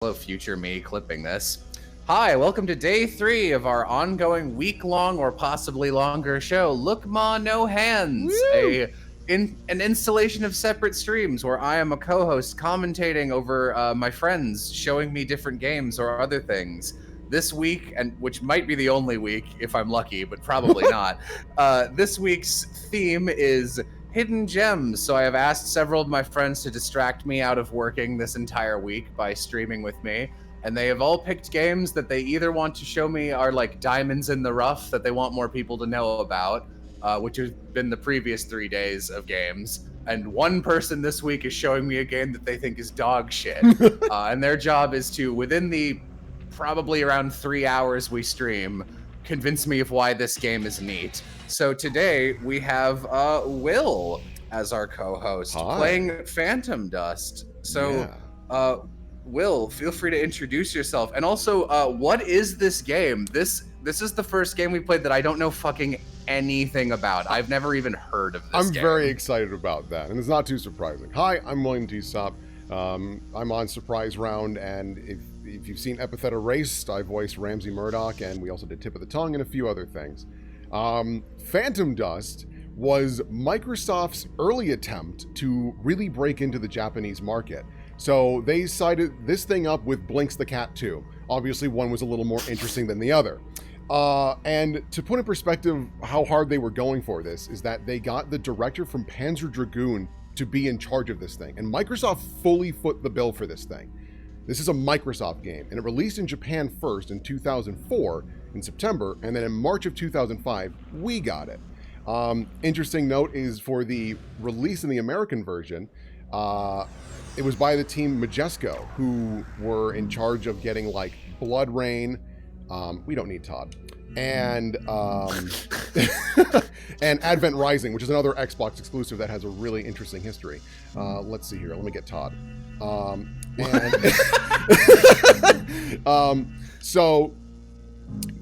Hello, future me clipping this. Hi, welcome to day 3 of our ongoing week-long or possibly longer show, Look Ma No Hands, an installation of separate streams where I am a co-host commentating over my friends, showing me different games or other things. This week, and which might be the only week if I'm lucky, but probably not, this week's theme is hidden gems. So I have asked several of my friends to distract me out of working this entire week by streaming with me. And they have all picked games that they either want to show me are like diamonds in the rough that they want more people to know about, which has been the previous 3 days of games. And one person this week is showing me a game that they think is dog shit. And their job is to, within the probably around 3 hours we stream, convince me of why this game is neat. So today we have Will as our co-host playing Phantom Dust. So Will, feel free to introduce yourself. And also, what is this game? This is the first game we played that I don't know fucking anything about. I've never even heard of this game. I'm very excited about that, and it's not too surprising. Hi, I'm William T. Sop. I'm on Surprise Round, and if you've seen Epithet Erased, I voiced Ramsey Murdoch, and we also did Tip of the Tongue and a few other things. Phantom Dust was Microsoft's early attempt to really break into the Japanese market. So they sided this thing up with Blinks the Cat 2. Obviously, one was a little more interesting than the other. And to put in perspective how hard they were going for this is that they got the director from Panzer Dragoon to be in charge of this thing. And Microsoft fully foot the bill for this thing. This is a Microsoft game, and it released in Japan first in 2004 in September, and then in March of 2005, we got it. Interesting note is for the release in the American version, it was by the team Majesco, who were in charge of getting like Blood Rain. We don't need Todd. And and Advent Rising, which is another Xbox exclusive that has a really interesting history. Let's see here. Let me get Todd. So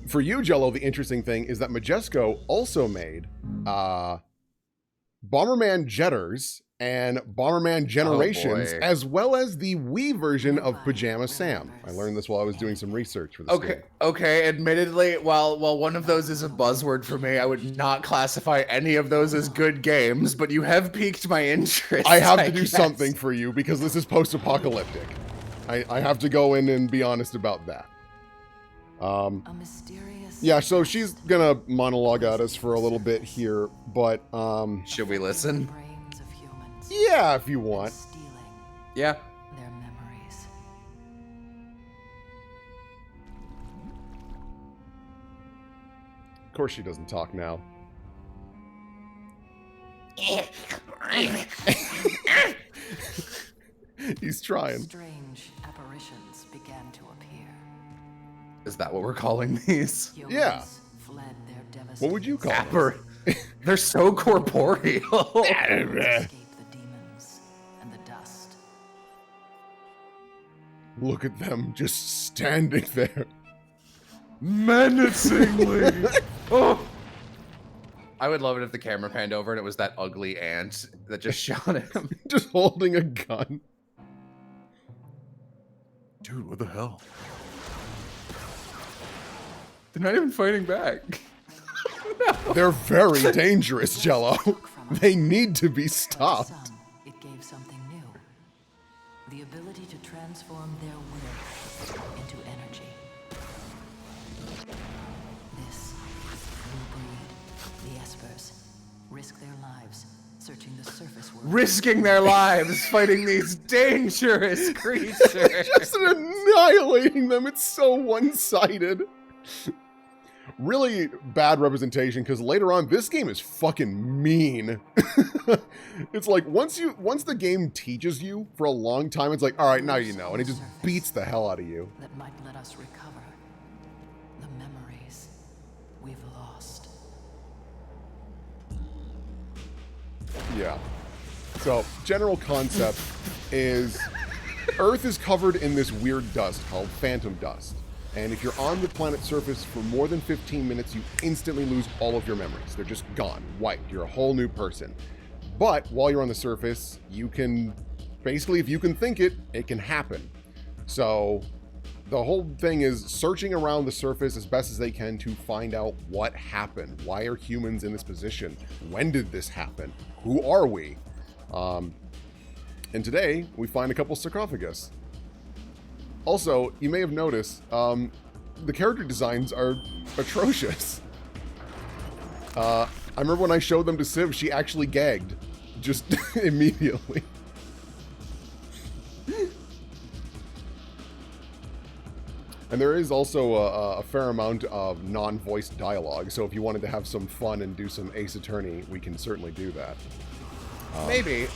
for you, Jello, the interesting thing is that Majesco also made Bomberman Jetters and Bomberman Generations, as well as the Wii version of Pajama Sam. I learned this while I was doing some research for this game. Okay, admittedly, while one of those is a buzzword for me, I would not classify any of those as good games, but you have piqued my interest. I have to do something for you because this is post-apocalyptic. I have to go in and be honest about that. Yeah, so she's gonna monologue at us for a little bit here, but should we listen? Yeah, if you want. Yeah. Their memories. Of course she doesn't talk now. He's trying. Strange apparitions began to appear. Is that what we're calling these? Yeah. Fled their what would you call them? They're so corporeal. Look at them just standing there. Menacingly. Oh. I would love it if the camera panned over and it was that ugly ant that just shot him. Just holding a gun. Dude, what the hell? They're not even fighting back. No. They're very dangerous, Jello. They need to be stopped. It gave something new. The ability to transform their will into energy. This new breed, the Espers, risk their lives searching the surface world. Risking their lives fighting these dangerous creatures. Just annihilating them. It's so one-sided. Really bad representation, because later on, this game is fucking mean. It's like, once the game teaches you for a long time, it's like, all right, now you know, and it just beats the hell out of you. That might let us recover the memories we've lost. Yeah. So, general concept is Earth is covered in this weird dust called phantom dust. And if you're on the planet's surface for more than 15 minutes, you instantly lose all of your memories. They're just gone, wiped. You're a whole new person. But while you're on the surface, you can, basically, if you can think it, it can happen. So the whole thing is searching around the surface as best as they can to find out what happened. Why are humans in this position? When did this happen? Who are we? And today, we find a couple sarcophagus. Also, you may have noticed, the character designs are atrocious. I remember when I showed them to Civ, she actually gagged. Just immediately. And there is also a fair amount of non-voiced dialogue, so if you wanted to have some fun and do some Ace Attorney, we can certainly do that. Maybe.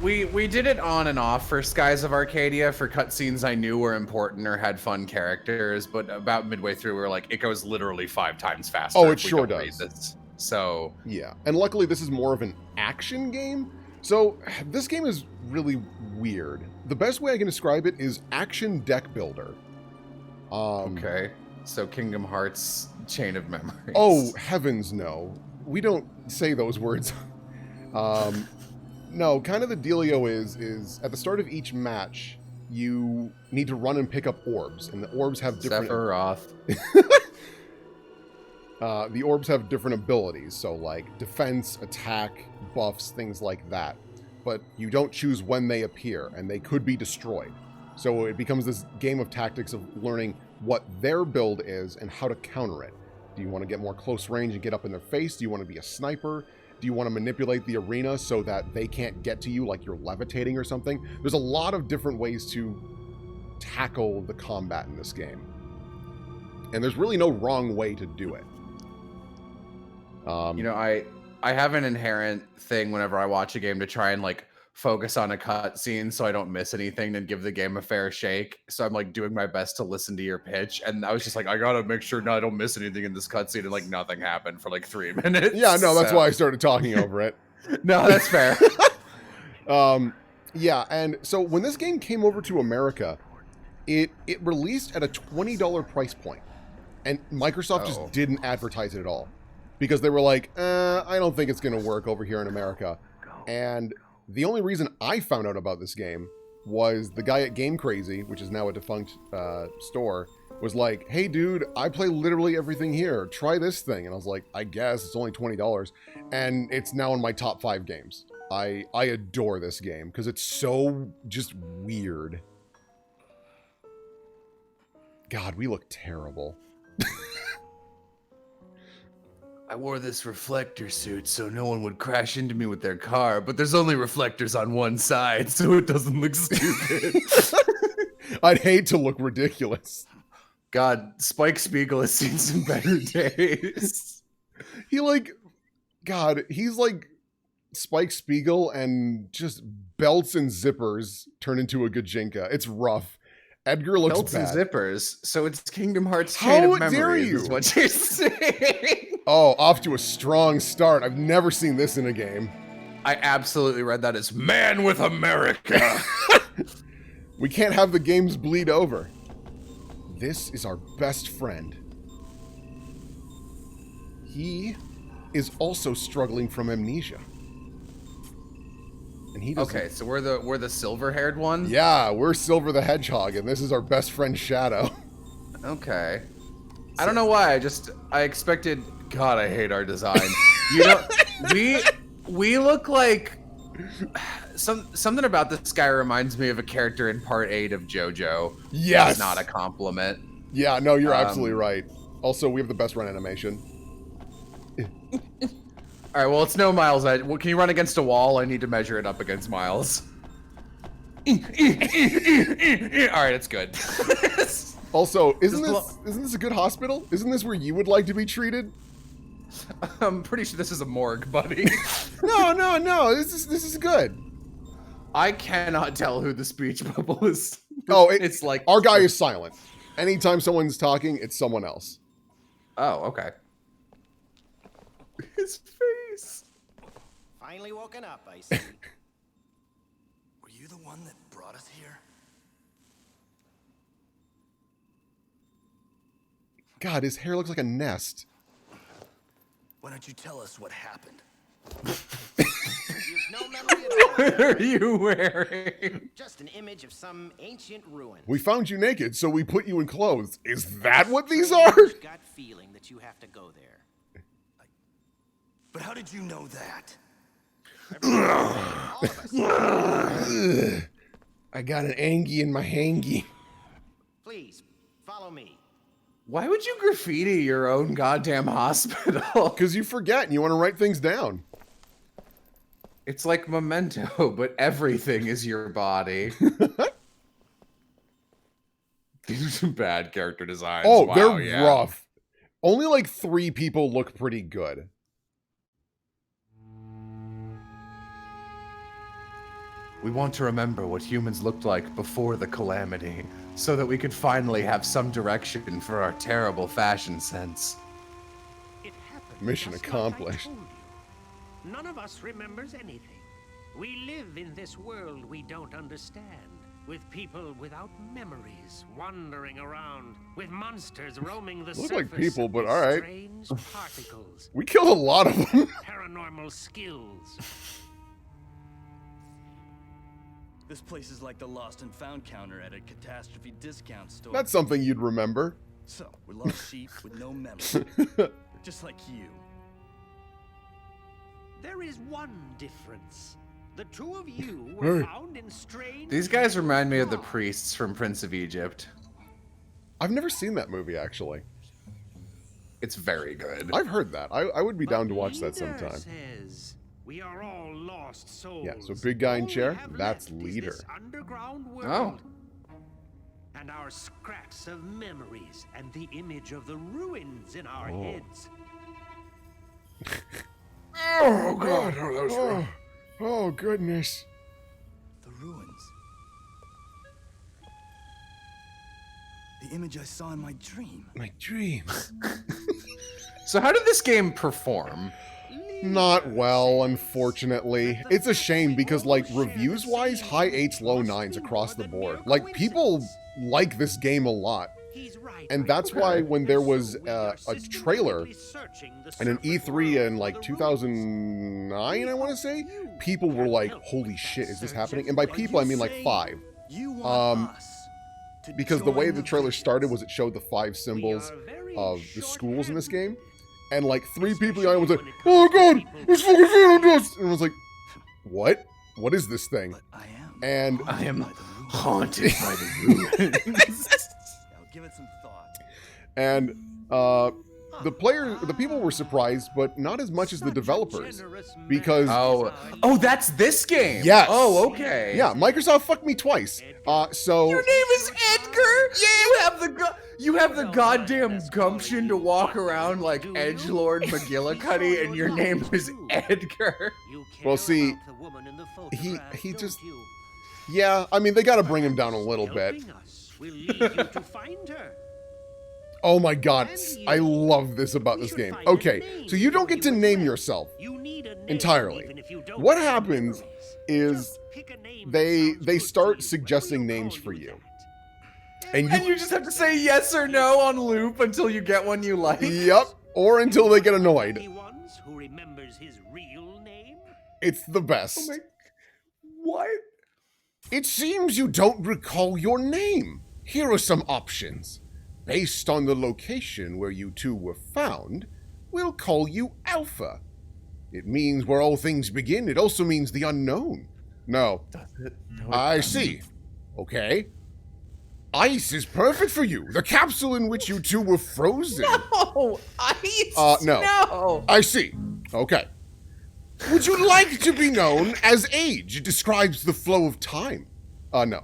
We did it on and off for Skies of Arcadia for cutscenes I knew were important or had fun characters, but about midway through we were like, it goes literally 5 times faster. Oh, it if we sure don't read does. this. So Yeah, and luckily this is more of an action game, so this game is really weird. The best way I can describe it is action deck builder. okay. So Kingdom Hearts Chain of Memories. Oh, heavens no. We don't say those words. No, kind of the dealio is at the start of each match, you need to run and pick up orbs, and the orbs have different... Sephiroth. The orbs have different abilities, so like defense, attack, buffs, things like that. But you don't choose when they appear, and they could be destroyed. So it becomes this game of tactics of learning what their build is and how to counter it. Do you want to get more close range and get up in their face? Do you want to be a sniper? Do you want to manipulate the arena so that they can't get to you like you're levitating or something? There's a lot of different ways to tackle the combat in this game. And there's really no wrong way to do it. You know, I have an inherent thing whenever I watch a game to try and like focus on a cutscene so I don't miss anything and give the game a fair shake. So I'm like doing my best to listen to your pitch, and I was just like, I gotta make sure I don't miss anything in this cutscene, and like nothing happened for like 3 minutes. Yeah, no, that's why I started talking over it. No, that's fair. Yeah, and so when this game came over to America, it released at a $20 price point, and Microsoft just didn't advertise it at all because they were like, I don't think it's going to work over here in America. And the only reason I found out about this game was the guy at Game Crazy, which is now a defunct store, was like, hey dude, I play literally everything here. Try this thing. And I was like, I guess it's only $20. And it's now in my top 5 games. I adore this game because it's so just weird. God, we look terrible. I wore this reflector suit so no one would crash into me with their car, but there's only reflectors on one side, so it doesn't look stupid. I'd hate to look ridiculous. God, Spike Spiegel has seen some better days. He's like Spike Spiegel and just belts and zippers turn into a Gajinka. It's rough. Edgar looks belts bad. And zippers. So it's Kingdom Hearts Chain of Memories. How dare you? Is what you're saying. Oh, off to a strong start. I've never seen this in a game. I absolutely read that as Man with America. We can't have the games bleed over. This is our best friend. He is also struggling from amnesia. And he doesn't... Okay, so we're the silver-haired one? Yeah, we're Silver the Hedgehog, and this is our best friend Shadow. Okay. I don't know why. I expected. God, I hate our design. You know, we look like something about this guy reminds me of a character in Part 8 of JoJo. Yes, it's not a compliment. Yeah, no, you're absolutely right. Also, we have the best run animation. All right, well, it's no Miles. Can you run against a wall? I need to measure it up against Miles. All right, it's good. Also, isn't this a good hospital? Isn't this where you would like to be treated? I'm pretty sure this is a morgue, buddy. No. This is good. I cannot tell who the speech bubble is. Oh, it's like our guy is silent. Anytime someone's talking, it's someone else. Oh, okay. His face. Finally woken up, I see. Were you the one that brought us here? God, his hair looks like a nest. Why don't you tell us what happened? Use no memory at all. What are you wearing? Just an image of some ancient ruin. We found you naked, so we put you in clothes. Is that what these are? Gut feeling that you have to go there. But how did you know that? All of us. I got an angie in my hangy. Please, follow me. Why would you graffiti your own goddamn hospital? Because you forget and you want to write things down. It's like Memento, but everything is your body. These are some bad character designs. Oh, Wow, they're yeah. rough. Only like 3 people look pretty good. We want to remember what humans looked like before the calamity, so that we could finally have some direction for our terrible fashion sense. It happened Mission just accomplished. Like I told you. None of us remembers anything. We live in this world we don't understand, with people without memories wandering around, with monsters roaming the Look surface. like people, of but these all right. Strange particles, We killed a lot of them. paranormal skills. This place is like the lost and found counter at a catastrophe discount store. That's something you'd remember. So, we're lost sheep with no memory. Just like you. There is one difference. The two of you were Hey. found in strange. These guys remind me of the priests from Prince of Egypt. I've never seen that movie, actually. It's very good. I've heard that. I would be But down to watch that leader sometime. says, we are all lost souls. Yeah, so big guy in All we chair, have that's left is leader. this underground Oh. world. And our scraps of memories and the image of the ruins in our Oh. heads. Oh, God. Oh, goodness. The ruins. The image I saw in my dream. My dreams. So how did this game perform? Not well, unfortunately. It's a shame because, like, reviews-wise, high 8s, low 9s across the board. Like, people like this game a lot. He's right. And that's why when there was a trailer and an E3 in, like, 2009, I want to say, people were like, holy shit, is this happening? And by people, I mean, like, 5. You want us to Because the way join the trailer victors. started was it showed the 5 symbols of the schools in this game. And like 3 people in the audience was like, oh god, it's fucking feeling dust! And I was like, what? What is this thing? But I am. And I am By the ruins. haunted by the ruins. Now give it some thought. and the people were surprised, but not as much as the developers. Because Oh, that's this game. Yes. Oh, okay. yeah, Microsoft fucked me twice. So Your name is Edgar. You have the goddamn gumption to walk around like Edgelord McGillicuddy, and your name is Edgar. Well, see, he just- yeah, I mean they got to bring him down a little bit. Will lead you to find her. Oh my god, I love this about this game. Okay, so you don't get to name yourself. You need a name Entirely. even if you don't What have happens memories. is Just pick a name they that sounds good start to you, suggesting and we'll names call for you. that. And And you just have to say yes or no on loop until you get one you like. Yep, or until they get annoyed. He ones who remembers his real name? It's the best. Oh my, what? It seems you don't recall your name. Here are some options. Based on the location where you two were found, we'll call you Alpha. It means where all things begin. It also means the unknown. No, Does it? No, it I doesn't. see. Okay. Ice is perfect for you. The capsule in which you two were frozen. No, ice. No. No. I see. Okay. Would you like to be known as age? It describes the flow of time. No.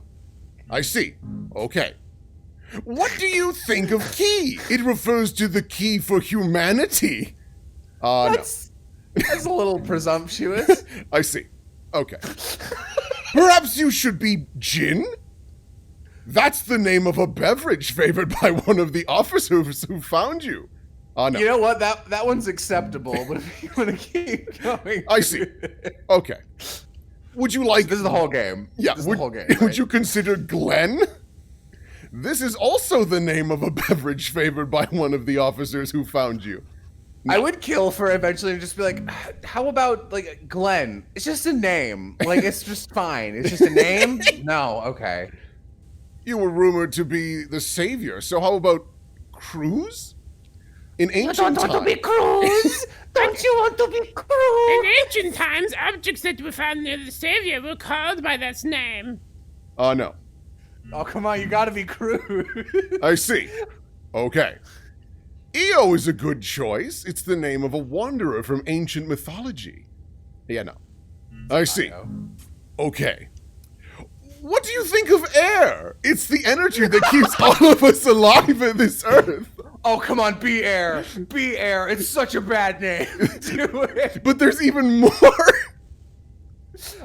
I see. Okay. What do you think of key? It refers to the key for humanity. That's a little presumptuous. No. I see. Okay. Perhaps you should be gin? That's the name of a beverage favored by one of the officers who found you. No. You know what? That one's acceptable, but if you want to keep going, I see. Okay. Would you like... This is the whole game. Yeah, This is would, the whole game. would right? you consider Glenn? This is also the name of a beverage favored by one of the officers who found you. I would kill for eventually and just be like, how about like Glenn? It's just a name. Like it's just fine. It's just a name. No, okay. You were rumored to be the savior, so how about Cruz? In ancient times... Don't want to be Cruz. Don't you want to be Cruz? In ancient times, objects that were found near the savior were called by that name. No. Oh, come on. You got to be Cruz. I see. Okay. Io is a good choice. It's the name of a wanderer from ancient mythology. Yeah, no. I see. Okay. What do you think of air? It's the energy that keeps all of us alive in this earth. Oh, come on. Be air. Be air. It's such a bad name. Do it. But there's even more.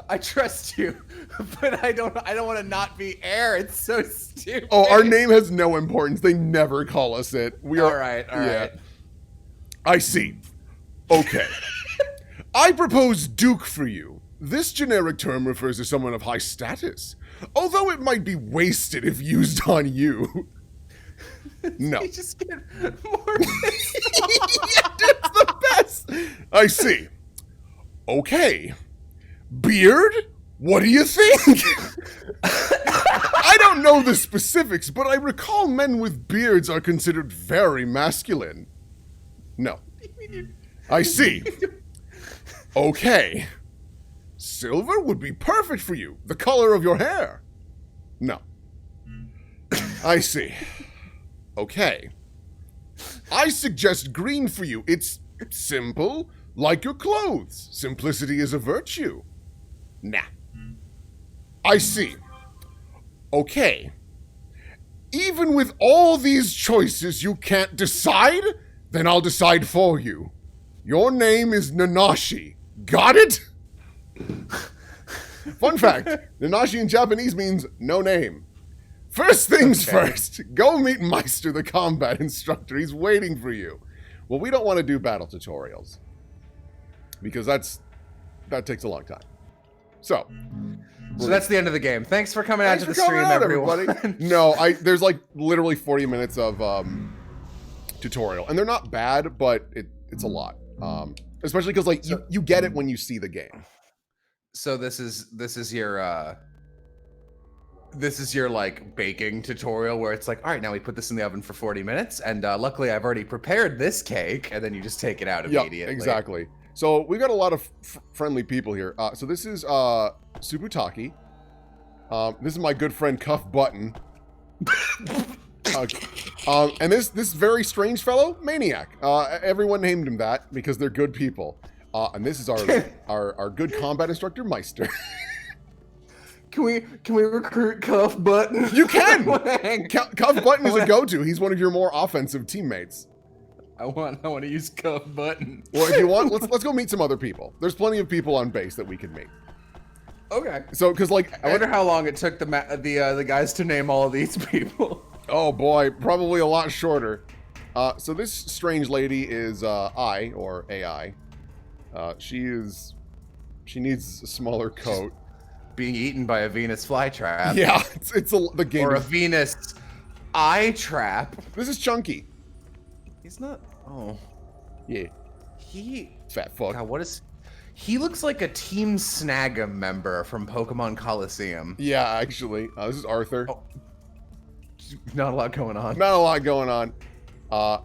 I trust you, but I don't want to not be air. It's so stupid. Oh, our name has no importance. They never call us it. We are all right. I see. Okay. I propose Duke for you. This generic term refers to someone of high status, although it might be wasted if used on you. No. You just get more pissed off. Yeah, it's the best. I see. Okay. Beard? What do you think? I don't know the specifics, but I recall men with beards are considered very masculine. No. I see. Okay. Silver would be perfect for you. The color of your hair. No. I see. Okay. I suggest green for you. It's simple, like your clothes. Simplicity is a virtue. Nah. I see. Okay. Even with all these choices you can't decide? Then I'll decide for you. Your name is Nanashi. Got it? Fun fact, Nanashi in Japanese means no name. First things first, go meet Meister, the combat instructor. He's waiting for you. Well, we don't want to do battle tutorials, because that takes a long time. So that's the end of the game. Thanks for coming out to the stream, everyone. No, there's like literally 40 minutes of tutorial, and they're not bad, but it's a lot. Especially because like you get it when you see the game. So this is your like baking tutorial where it's like, all right, now we put this in the oven for 40 minutes, and luckily I've already prepared this cake, and then you just take it out immediately. Yeah, exactly. So we've got a lot of friendly people here. So this is Subutaki. This is my good friend Cuff Button. And this very strange fellow, Maniac. Everyone named him that because they're good people. And this is our good combat instructor, Meister. Can we recruit Cuff Button? You can. Cuff Button is a go-to. He's one of your more offensive teammates. I want to use Cuff Button. Well, if you want, let's go meet some other people. There's plenty of people on base that we could meet. Okay. So, because like, I wonder how long it took the guys to name all of these people. Oh boy, probably a lot shorter. So this strange lady is I or AI. She needs a smaller coat. Being eaten by a Venus flytrap. Yeah, it's the game. Or a Venus eye trap. This is Chunky. He's not. Oh. Yeah. He. Fat fuck. God, what is? He looks like a Team Snag'em member from Pokemon Coliseum. Yeah, actually. This is Arthur. Oh. Not a lot going on. Not a lot going on.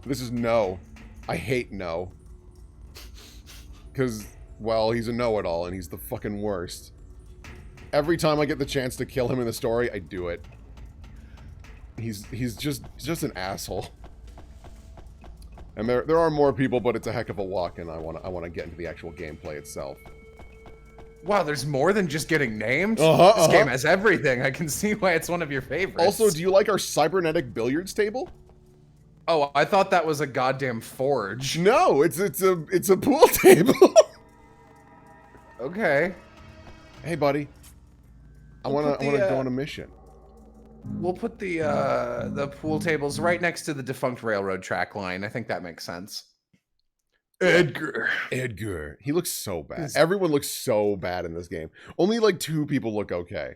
This is No. I hate No. Because, well, he's a know-it-all, and he's the fucking worst. Every time I get the chance to kill him in the story, I do it. He's just an asshole. And there are more people, but it's a heck of a walk, and I want to get into the actual gameplay itself. Wow, there's more than just getting named? This game has everything. I can see why it's one of your favorites. Also, do you like our cybernetic billiards table? Oh, I thought that was a goddamn forge. No, it's a pool table. Okay. Hey, buddy. I want to go on a mission. We'll put the pool tables right next to the defunct railroad track line. I think that makes sense. Edgar. He looks so bad. Everyone looks so bad in this game. Only like 2 people look okay.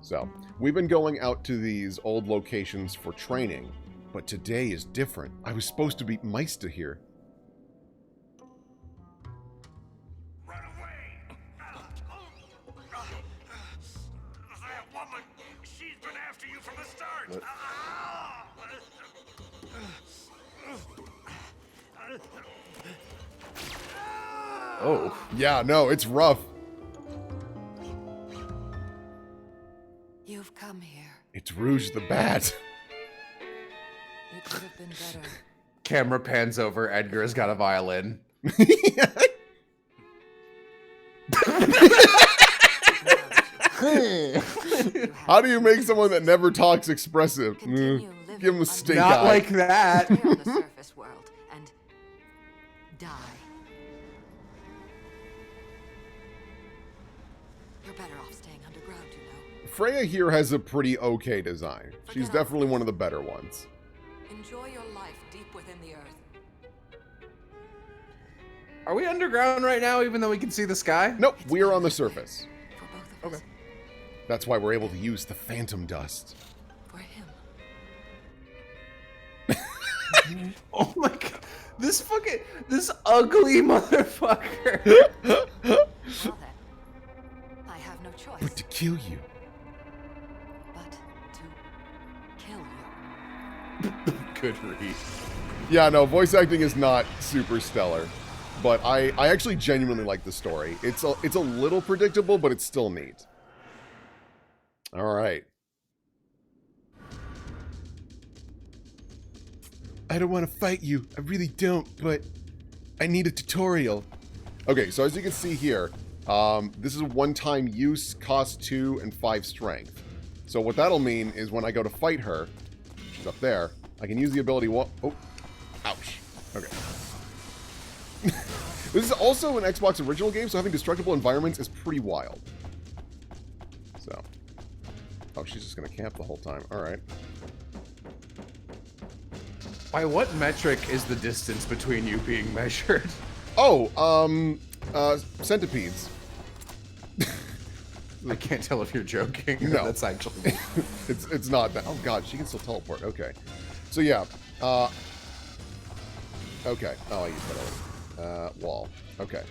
So, we've been going out to these old locations for training, but today is different. I was supposed to meet Meister here. Run away! That woman, she's been after you from the start. Oh. Yeah, no, it's rough. You've come here. It's Rouge the Bat. It could have been better. Camera pans over. Edgar has got a violin. How do you make someone that never talks expressive? Continue living Give him a stink Not eye. like that. Stay on the surface world and die. You're better off staying underground, you know. Freya here has a pretty okay design. She's definitely one of the better ones. Enjoy your life deep within the earth. Are we underground right now, even though we can see the sky? Nope, we are on the surface. For both of us. That's why we're able to use the phantom dust. For him. Oh my god. This ugly motherfucker. Well then, I have no choice But to kill you. but to kill you. Good read. Yeah, no, voice acting is not super stellar. But I actually genuinely like the story. It's a little predictable, but it's still neat. Alright. I don't want to fight you. I really don't, but I need a tutorial. Okay, so as you can see here, this is one-time use, cost 2 and 5 strength. So what that'll mean is when I go to fight her, she's up there, I can use the ability oh, ouch. Okay. This is also an Xbox original game, so having destructible environments is pretty wild. So. Oh, she's just gonna camp the whole time. Alright. By what metric is the distance between you being measured? Oh, centipedes. I can't tell if you're joking. No. That's actually... It's not that. Oh god, she can still teleport. Okay. So yeah. Okay. Oh, I used that already. Wall. Okay.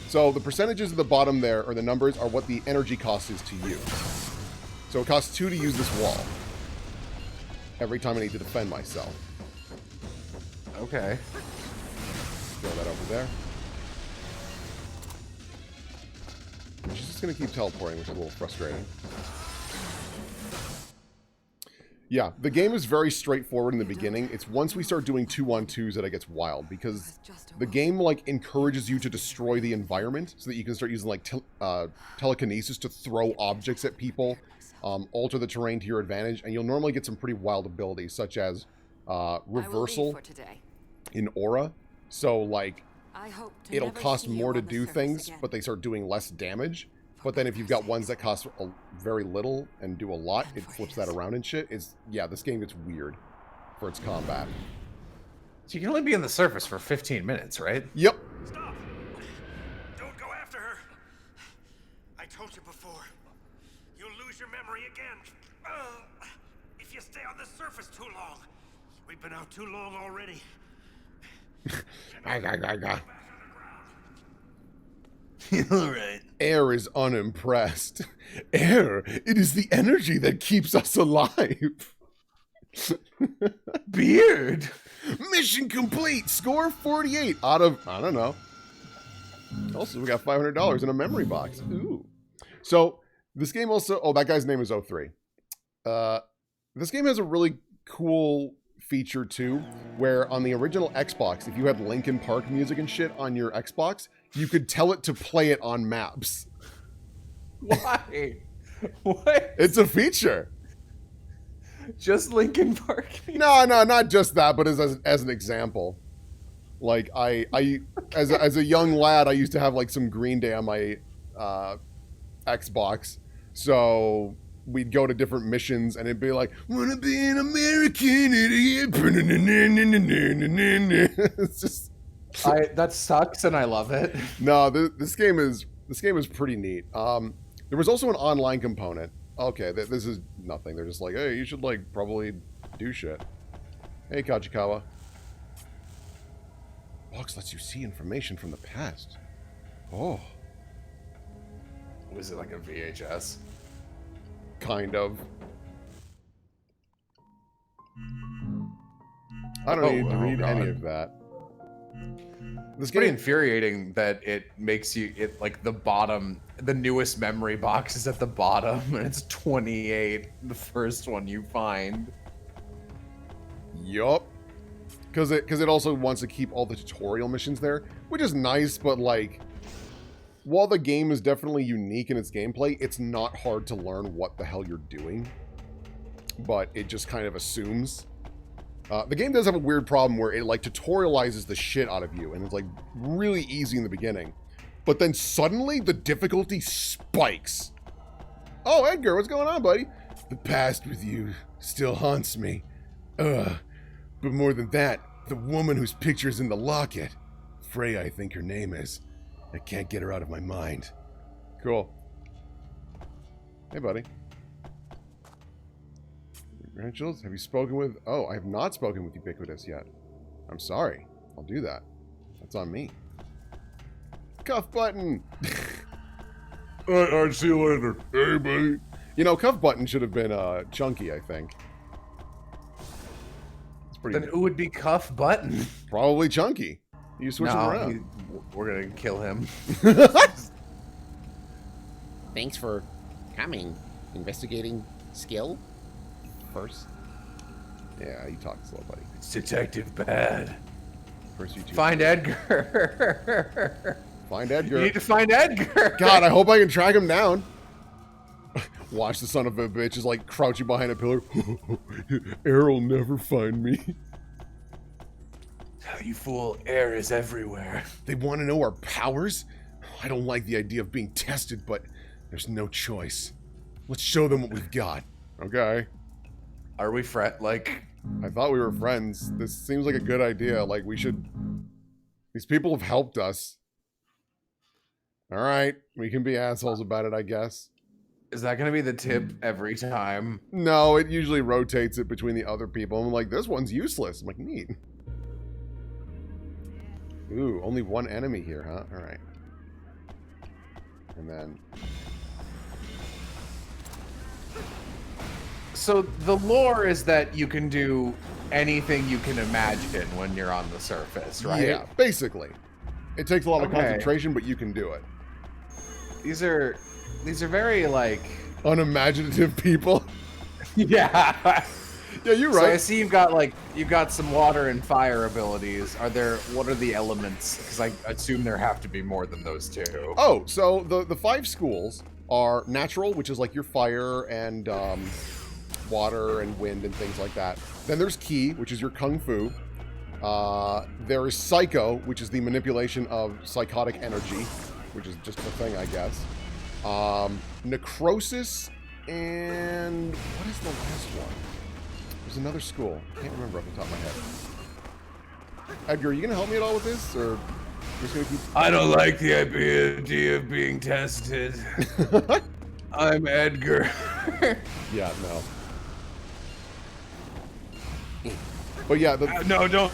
So the percentages at the bottom there, or the numbers, are what the energy cost is to you. So it costs 2 to use this wall. Every time I need to defend myself. Okay. Throw that over there. She's just going to keep teleporting, which is a little frustrating. Yeah, the game is very straightforward in the beginning. It's once we start doing 2-on-2s that it gets wild, because the game, like, encourages you to destroy the environment so that you can start using, like, telekinesis to throw objects at people, alter the terrain to your advantage, and you'll normally get some pretty wild abilities, such as reversal in aura. So, like, it'll cost more to do things, but they start doing less damage. But then if you've got ones that cost very little and do a lot, it flips that around and shit. Yeah, this game gets weird for its combat. So you can only be on the surface for 15 minutes, right? Yep. Stop! Don't go after her. I told you before. You'll lose your memory again. If you stay on the surface too long. We've been out too long already. Alright. Air is unimpressed. Air, it is the energy that keeps us alive. Beard! Mission complete! Score 48 out of, I don't know. Also, we got $500 in a memory box. Ooh. So, this game also, oh, that guy's name is 03. This game has a really cool feature too, where on the original Xbox, if you had Linkin Park music and shit on your Xbox, you could tell it to play it on maps. Why? What? It's a feature. Just Linkin Park? No, not just that, but as an example. Like, as a young lad, I used to have, like, some Green Day on my Xbox. So we'd go to different missions, and it'd be like, wanna be an American idiot. It's just... That sucks, and I love it. No, this game is pretty neat. There was also an online component, Okay, this is nothing. They're just like, hey, you should, like, probably do shit. Hey, Kachikawa. Box lets you see information from the past. Oh. Was it like a VHS? Kind of. I don't need to read any of that. This It's pretty game... infuriating that it makes you, like the bottom, the newest memory box is at the bottom, and it's 28, the first one you find. Yup. Because it also wants to keep all the tutorial missions there, which is nice, but like, while the game is definitely unique in its gameplay, it's not hard to learn what the hell you're doing. But it just kind of assumes. The game does have a weird problem where it like tutorializes the shit out of you, and it's like really easy in the beginning. But then suddenly the difficulty spikes. Oh, Edgar, what's going on, buddy? The past with you still haunts me. But more than that, the woman whose picture is in the locket. Freya, I think her name is. I can't get her out of my mind. Cool. Hey, buddy. Credentials? Have you spoken with... Oh, I have not spoken with Ubiquitous yet. I'm sorry. I'll do that. That's on me. Cuff button! Alright, see you later. Hey, buddy. You know, cuff button should have been Chunky, I think. It's pretty... Then who would be Cuff Button? Probably Chunky. You switch him around. We're gonna kill him. Thanks for coming. Investigating skill first. Yeah, you talk slow, buddy. It's Detective Bad. First you two. Find Edgar. Find Edgar. You need to find Edgar. God, I hope I can track him down. Watch the son of a bitch is like crouching behind a pillar. Air will never find me. You fool, air is everywhere. They want to know our powers? I don't like the idea of being tested, but there's no choice. Let's show them what we've got. Okay. Are we like... I thought we were friends. This seems like a good idea. Like, we should... These people have helped us. Alright, we can be assholes about it, I guess. Is that gonna be the tip every time? No, it usually rotates it between the other people. I'm like, this one's useless. I'm like, neat. Ooh, only one enemy here, huh? Alright. And then... So the lore is that you can do anything you can imagine when you're on the surface, right? Yeah, basically. It takes a lot of Okay. concentration, but you can do it. These are very like... Unimaginative people. Yeah. Yeah, you're So I right. see you've got some water and fire abilities. What are the elements? Because I assume there have to be more than those two. Oh, so the 5 schools are natural, which is like your fire and water and wind and things like that. Then there's ki, which is your kung fu. There is psycho, which is the manipulation of psychotic energy, which is just a thing, I guess. Necrosis, and what is the last one? There's another school. I can't remember off the top of my head. Edgar, are you gonna help me at all with this, or just gonna keep? I don't like the idea of being tested. I'm Edgar. Yeah, no. But yeah, No, don't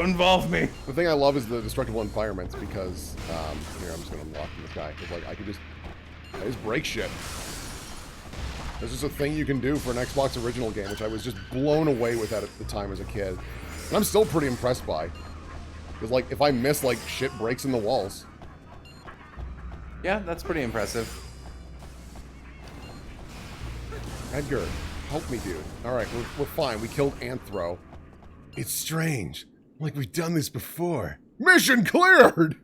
involve me. the thing I love is the destructible environments because here I'm just gonna unlock this guy because like I just break shit. This is a thing you can do for an Xbox original game, which I was just blown away with at the time as a kid, and I'm still pretty impressed by. Because like if I miss, like shit breaks in the walls. Yeah, that's pretty impressive. Edgar, help me, dude. All right, we're fine. We killed Anthro. It's strange. Like we've done this before. Mission cleared!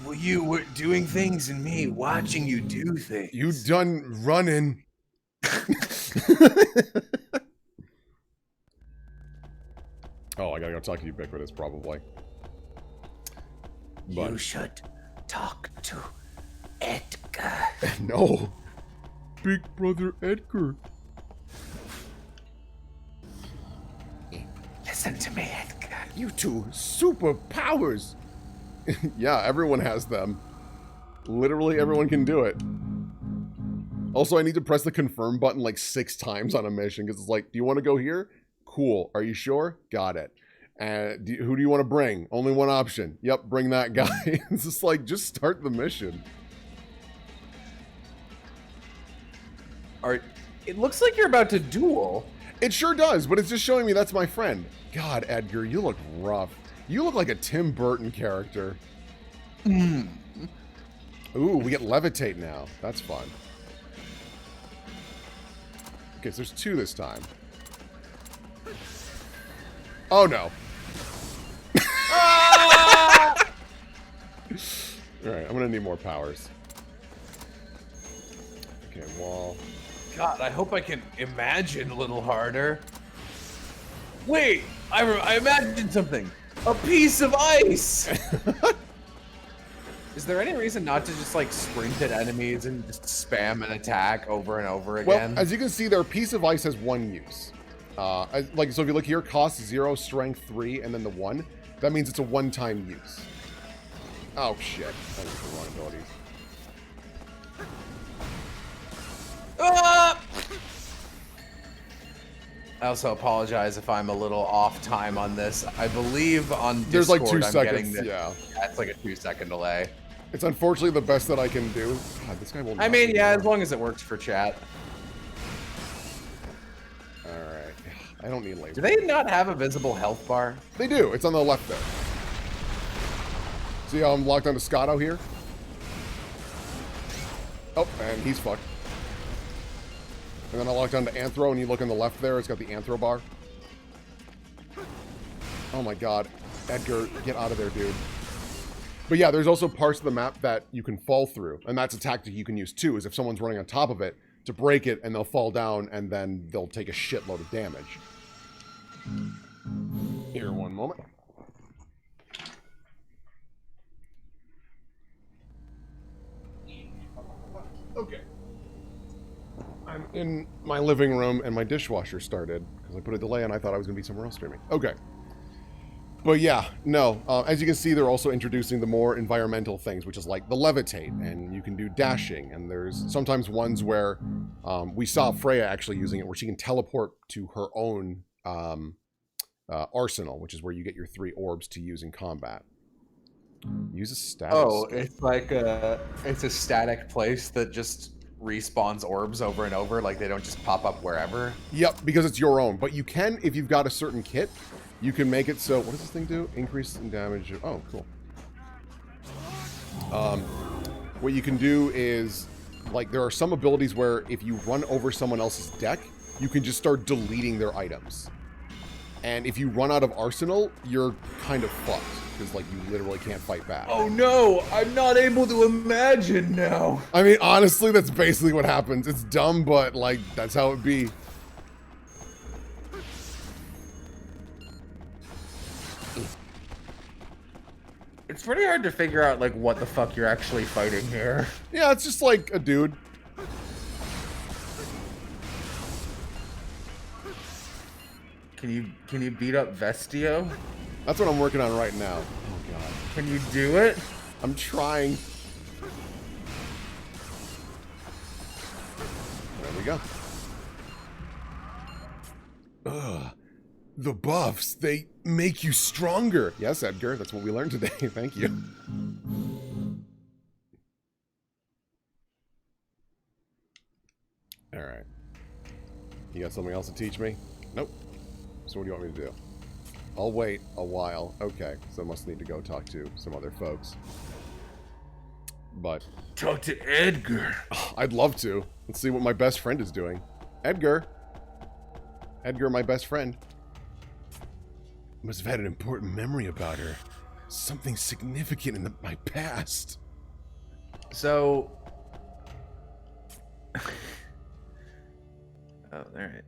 Well, you were doing things and me watching you do things. You done running. Oh, I gotta go talk to Ubiquitous, probably. But You should talk to Edgar. no. Big brother Edgar. Listen to me, Edgar. You two superpowers. Yeah, everyone has them. Literally everyone can do it. Also, I need to press the confirm button like 6 times on a mission because it's like, do you want to go here? Cool. Are you sure? Got it. And who do you want to bring? Only one option. Yep, bring that guy. It's just like, just start the mission. It looks like you're about to duel. It sure does, but it's just showing me that's my friend. God, Edgar, you look rough. You look like a Tim Burton character. Ooh, we get levitate now. That's fun. Okay, so there's 2 this time. Oh, no. Alright, I'm gonna need more powers. Okay, wall. God, I hope I can imagine a little harder. Wait, I imagined something. A piece of ice! Is there any reason not to just like sprint at enemies and just spam an attack over and over again? Well, as you can see, their piece of ice has 1 use. So if you look here, cost 0, strength 3, and then the 1. That means it's a one-time use. Oh shit! I used the wrong abilities. Ah! I also apologize if I'm a little off time on this. I believe on Discord, There's like 2 I'm seconds. getting Yeah, it's like a 2-second delay. it's unfortunately the best that I can do. God, this guy will. I mean, yeah, as long as it works for chat. All right, I don't need laser. Do they not have a visible health bar? They do. It's on the left there. See how I'm locked onto Scotto here? Oh, and he's fucked. And then I locked onto Anthro, and you look on the left there, it's got the Anthro bar. Oh my god. Edgar, get out of there, dude. But yeah, there's also parts of the map that you can fall through, and that's a tactic you can use too, is if someone's running on top of it, to break it, and they'll fall down, and then they'll take a shitload of damage. Here, one moment. Okay. I'm in my living room and my dishwasher started because I put a delay and I thought I was going to be somewhere else streaming. Okay. But yeah, no. As you can see, they're also introducing the more environmental things, which is like the levitate, and you can do dashing. And there's sometimes ones where we saw Freya actually using it, where she can teleport to her own arsenal, which is where you get your 3 orbs to use in combat. Use a status. Oh, it's like it's a static place that just respawns orbs over and over, like they don't just pop up wherever. Yep, because it's your own. But you can, if you've got a certain kit, you can make it so, what does this thing do? Increase in damage. Oh, cool. What you can do is, like, there are some abilities where if you run over someone else's deck, you can just start deleting their items. And if you run out of arsenal, you're kind of fucked, because, like, you literally can't fight back. Oh no, I'm not able to imagine now. I mean, honestly, that's basically what happens. It's dumb, but, like, that's how it be. It's pretty hard to figure out, like, what the fuck you're actually fighting here. Yeah, it's just like a dude. Can you beat up Vestio? That's what I'm working on right now. Oh, God. Can you do it? I'm trying. There we go. Ugh. The buffs, they make you stronger. Yes, Edgar, that's what we learned today. Thank you. All right. You got something else to teach me? Nope. So what do you want me to do? I'll wait a while. Okay, so I must need to go talk to some other folks. But... Talk to Edgar. I'd love to. Let's see what my best friend is doing. Edgar. Edgar, my best friend. Must have had an important memory about her. Something significant in my past. So... Oh, alright.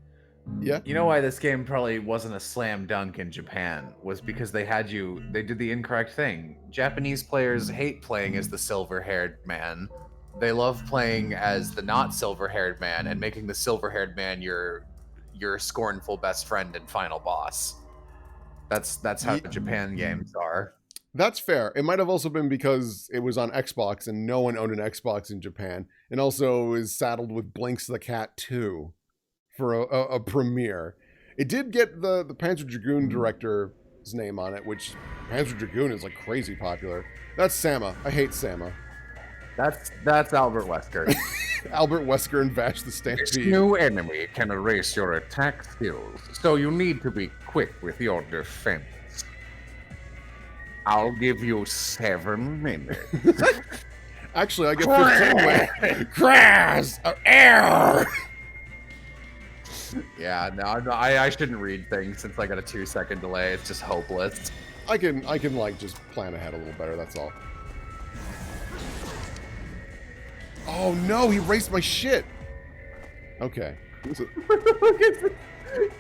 Yeah? You know why this game probably wasn't a slam dunk in Japan? Was because they did the incorrect thing. Japanese players hate playing as the silver-haired man. They love playing as the not silver-haired man and making the silver-haired man your scornful best friend and final boss. That's how Japan games are. That's fair. It might have also been because it was on Xbox and no one owned an Xbox in Japan. and also is saddled with Blinks the Cat 2 for a premiere. It did get the Panzer Dragoon director's name on it, which Panzer Dragoon is like crazy popular. That's Sama. I hate Sama. That's Albert Wesker. Albert Wesker and Vash the This Stampede. new enemy can erase your attack skills, so you need to be quick with your defense. I'll give you 7 minutes. Actually, I get 15 with crash or air. Yeah, no, I shouldn't read things since I got a 2-second delay. It's just hopeless. I can like just plan ahead a little better. That's all. Oh no, he erased my shit. Okay. So,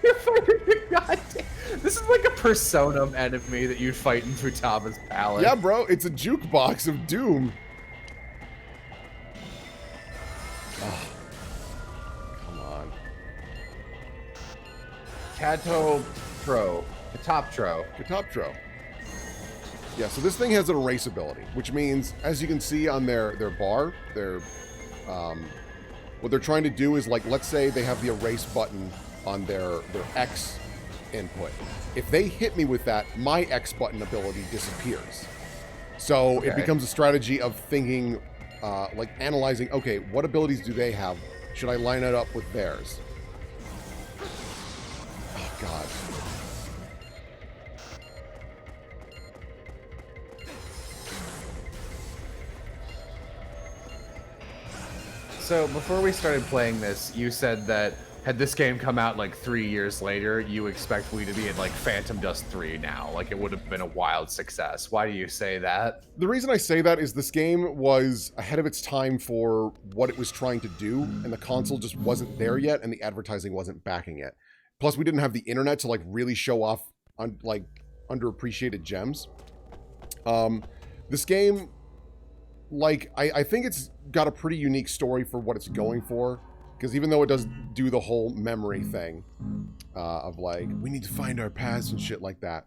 You're fighting the goddamn. This is like a Persona enemy that you'd fight in Futama's palace. yeah, bro, it's a jukebox of doom. Oh, come on. Katoptro. Yeah, so this thing has an erase ability, which means, as you can see on their bar, what they're trying to do is, like, let's say they have the erase button on their X input. If they hit me with that, my X button ability disappears. So it becomes a strategy of thinking, like analyzing, okay, what abilities do they have? Should I line it up with theirs? Oh, God. So before we started playing this, you said that had this game come out like 3 years later, you expect we to be in like Phantom Dust 3 now. Like it would have been a wild success. Why do you say that? The reason I say that is this game was ahead of its time for what it was trying to do, and the console just wasn't there yet, and the advertising wasn't backing it. Plus, we didn't have the internet to like really show off on like underappreciated gems. This game, like, I think it's got a pretty unique story for what it's going for. Because even though it does do the whole memory thing of like, we need to find our past and shit like that,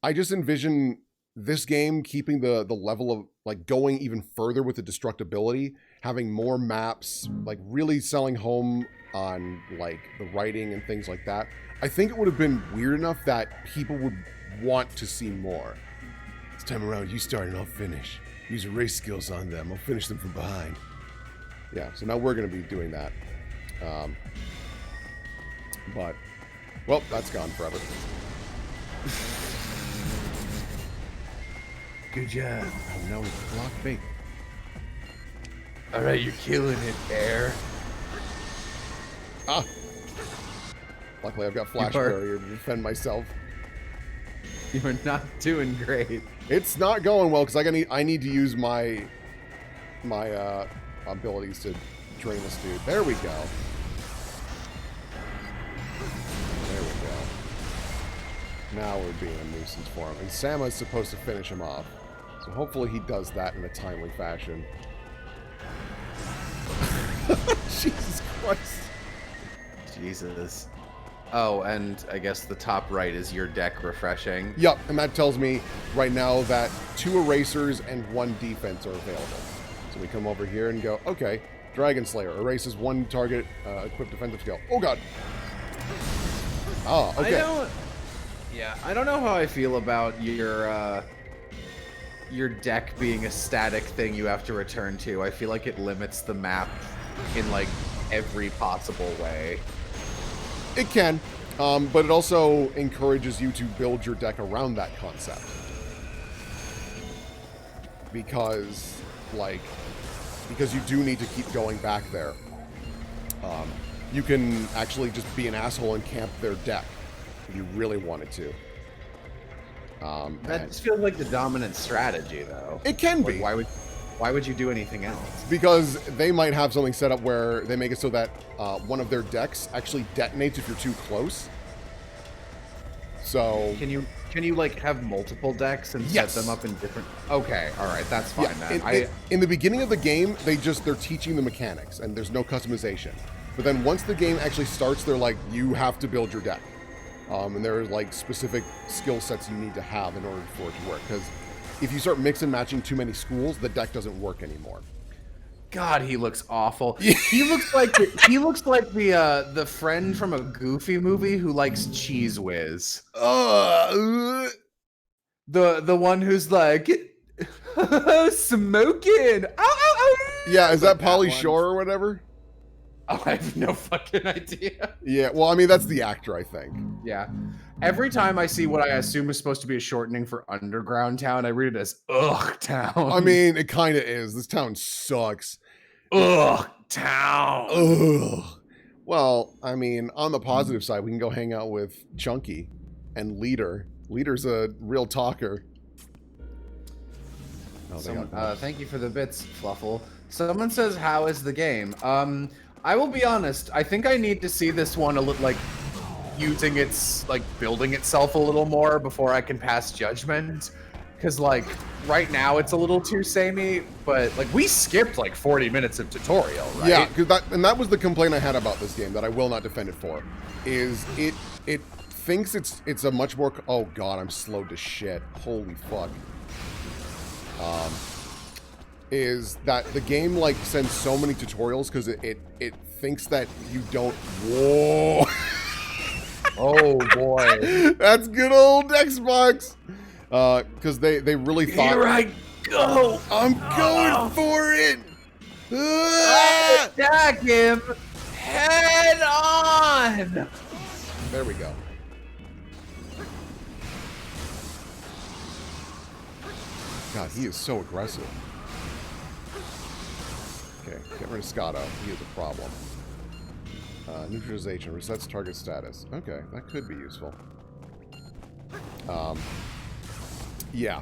I just envision this game keeping the level of like going even further with the destructibility, having more maps, like really selling home on like the writing and things like that. I think it would have been weird enough that people would want to see more. This time around, you start and I'll finish. Use your race skills on them. I'll finish them from behind. Yeah, so now we're going to be doing that. But, well, that's gone forever. Good job. Oh no, it's blocked bait. All right, you're killing it, Air. Ah! Luckily, I've got flash barrier to defend myself. You're not doing great. It's not going well because I need to use my abilities to drain this dude. There we go. There we go. Now we're being a nuisance for him. And Sama is supposed to finish him off. So hopefully he does that in a timely fashion. Jesus Christ. Jesus. Oh, and I guess the top right is your deck refreshing. Yep, and that tells me right now that 2 erasers and 1 defense are available. So we come over here and go, okay, Dragon Slayer erases 1 target equipped defensive skill. Oh god. Oh, okay. I don't know how I feel about your deck being a static thing you have to return to. I feel like it limits the map in like every possible way. It can, but it also encourages you to build your deck around that concept. Because you do need to keep going back there. You can actually just be an asshole and camp their deck if you really wanted to. That just feels like the dominant strategy, though. It can be. Why would you do anything else? Because they might have something set up where they make it so that one of their decks actually detonates if you're too close. So can you like have multiple decks and Yes. set them up in different? Okay, all right, that's fine then. in the beginning of the game, they're teaching the mechanics and there's no customization. But then once the game actually starts, they're like, you have to build your deck, and there are like specific skill sets you need to have in order for it to work. Because if you start mix and matching too many schools, the deck doesn't work anymore. God, he looks awful. He looks like the friend from a Goofy movie who likes Cheese Whiz. The one who's like smoking. Ow, ow, ow. Yeah, is that Like Pauly one. Shore or whatever? Oh, I have no fucking idea. Yeah, well, I mean, that's the actor, I think. Yeah. Every time I see what I assume is supposed to be a shortening for Underground Town, I read it as Ugh Town. I mean, it kind of is. This town sucks. Ugh Town. Ugh. Well, I mean, on the positive side, we can go hang out with Chunky and Leader. Leader's a real talker. Oh, Thank you for the bits, Fluffle. Someone says, "How is the game?" I will be honest. I think I need to see this one a little like using its like building itself a little more before I can pass judgment. Because like right now it's a little too samey, but like we skipped like 40 minutes of tutorial, right? Yeah, because that was the complaint I had about this game that I will not defend it for. Is it thinks it's a much more oh god, I'm slow to shit. Holy fuck. Is that the game like sends so many tutorials because it thinks that you don't. Whoa. Oh boy. That's good old Xbox. Because they really thought. Here I go. I'm going for it. Attack him head on. There we go. God, he is so aggressive. Okay, get rid of Scotto. He is a problem. Neutralization resets target status. Okay, that could be useful. Yeah,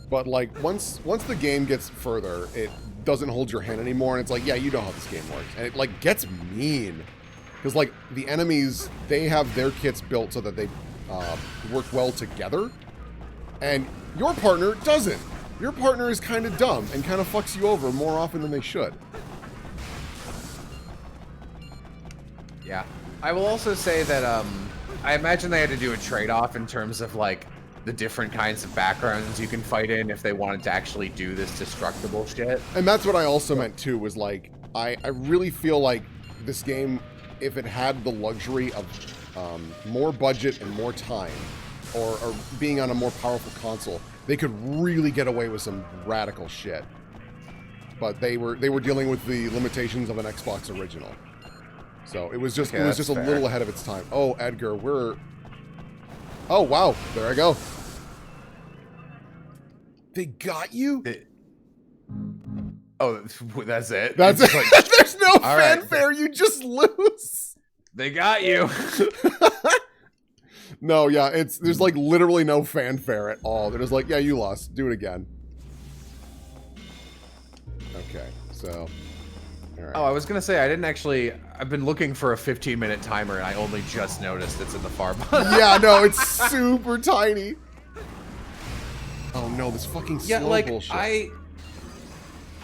but like once the game gets further, it doesn't hold your hand anymore, and it's like, yeah, you know how this game works, and it like gets mean because like the enemies, they have their kits built so that they work well together, and your partner doesn't. Your partner is kind of dumb and kind of fucks you over more often than they should. Yeah. I will also say that I imagine they had to do a trade-off in terms of like the different kinds of backgrounds you can fight in if they wanted to actually do this destructible shit. And that's what I also meant too, was like I really feel like this game, if it had the luxury of more budget and more time, or being on a more powerful console, they could really get away with some radical shit. But they were dealing with the limitations of an Xbox original. So it was just Okay, a little ahead of its time. Oh, Edgar, oh wow, there I go. They got you? Oh, that's it? That's it. Like, There's no all right. fanfare, you just lose. They got you. No, yeah, there's like literally no fanfare at all. They're just like, yeah, you lost. Do it again. Okay, so. All right. Oh, I was gonna say I've been looking for a 15-minute timer and I only just noticed it's in the far bottom. Yeah, no, it's super tiny. Oh no, this fucking slow like bullshit.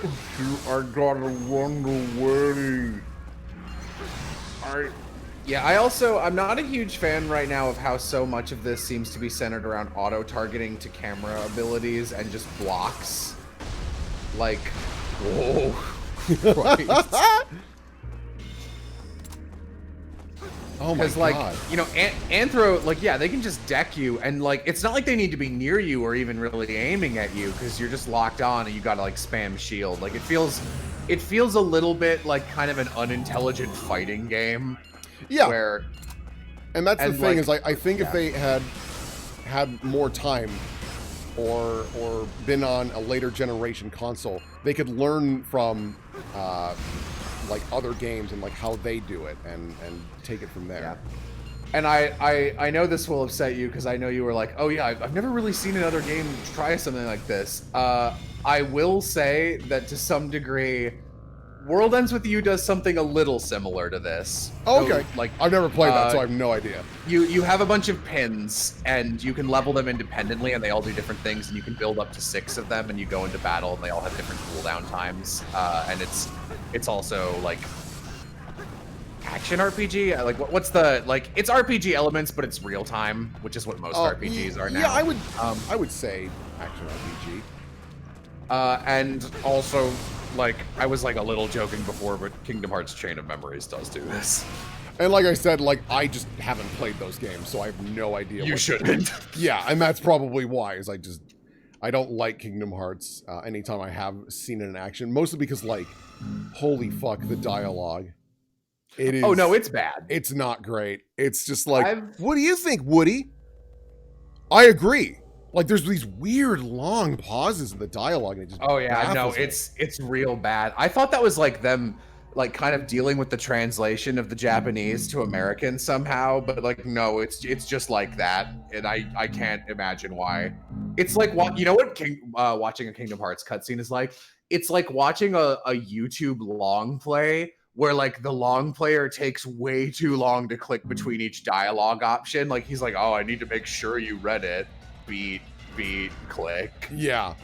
You are gonna run away. I'm not a huge fan right now of how so much of this seems to be centered around auto-targeting to camera abilities and just blocks. Like, whoa. Right. Oh my like, god. you know, Anthro, like, yeah, they can just deck you, and like, it's not like they need to be near you or even really aiming at you because you're just locked on and you gotta like spam shield. Like, it feels a little bit like kind of an unintelligent fighting game. Yeah. Where, and that's the thing, like, is like I think if they had more time or been on a later generation console, they could learn from like other games and like how they do it and take it from there. Yeah. And I know this will upset you because I know you were like, oh yeah, I've never really seen another game try something like this. I will say that to some degree, World Ends With You does something a little similar to this. Oh, okay. So, like, I've never played that, so I have no idea. You have a bunch of pins, and you can level them independently, and they all do different things, and you can build up to 6 of them, and you go into battle, and they all have different cooldown times. And it's also like action RPG. Like what's the like? It's RPG elements, but it's real time, which is what most RPGs are now. Yeah, I would say action RPG. And also like I was like a little joking before, but Kingdom Hearts Chain of Memories does do this. And like I said, like I just haven't played those games, so I have no idea. You shouldn't. Yeah, and that's probably why. Is I don't like Kingdom Hearts anytime I have seen it in action, mostly because like, holy fuck, the dialogue. It is. Oh no, it's bad. It's not great. It's just like, what do you think, Woody? I agree. Like, there's these weird long pauses in the dialogue, and it just oh yeah, no, baffles me. it's real bad. I thought that was like them, like kind of dealing with the translation of the Japanese to American somehow, but like no, it's just like that, and I can't imagine why. It's like what you know what watching a Kingdom Hearts cutscene is like. It's like watching a YouTube long play where like the long player takes way too long to click between each dialogue option. Like he's like, oh, I need to make sure you read it. Beat, click. Yeah.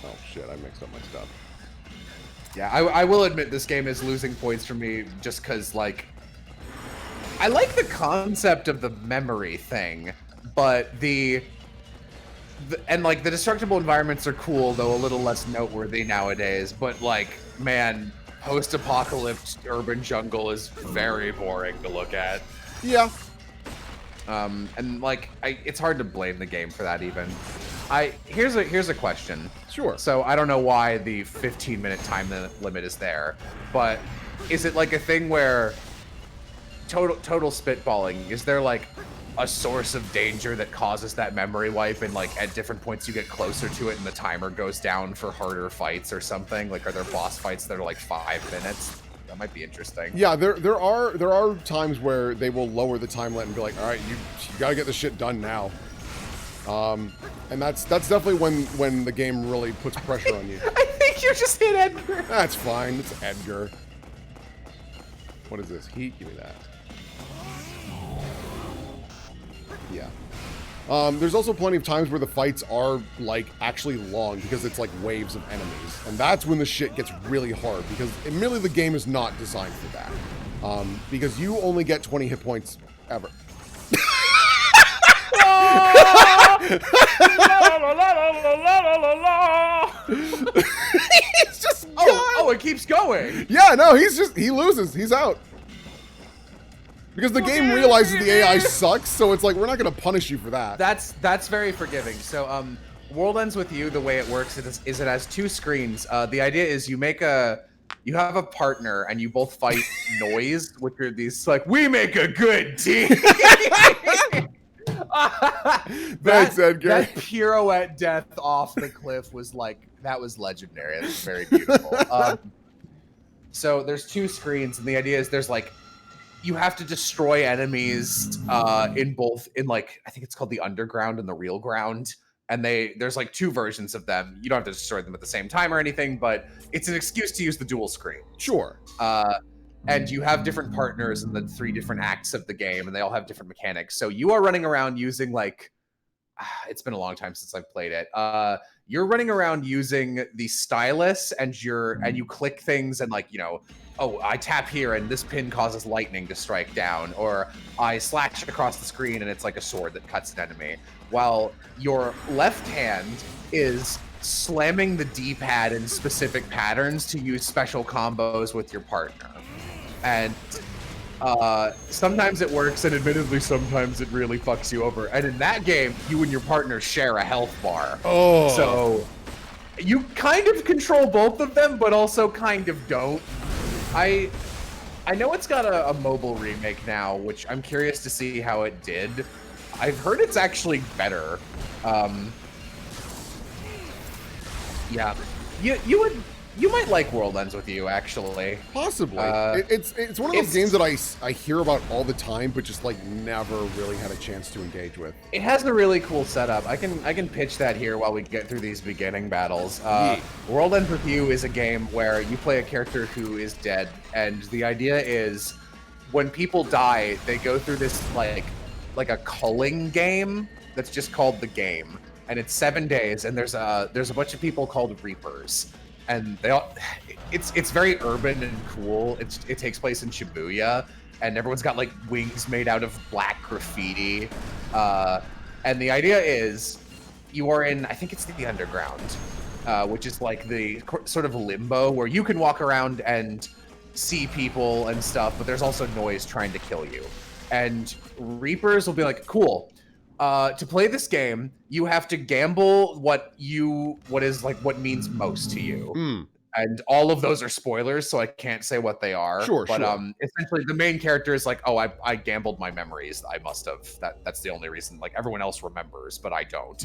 Oh shit, I mixed up my stuff. Yeah, I will admit this game is losing points for me just because, like, I like the concept of the memory thing, but and like the destructible environments are cool, though a little less noteworthy nowadays. But like, man, post-apocalyptic urban jungle is very boring to look at. Yeah. And like, it's hard to blame the game for that even. Here's a question. Sure. So I don't know why the 15-minute time limit is there, but is it like a thing where total spitballing? Is there like a source of danger that causes that memory wipe, and like at different points you get closer to it and the timer goes down for harder fights or something? Like, are there boss fights that are like 5 minutes? That might be interesting. Yeah, there are times where they will lower the time limit and be like, all right, you gotta get this shit done now. And that's definitely when the game really puts pressure on you. I think you just hit Edgar. That's fine. It's Edgar. What is this? Heat? Give me that. Yeah. There's also plenty of times where the fights are like actually long because it's like waves of enemies, and that's when the shit gets really hard because admittedly the game is not designed for that. Because you only get 20 hit points ever. He's just oh, it keeps going. Yeah, no, he loses. He's out. Because the game realizes the AI sucks, so it's like, we're not going to punish you for that. That's very forgiving. So, World Ends With You, the way it works is it has 2 screens. The idea is you have a partner and you both fight noise, which are these like, we make a good team. Thanks, Edgar. That pirouette death off the cliff was like, that was legendary. That was very beautiful. So there's 2 screens, and the idea is there's like, you have to destroy enemies in like, I think it's called the underground and the real ground. And there's like 2 versions of them. You don't have to destroy them at the same time or anything, but it's an excuse to use the dual screen. Sure. And you have different partners in the 3 different acts of the game, and they all have different mechanics. So you are running around using like, it's been a long time since I've played it. You're running around using the stylus, and you click things, and like, you know, oh, I tap here and this pin causes lightning to strike down, or I slash across the screen and it's like a sword that cuts an enemy. While your left hand is slamming the D-pad in specific patterns to use special combos with your partner. And sometimes it works, and admittedly sometimes it really fucks you over. And in that game, you and your partner share a health bar. Oh. So you kind of control both of them, but also kind of don't. I know it's got a mobile remake now, which I'm curious to see how it did. I've heard it's actually better. Yeah, you might like World Ends With You, actually. Possibly. It's one of those games that I hear about all the time, but just like never really had a chance to engage with. It has a really cool setup. I can pitch that here while we get through these beginning battles. World Ends With You is a game where you play a character who is dead, and the idea is when people die, they go through this like a culling game that's just called The Game, and it's 7 days, and there's a bunch of people called Reapers. And it's very urban and cool. It takes place in Shibuya, and everyone's got like wings made out of black graffiti. And the idea is you are in, I think it's the underground, which is like the sort of limbo where you can walk around and see people and stuff, but there's also noise trying to kill you. And Reapers will be like, cool. To play this game, you have to gamble what means most to you. And all of those are spoilers, so I can't say what they are. Sure. Essentially, the main character is like, oh, I gambled my memories. I must have. That's the only reason. Like, everyone else remembers, but I don't.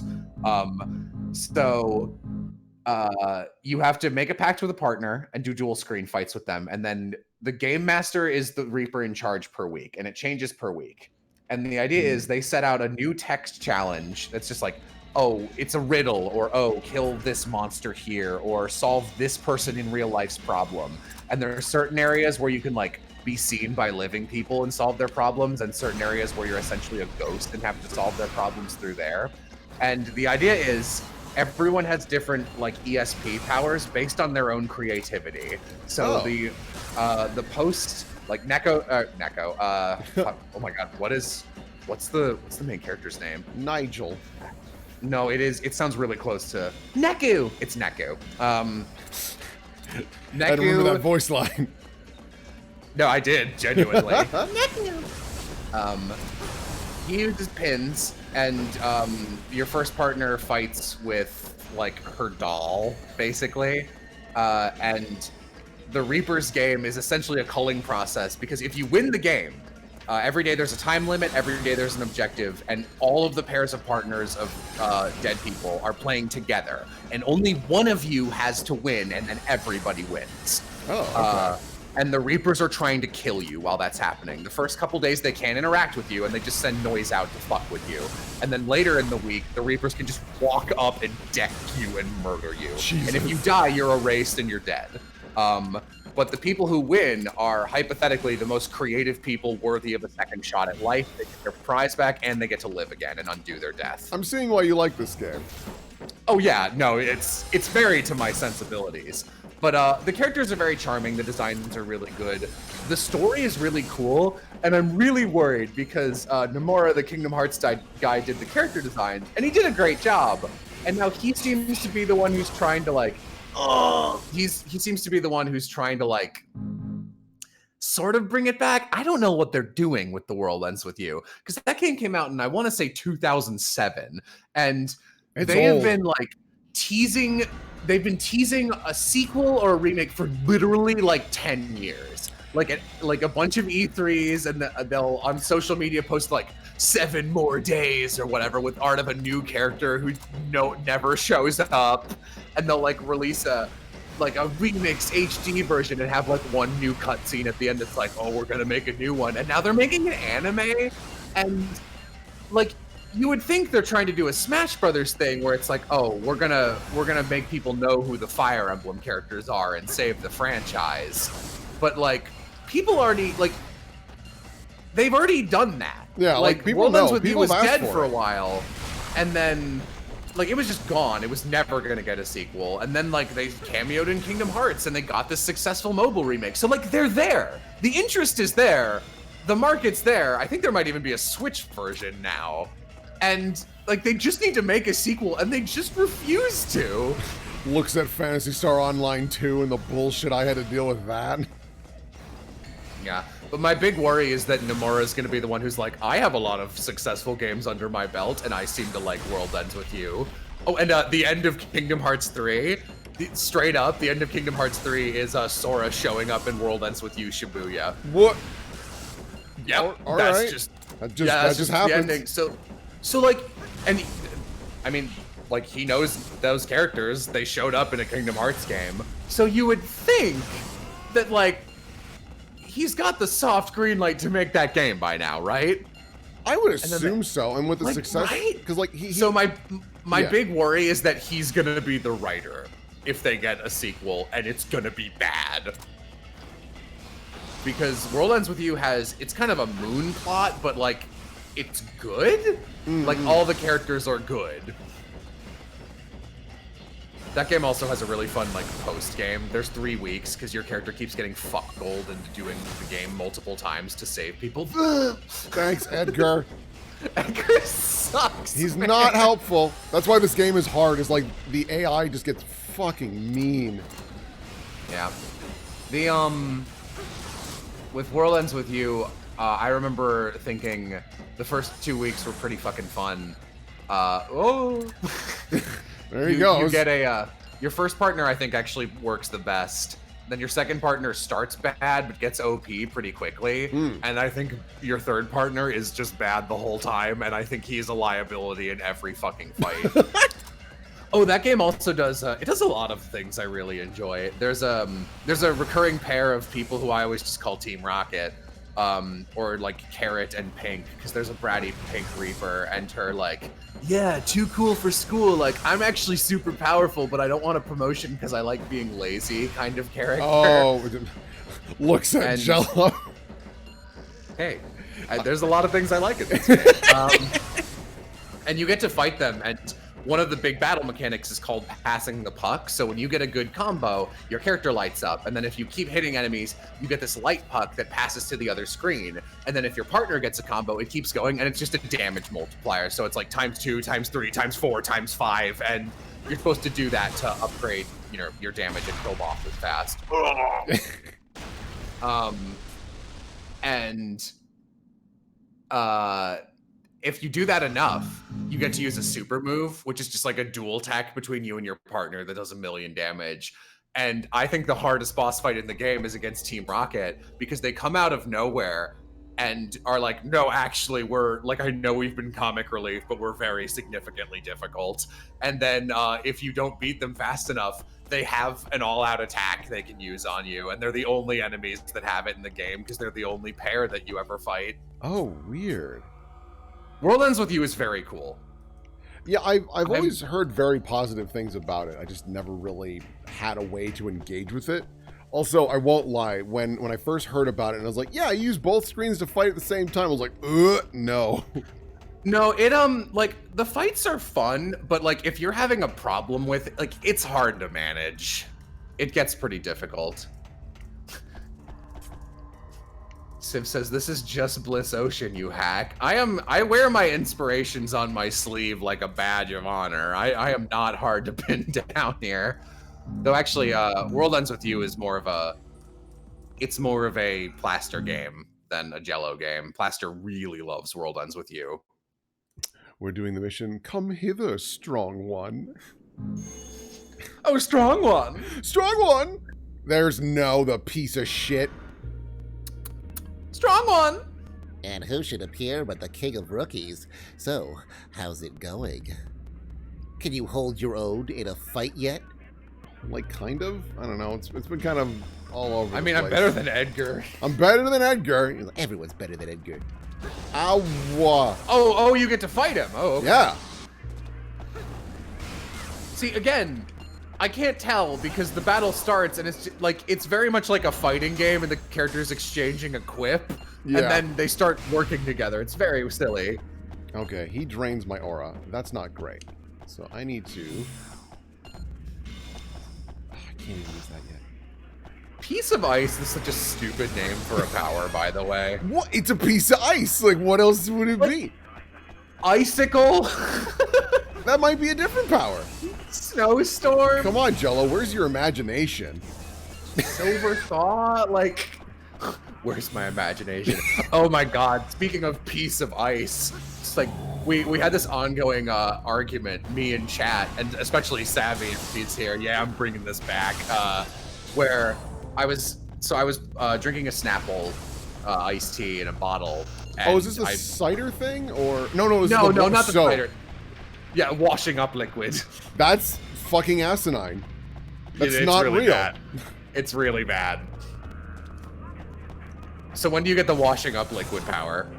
You have to make a pact with a partner and do dual screen fights with them. And then the game master is the Reaper in charge per week, and it changes per week. And the idea is they set out a new text challenge that's just like, oh, it's a riddle, or oh, kill this monster here, or solve this person in real life's problem. And there are certain areas where you can like be seen by living people and solve their problems, and certain areas where you're essentially a ghost and have to solve their problems through there. And the idea is everyone has different like ESP powers based on their own creativity. So the post like Neko, oh my god, what's the main character's name? Nigel. No, it sounds really close to Neku. It's Neku. Neku. I remember that voice line. No, I did, genuinely. He uses pins, and your first partner fights with like her doll, basically. And the Reaper's game is essentially a culling process, because if you win the game, every day there's a time limit, every day there's an objective, and all of the pairs of partners of dead people are playing together. And only one of you has to win, and then everybody wins. Oh, okay. And the Reapers are trying to kill you while that's happening. The first couple days they can't interact with you, and they just send noise out to fuck with you. And then later in the week, the Reapers can just walk up and deck you and murder you. Jesus. And if you die, you're erased and you're dead. But the people who win are hypothetically the most creative people worthy of a second shot at life. They get their prize back, and they get to live again and undo their death. I'm seeing why you like this game. Oh yeah, no, it's very to my sensibilities. But the characters are very charming, the designs are really good. The story is really cool, and I'm really worried because Nomura, the Kingdom Hearts guy, did the character design, and he did a great job. And now he seems to be the one who's trying to like, he seems to be the one who's trying to like sort of bring it back. I don't know what they're doing with The World Ends With You, because that game came out in, I want to say 2007, and have been like teasing. They've been teasing a sequel or a remake for literally like 10 years. Like a bunch of E3s, and they'll on social media post like 7 more days or whatever with art of a new character who never shows up, and they'll like release a remix HD version and have like one new cutscene at the end. It's like, oh, we're gonna make a new one, and now they're making an anime, and like. You would think they're trying to do a Smash Brothers thing where it's like, oh, we're gonna make people know who the Fire Emblem characters are and save the franchise. But like, people already they've already done that. Yeah, like people World know. Ends With You was dead for a it. while, and then like it was just gone. It was never gonna get a sequel. And then like they cameoed in Kingdom Hearts and they got this successful mobile remake. So like they're there. The interest is there. The market's there. I think there might even be a Switch version now. And like they just need to make a sequel, and they just refuse to. Looks at Phantasy Star Online 2 and the bullshit I had to deal with that. Yeah, but my big worry is that Nomura is going to be the one who's like, I have a lot of successful games under my belt, and I seem to like World Ends With You. Oh, and the end of Kingdom Hearts 3, straight up, the end of Kingdom Hearts 3 is Sora showing up in World Ends With You Shibuya. What? Yep, all that's right. just That that's just the happens. ending. So like, and I mean, like he knows those characters. They showed up in a Kingdom Hearts game. So you would think that like he's got the soft green light to make that game by now, right? I would assume so. And with the like, success, right? because like he So my yeah. big worry is that he's gonna be the writer if they get a sequel, and it's gonna be bad. Because World Ends With You it's kind of a moon plot, but like it's good. Like all the characters are good. That game also has a really fun like post game. There's 3 weeks because your character keeps getting fuck gold into doing the game multiple times to save people. Thanks, Edgar. Edgar sucks. He's man. not helpful. That's why this game is hard. Is like the AI just gets fucking mean. Yeah. The with World Ends With You, I remember thinking the first 2 weeks were pretty fucking fun. There you go. You get a your first partner, I think, actually works the best. Then your second partner starts bad but gets OP pretty quickly, and I think your third partner is just bad the whole time, and I think he's a liability in every fucking fight. Oh, that game also does it does a lot of things I really enjoy. There's a recurring pair of people who I always just call Team Rocket, or like Carrot and Pink, because there's a bratty Pink Reaper and her like, yeah, too cool for school. Like, I'm actually super powerful, but I don't want a promotion because I like being lazy kind of character. Oh, looks at Jello. Hey, there's a lot of things I like in this game. And you get to fight them, and one of the big battle mechanics is called passing the puck. So when you get a good combo, your character lights up. And then if you keep hitting enemies, you get this light puck that passes to the other screen. And then if your partner gets a combo, it keeps going, and it's just a damage multiplier. So it's like ×2, ×3, ×4, ×5. And you're supposed to do that to upgrade, you know, your damage and kill bosses fast. If you do that enough, you get to use a super move, which is just like a dual attack between you and your partner that does 1,000,000 damage. And I think the hardest boss fight in the game is against Team Rocket, because they come out of nowhere and are like, no, actually, we're like, I know we've been comic relief, but we're very significantly difficult. And then if you don't beat them fast enough, they have an all-out attack they can use on you, and they're the only enemies that have it in the game because they're the only pair that you ever fight. Oh, weird. World Ends With You is very cool. Yeah, I've always heard very positive things about it. I just never really had a way to engage with it. Also, I won't lie, when I first heard about it and I was like, yeah, I use both screens to fight at the same time, I was like, no. No, it like the fights are fun, but like if you're having a problem with it, like it's hard to manage. It gets pretty difficult. Civ says, this is just Bliss Ocean, you hack. I wear my inspirations on my sleeve like a badge of honor. I am not hard to pin down here. Though actually, World Ends With You is more of a Plaster game than a Jello game. Plaster really loves World Ends With You. We're doing the mission, come hither, strong one. Oh, strong one. Strong one. There's no, the piece of shit. Strong one! And who should appear but the king of rookies? So, how's it going? Can you hold your own in a fight yet? Like, kind of? I don't know. It's been kind of all over I the mean, place. I'm better than Edgar. I'm better than Edgar. Everyone's better than Edgar. Ow. Oh, you get to fight him. Oh, okay. Yeah. See, again, I can't tell because the battle starts and it's just, like, it's very much like a fighting game and the characters exchanging a quip, and then they start working together. It's very silly. Okay, he drains my aura. That's not great. So I need to... I can't even use that yet. Piece of Ice is such a stupid name for a power, by the way. What? It's a piece of ice. Like, what else would it be? Icicle? That might be a different power. Snowstorm? Come on, Jello. Where's your imagination? Silver Thaw? Like, where's my imagination? Oh my god, speaking of piece of ice, it's like, we had this ongoing argument, me and chat, and especially Savvy, if he's here, yeah, I'm bringing this back, where I was drinking a Snapple iced tea in a bottle. Oh, is this the cider thing? Or no, not the cider. Yeah, washing up liquid. That's fucking asinine. That's it's not really real. Bad. It's really bad. So when do you get the washing up liquid power?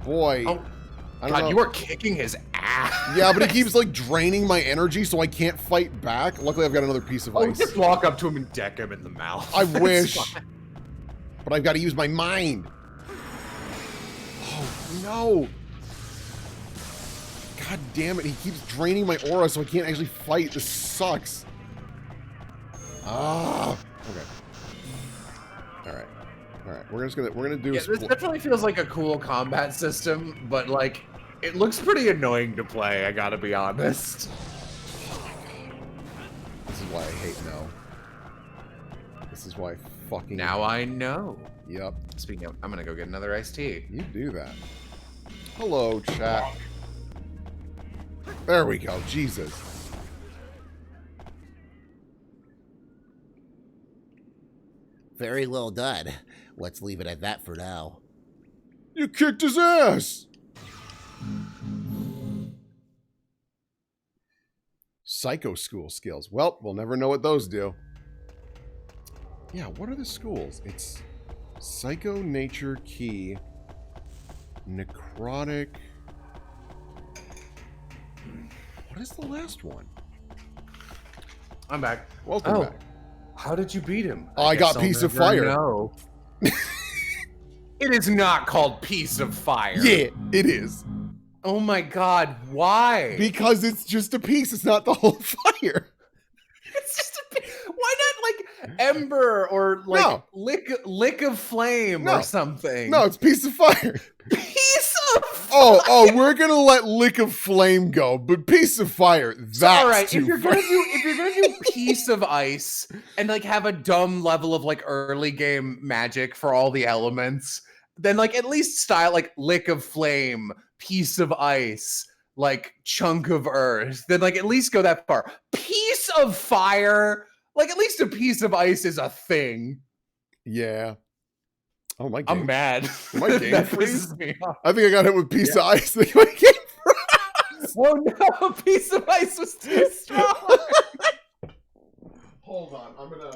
Boy. Oh, I don't know. you are kicking his ass. Yeah, but he keeps like draining my energy, so I can't fight back. Luckily, I've got another piece of ice. Just walk up to him and deck him in the mouth. I wish. But I've got to use my mind. Oh, no. God damn it. He keeps draining my aura, so I can't actually fight. This sucks. Ah. Okay. All right. We're gonna do. Yeah, this definitely feels like a cool combat system, but like, it looks pretty annoying to play. I gotta be honest. Oh my god. hate no. This is why I fucking... Now I know. Yep. Speaking of, I'm gonna go get another iced tea. You do that. Hello, chat. There we go. Jesus. Very well done. Let's leave it at that for now. You kicked his ass! Psycho school skills. Well, we'll never know what those do. Yeah, what are the schools? It's Psycho, Nature, Key, Necrotic. What is the last one? I'm back. Welcome back. How did you beat him? I got guess Piece I'll of never Fire. know. It is not called Piece of Fire. Yeah, it is. Oh my god, why? Because it's just a piece. It's not the whole fire. It's just why not like Ember or like No. lick of flame No. or something? No, it's Piece of Fire. Piece of Fire. Oh, we're gonna let Lick of Flame go, but Piece of Fire, that's all right. too If you're far. gonna do Piece of Ice and like have a dumb level of like early game magic for all the elements, then like at least style like Lick of Flame, Piece of Ice, like Chunk of Earth. Then like at least go that far. Piece of Fire, like at least a Piece of Ice is a thing. Yeah. Oh my I'm game. mad. My game That freeze? pisses me off. I think I got hit with Piece of Ice. I think my game froze. Oh no, Piece of Ice was too strong. Hold on, I'm gonna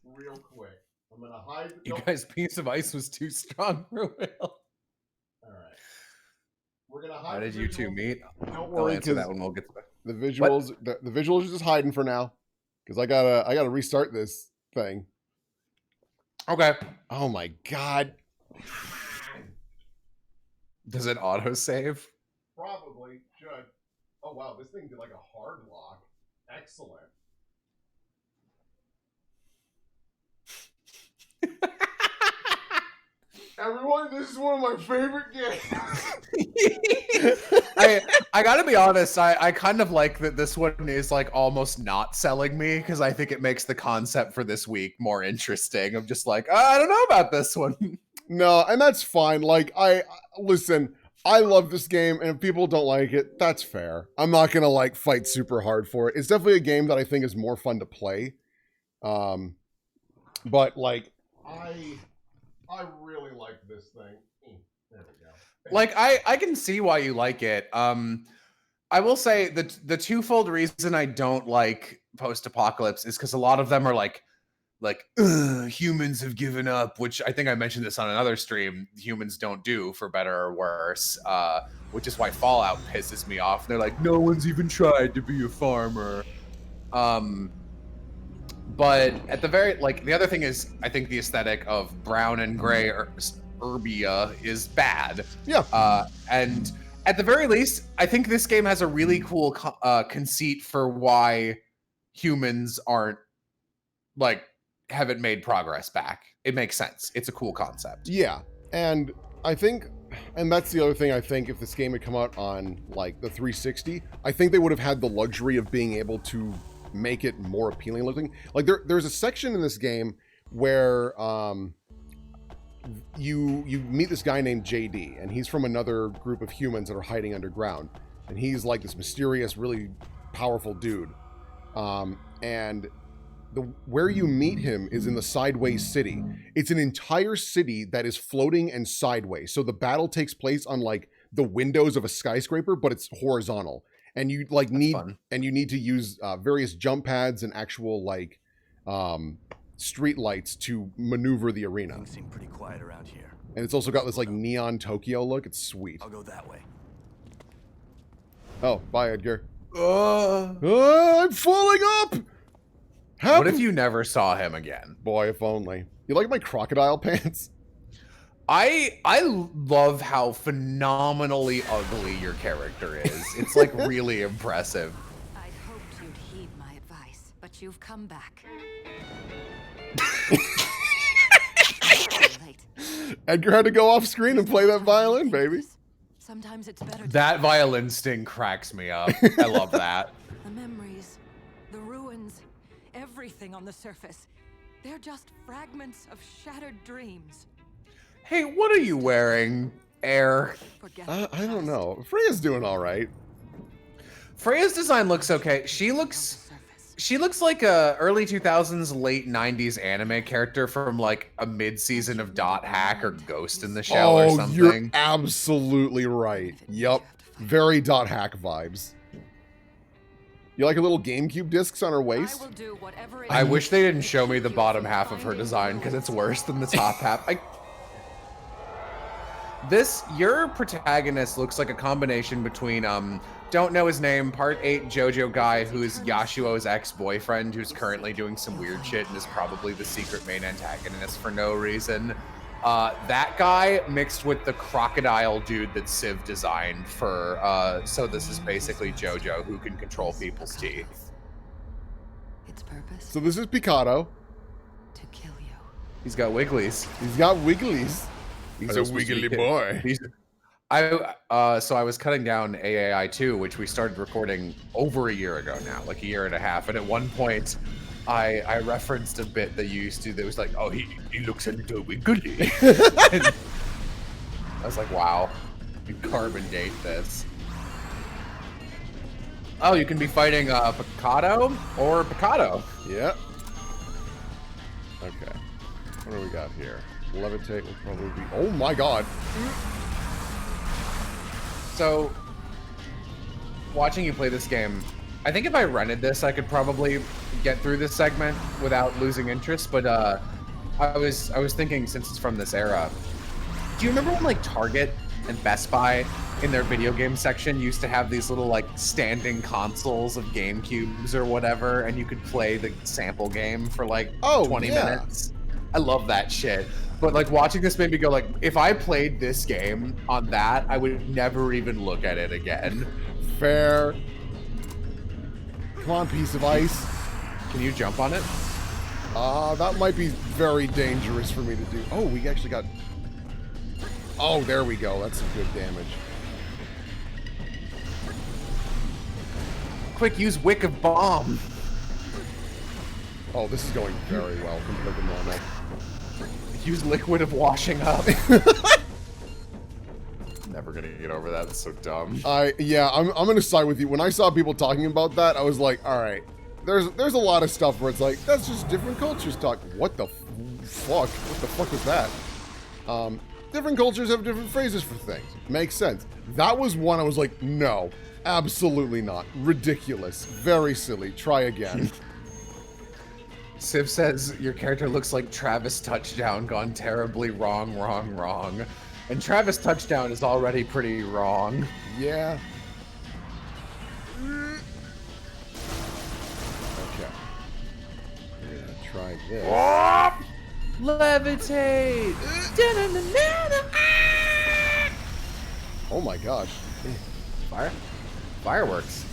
real quick. I'm gonna hide. You guys, Piece of Ice was too strong for Will. All right. We're gonna hide. How did you two meet? Don't I'll worry, answer because that when we'll get to that. the visuals, the visuals are just hiding for now. Because I gotta restart this thing. Okay. Oh my god. Does it autosave? Probably should. Oh wow, this thing did like a hard lock. Excellent. Everyone, this is one of my favorite games. I gotta be honest, I kind of like that this one is like almost not selling me because I think it makes the concept for this week more interesting. I'm just like, I don't know about this one. No, and that's fine. Like, listen, I love this game, and if people don't like it, that's fair. I'm not gonna like fight super hard for it. It's definitely a game that I think is more fun to play. But like, I really like this thing. There we go. Like I can see why you like it. I will say the twofold reason I don't like post-apocalypse is because a lot of them are like humans have given up, which I think I mentioned this on another stream. Humans don't do, for better or worse, which is why Fallout pisses me off. They're like, no one's even tried to be a farmer. But at the very, like, the other thing is, I think the aesthetic of brown and gray Urbia is bad. Yeah. And at the very least, I think this game has a really cool conceit for why humans aren't, like, haven't made progress back. It makes sense. It's a cool concept. Yeah, and I think, and that's the other thing, I think if this game had come out on, like, the 360, I think they would have had the luxury of being able to make it more appealing looking. Like, there's a section in this game where you meet this guy named JD, and he's from another group of humans that are hiding underground, and he's like this mysterious, really powerful dude. And where you meet him is in the Sideways City. It's an entire city that is floating and sideways. So the battle takes place on like the windows of a skyscraper, but it's horizontal. And you like need to use various jump pads and actual like street lights to maneuver the arena. Things seem pretty quiet around here. And it's also got this like neon Tokyo look. It's sweet. I'll go that way. Oh, bye, Edgar. I'm falling up. What if you never saw him again? Boy, if only. You like my crocodile pants? I love how phenomenally ugly your character is. It's like really impressive. I'd hoped you'd heed my advice, but you've come back. Late. Edgar had to go off screen and play that violin, baby. Sometimes it's better to That violin sting cracks me up. I love that. the memories, the ruins. everything on the surface. They're just fragments of shattered dreams. Hey, what are you wearing, Air? Forget I don't know. Freya's doing all right. Freya's design looks okay. She looks like a early 2000s, late 90s anime character from like a mid-season of Dot Hack or Ghost in the Shell or something. You're absolutely right. Yup. Very Dot Hack vibes. You like a little GameCube discs on her waist? I wish they didn't show me the bottom half of her design because it's worse than the top half. Your protagonist looks like a combination between don't know his name, part 8 JoJo guy who's Yashuo's ex-boyfriend who's currently doing some weird shit and is probably the secret main antagonist for no reason. That guy mixed with the crocodile dude that Civ designed for, so this is basically JoJo who can control people's teeth. Its purpose So this is Picado. to kill you. He's got wigglies. He's got wigglies. He's Are a those supposed to wiggly be- boy. So I was cutting down AAI 2, which we started recording over a year ago now, like a year and a half. And at one point, I referenced a bit that you used to. That was like, "Oh, he looks a little wiggly." And I was like, "Wow, you carbon date this." Oh, you can be fighting Picado or Picado. Yeah. Okay. What do we got here? Levitate will probably be... Oh my god. So, watching you play this game, I think if I rented this, I could probably get through this segment without losing interest. But I was thinking, since it's from this era, do you remember when like Target and Best Buy in their video game section used to have these little like standing consoles of GameCubes or whatever, and you could play the sample game for like 20 minutes? I love that shit. But like watching this made me go like, if I played this game on that, I would never even look at it again. Fair. Come on, piece of ice. Can you jump on it? That might be very dangerous for me to do. Oh, we actually got... Oh, there we go. That's some good damage. Quick, use Wick of Bomb. Oh, this is going very well compared to normal. Use Liquid of Washing Up. Never gonna get over that. It's so dumb. Yeah, I'm gonna side with you. When I saw people talking about that, I was like, all right. There's a lot of stuff where it's like, that's just different cultures talk. What the fuck? What the fuck was that? Different cultures have different phrases for things. Makes sense. That was one I was like, no, absolutely not. Ridiculous. Very silly. Try again. Civ says your character looks like Travis Touchdown gone terribly wrong. And Travis Touchdown is already pretty wrong. Yeah. Okay. We're gonna try this. Levitate! Oh my gosh. Fireworks.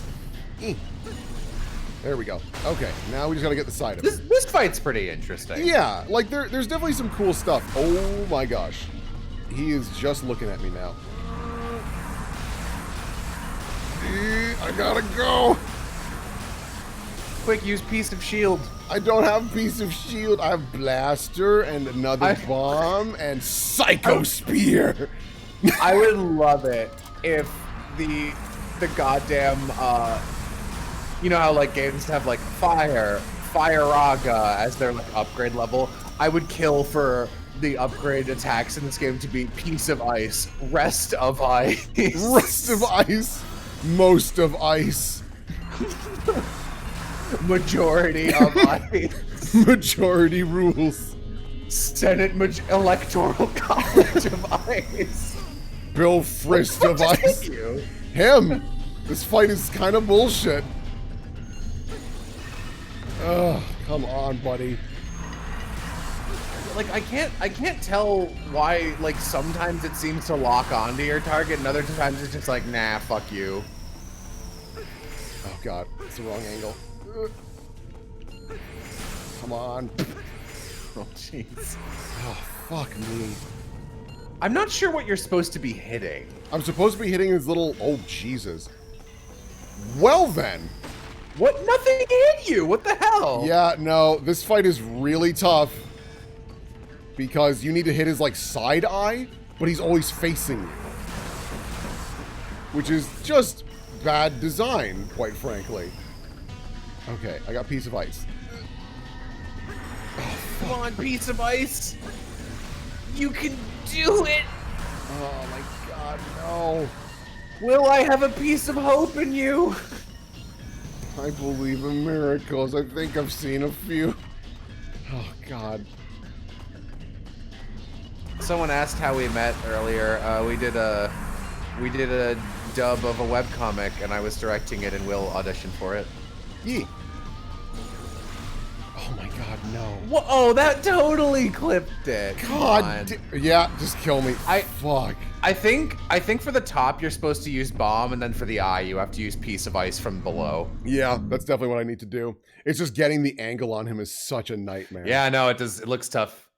There we go. Okay, now we just gotta get the side of it. This fight's pretty interesting. Yeah, like there's definitely some cool stuff. Oh my gosh. He is just looking at me now. I gotta go. Quick, use Piece of Shield. I don't have Piece of Shield. I have Blaster and another bomb and Psycho Spear. I would love it if the goddamn you know how like games have like Fire Aga as their like upgrade level. I would kill for the upgrade attacks in this game to be Piece of Ice, Rest of Ice. Rest of Ice, Most of Ice. Majority of Ice. Majority rules. Senate Electoral College of Ice. Bill Frist of Ice. Him. This fight is kind of bullshit. Ugh, come on, buddy. Like I can't tell why like sometimes it seems to lock onto your target and other times it's just like, nah, fuck you. Oh god, it's the wrong angle. Come on. Oh jeez. Oh fuck me. I'm not sure what you're supposed to be hitting. I'm supposed to be hitting his little... Oh, Jesus. Well, then. What? Nothing hit you. What the hell? Yeah, no, this fight is really tough because you need to hit his like side eye, but he's always facing you, which is just bad design, quite frankly. Okay, I got piece of ice. Come on, piece of ice. You can do it. Oh my god, no. Will I have a piece of hope in you? I believe in miracles. I think I've seen a few. Oh god. Someone asked how we met earlier. We did a dub of a webcomic, and I was directing it, and Will auditioned for it. Yee. Oh my god, no. Whoa, oh, that totally clipped it. Come on. Yeah, just kill me. Fuck. I think for the top you're supposed to use bomb, and then for the eye you have to use piece of ice from below. Yeah, that's definitely what I need to do. It's just getting the angle on him is such a nightmare. Yeah, no, it does. It looks tough.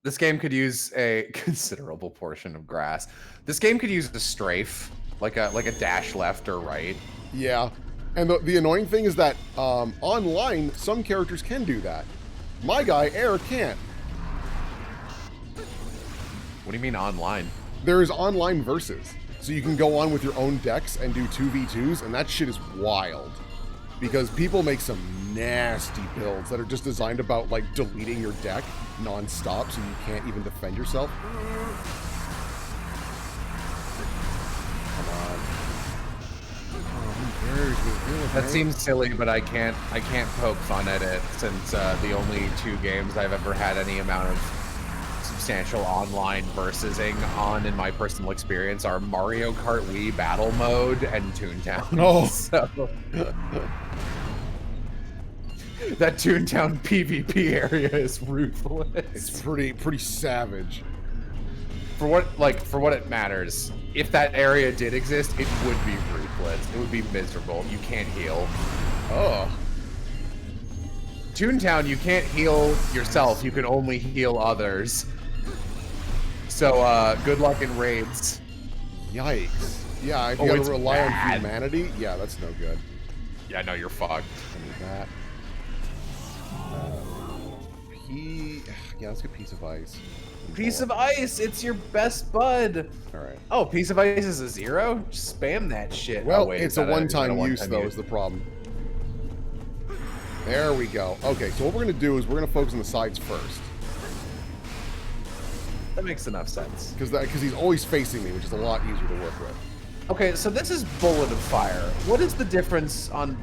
This game could use a considerable portion of grass. This game could use a strafe, like a dash left or right. Yeah. And the annoying thing is that online, some characters can do that. My guy, Air, can't. What do you mean online? There is online versus. So you can go on with your own decks and do 2v2s, and that shit is wild. Because people make some nasty builds that are just designed about, like, deleting your deck non-stop so you can't even defend yourself. Come on. That seems silly, but I can't poke fun at it since the only 2 games I've ever had any amount of substantial online versusing on in my personal experience are Mario Kart Wii Battle Mode and Toontown. Oh. So that Toontown PvP area is ruthless. It's pretty savage. For what it matters, if that area did exist, it would be ruthless. It would be miserable. You can't heal. Oh. Toontown, you can't heal yourself. You can only heal others. So, good luck in raids. Yikes. Yeah, if you gotta rely on humanity, yeah, that's no good. Yeah, no, you're fucked. I need that. Yeah, let's get piece of ice. Piece of ice, it's your best bud. Alright. Oh, piece of ice is a 0? Just spam that shit. Well, oh, wait, it's a one-time use, though, is the problem. There we go. Okay, so what we're going to do is we're going to focus on the sides first. That makes enough sense. Because he's always facing me, which is a lot easier to work with. Okay, so this is bullet of fire. What is the difference on...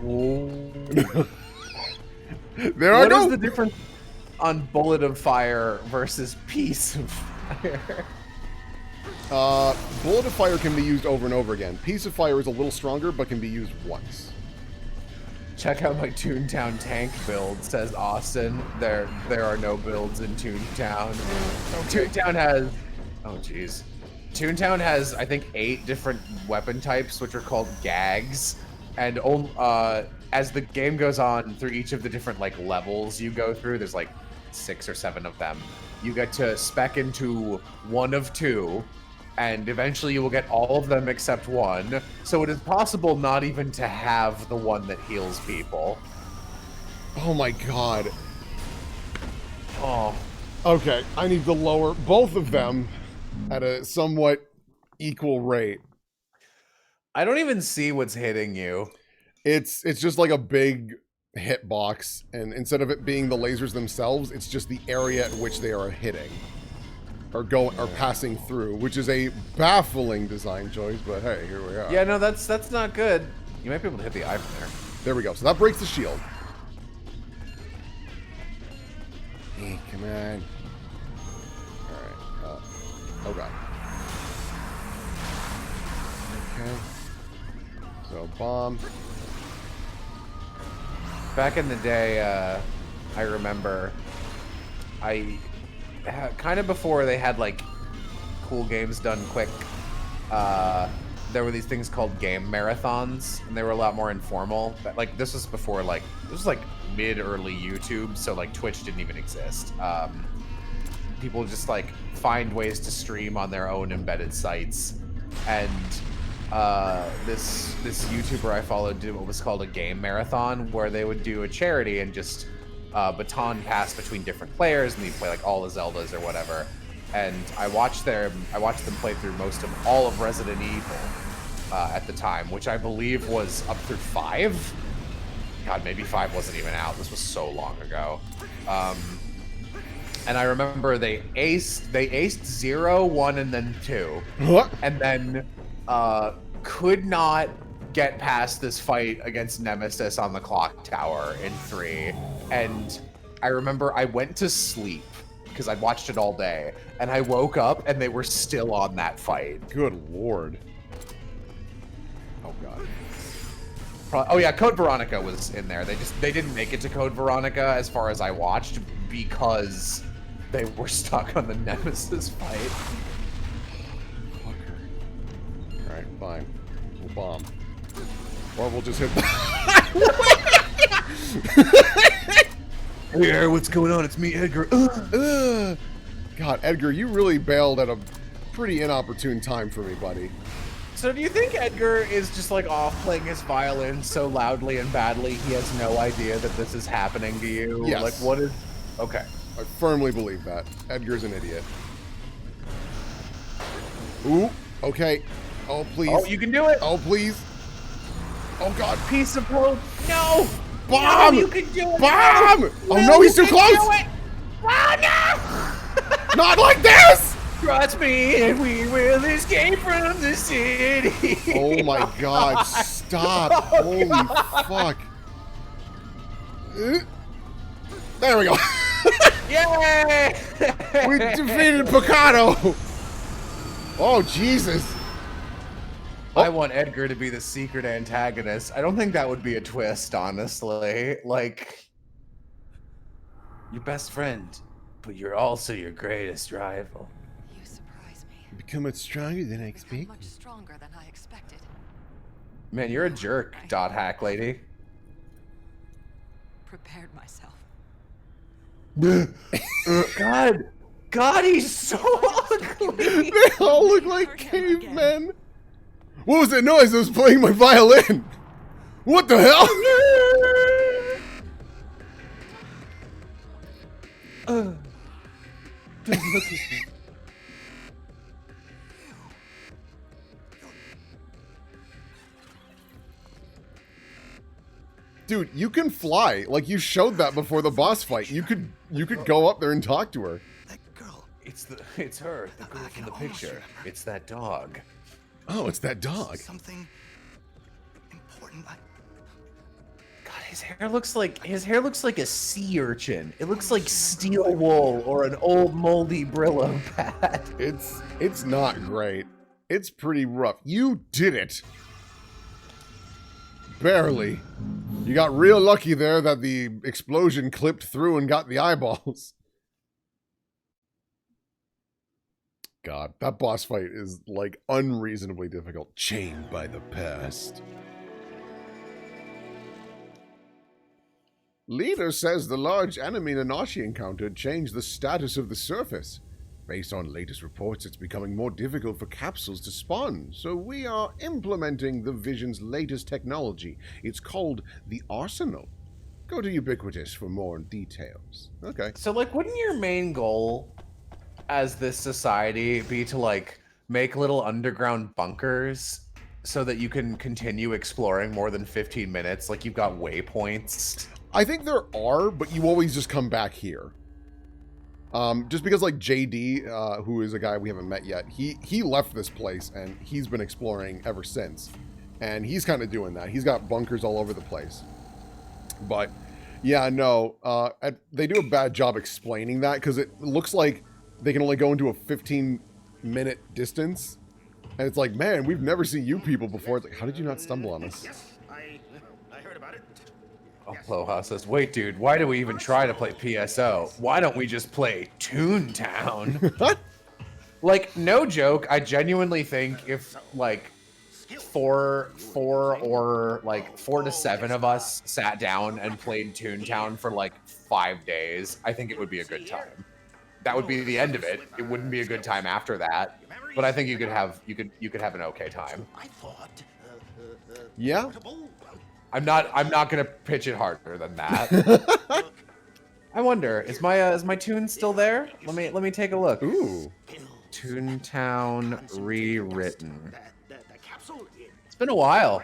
There I go! What is the difference on bullet of fire versus piece of fire? Bullet of fire can be used over and over again. Piece of fire is a little stronger, but can be used once. Check out my Toontown tank build, says Austin. There are no builds in Toontown. Okay. Toontown has... Oh, jeez. Toontown has, I think, 8 different weapon types, which are called gags. And as the game goes on through each of the different like levels you go through, there's like 6 or 7 of them. You get to spec into one of 2, and eventually you will get all of them except one. So it is possible not even to have the one that heals people. Oh my god. Oh. Okay, I need to lower both of them at a somewhat equal rate. I don't even see what's hitting you. It's just like a big hitbox, and instead of it being the lasers themselves, it's just the area at which they are hitting or passing through, which is a baffling design choice, but hey, here we are. Yeah, no, that's not good. You might be able to hit the eye from there. There we go. So that breaks the shield. Hey, come on. Alright. Oh god. Okay. So, bomb. Back in the day, I remember, kind of before they had like cool games done quick, there were these things called game marathons, and they were a lot more informal. But, like, this was before, like, this was like mid-early YouTube, so like Twitch didn't even exist. People just like find ways to stream on their own embedded sites, and this YouTuber I followed did what was called a game marathon, where they would do a charity and just baton pass between different players, and you play like all the Zeldas or whatever. And I watched them play through most of all of Resident Evil at the time, which I believe was up through 5. God, maybe 5 wasn't even out. This was so long ago. And I remember they aced 0, 1, and then 2. What? And then could not get past this fight against Nemesis on the clock tower in 3. And I remember I went to sleep because I'd watched it all day, and I woke up and they were still on that fight. Good lord. Oh god. Oh yeah, Code Veronica was in there. They didn't make it to Code Veronica as far as I watched because they were stuck on the Nemesis fight. Fucker. Alright, fine. We'll bomb. Or we'll just hit Hey, what's going on? It's me, Edgar. God, Edgar, you really bailed at a pretty inopportune time for me, buddy. So do you think Edgar is just like off playing his violin so loudly and badly he has no idea that this is happening to you? Yes. Like what is... Okay. I firmly believe that. Edgar's an idiot. Ooh, okay. Oh, please. Oh, you can do it! Oh, please. Oh, God. Piece of rope. No! Bomb! No, you can do it! Bomb! Oh, no, he's too close! Oh, no! Not like this! Trust me, and we will escape from the city. Oh, my God. Stop. Holy fuck. There we go. Yay! We defeated Picado. Oh, Jesus. I want Edgar to be the secret antagonist. I don't think that would be a twist, honestly. Like, your best friend, but you're also your greatest rival. You surprise me. You become much stronger than I I'm expected. much stronger than I expected. Man, you're a jerk, dot hack lady. Prepared myself. God, he's so ugly. They all look like cavemen. What was that noise? I was playing my violin. What the hell? Dude, you can fly. Like, you showed that before the boss fight. You could go up there and talk to her. That girl. It's her, the girl from the picture. It's that dog. Oh, it's that dog. Something important. God, his hair looks like a sea urchin. It looks like steel wool or an old moldy Brillo pad. It's not great. It's pretty rough. You did it. Barely. You got real lucky there that the explosion clipped through and got the eyeballs. God, that boss fight is like unreasonably difficult. Chained by the past. Leader says the large enemy Nanashi encountered changed the status of the surface. Based on latest reports, it's becoming more difficult for capsules to spawn, so we are implementing the Vision's latest technology. It's called the Arsenal. Go to Ubiquitous for more details. Okay. So, like, wouldn't your main goal as this society be to, like, make little underground bunkers so that you can continue exploring more than 15 minutes? Like, you've got waypoints. I think there are, but you always just come back here. Just because, like, JD, who is a guy we haven't met yet, he left this place and he's been exploring ever since. And he's kind of doing that. He's got bunkers all over the place. But, yeah, no, they do a bad job explaining that because it looks like they can only go into a 15-minute distance. And it's like, man, we've never seen you people before. It's like, how did you not stumble on us? Yes, I heard about it. Oh, Ploha says, wait, dude, why do we even try to play PSO? Why don't we just play Toontown? Like, no joke, I genuinely think if, like, four to seven of us sat down and played Toontown for, like, 5 days, I think it would be a good time. That would be the end of it. It wouldn't be a good time after that. but I think you could have an okay time. I thought. Yeah? I'm not gonna pitch it harder than that. I wonder, is my tune still there? Let me take a look. Ooh. Toontown rewritten. The capsule. It's been a while.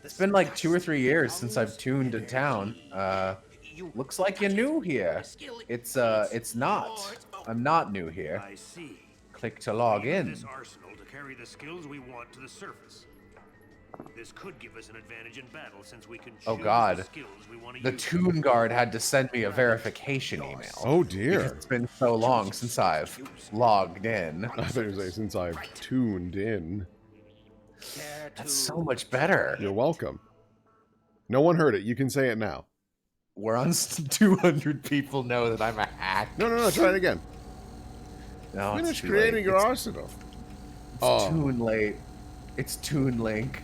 It's been like 2 or 3 years since I've tuned a town. Looks like you're new here. It's not. I'm not new here. I see. Click to log in. This arsenal to carry the skills we want to the surface. This could give us an advantage in battle since we can choose Oh God. the skills we want to The use. Toon Guard had to send me a verification email. Oh Because dear. it's been so long since I've logged in. I thought you were saying since I've tuned in. That's so much better. You're welcome. No one heard it. You can say it now. We're on 200 people know that I'm a hack. No. Try it again. No, it's Finish too creating late. your It's, arsenal. it's Oh. Toon late. It's Toon Link.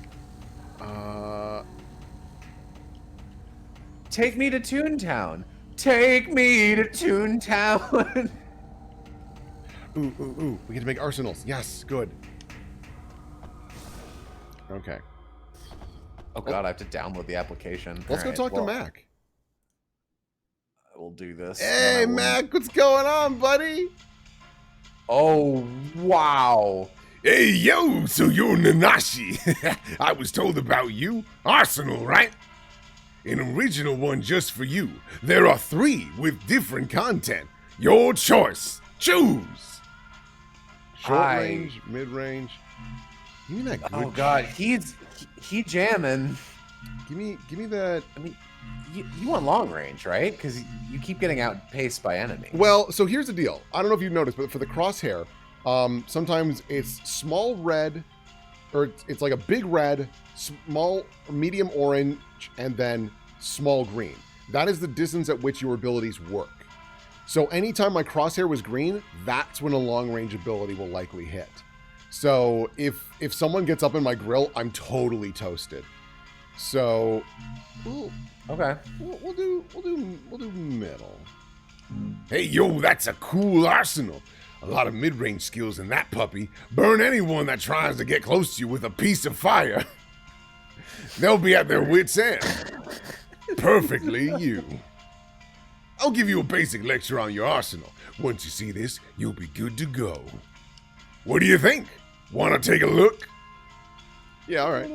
Take me to Toontown. Take me to Toontown. Ooh. We get to make arsenals. Yes, good. Okay. Oh God, I have to download the application. Let's go Alright, talk to well, Mac. We'll do this. Hey, I will- Mac, what's going on, buddy? Oh, wow. Hey, yo, so you're Nanashi. I was told about you. Arsenal, right? An original one just for you. There are 3 with different content. Your choice. Choose. Short range, mid range. Give me that good Oh God, he jamming. Give me that. I mean, you want long range, right? Because you keep getting outpaced by enemies. Well, so here's the deal. I don't know if you've noticed, but for the crosshair, sometimes it's small red, or it's like a big red, small, medium orange, and then small green. That is the distance at which your abilities work. So anytime my crosshair was green, that's when a long range ability will likely hit. So if someone gets up in my grill, I'm totally toasted. So Okay. we'll do middle. Hey, yo, that's a cool arsenal. A lot of mid-range skills in that puppy. Burn anyone that tries to get close to you with a piece of fire. They'll be at their wits' end. Perfectly you. I'll give you a basic lecture on your arsenal. Once you see this, you'll be good to go. What do you think? Want to take a look? Yeah, all right. Do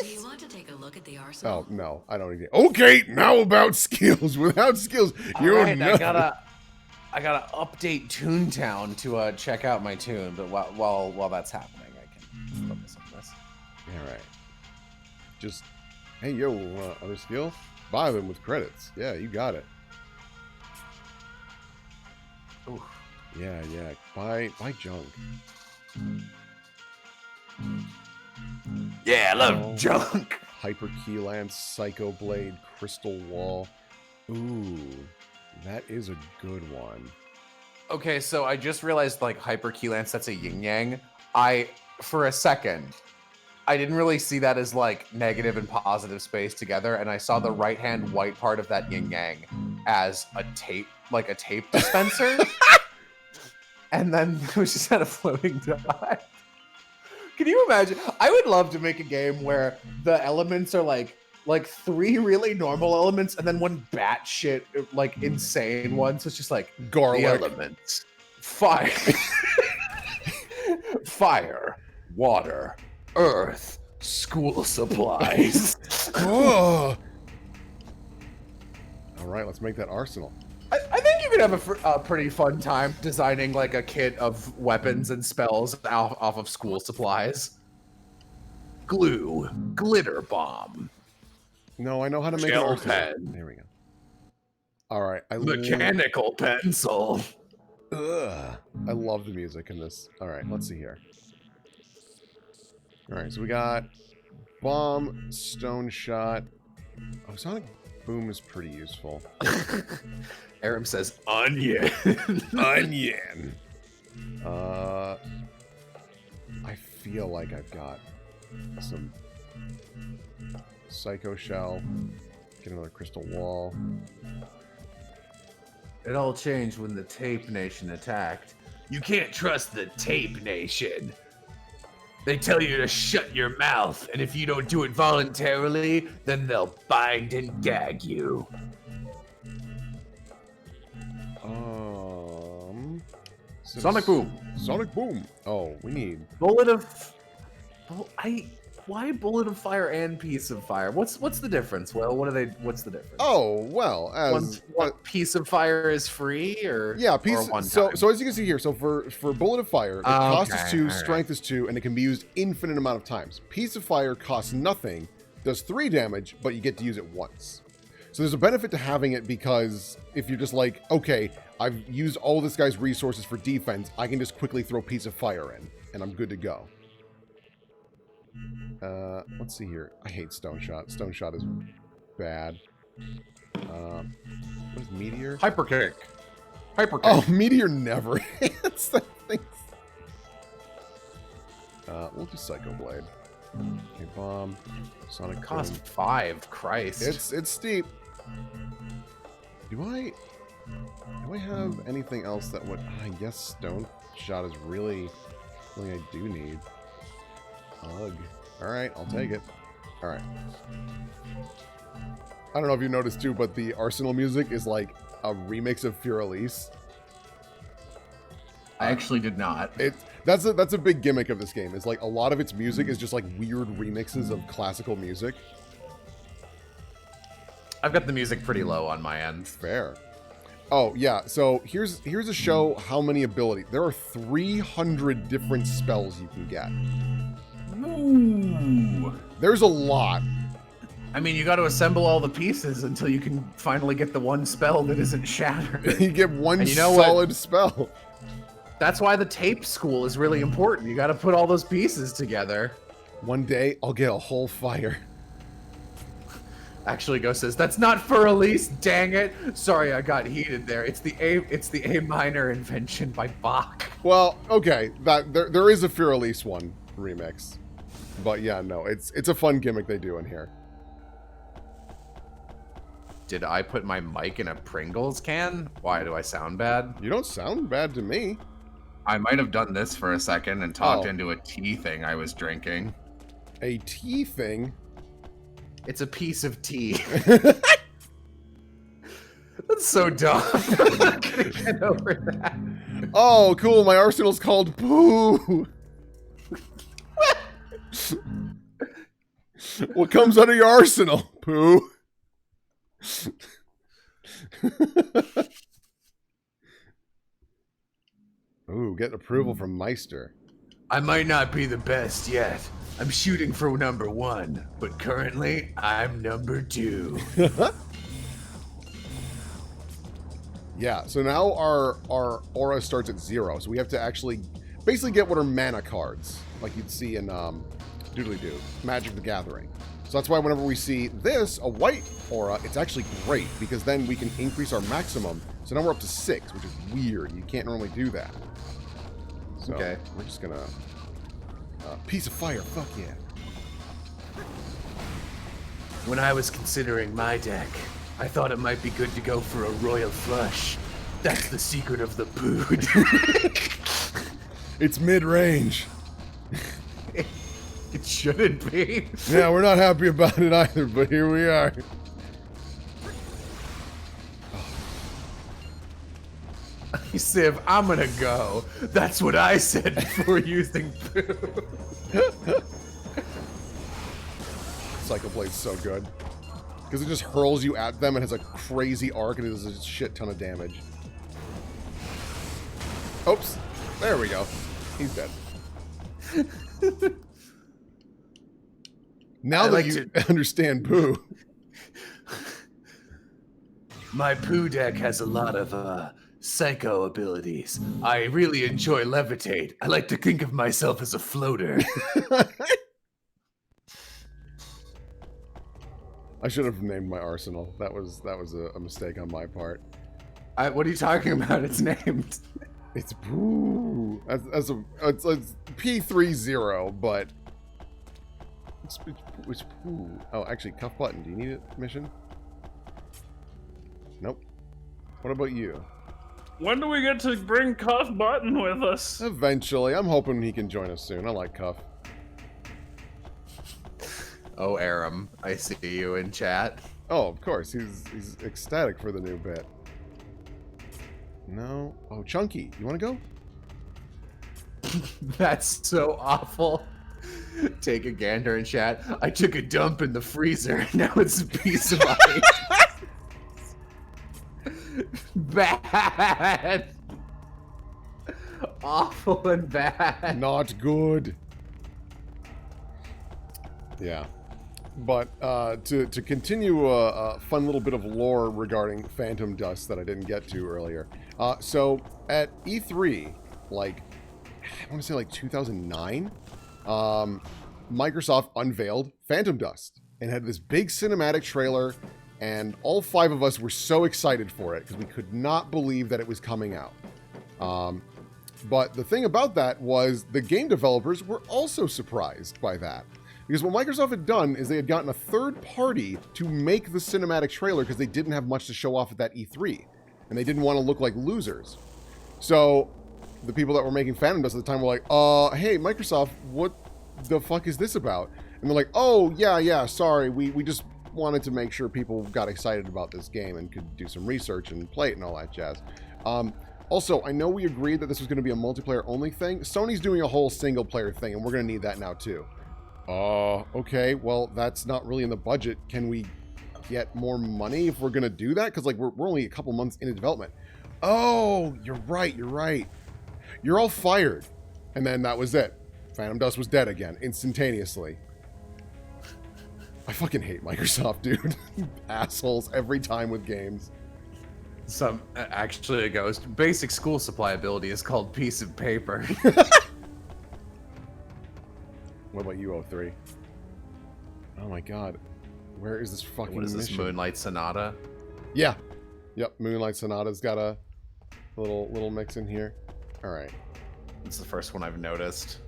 you want to take a look at the arsenal? Oh no, I don't need it. Okay, now about skills. Without skills, you're Alright, nothing. I gotta update Toontown to check out my tune. But while that's happening, I can focus on this. All right. Just hey yo, other skill? Buy them with credits. Yeah, you got it. Ooh. Yeah. Buy junk. Yeah, I love Oh. junk. Hyper Key Lance, Psycho Blade, Crystal Wall. Ooh, that is a good one. Okay, so I just realized like Hyper Key Lance, that's a yin yang. For a second, I didn't really see that as like negative and positive space together, and I saw the right hand white part of that yin yang as a tape, like a tape dispenser. And then it was just had a floating dot. Can you imagine? I would love to make a game where the elements are like 3 really normal elements and then one batshit like insane one. So it's just like Garlic. the elements: fire, fire, water, earth, school supplies. Oh, All right, let's make that arsenal. I think you could have a pretty fun time designing like a kit of weapons and spells off of school supplies. Glue, glitter bomb, No, I know how to make an Gel arsenal. pen. There we go. All right, mechanical pencil. Ugh. I love the music in this. All right, let's see here. All right, so we got bomb, stone shot. Oh, sonic boom is pretty useful. Aram says onion. onion. I feel like I've got some psycho shell. Get another crystal wall. It all changed when the Tape Nation attacked. You can't trust the Tape Nation. They tell you to shut your mouth, and if you don't do it voluntarily, then they'll bind and gag you. Sonic Boom. Sonic Boom. Oh, we need Bullet of... Why Bullet of Fire and Piece of Fire? What's the difference? Well, what's the difference? Oh, well, as one Piece of Fire is free, or yeah, or one so time? so as you can see here, so for Bullet of Fire, cost is 2, all right. strength is 2, and it can be used infinite amount of times. Piece of Fire costs nothing, does 3 damage, but you get to use it once. So there's a benefit to having it, because if you're just like, okay, I've used all this guy's resources for defense, I can just quickly throw Piece of Fire in, and I'm good to go. Let's see here. I hate Stone Shot. Stone Shot is bad. What is Meteor? Hyper Kick. Oh, Meteor never hits that thing. We'll do Psycho Blade. Okay, Bomb. Sonic Cost Boom. 5. Christ. It's steep. Do I have anything else that would... I guess Stone Shot is really something I do need. Ugh. Alright, I'll take it. Alright. I don't know if you noticed too, but the Arsenal music is like a remix of Fear Elise. I actually did not. That's a big gimmick of this game. Is like a lot of its music is just like weird remixes of classical music. I've got the music pretty low on my end. Fair. Oh yeah, so here's a show how many abilities. There are 300 different spells you can get. Ooh. There's a lot. I mean, you got to assemble all the pieces until you can finally get the one spell that isn't shattered. You get one And you know solid spell. That's why the tape school is really important. You got to put all those pieces together. One day, I'll get a whole fire. Actually, Ghost says, that's not for Elise, dang it. Sorry, I got heated there. It's the A minor invention by Bach. Well, okay, there is a Fear Elise one remix. But yeah, no, it's a fun gimmick they do in here. Did I put my mic in a Pringles can? Why do I sound bad? You don't sound bad to me. I might have done this for a second and talked Oh. into a tea thing I was drinking. A tea thing? It's a piece of tea. That's so dumb. I'm not gonna get over that. Oh, cool, my arsenal's called Poo. What comes out of your arsenal, Pooh? Ooh, get approval from Meister. I might not be the best yet. I'm shooting for #1, but currently I'm #2. Yeah, so now our aura starts at 0, so we have to actually basically get what are mana cards, like you'd see in Doodly-Doo, Magic the Gathering. So that's why whenever we see this, a white aura, it's actually great, because then we can increase our maximum. So now we're up to 6, which is weird. You can't normally do that. So Okay. we're just gonna... piece of fire, fuck yeah. When I was considering my deck, I thought it might be good to go for a royal flush. That's the secret of the pood. It's mid-range. It shouldn't be. Yeah, we're not happy about it either, but here we are. Civ, I'm gonna go. That's what I said before using poo. Psycho Blade's so good. Because it just hurls you at them and has a crazy arc and it does a shit ton of damage. Oops. There we go. He's dead. Now that you understand poo. My poo deck has a lot of psycho abilities. I really enjoy levitate. I like to think of myself as a floater. I should have named my arsenal. That was a mistake on my part. What are you talking about? It's named. It's poo. It's P30, but it's poo. Oh, actually, cuff button. Do you need a mission? Nope. What about you? When do we get to bring Cuff Button with us? Eventually. I'm hoping he can join us soon. I like Cuff. Oh, Aram, I see you in chat. Oh, of course. He's ecstatic for the new bit. No. Oh, Chunky, you want to go? That's so awful. Take a gander in chat. I took a dump in the freezer. Now it's a piece of ice. Bad. Awful and bad. Not good. Yeah. But to continue a fun little bit of lore regarding Phantom Dust that I didn't get to earlier. So at E3, like, I want to say like 2009, Microsoft unveiled Phantom Dust and had this big cinematic trailer, and all 5 of us were so excited for it because we could not believe that it was coming out. But the thing about that was the game developers were also surprised by that. Because what Microsoft had done is they had gotten a third party to make the cinematic trailer because they didn't have much to show off at that E3. And they didn't want to look like losers. So the people that were making Phantom Dust at the time were like, hey, Microsoft, what the fuck is this about? And they're like, oh, yeah, sorry. We just wanted to make sure people got excited about this game and could do some research and play it and all that jazz. Also, I know we agreed that this was going to be a multiplayer-only thing. Sony's doing a whole single-player thing, and we're going to need that now, too. Okay, well, that's not really in the budget. Can we get more money if we're going to do that? Because, like, we're only a couple months into development. Oh, you're right. You're all fired. And then that was it. Phantom Dust was dead again, instantaneously. I fucking hate Microsoft, dude. Assholes every time with games. Actually, it goes, basic school supply ability is called piece of paper. What about you, 03? Oh my god. Where is this fucking What is this, mission? Moonlight Sonata? Yeah. Yep, Moonlight Sonata's got a little mix in here. Alright. It's the first one I've noticed.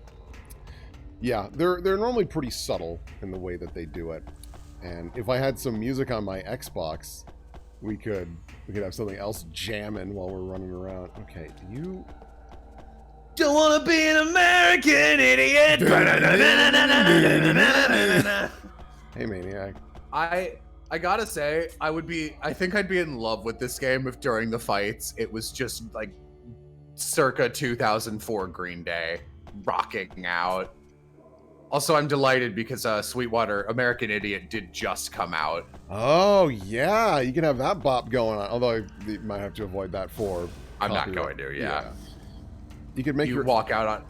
Yeah, they're normally pretty subtle in the way that they do it. And if I had some music on my Xbox, we could have something else jamming while we're running around. Okay, do you... Don't wanna be an American idiot. Hey, Maniac. I gotta say, I think I'd be in love with this game if during the fights it was just like circa 2004 Green Day rocking out. Also, I'm delighted because Sweetwater American Idiot did just come out. Oh, yeah, you can have that bop going on. Although you might have to avoid that for I'm not copyright. going to, yeah. You could make your walk out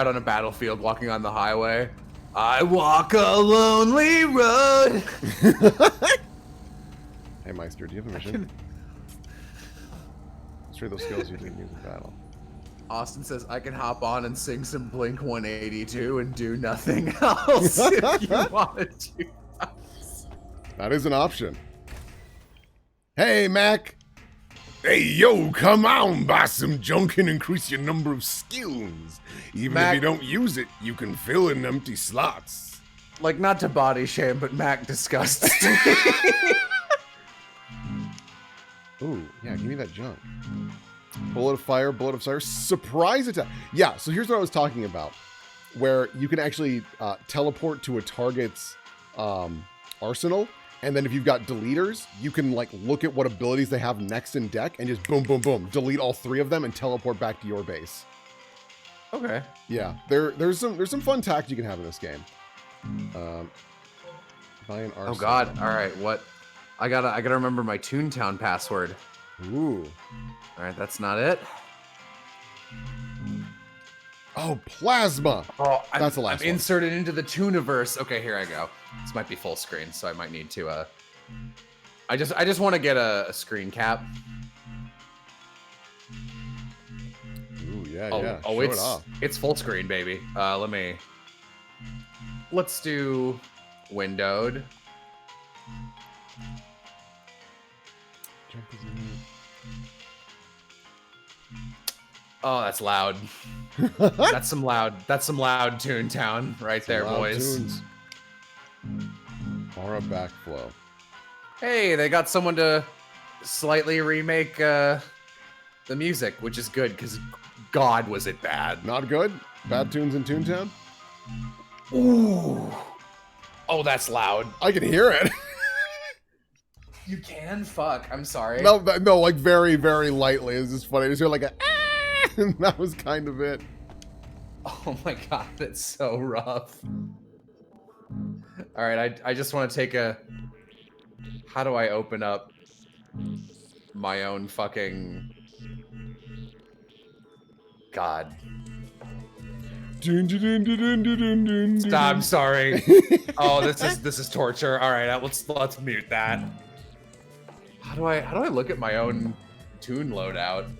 on a battlefield, walking on the highway. I walk a lonely road. Hey, Meister, do you have a mission? Let's trade those skills you can use in battle. Austin says, I can hop on and sing some Blink 182 and do nothing else if you want to do that. That is an option. Hey, Mac. Hey, yo, come on, buy some junk and increase your number of skills. Even Mac, if you don't use it, you can fill in empty slots. Like, not to body shame, but Mac disgusts me. Ooh, yeah, give me that junk. Bullet of fire, bullet of fire, surprise attack. Yeah, so here's what I was talking about, where you can actually teleport to a target's arsenal, and then if you've got deleters, you can like look at what abilities they have next in deck and just boom, boom, boom, delete all 3 of them and teleport back to your base. Okay. Yeah, there's some fun tact you can have in this game. Buy an arsenal. Oh God! All right, what? I gotta remember my Toontown password. Ooh. All right, that's not it. Oh, plasma. Oh, that's the last one. Inserted into the Tooniverse. Okay, here I go. This might be full screen, so I might need to. I just want to get a screen cap. Ooh, yeah, Oh, yeah. oh, Show it off. it's full screen, baby. Let's do windowed. Oh, that's loud. That's some loud Toontown right there, Loud boys. tunes. Aura backflow. Hey, they got someone to slightly remake the music, which is good because God was it bad. Not good? Bad tunes in Toontown? Ooh. Oh, that's loud. I can hear it. You can? Fuck. I'm sorry. No, like very, very lightly. It's just funny. I just hear like a and that was kind of it. Oh my god, that's so rough. Alright, I just want to take a... How do I open up my own fucking... God. Stop, I'm sorry. Oh, this is torture. Alright, let's mute that. How do I look at my own tune loadout?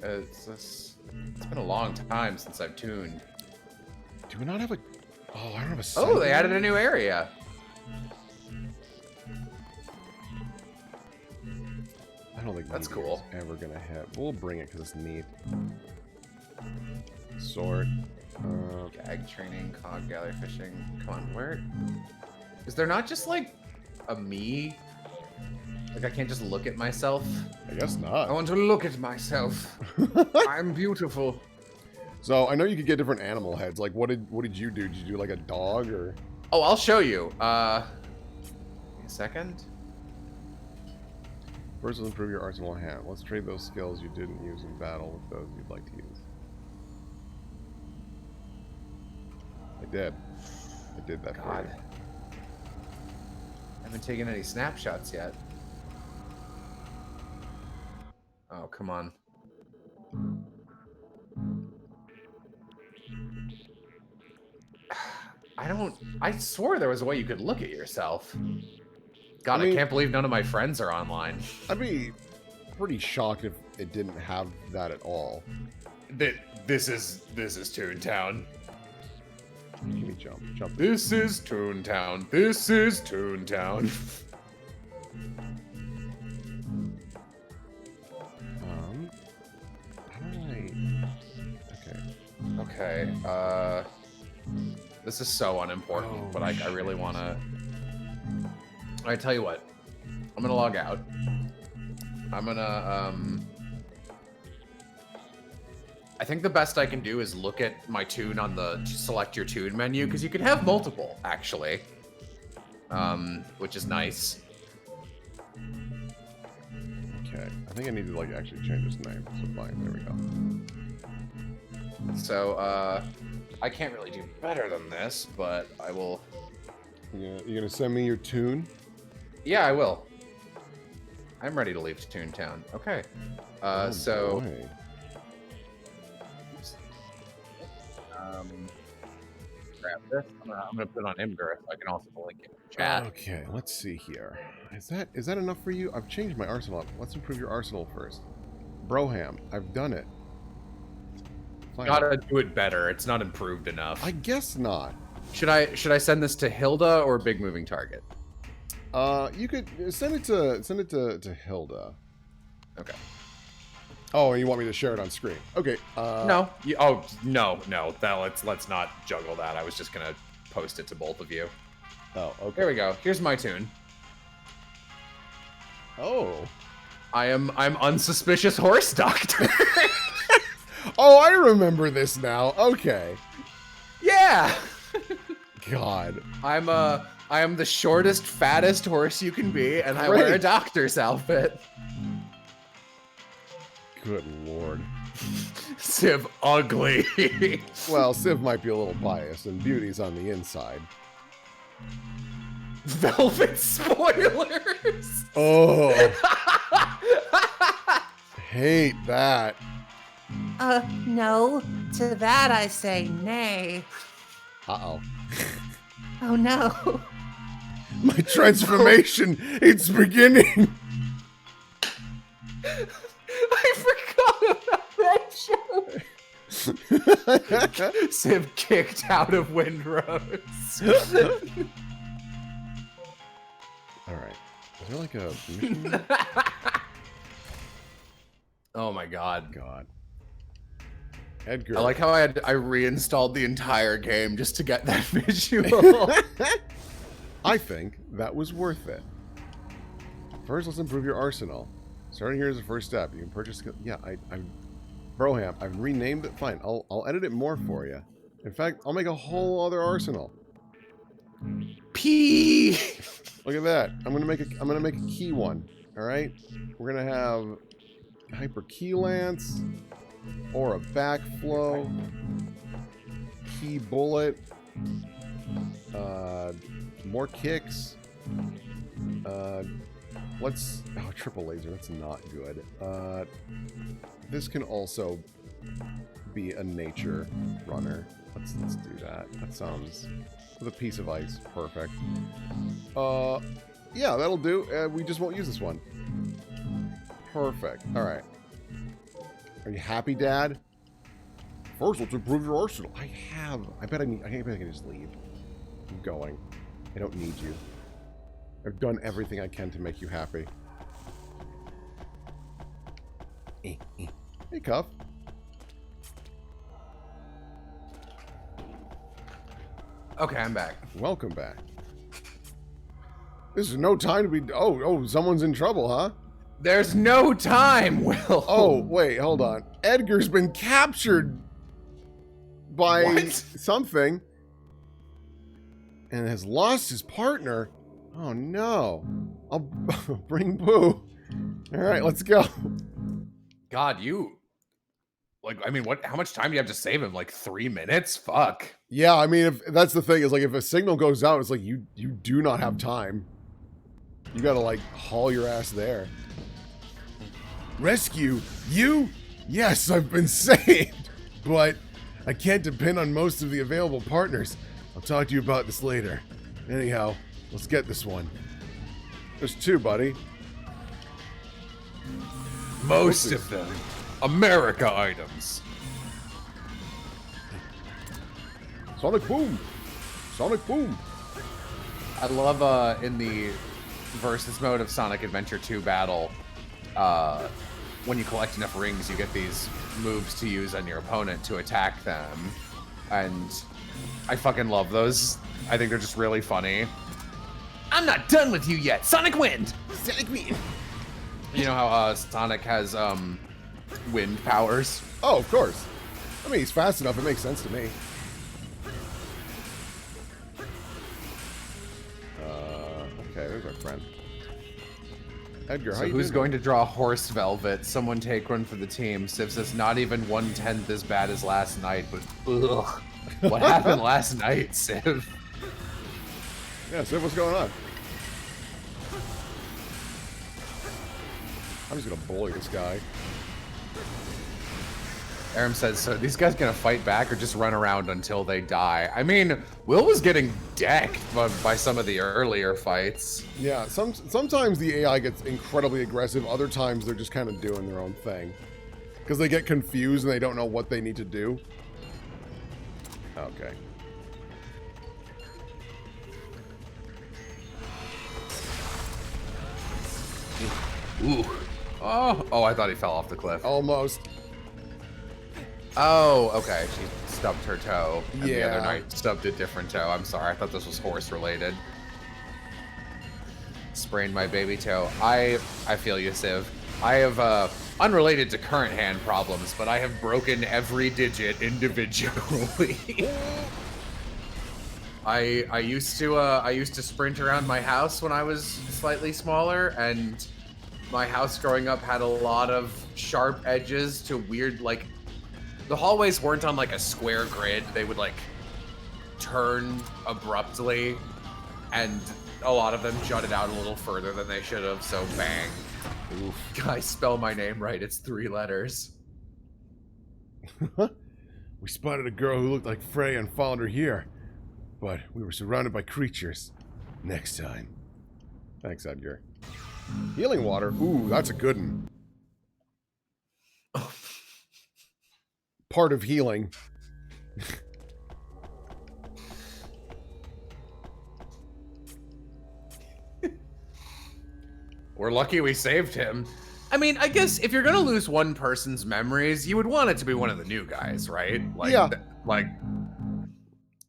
It's been a long time since I've tuned. Do we not have a... Oh, I don't have a... Oh, they added a new area. I don't think that's maybe cool. It's ever gonna hit. We'll bring it because it's neat. Sword. Gag training, cog, gather fishing. Come on, where? Is there not just like a me? Like I can't just look at myself? I guess not. I want to look at myself. I'm beautiful. So I know you could get different animal heads. Like what did you do? Did you do like a dog or? Oh, I'll show you. Give me a second. First, let's improve your arsenal hand. Let's trade those skills you didn't use in battle with those you'd like to use. I did that for God. you. I haven't taken any snapshots yet. Oh, come on. I swore there was a way you could look at yourself. God, I can't believe none of my friends are online. I'd be pretty shocked if it didn't have that at all. This is Toontown. Give me jump. This is Toontown. This is Toontown. How do I... Okay. This is so unimportant, but I really want to... I tell you what. I'm going to log out. I'm going to, I think the best I can do is look at my tune on the select your tune menu, because you can have multiple, actually. Which is nice. Okay. I think I need to, like, actually change his name. So fine, there we go. So, I can't really do better than this, but I will... Yeah, you gonna send me your tune? Yeah, I will. I'm ready to leave Toontown. Okay. So... Boy. Grab this. I'm gonna put it on Imgur so I can also link it in chat. Okay, let's see here. Is that enough for you? I've changed my arsenal up. Let's improve your arsenal first. Broham, I've done it. Fine. Gotta do it better. It's not improved enough. I guess not. Should I send this to Hilda or Big Moving Target? You could send it to Hilda. Okay. Oh, and you want me to share it on screen? Okay. No. No. Let's not juggle that. I was just gonna post it to both of you. Oh, okay. There we go. Here's my tune. Oh. I'm unsuspicious horse doctor. Oh, I remember this now. Okay. Yeah. God. I am the shortest, fattest horse you can be, and I wear a doctor's outfit. Good lord. Civ ugly. Well, Civ might be a little biased, and Beauty's on the inside. Velvet spoilers. Oh. Hate that. No. To that I say nay. Uh-oh. Oh no. My transformation, it's beginning. I forgot about that show. Civ kicked out of Windrose. Alright. Is there like a mission? Oh my god. God. Edgar. I like how I reinstalled the entire game just to get that visual. I think that was worth it. First, let's improve your arsenal. Starting here is the first step. You can purchase... Yeah, I'm... Broham, I've renamed it. Fine, I'll edit it more for you. In fact, I'll make a whole other arsenal. P. Look at that. I'm gonna make a key one. Alright? We're gonna have hyper key lance, or a backflow, key bullet, more kicks. Triple laser, that's not good. This can also be a nature runner. Let's do that. That sounds, with a piece of ice, perfect. Yeah, that'll do. We just won't use this one. Perfect. All right. Are you happy, Dad? First, let's improve your arsenal. I bet I can just leave. I'm going. I don't need you. I've done everything I can to make you happy. Hey, Cuff. Okay, I'm back. Welcome back. This is no time to be... Oh, someone's in trouble, huh? There's no time, Will. Oh, wait, hold on. Edgar's been captured by something and has lost his partner. Oh, no. I'll bring Boo. All right, let's go. God, you... Like, I mean, how much time do you have to save him? Like 3 minutes? Fuck. Yeah, I mean, if that's the thing, is like if a signal goes out, it's like you do not have time. You gotta like haul your ass there. Rescue? You? Yes, I've been saved. But I can't depend on most of the available partners. I'll talk to you about this later. Anyhow, let's get this one. There's 2, buddy. Most of them. America items. Sonic Boom. Sonic Boom. I love in the versus mode of Sonic Adventure 2 battle, when you collect enough rings, you get these moves to use on your opponent to attack them. And I fucking love those. I think they're just really funny. I'm not done with you yet. Sonic Wind. Sonic Wind. You know how Sonic has wind powers? Oh, of course. I mean, he's fast enough. It makes sense to me. Okay, there's our friend. Edgar, So who's going to draw Horse Velvet? Someone take one for the team. Civ says not even 1/10 as bad as last night, but ugh. What happened last night, Civ? Yeah, Civ, what's going on? I'm just gonna bully this guy. Aram says, so these guys gonna fight back or just run around until they die? I mean, Will was getting decked by some of the earlier fights. Yeah, sometimes the AI gets incredibly aggressive. Other times they're just kind of doing their own thing. Because they get confused and they don't know what they need to do. Okay. Ooh. Oh, I thought he fell off the cliff. Almost. Oh, okay. She stubbed her toe. And the other Yeah. night stubbed a different toe. I'm sorry. I thought this was horse related. Sprained my baby toe. I feel you, Civ. I have, unrelated to current hand problems, but I have broken every digit individually. I used to sprint around my house when I was slightly smaller, and my house growing up had a lot of sharp edges to weird, like, the hallways weren't on like a square grid. They would like turn abruptly, and a lot of them jutted out a little further than they should have, so bang. Oof. Guys, spell my name right. It's 3 letters. We spotted a girl who looked like Frey and followed her here. But we were surrounded by creatures. Next time. Thanks, Edgar. Healing water. Ooh, that's a good one. Part of healing. We're lucky we saved him. I mean, I guess if you're gonna lose one person's memories, you would want it to be one of the new guys, right? Like, yeah.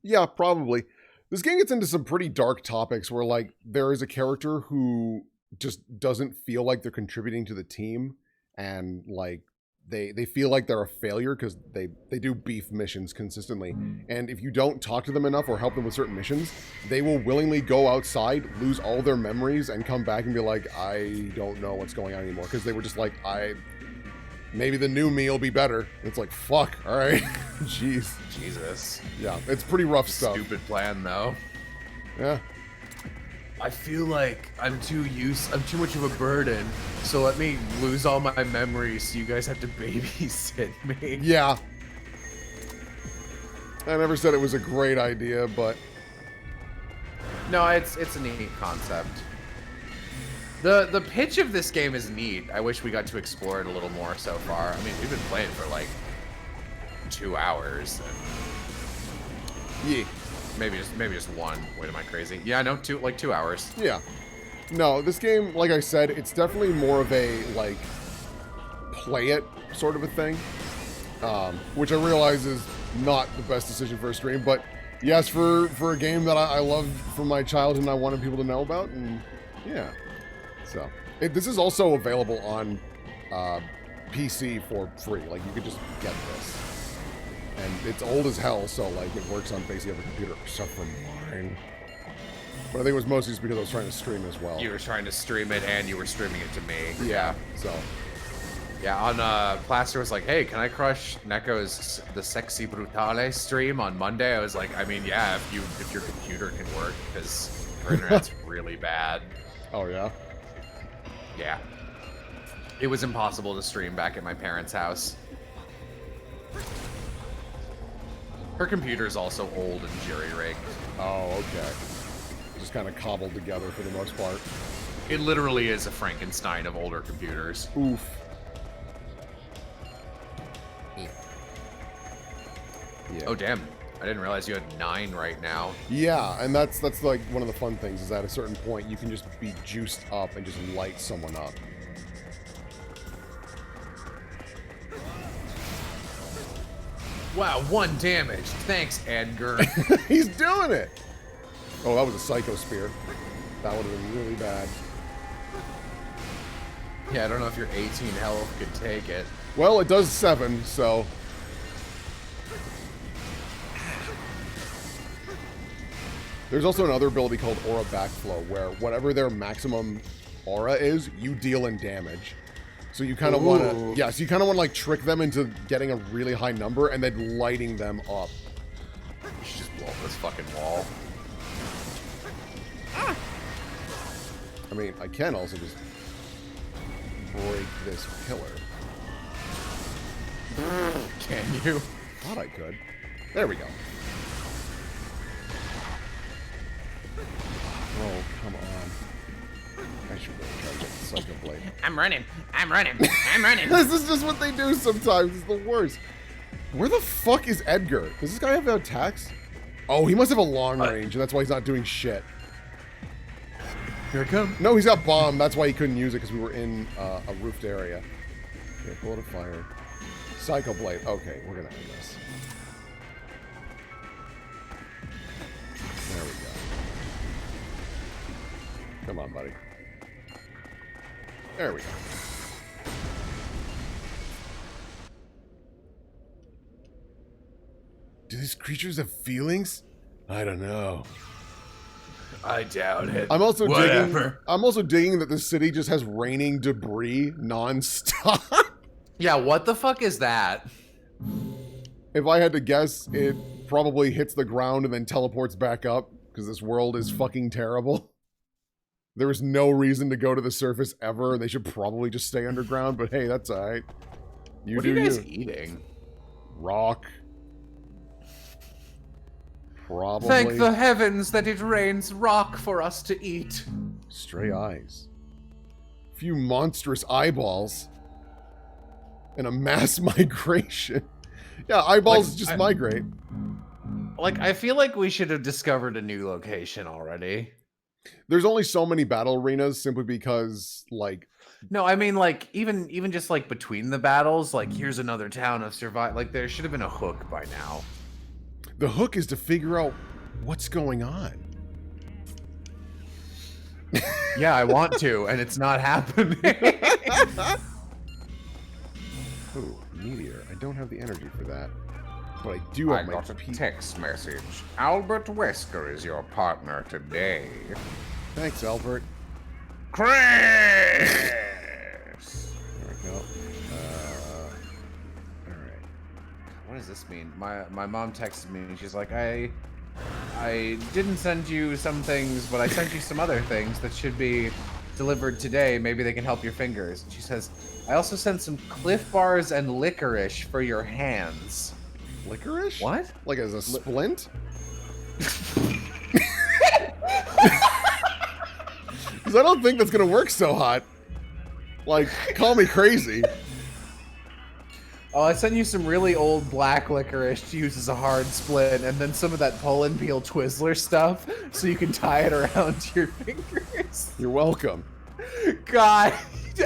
Yeah, probably. This game gets into some pretty dark topics where, like, there is a character who just doesn't feel like they're contributing to the team, and like they feel like they're a failure because they do beef missions consistently, and if you don't talk to them enough or help them with certain missions, they will willingly go outside, lose all their memories, and come back and be like, I don't know what's going on anymore, because they were just like, maybe the new me will be better. It's like, fuck, all right. Jeez. Jesus. Yeah, it's pretty rough stuff. Stupid plan, though. Yeah. I feel like I'm too much of a burden, so let me lose all my memories so you guys have to babysit me. Yeah. I never said it was a great idea, but... No, it's a neat concept. The pitch of this game is neat. I wish we got to explore it a little more so far. I mean, we've been playing for like 2 hours. Yeah. Maybe just one. Wait, am I crazy? Yeah, no, 2 hours. Yeah. No, this game, like I said, it's definitely more of a, like, play it sort of a thing. Which I realize is not the best decision for a stream, but yes, for a game that I loved from my childhood and I wanted people to know about, and yeah. So, this is also available on PC for free. Like, you could just get this. And it's old as hell, so, like, it works on basically every computer except for mine. But I think it was mostly just because I was trying to stream as well. You were trying to stream it, and you were streaming it to me. Yeah, so... Yeah, on Plaster was like, hey, can I crush Neko's The Sexy Brutale stream on Monday? I was like, I mean, yeah, if your computer can work, because her internet's really bad. Oh, yeah? Yeah. It was impossible to stream back at my parents' house. Her computer's also old and jury-rigged. Oh, okay. Just kind of cobbled together for the most part. It literally is a Frankenstein of older computers. Oof. Yeah. Oh, damn. I didn't realize you had 9 right now. Yeah, and that's like one of the fun things, is at a certain point you can just be juiced up and just light someone up. Wow, 1 damage. Thanks, Edgar. He's doing it! Oh, that was a Psycho Spear. That would have been really bad. Yeah, I don't know if your 18 health could take it. Well, it does 7, so... There's also another ability called Aura Backflow, where whatever their maximum aura is, you deal in damage. So you kind of want to... Yeah, so you kind of want to, like, trick them into getting a really high number and then lighting them up. You should just blow up this fucking wall. Ah! I mean, I can also just break this pillar. Can you? Thought I could. There we go. Oh, come on. I should really try to get the Psycho Blade. I'm running. I'm running. I'm running. This is just what they do sometimes. It's the worst. Where the fuck is Edgar? Does this guy have attacks? Oh, he must have a long range, and that's why he's not doing shit. Here it comes. No, he's got bomb. That's why he couldn't use it, because we were in a roofed area. Okay, bullet of fire. Psycho Blade. Okay, we're gonna end this. There we go. Come on, buddy. There we go. Do these creatures have feelings? I don't know. I doubt it. I'm also Whatever. digging that the city just has raining debris non-stop. Yeah, what the fuck is that? If I had to guess, it probably hits the ground and then teleports back up, because this world is fucking terrible. There is no reason to go to the surface ever. They should probably just stay underground, but hey, that's alright. What are you guys eating? Rock. Probably. Thank the heavens that it rains rock for us to eat. Stray eyes. Few monstrous eyeballs. And a mass migration. Yeah, eyeballs Like, just migrate. Like, I feel like we should have discovered a new location already. There's only so many battle arenas simply because, like... No, I mean, like, even just, like, between the battles, like, here's another town of survive. Like, there should have been a hook by now. The hook is to figure out what's going on. Yeah, I want to, and it's not happening. Ooh, meteor. I don't have the energy for that. But I do have my text message. Albert Wesker is your partner today. Thanks, Albert. Chris! There we go. Alright. What does this mean? My mom texted me and she's like, I didn't send you some things, but I sent you some other things that should be delivered today. Maybe they can help your fingers. And she says, I also sent some Cliff Bars and licorice for your hands. Licorice? What? Like as a splint? Because I don't think that's going to work so hot. Like, call me crazy. Oh, I sent you some really old black licorice to use as a hard splint, and then some of that pull and peel Twizzler stuff, so you can tie it around your fingers. You're welcome. God,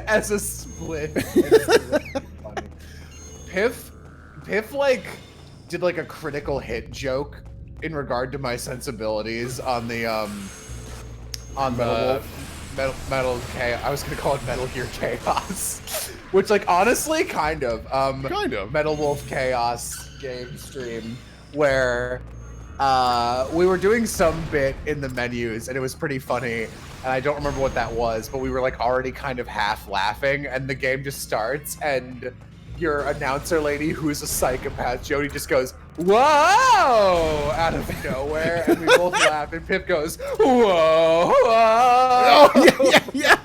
as a splint. Really funny. Piff, like, did like a critical hit joke in regard to my sensibilities on the Metal Chaos. I was gonna call it Metal Gear Chaos, which, like, honestly, kind of Metal Wolf Chaos game stream where we were doing some bit in the menus and it was pretty funny, and I don't remember what that was, but we were like already kind of half laughing, and the game just starts and your announcer lady, who's a psychopath, Jody, just goes, "Whoa!" out of nowhere, and we both laugh, and Pip goes, "Whoa!" Oh, yeah.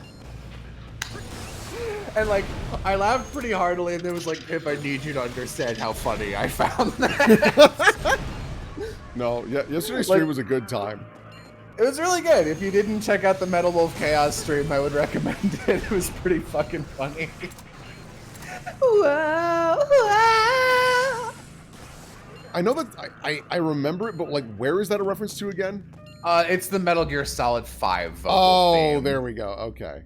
And, like, I laughed pretty heartily, and then was like, Pip, I need you to understand how funny I found that. No, yeah, yesterday's stream was a good time. It was really good. If you didn't check out the Metal Wolf Chaos stream, I would recommend it. It was pretty fucking funny. Whoa, whoa. I know that I remember it, but like, where is that a reference to again? It's the Metal Gear Solid 5 vocal theme. There we go. Okay.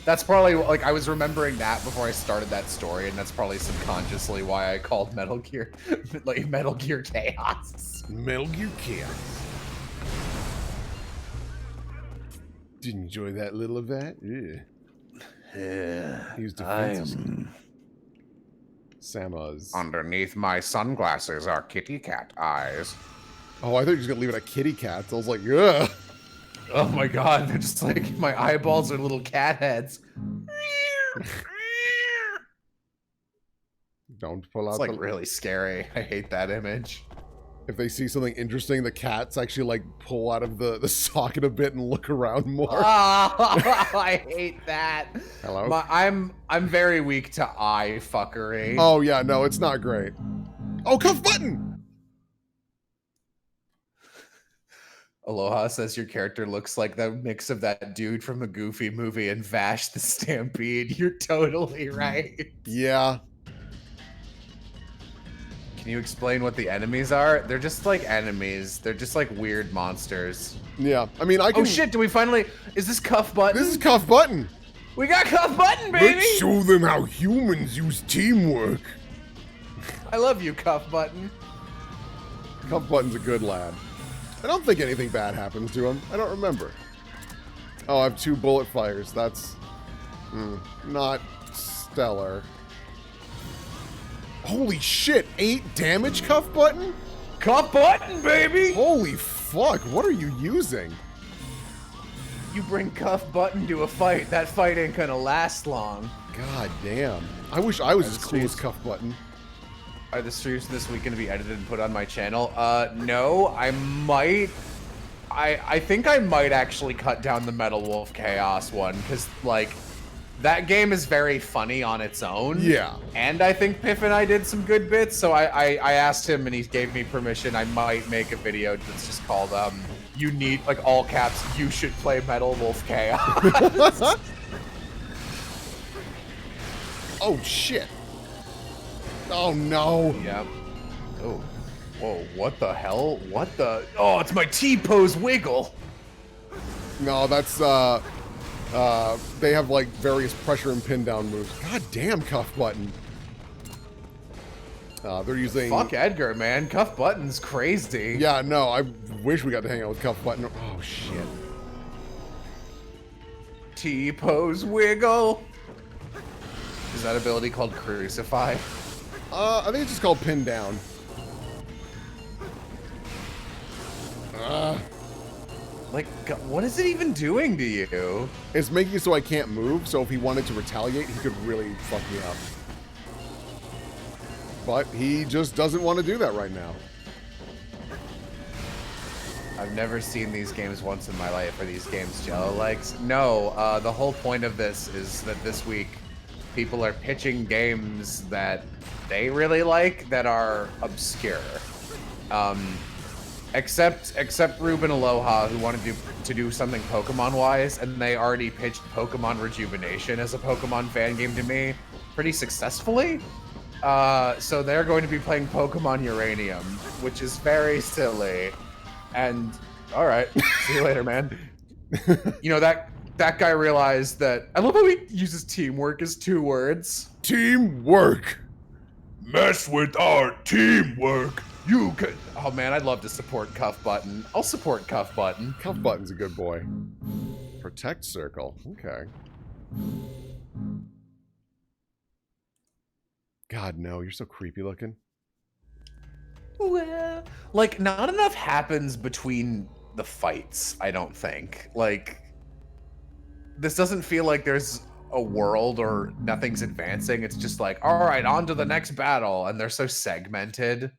That's probably, like, I was remembering that before I started that story, and that's probably subconsciously why I called Metal Gear, like, Metal Gear Chaos. Metal Gear Chaos. Did you enjoy that little of that? Yeah. He was defensive. Samus. Underneath my sunglasses are kitty cat eyes. Oh, I thought you were just gonna leave it at kitty cats. I was like, ugh. Oh my god, they're just like, my eyeballs are little cat heads. Don't pull out It's like really scary. I hate that image. If they see something interesting, the cats actually like pull out of the socket a bit and look around more. Oh, I hate that. Hello? I'm very weak to eye fuckery. Oh yeah, no, it's not great. Oh, cuff button! Aloha says your character looks like the mix of that dude from a Goofy movie and Vash the Stampede. You're totally right. Yeah. Can you explain what the enemies are? They're just like enemies. They're just like weird monsters. Yeah, I mean, I can... Oh shit, do we finally... Is this Cuff Button? This is Cuff Button! We got Cuff Button, baby! Let's show them how humans use teamwork. I love you, Cuff Button. Cuff Button's a good lad. I don't think anything bad happens to him. I don't remember. Oh, I have 2 bullet fires. That's... not stellar. Holy shit, 8 damage, Cuff Button? Cuff Button, baby! Holy fuck, what are you using? You bring Cuff Button to a fight, that fight ain't gonna last long. God damn. I wish I was as cool as Cuff Button. Are the streams this week gonna be edited and put on my channel? No, I might. I think I might actually cut down the Metal Wolf Chaos one, because, like, that game is very funny on its own. Yeah. And I think Piff and I did some good bits, so I asked him and he gave me permission. I might make a video that's just called, you need, like, all caps, you should play Metal Wolf Chaos. Oh, shit. Oh, no. Yep. Oh. Whoa, what the hell? What the? Oh, it's my T-pose wiggle. No, that's, they have, like, various pressure and pin down moves. God damn, Cuff Button. They're using... Fuck Edgar, man. Cuff Button's crazy. Yeah, no, I wish we got to hang out with Cuff Button. Oh, shit. T-pose wiggle. Is that ability called crucify? I think it's just called pin down. Like, what is it even doing to you? It's making it so I can't move, so if he wanted to retaliate, he could really fuck me up. But he just doesn't want to do that right now. I've never seen these games once in my life. Are these games Jello likes? No, the whole point of this is that this week people are pitching games that they really like that are obscure. Except Ruben Aloha, who wanted to do something Pokemon-wise, and they already pitched Pokemon Rejuvenation as a Pokemon fan game to me pretty successfully. So they're going to be playing Pokemon Uranium, which is very silly. And all right, see you later, man. You know, that guy realized that. I love how he uses teamwork as 2 words. Teamwork. Mess with our teamwork. You can. Oh man, I'd love to support Cuff Button. I'll support Cuff Button. Cuff Button's a good boy. Protect Circle. Okay. God, no, you're so creepy looking. Well, like, not enough happens between the fights, I don't think. Like, this doesn't feel like there's a world or nothing's advancing. It's just like, all right, on to the next battle. And they're so segmented.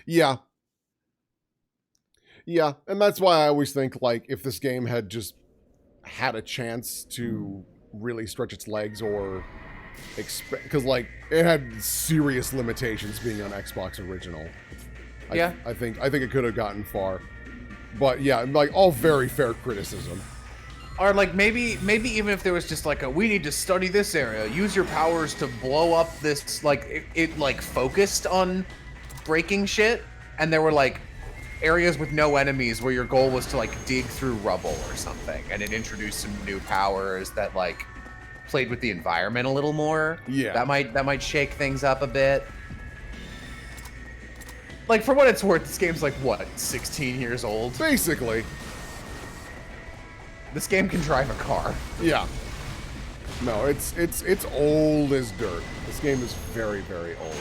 Yeah. Yeah, and that's why I always think, like, if this game had just had a chance to really stretch its legs or because, like, it had serious limitations being on Xbox Original. Yeah. I think it could have gotten far. But yeah, like, all very fair criticism. Or like maybe even if there was just like we need to study this area, use your powers to blow up this, like it like focused on breaking shit, and there were like areas with no enemies where your goal was to like dig through rubble or something, and it introduced some new powers that like played with the environment a little more. Yeah. That might shake things up a bit. Like, for what it's worth, this game's like, what, 16 years old? Basically. This game can drive a car. Yeah. No, it's old as dirt. This game is very, very old.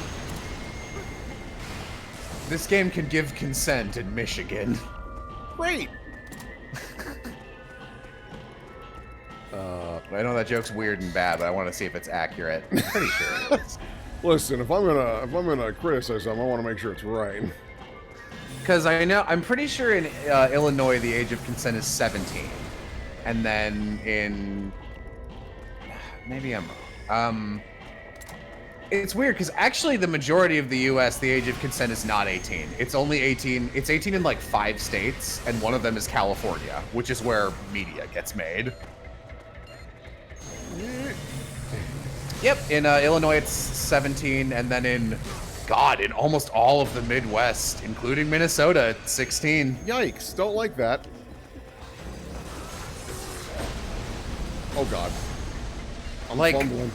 This game can give consent in Michigan. Great. I know that joke's weird and bad, but I want to see if it's accurate. I'm pretty sure it is. Listen, if I'm gonna criticize something, I want to make sure it's right. Because I'm pretty sure in Illinois the age of consent is 17, and then in maybe I'm wrong. It's weird because actually the majority of the U.S. the age of consent is not 18. It's only 18. It's 18 in like 5 states, and one of them is California, which is where media gets made. Yep, in Illinois it's 17, and then in almost all of the Midwest, including Minnesota, it's 16. Yikes, don't like that. Oh god. I'm like, fumbling.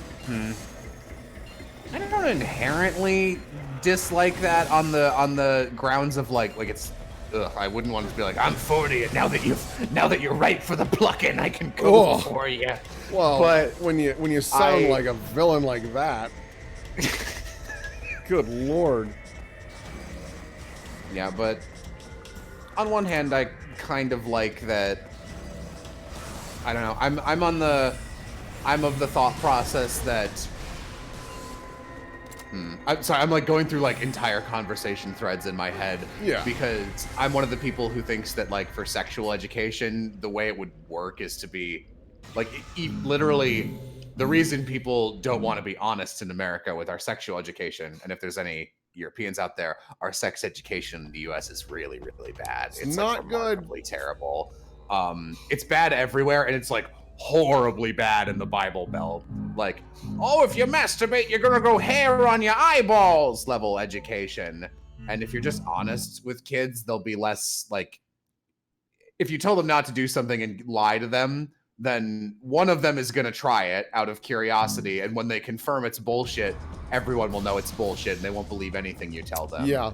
I don't inherently dislike that on the grounds of like it's. Ugh, I wouldn't want to be like, I'm 40, and now that you're ripe for the plucking, I can go for you. Well, but when you sound like a villain like that, good lord. Yeah, but on one hand, I kind of like that. I don't know. I'm of the thought process that. I'm sorry, I'm like going through like entire conversation threads in my head. Yeah. Because I'm one of the people who thinks that like for sexual education, the way it would work is to be like literally the reason people don't want to be honest in America with our sexual education, and if there's any Europeans out there, our sex education in the US is really, really bad. It's not like remarkably terrible. It's bad everywhere, and it's like horribly bad in the Bible Belt. Like, oh, if you masturbate, you're gonna grow hair on your eyeballs level education. And if you're just honest with kids, they'll be less like, if you tell them not to do something and lie to them, then one of them is gonna try it out of curiosity. And when they confirm it's bullshit, everyone will know it's bullshit and they won't believe anything you tell them. Yeah.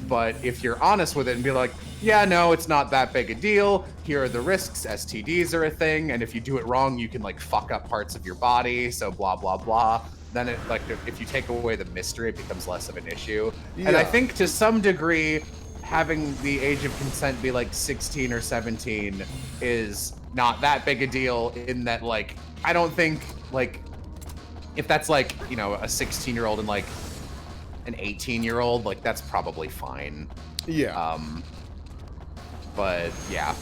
But if you're honest with it and be like, yeah, no, it's not that big a deal. Here are the risks. STDs are a thing. And if you do it wrong, you can like fuck up parts of your body. So blah, blah, blah. Then it like if you take away the mystery, it becomes less of an issue. Yeah. And I think to some degree, having the age of consent be like 16 or 17 is not that big a deal in that like, I don't think like if that's like, you know, a 16-year-old and like an 18-year-old, like that's probably fine. Yeah. But yeah.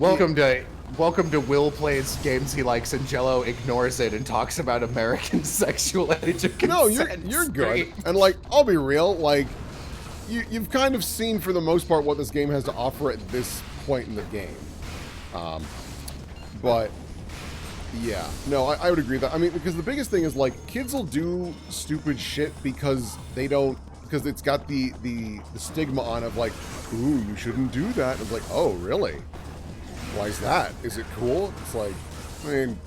Welcome to Will plays games he likes and Jello ignores it and talks about American sexual age of consent. No, you're good. And like, I'll be real, like you've kind of seen for the most part what this game has to offer at this point in the game. But yeah, no, I would agree that. I mean, because the biggest thing is like kids will do stupid shit because they don't, because it's got the stigma on of like, ooh, you shouldn't do that. And it's like, oh, really? Why is that? Is it cool? It's like, I mean,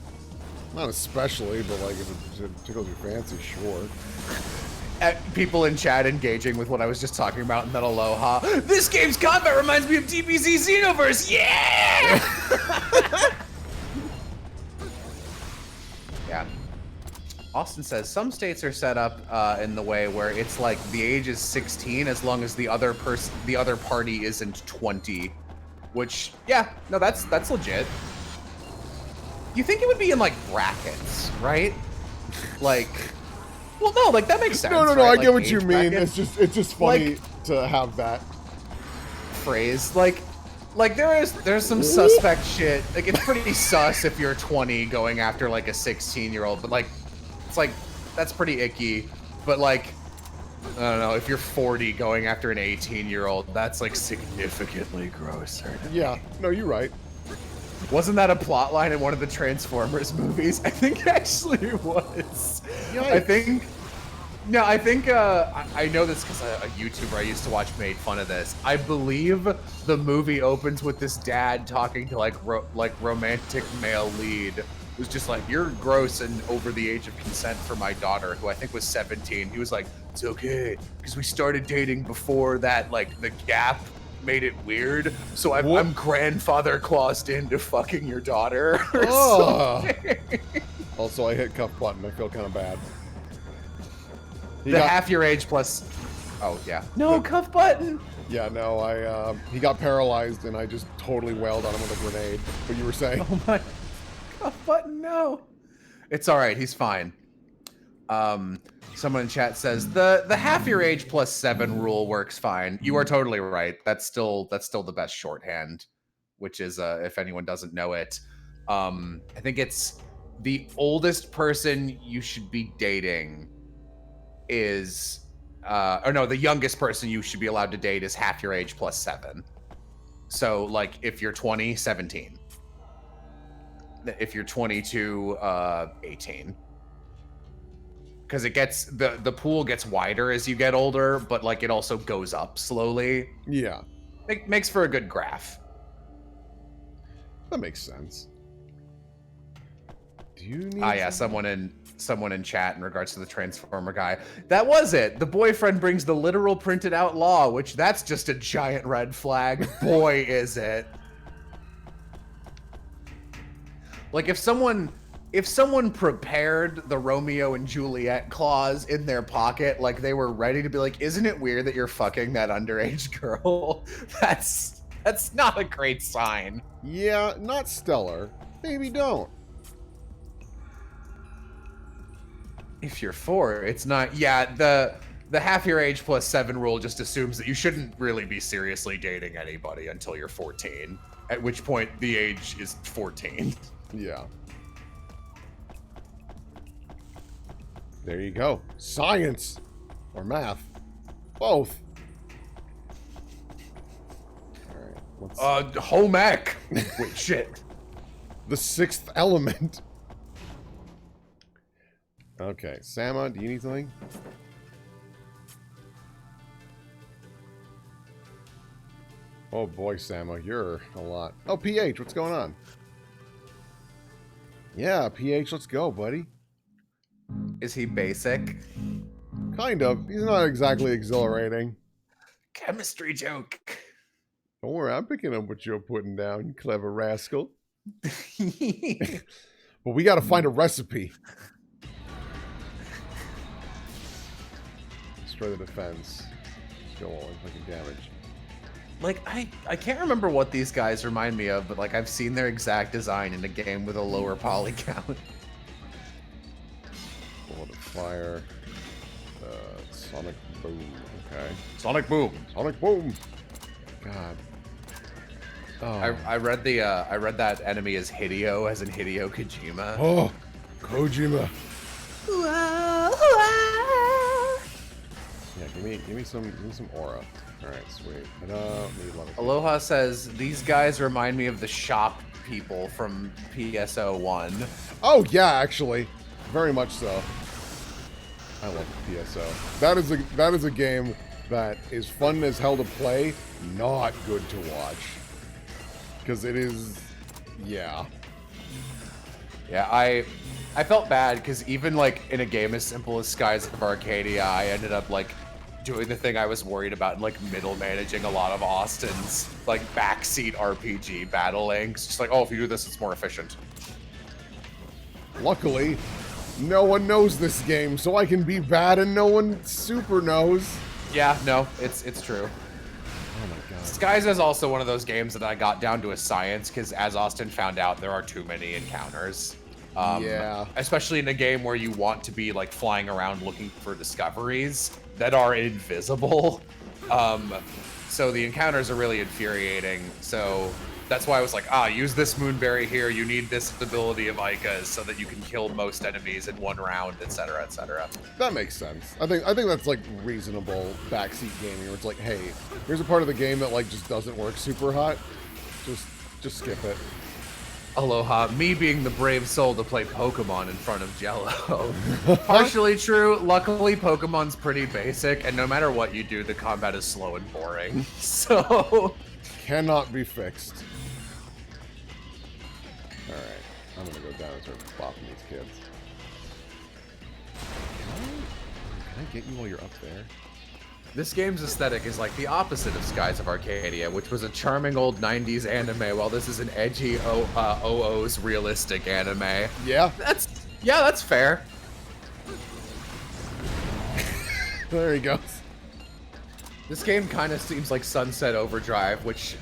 not especially, but like if it tickles your fancy, sure. People in chat engaging with what I was just talking about in that aloha. This game's combat reminds me of DBZ Xenoverse. Yeah! Yeah. Austin says some states are set up in the way where it's like the age is 16 as long as the other party isn't 20, which yeah, no, that's legit. You think it would be in like brackets, right? Like, well, no, like that makes sense. No, right? I like, get what you mean. brackets. It's just funny like, to have that phrase. Like there's some suspect shit. Like it's pretty sus if you're 20 going after like a 16-year-old, but like it's like that's pretty icky. But like I don't know, if you're 40 going after an 18-year-old, that's like significantly grosser. Yeah, no, you're right. Wasn't that a plot line in one of the Transformers movies? I think actually it was. Yikes. I know this because a YouTuber I used to watch made fun of this. I believe the movie opens with this dad talking to like romantic male lead, who's just like, "You're gross and over the age of consent for my daughter," who I think was 17. He was like, "It's okay because we started dating before that. Like the gap made it weird, so I'm grandfather claused into fucking your daughter." Oh. Also, I hit cuff button. I feel kind of bad. Half your age plus. Oh yeah. No cuff button. Yeah, no, he got paralyzed and I just totally wailed on him with a grenade. What you were saying? Oh my. Cuff button. No. It's all right. He's fine. Someone in chat says the half your age plus 7 rule works fine. You are totally right. That's still the best shorthand, which is if anyone doesn't know it, I think it's the oldest person you should be dating is the youngest person you should be allowed to date is half your age plus 7. So like if you're 20, 17. If you're 22, 18. Because it gets the pool gets wider as you get older, but like it also goes up slowly. Yeah. It makes for a good graph. That makes sense. Do you need yeah, someone in chat in regards to the Transformer guy. That was it. The boyfriend brings the literal printed out law, which that's just a giant red flag. Boy, is it. Like if someone prepared the Romeo and Juliet clause in their pocket, like they were ready to be like, isn't it weird that you're fucking that underage girl? That's not a great sign. Yeah, not stellar. Maybe don't. If you're 4, it's not. Yeah, the half your age plus 7 rule just assumes that you shouldn't really be seriously dating anybody until you're 14, at which point the age is 14. Yeah. There you go. Science. Or math. Both. Alright, home ec. Wait, shit. The 6th element. Okay, Sama, do you need something? Oh boy, Sama, you're a lot. Oh, PH, what's going on? Yeah, PH, let's go, buddy. Is he basic? Kind of. He's not exactly exhilarating. Chemistry joke. Don't worry, I'm picking up what you're putting down, you clever rascal. But we gotta find a recipe. Destroy the defense. Skill while inflicting damage. Like, I can't remember what these guys remind me of, but like I've seen their exact design in a game with a lower poly count. Bullet of fire. Sonic boom. Okay. Sonic Boom. Sonic boom. God. Oh. I read that enemy is Hideo, as in Hideo Kojima. Oh, Kojima. Yeah, give me some aura. All right, sweet. Aloha says these guys remind me of the shop people from PSO1. Oh yeah, actually, very much so. I love PSO. That is a game that is fun as hell to play, not good to watch. Because it is, yeah. Yeah, I felt bad because even like in a game as simple as Skies of Arcadia, I ended up like doing the thing I was worried about and like middle managing a lot of Austin's like backseat RPG battle links. Just like, oh, if you do this, it's more efficient. Luckily, no one knows this game, so I can be bad and no one super knows. Yeah, no, it's true. Oh my god. Skies is also one of those games that I got down to a science because, as Austin found out, there are too many encounters. Yeah. Especially in a game where you want to be like flying around looking for discoveries that are invisible. So the encounters are really infuriating. So that's why I was like, use this Moonberry here. You need this ability of Ica's so that you can kill most enemies in one round, etc., etc. That makes sense. I think that's like reasonable backseat gaming where it's like, hey, here's a part of the game that like just doesn't work super hot. Just skip it. Aloha, me being the brave soul to play Pokemon in front of Jello. Partially true. Luckily, Pokemon's pretty basic, and no matter what you do, the combat is slow and boring. So cannot be fixed. Alright, I'm gonna go down and start bopping these kids. Can I get you while you're up there? this game's aesthetic is like the opposite of Skies of Arcadia, which was a charming old 90s anime, while this is an edgy OO's realistic anime. Yeah. That's fair. There he goes. This game kind of seems like Sunset Overdrive, which,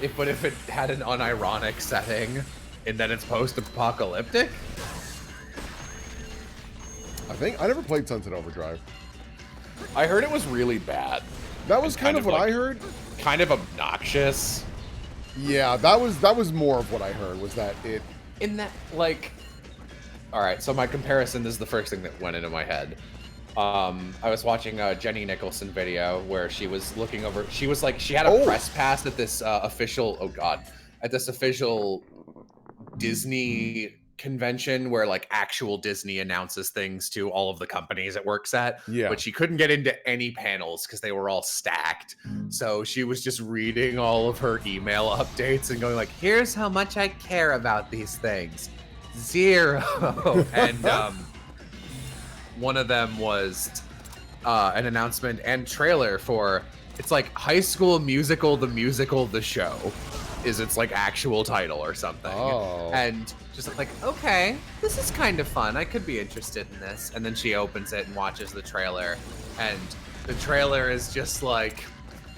if it had an unironic setting, and then it's post-apocalyptic. I never played Sunset Overdrive. I heard it was really bad. That was kind of what I heard. Kind of obnoxious. Yeah, that was more of what I heard, was that it... In that, like... Alright, so my comparison is the first thing that went into my head. I was watching a Jenny Nicholson video where she was looking over... She was like, she had a press pass at this official... Oh god. At this official Disney convention where like actual Disney announces things to all of the companies it works at. Yeah. But she couldn't get into any panels because they were all stacked. So she was just reading all of her email updates and going like, here's how much I care about these things. 0. And one of them was an announcement and trailer for, it's like High School Musical, the show is its like actual title or something. Oh. And just like, okay, this is kind of fun. I could be interested in this. And then she opens it and watches the trailer. And the trailer is just like,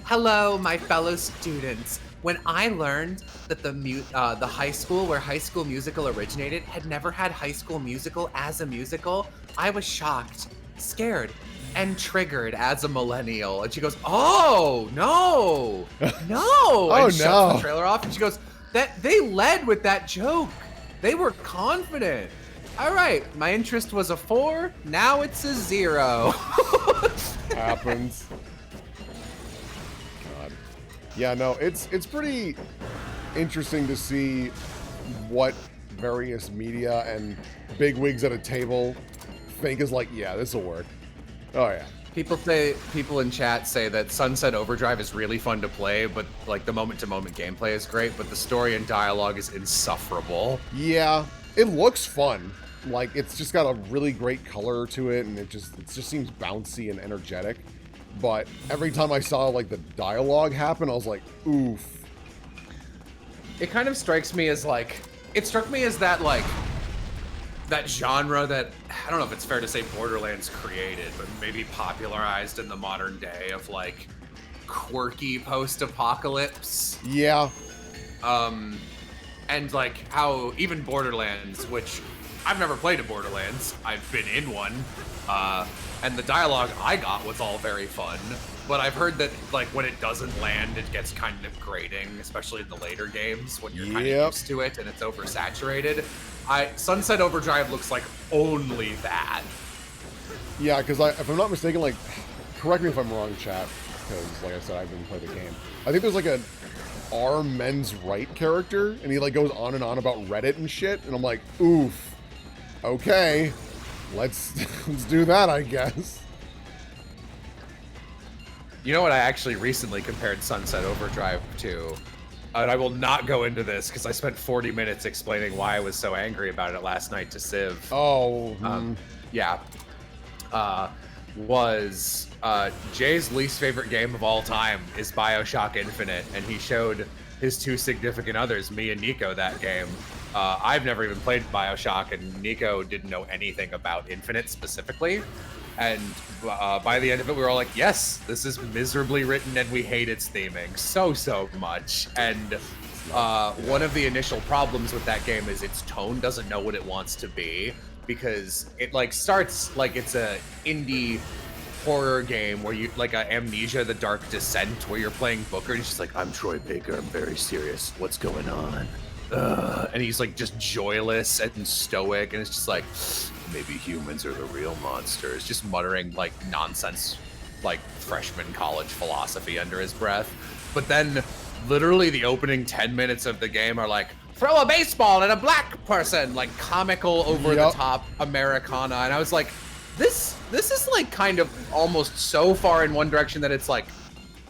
hello, my fellow students. When I learned that the high school where High School Musical originated had never had High School Musical as a musical, I was shocked, scared, and triggered as a millennial. And she goes, oh, no, no. Oh, and shuts the trailer off. And she goes, that they led with that joke. They were confident. All right, my interest was a 4. Now it's a 0. Happens. God. Yeah, no, it's pretty interesting to see what various media and bigwigs at a table think is like, yeah, this will work. Oh yeah. People in chat say that Sunset Overdrive is really fun to play, but like the moment-to-moment gameplay is great, but the story and dialogue is insufferable. Yeah, it looks fun. Like, it's just got a really great color to it, and it just seems bouncy and energetic. But every time I saw, like, the dialogue happen, I was like, oof. It kind of strikes me as, like... It struck me as that, like... That genre that, I don't know if it's fair to say Borderlands created, but maybe popularized in the modern day of, like, quirky post-apocalypse. Yeah. And, like, how even Borderlands, which I've never played a Borderlands, I've been in one, and the dialogue I got was all very fun, but I've heard that, like, when it doesn't land, it gets kind of grating, especially in the later games, when you're kind of used to it and it's oversaturated. Sunset Overdrive looks like only that. Yeah, because if I'm not mistaken, like, correct me if I'm wrong, chat, because, like I said, I didn't play the game. I think there's, like, an R men's right character, and he, like, goes on and on about Reddit and shit, and I'm like, oof. Okay, let's do that, I guess. You know what I actually recently compared Sunset Overdrive to? And I will not go into this because I spent 40 minutes explaining why I was so angry about it last night to Civ. Oh. Yeah. Jay's least favorite game of all time is BioShock Infinite, and he showed his two significant others, me and Nico, that game. I've never even played BioShock, and Nico didn't know anything about Infinite specifically. And by the end of it, we were all like, yes, this is miserably written, and we hate its theming so much. And one of the initial problems with that game is its tone doesn't know what it wants to be, because it, like, starts like it's a indie horror game where you, like, a Amnesia: The Dark Descent, where you're playing Booker, and he's just like, I'm Troy Baker, I'm very serious, what's going on? And he's, like, just joyless and stoic, and it's just like, maybe humans are the real monsters, just muttering, like, nonsense, like, freshman college philosophy under his breath. But then literally the opening 10 minutes of the game are like, throw a baseball at a black person, like, comical over the top Americana. And I was like, this is, like, kind of almost so far in one direction that it's like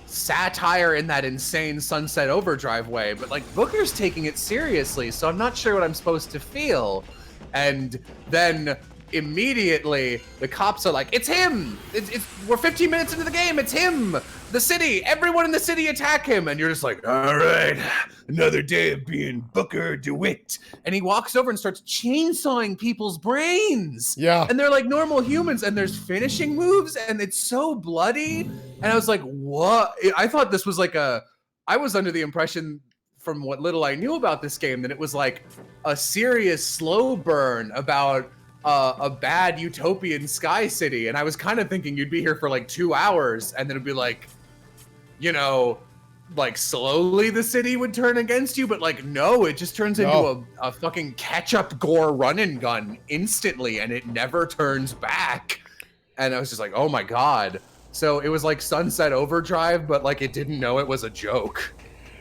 satire in that insane Sunset Overdrive way, but, like, Booker's taking it seriously, so I'm not sure what I'm supposed to feel. And then immediately the cops are like, it's him! We're 15 minutes into the game, it's him! The city, everyone in the city attack him! And you're just like, all right, another day of being Booker DeWitt. And he walks over and starts chainsawing people's brains! Yeah. And they're like normal humans, and there's finishing moves, and it's so bloody. And I was like, what? I thought this was like I was under the impression, from what little I knew about this game, that it was like a serious slow burn about a bad utopian sky city. And I was kind of thinking you'd be here for like 2 hours, and then it'd be like, you know, like, slowly the city would turn against you, but, like, no, it just turns into a fucking catch-up gore run-and-gun instantly, and it never turns back. And I was just like, oh my god. So it was like Sunset Overdrive, but, like, it didn't know it was a joke.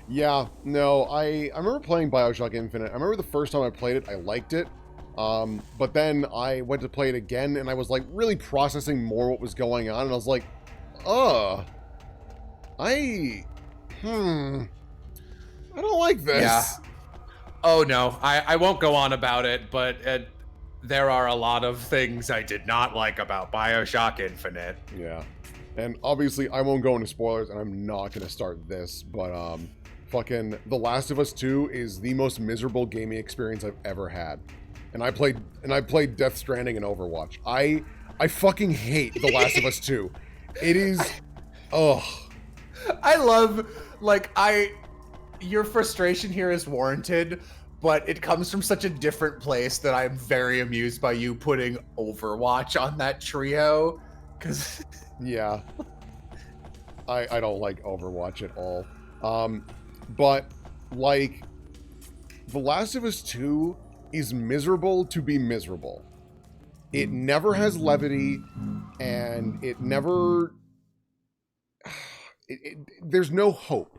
Yeah, no, I remember playing BioShock Infinite. I remember the first time I played it, I liked it. But then I went to play it again, and I was, like, really processing more what was going on, and I was like, I don't like this. Yeah. Oh, no, I won't go on about it, but there are a lot of things I did not like about BioShock Infinite. Yeah. And obviously, I won't go into spoilers, and I'm not going to start this, but, fucking The Last of Us 2 is the most miserable gaming experience I've ever had. And I played Death Stranding and Overwatch. I fucking hate The Last of Us 2. It is, ugh. I love, like, your frustration here is warranted, but it comes from such a different place that I'm very amused by you putting Overwatch on that trio, because... Yeah. I don't like Overwatch at all. But, like, The Last of Us 2 is miserable to be miserable. It never has levity, and it never... there's no hope.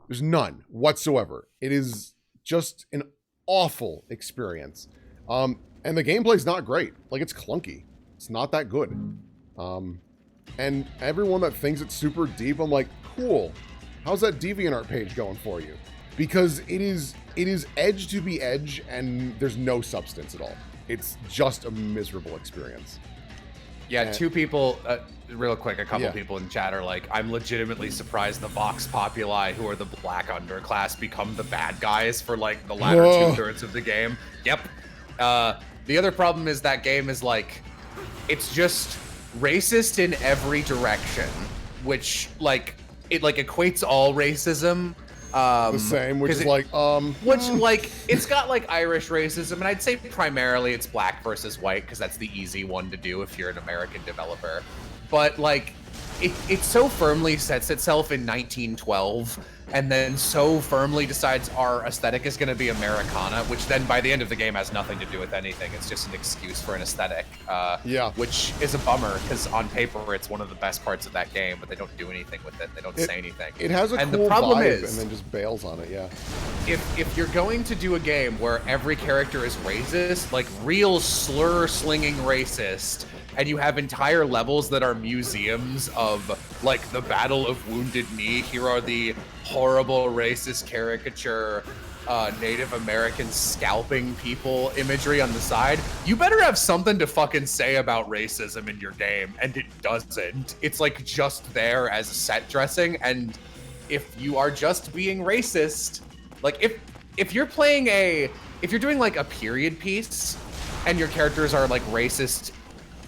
There's none whatsoever. It is just an awful experience. And the gameplay's not great. Like, it's clunky. It's not that good. And everyone that thinks it's super deep, I'm like, cool. How's that DeviantArt page going for you? Because it is edge to be edge, and there's no substance at all. it's just a miserable experience. Yeah, And- 2 people, real quick, a couple Yeah. people in chat are like, I'm legitimately surprised the Vox Populi, who are the black underclass, become the bad guys for like the latter Whoa. 2/3 of the game. Yep. The other problem is that game is like, it's just racist in every direction, which like, it like equates all racism. The same, which is like, Which, like, it's got, like, Irish racism, and I'd say primarily it's black versus white, because that's the easy one to do if you're an American developer. But, like, it so firmly sets itself in 1912, and then so firmly decides our aesthetic is going to be Americana, which then by the end of the game has nothing to do with anything. It's just an excuse for an aesthetic. Yeah. Which is a bummer, because on paper it's one of the best parts of that game, but they don't do anything with it. They don't say anything. It has a and cool the problem vibe is, and then just bails on it, yeah. if you're going to do a game where every character is racist, like real slur-slinging racist, and you have entire levels that are museums of, like, the Battle of Wounded Knee, here are the horrible racist caricature Native American scalping people imagery on the side, you better have something to fucking say about racism in your game, and it doesn't. It's, like, just there as set dressing, and if you are just being racist, like, if you're playing if you're doing, like, a period piece, and your characters are, like, racist,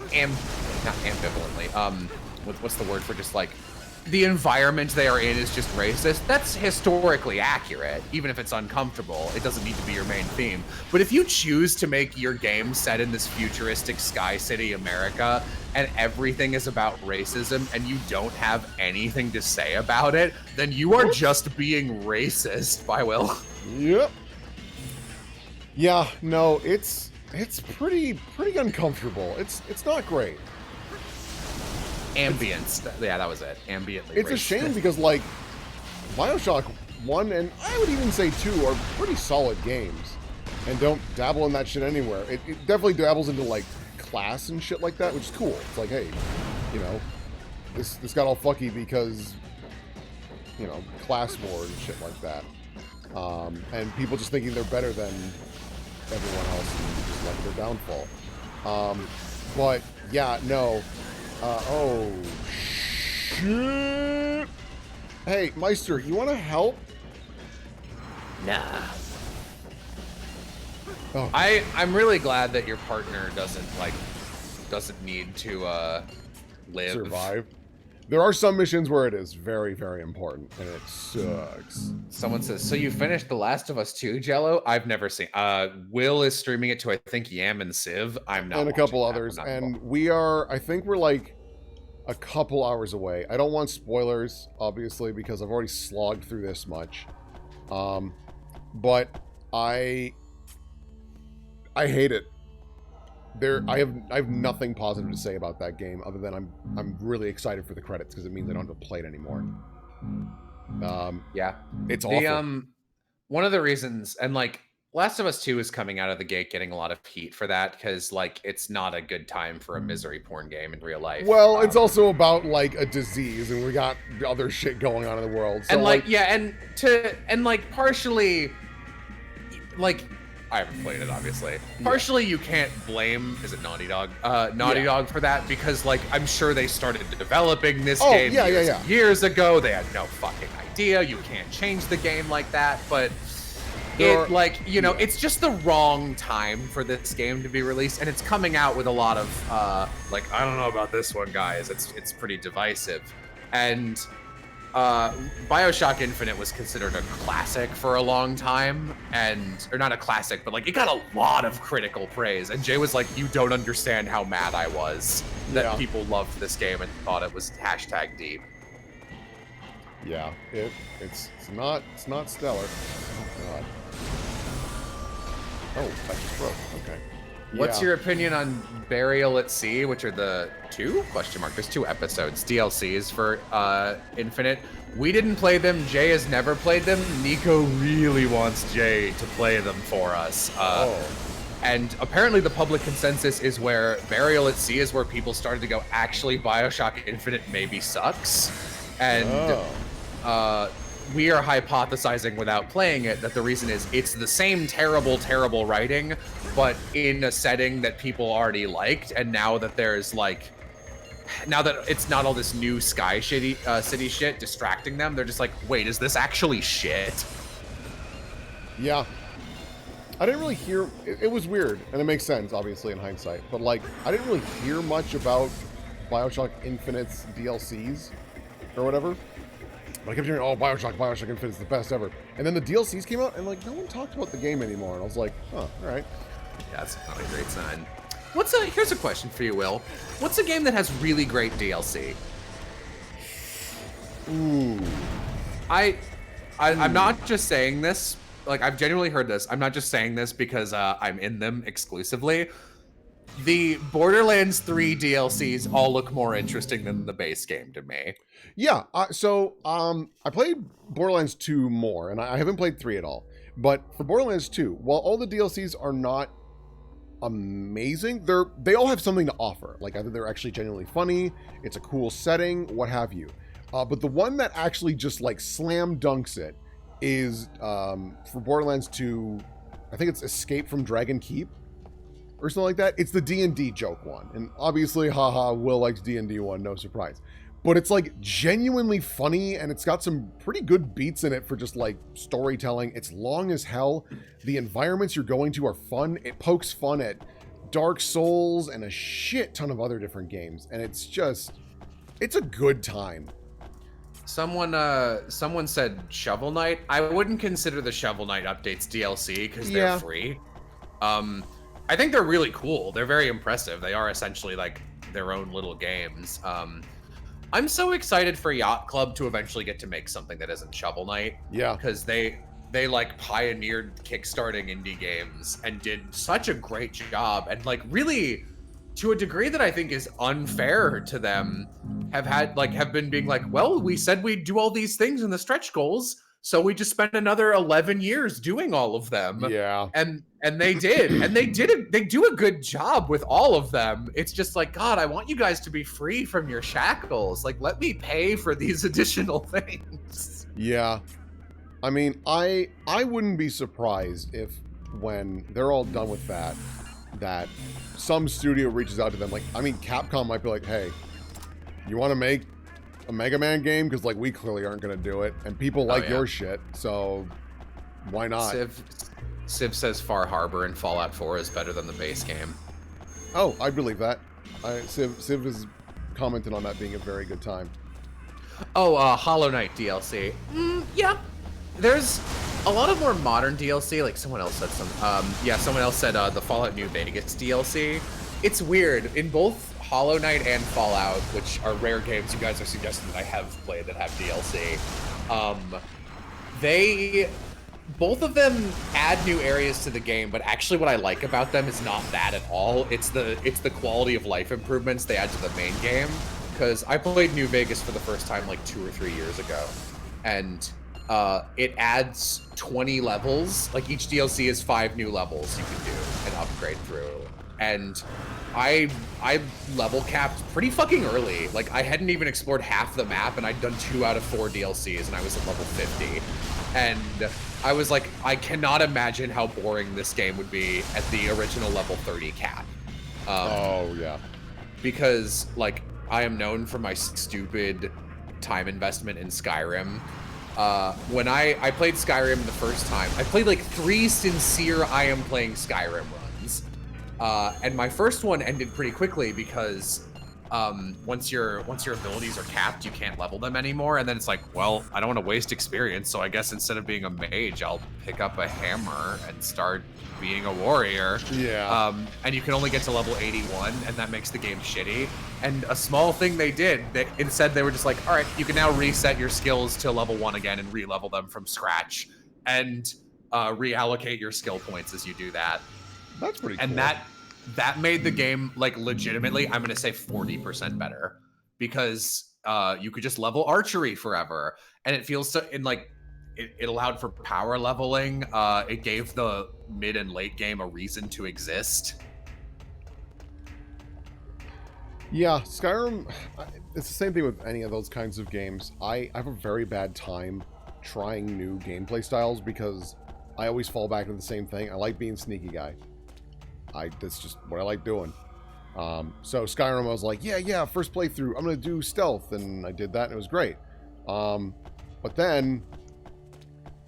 not ambivalently, what's the word for just, like, the environment they are in is just racist, that's historically accurate, even if it's uncomfortable. It doesn't need to be your main theme. But if you choose to make your game set in this futuristic Sky City America, and everything is about racism, and you don't have anything to say about it, then you are just being racist, by Will. Yep. Yeah, no, it's pretty uncomfortable. It's not great. Ambience. Yeah, that was it. Ambiently It's racist. a shame because, like, Bioshock 1 and I would even say 2 are pretty solid games and don't dabble in that shit anywhere. It definitely dabbles into, like, class and shit like that, which is cool. It's like, hey, you know, this got all fucky because, you know, class war and shit like that. And people just thinking they're better than everyone else and just like their downfall. But, yeah, no. Oh, shit. Hey, Meister, you want to help? Nah. Oh. I'm really glad that your partner doesn't need to live. Survive. There are some missions where it is very, very important, and it sucks. Someone says, so you finished The Last of Us 2, Jello? I've never seen. Will is streaming it to, I think, Yam and Civ. I'm not. And a couple watching that. others, I'm not and involved. we are, I think we're like a couple hours away. I don't want spoilers, obviously, because I've already slogged through this much. But I hate it. I have nothing positive to say about that game other than I'm really excited for the credits because it means I don't have to play it anymore. Yeah, it's awful. One of the reasons, and like Last of Us 2 is coming out of the gate getting a lot of heat for that because like it's not a good time for a misery porn game in real life. Well, it's also about like a disease, and we got other shit going on in the world. So, and like yeah, and like partially, like. I haven't played it, obviously. Partially, you can't blame, is it Naughty Dog? Naughty Dog for that, because, like, I'm sure they started developing this game years ago. They had no fucking idea. You can't change the game like that, but it's just the wrong time for this game to be released, and it's coming out with a lot of, like, I don't know about this one, guys. It's pretty divisive. And Bioshock Infinite was considered a classic for a long time, or not a classic, but like it got a lot of critical praise. And Jay was like, "You don't understand how mad I was that people loved this game and thought it was #deep." Yeah, it's not stellar. Oh god. Oh, that just broke. Okay. What's your opinion on Burial at Sea, which are the two? There's 2 episodes, DLCs for Infinite. We didn't play them. Jay has never played them. Nico really wants Jay to play them for us. And apparently the public consensus is where Burial at Sea is where people started to go, actually, Bioshock Infinite maybe sucks. And we are hypothesizing without playing it that the reason is it's the same terrible, terrible writing, but in a setting that people already liked, and now that there's like, now that it's not all this new Sky City shit distracting them, they're just like, wait, is this actually shit? Yeah. I didn't really hear... It was weird, and it makes sense, obviously, in hindsight. But, like, I didn't really hear much about Bioshock Infinite's DLCs or whatever. But I kept hearing, oh, Bioshock Infinite's the best ever. And then the DLCs came out, and, like, no one talked about the game anymore. And I was like, oh, all right. Yeah, that's not a great sign. Here's a question for you, Will. What's a game that has really great DLC? Ooh. I'm not just saying this. Like, I've genuinely heard this. I'm not just saying this because I'm in them exclusively. The Borderlands 3 DLCs all look more interesting than the base game to me. Yeah, so I played Borderlands 2 more, and I haven't played 3 at all. But for Borderlands 2, while all the DLCs are not amazing, they all have something to offer. Like, either they're actually genuinely funny, it's a cool setting, what have you. But the one that actually just, like, slam dunks it is, for Borderlands 2, I think it's Escape from Dragon Keep, or something like that. It's the D&D joke one. And obviously, haha, Will likes D&D one, no surprise. But it's, like, genuinely funny, and it's got some pretty good beats in it for just, like, storytelling. It's long as hell. The environments you're going to are fun. It pokes fun at Dark Souls and a shit ton of other different games. And it's just... it's a good time. Someone said Shovel Knight. I wouldn't consider the Shovel Knight updates DLC because they're free. I think they're really cool. They're very impressive. They are essentially like their own little games. I'm so excited for Yacht Club to eventually get to make something that isn't Shovel Knight. Yeah. Because they like pioneered kickstarting indie games and did such a great job, and like really, to a degree that I think is unfair to them, have been being like, well, we said we'd do all these things in the stretch goals, so we just spent another 11 years doing all of them. Yeah. And they did. And they do a good job with all of them. It's just like, God, I want you guys to be free from your shackles. Like, let me pay for these additional things. Yeah. I mean, I wouldn't be surprised if when they're all done with that some studio reaches out to them. Like, I mean, Capcom might be like, hey, you want to make a Mega Man game? Because, like, we clearly aren't going to do it. And people like your shit, so why not? Civ says Far Harbor and Fallout 4 is better than the base game. Oh, I believe that. Civ has commented on that being a very good time. Oh, Hollow Knight DLC. Yeah. There's a lot of more modern DLC, like someone else said someone else said the Fallout New Vegas DLC. It's weird. In both Hollow Knight and Fallout, which are rare games you guys are suggesting that I have played that have DLC, both of them add new areas to the game, but actually what I like about them is not that at all. It's the quality of life improvements they add to the main game, because I played New Vegas for the first time like 2 or 3 years ago, and it adds 20 levels. Like, each DLC is 5 new levels you can do and upgrade through. And I level capped pretty fucking early. Like, I hadn't even explored half the map, and I'd done 2 out of 4 DLCs, and I was at level 50. And I was like, I cannot imagine how boring this game would be at the original level 30 cap. Oh, yeah. Because, like, I am known for my stupid time investment in Skyrim. When I played Skyrim the first time, I played like 3 sincere I am playing Skyrim runs. And my first one ended pretty quickly because once your abilities are capped, you can't level them anymore. And then it's like, well, I don't want to waste experience, so I guess instead of being a mage, I'll pick up a hammer and start being a warrior. Yeah. And you can only get to level 81, and that makes the game shitty. And a small thing they did, instead they were just like, all right, you can now reset your skills to level 1 again and re-level them from scratch, and reallocate your skill points as you do that. That's pretty cool. And that made the game, like, legitimately, I'm going to say 40% better, because you could just level archery forever. And it feels so, and like, it allowed for power leveling. It gave the mid and late game a reason to exist. Yeah, Skyrim, it's the same thing with any of those kinds of games. I have a very bad time trying new gameplay styles because I always fall back to the same thing. I like being sneaky guy. That's just what I like doing. So Skyrim, I was like, yeah, first playthrough, I'm gonna do stealth, and I did that, and it was great. But then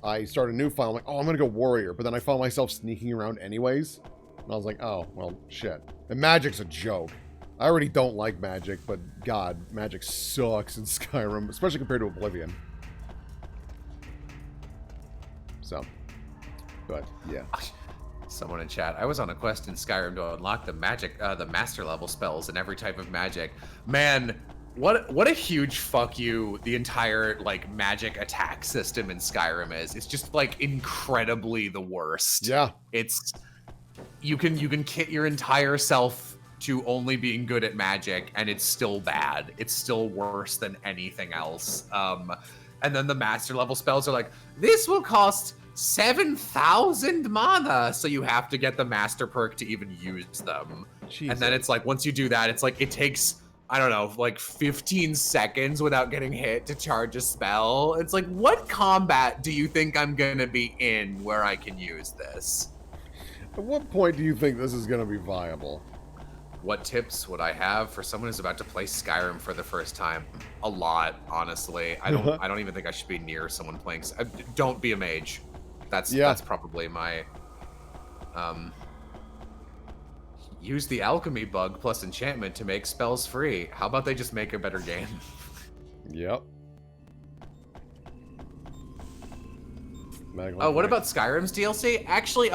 I started a new file. I'm like, oh, I'm gonna go warrior, but then I found myself sneaking around anyways, and I was like, oh, well, shit. And magic's a joke. I already don't like magic, but God, magic sucks in Skyrim, especially compared to Oblivion. So, but yeah. Someone in chat. I was on a quest in Skyrim to unlock the master level spells and every type of magic. Man, what a huge fuck you the entire like magic attack system in Skyrim is. It's just like incredibly the worst. Yeah. It's you can kit your entire self to only being good at magic, and it's still bad. It's still worse than anything else. And then the master level spells are like, this will cost 7,000 mana, so you have to get the master perk to even use them. Jesus. And then it's like, once you do that, it's like, it takes, I don't know, like 15 seconds without getting hit to charge a spell. It's like, what combat do you think I'm gonna be in where I can use this? At what point do you think this is gonna be viable? What tips would I have for someone who's about to play Skyrim for the first time? A lot, honestly. I don't even think I should be near someone playing. Don't be a mage. That's probably my. Use the alchemy bug plus enchantment to make spells free. How about they just make a better game? Yep. Oh, what about Skyrim's DLC? Actually,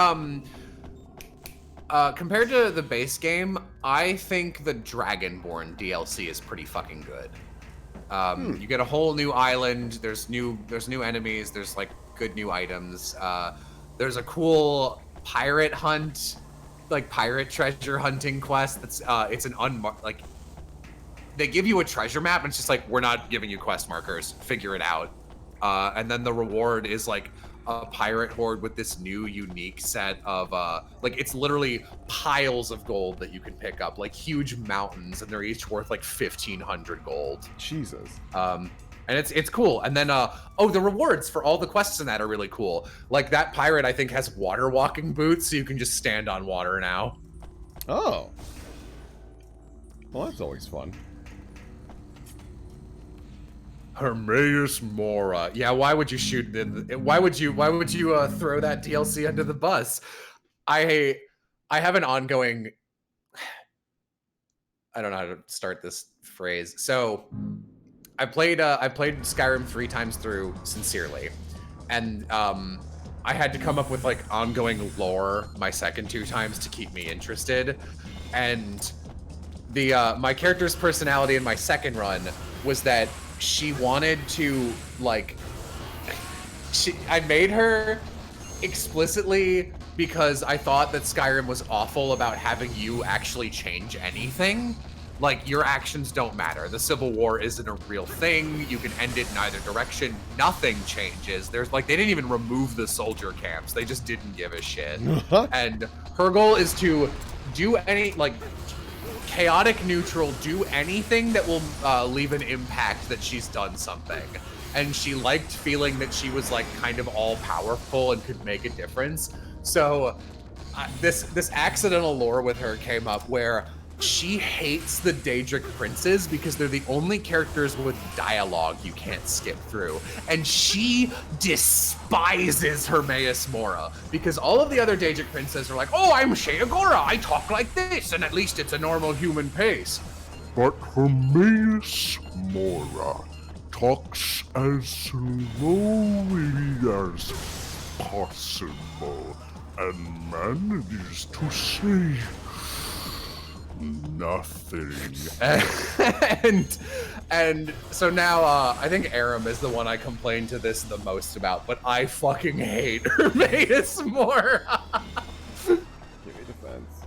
compared to the base game, I think the Dragonborn DLC is pretty fucking good. You get a whole new island. There's new enemies. There's like good new items. There's a cool pirate hunt, like pirate treasure hunting quest. That's it's an like they give you a treasure map, and it's just like, we're not giving you quest markers. Figure it out. And then the reward is like a pirate horde with this new unique set of like, it's literally piles of gold that you can pick up, like huge mountains, and they're each worth like 1,500 gold. Jesus. And it's cool. And then the rewards for all the quests in that are really cool. Like that pirate, I think, has water walking boots, so you can just stand on water now. Oh. Well, that's always fun. Hermaeus Mora. Yeah, why would you shoot them? Why would you throw that DLC under the bus? I have an ongoing, I don't know how to start this phrase. So I played Skyrim 3 times through sincerely, and I had to come up with like ongoing lore my second 2 times to keep me interested. And the my character's personality in my second run was that she wanted to, like, I made her explicitly because I thought that Skyrim was awful about having you actually change anything. Like, your actions don't matter. The Civil War isn't a real thing. You can end it in either direction. Nothing changes. There's like, they didn't even remove the soldier camps. They just didn't give a shit. And her goal is to do any, like, chaotic neutral, do anything that will leave an impact that she's done something. And she liked feeling that she was like kind of all powerful and could make a difference. So this accidental lore with her came up where she hates the Daedric princes because they're the only characters with dialogue you can't skip through. And she despises Hermaeus Mora because all of the other Daedric princes are like, oh, I'm Sheagora, I talk like this, and at least it's a normal human pace. But Hermaeus Mora talks as slowly as possible and manages to say nothing. and so now I think Aram is the one I complain to this the most about, but I fucking hate Hermaeus Mora. Give me defense.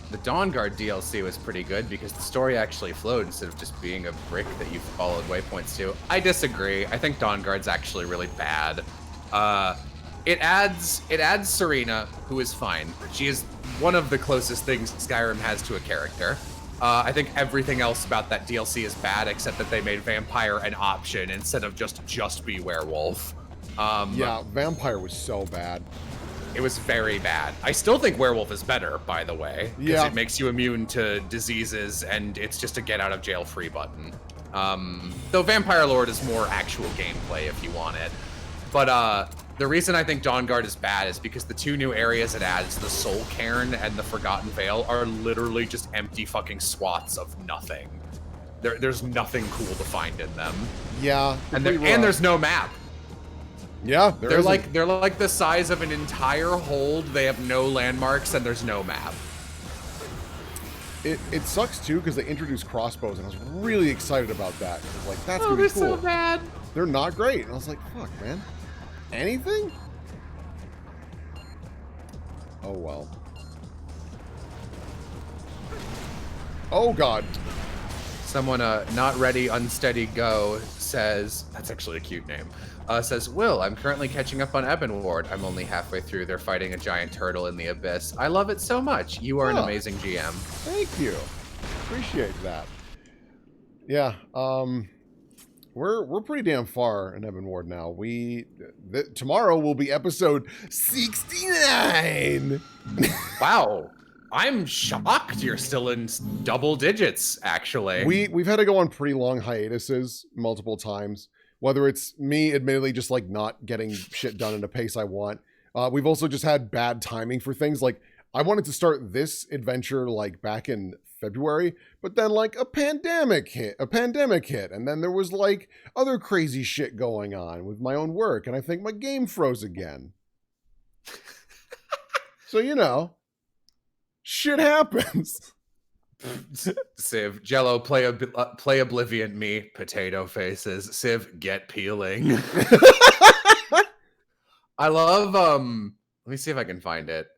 The Dawnguard DLC was pretty good because the story actually flowed instead of just being a brick that you followed waypoints to. I disagree. I think Dawnguard's actually really bad. It adds Serena, who is fine. She is one of the closest things Skyrim has to a character. I think everything else about that DLC is bad, except that they made vampire an option instead of just be werewolf. Yeah, vampire was so bad. It was very bad. I still think werewolf is better, by the way, because Yeah. it makes you immune to diseases, and it's just a get out of jail free button. Though Vampire Lord is more actual gameplay if you want it. But the reason I think Dawnguard is bad is because the 2 new areas it adds, the Soul Cairn and the Forgotten Vale, are literally just empty fucking swaths of nothing. There's nothing cool to find in them. Yeah, and there's no map. Yeah, they're like the size of an entire hold. They have no landmarks and there's no map. It sucks too because they introduced crossbows and I was really excited about that. I was like, that's gonna be they're cool. so bad. They're not great. And I was like, fuck, man. Anything? Oh well. Oh god. Someone, not ready, unsteady, go says, that's actually a cute name, says, Will, I'm currently catching up on Ebon Ward. I'm only halfway through. They're fighting a giant turtle in the abyss. I love it so much. You are an amazing GM. Thank you. Appreciate that. Yeah, we're pretty damn far in Ebon Ward now. Tomorrow will be episode 69. Wow. I'm shocked you're still in double digits, actually. We've had to go on pretty long hiatuses multiple times. Whether it's me, admittedly, just like not getting shit done at a pace I want. We've also just had bad timing for things. Like, I wanted to start this adventure like back in February, but then like a pandemic hit, and then there was like other crazy shit going on with my own work, and I think my game froze again. So, you know, shit happens. Civ, Jello, play Oblivion, me, potato faces. Civ, get peeling. I love, let me see if I can find it.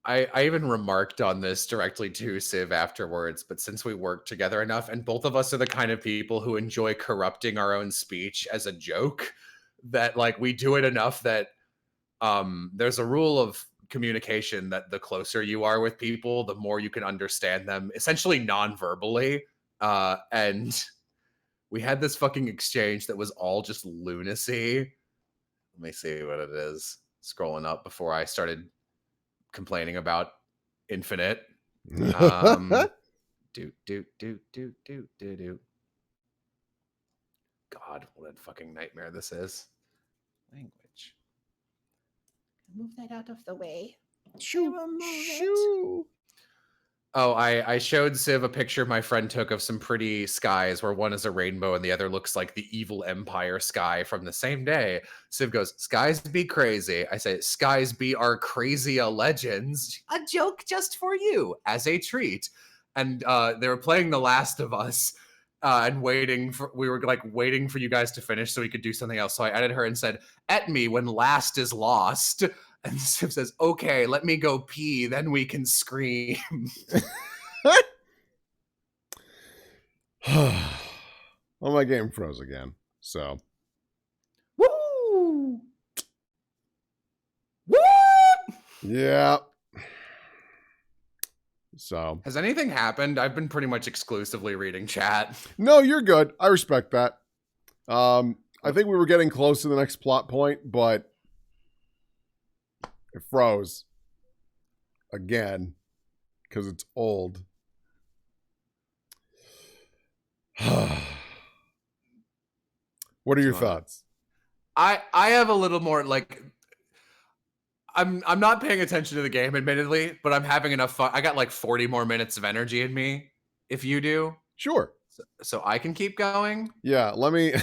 I even remarked on this directly to Civ afterwards, but since we work together enough, and both of us are the kind of people who enjoy corrupting our own speech as a joke, that like we do it enough that there's a rule of communication that the closer you are with people, the more you can understand them, essentially non-verbally. And we had this fucking exchange that was all just lunacy. Let me see what it is. Scrolling up before I started complaining about Infinite. God, what a fucking nightmare this is. Language. Move that out of the way. Shoo. Oh, I showed Civ a picture my friend took of some pretty skies where one is a rainbow and the other looks like the evil empire sky from the same day. Civ goes, skies be crazy. I say, skies be our crazy legends. A joke just for you as a treat. And they were playing The Last of Us and we were like waiting for you guys to finish so we could do something else. So I added her and said, at me when last is lost. And Civ says, okay, let me go pee, then we can scream. Well, my game froze again, so. Woo! Woo! Yeah. So. Has anything happened? I've been pretty much exclusively reading chat. No, you're good. I respect that. I think we were getting close to the next plot point, but it froze again because it's old. What are your thoughts? I have a little more like I'm not paying attention to the game, admittedly, but I'm having enough fun. I got like 40 more minutes of energy in me. If you do, sure. So I can keep going. Yeah, let me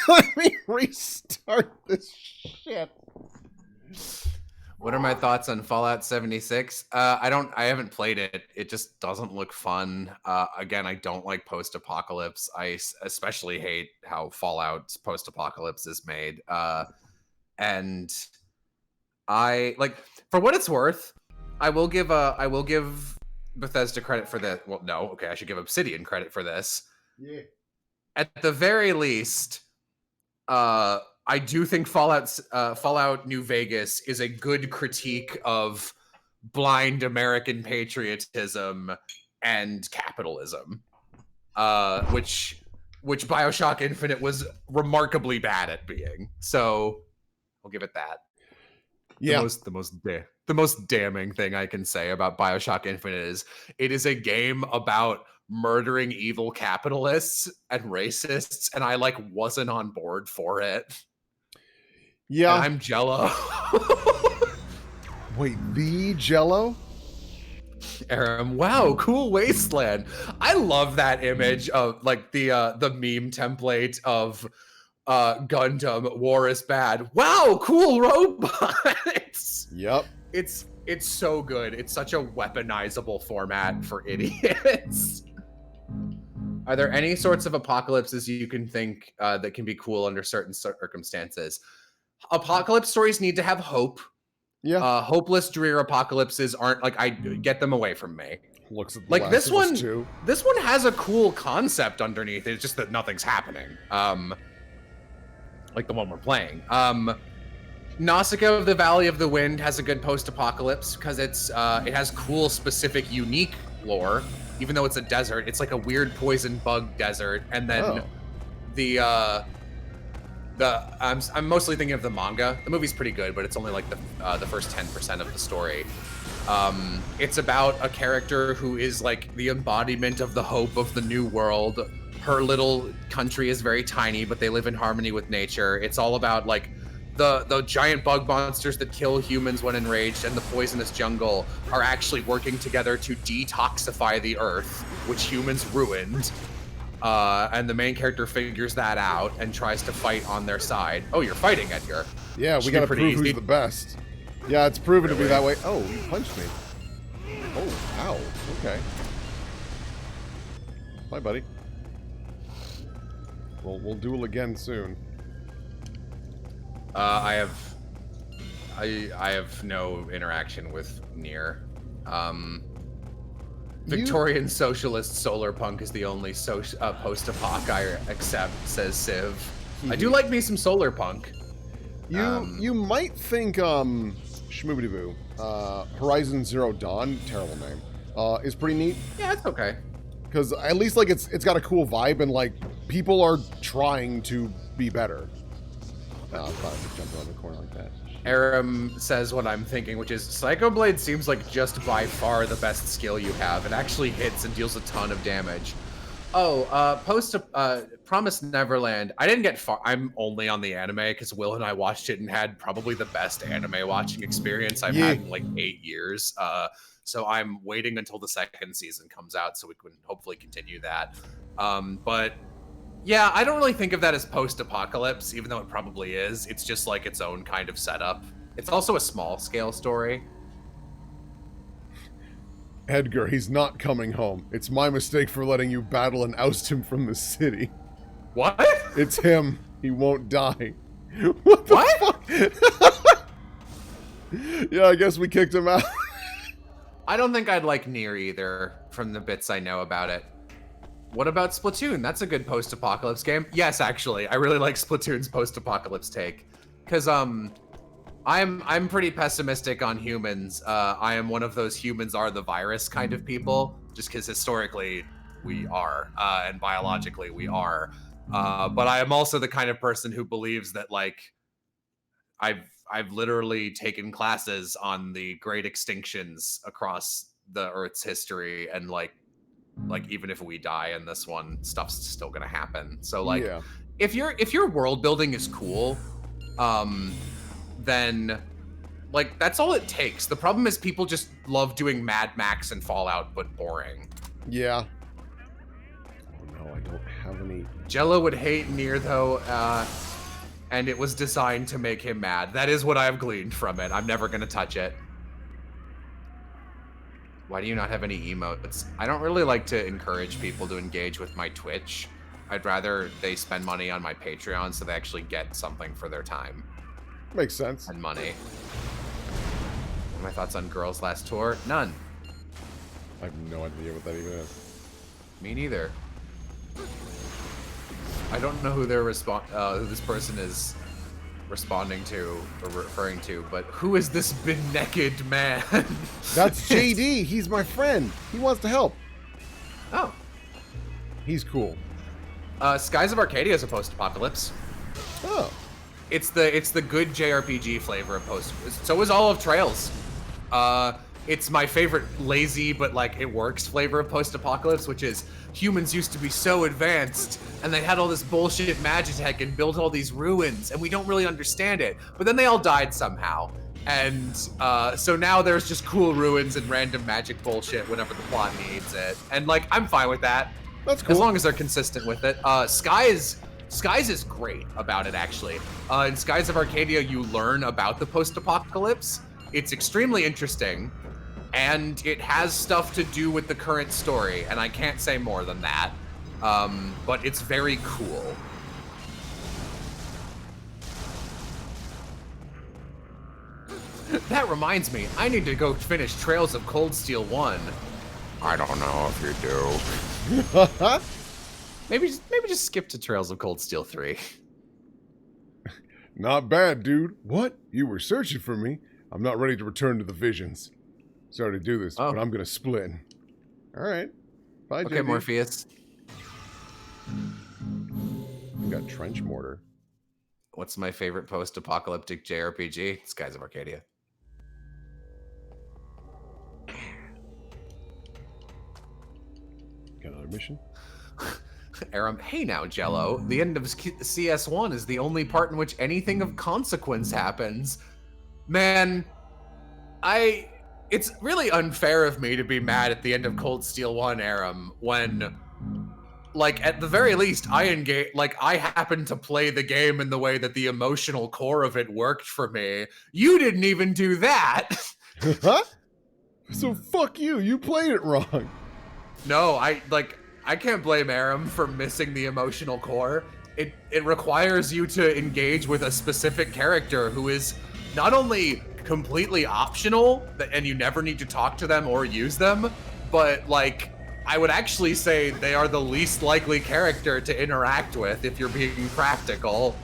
let me restart this shit. What are my thoughts on Fallout 76? I haven't played it. It just doesn't look fun. Again, I don't like post-apocalypse. I especially hate how Fallout's post-apocalypse is made. And I like, for what it's worth, I will give Bethesda credit for that. Well, no, okay, I should give Obsidian credit for this. Yeah. At the very least, I do think Fallout New Vegas is a good critique of blind American patriotism and capitalism, which which BioShock Infinite was remarkably bad at being. So I'll give it that. Yeah. The most damning thing I can say about BioShock Infinite is it is a game about murdering evil capitalists and racists, and I like wasn't on board for it. Yeah. And I'm Jello. Wait, the Jello? Aram, wow, cool wasteland. I love that image of like the meme template of Gundam, war is bad. Wow, cool robots. Yep. It's so good. It's such a weaponizable format for idiots. Are there any sorts of apocalypses you can think that can be cool under certain circumstances? Apocalypse stories need to have hope. Yeah. Hopeless, drear apocalypses aren't like I get them away from me. Looks at the Like Last this of Us one. 2. This one has a cool concept underneath. It's just that nothing's happening. Like the one we're playing. Nausicaa of the Valley of the Wind has a good post-apocalypse because it has cool, specific, unique lore. Even though it's a desert, it's like a weird poison bug desert, and then I'm mostly thinking of the manga. The movie's pretty good, but it's only like the first 10% of the story. It's about a character who is like the embodiment of the hope of the new world. Her little country is very tiny, but they live in harmony with nature. It's all about like the giant bug monsters that kill humans when enraged and the poisonous jungle are actually working together to detoxify the earth, which humans ruined. And the main character figures that out and tries to fight on their side. Oh, you're fighting, Edgar. Yeah, we gotta prove who's the best. Yeah, it's proven to be that way. Oh, he punched me. Oh, ow. Okay. Bye, buddy. We'll duel again soon. I have no interaction with Nier. Victorian socialist solar punk is the only post-apoc I accept, says Civ. I do like me some solar punk. You might think Shmoobidoo, Horizon Zero Dawn, terrible name, is pretty neat. Yeah, it's okay. Because at least like it's got a cool vibe and like people are trying to be better. Oh, I thought I could jump around the corner like that. Aram says what I'm thinking, which is Psycho Blade seems like just by far the best skill you have. It actually hits and deals a ton of damage. Oh, Promised Neverland. I didn't get far. I'm only on the anime because Will and I watched it and had probably the best anime watching experience I've had in like 8 years. So I'm waiting until the second season comes out so we can hopefully continue that. But yeah, I don't really think of that as post-apocalypse, even though it probably is. It's just like its own kind of setup. It's also a small-scale story. Edgar, he's not coming home. It's my mistake for letting you battle and oust him from the city. What? It's him. He won't die. What the fuck? Yeah, I guess we kicked him out. I don't think I'd like Nier either, from the bits I know about it. What about Splatoon? That's a good post-apocalypse game. Yes, actually, I really like Splatoon's post-apocalypse take, because I'm pretty pessimistic on humans. I am one of those humans are the virus kind of people, just because historically we are, and biologically we are. But I am also the kind of person who believes that like I've literally taken classes on the great extinctions across the Earth's history, and like even if we die in this one, stuff's still gonna happen. So like if your world building is cool, then like that's all it takes. The problem is people just love doing Mad Max and Fallout but boring. Yeah. Oh no, I don't have any. Jello would hate Nier though, and it was designed to make him mad. That is what I've gleaned from it. I'm never gonna touch it. Why do you not have any emotes? I don't really like to encourage people to engage with my Twitch. I'd rather they spend money on my Patreon so they actually get something for their time. Makes sense. And money. What are my thoughts on Girls' Last Tour? None. I have no idea what that even is. Me neither. I don't know who they're who this person is responding to or referring to, but who is this beneked man? That's JD. He's my friend. He wants to help. Oh. He's cool. Skies of Arcadia is a post-apocalypse. Oh. It's the good JRPG flavor of post. So is all of Trails. It's my favorite lazy but like it works flavor of post-apocalypse, which is humans used to be so advanced and they had all this bullshit magitech and built all these ruins and we don't really understand it. But then they all died somehow. And so now there's just cool ruins and random magic bullshit whenever the plot needs it. And like I'm fine with that. That's cool. As long as they're consistent with it. Skies is great about it, actually. In Skies of Arcadia, you learn about the post-apocalypse. It's extremely interesting, and it has stuff to do with the current story, and I can't say more than that. But it's very cool. That reminds me, I need to go finish Trails of Cold Steel 1. I don't know if you do. Maybe just skip to Trails of Cold Steel 3. Not bad, dude. What? You were searching for me? I'm not ready to return to the visions. Sorry to do this, but I'm gonna split. All right. Bye, Okay, JD. Morpheus. We got Trench Mortar. What's my favorite post-apocalyptic JRPG? Skies of Arcadia. Got another mission? Aram, hey now, Jello. The end of CS1 is the only part in which anything of consequence happens. Man, it's really unfair of me to be mad at the end of Cold Steel 1, Aram, when, like, at the very least, I happened to play the game in the way that the emotional core of it worked for me. You didn't even do that! Huh? So fuck you, you played it wrong. No, I can't blame Aram for missing the emotional core. It requires you to engage with a specific character who is not only completely optional, and you never need to talk to them or use them, but like, I would actually say they are the least likely character to interact with if you're being practical.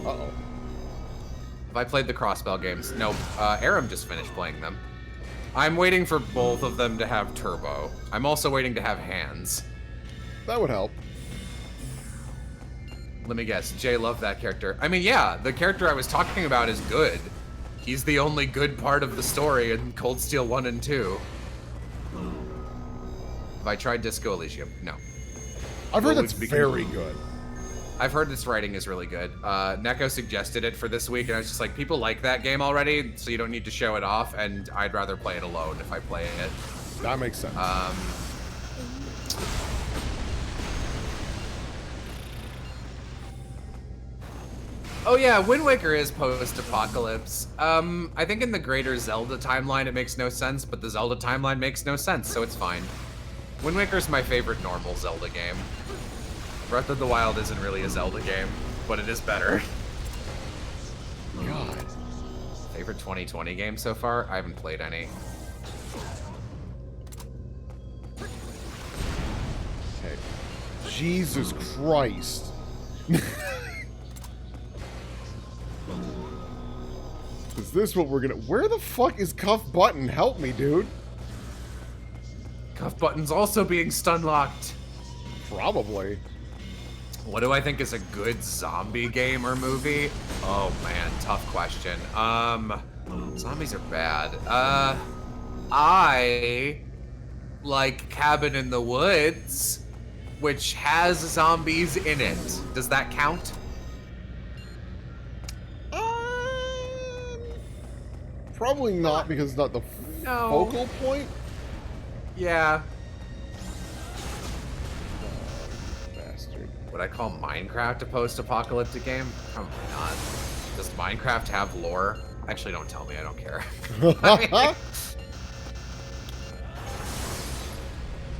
Uh-oh. Have I played the Crossbell games? Nope. Aram just finished playing them. I'm waiting for both of them to have turbo. I'm also waiting to have hands. That would help. Let me guess, Jay loved that character. I mean, yeah, the character I was talking about is good. He's the only good part of the story in Cold Steel 1 and 2. Have I tried Disco Elysium? No. I've heard that's very good. I've heard this writing is really good. Neko suggested it for this week, and I was just like, people like that game already, so you don't need to show it off, and I'd rather play it alone if I play it. That makes sense. Oh yeah, Wind Waker is post-apocalypse. I think in the greater Zelda timeline it makes no sense, but the Zelda timeline makes no sense, so it's fine. Wind Waker's my favorite normal Zelda game. Breath of the Wild isn't really a Zelda game, but it is better. God. Favorite 2020 game so far? I haven't played any. Okay. Jesus Christ. Is this what we're gonna... Where the fuck is Cuff Button? Help me, dude. Cuff Button's also being stun-locked. Probably. What do I think is a good zombie game or movie? Oh man, tough question. Zombies are bad. I like Cabin in the Woods, which has zombies in it. Does that count? Probably not, because it's not the focal point. Yeah. Bastard. Would I call Minecraft a post-apocalyptic game? Probably not. Does Minecraft have lore? Actually, don't tell me. I don't care.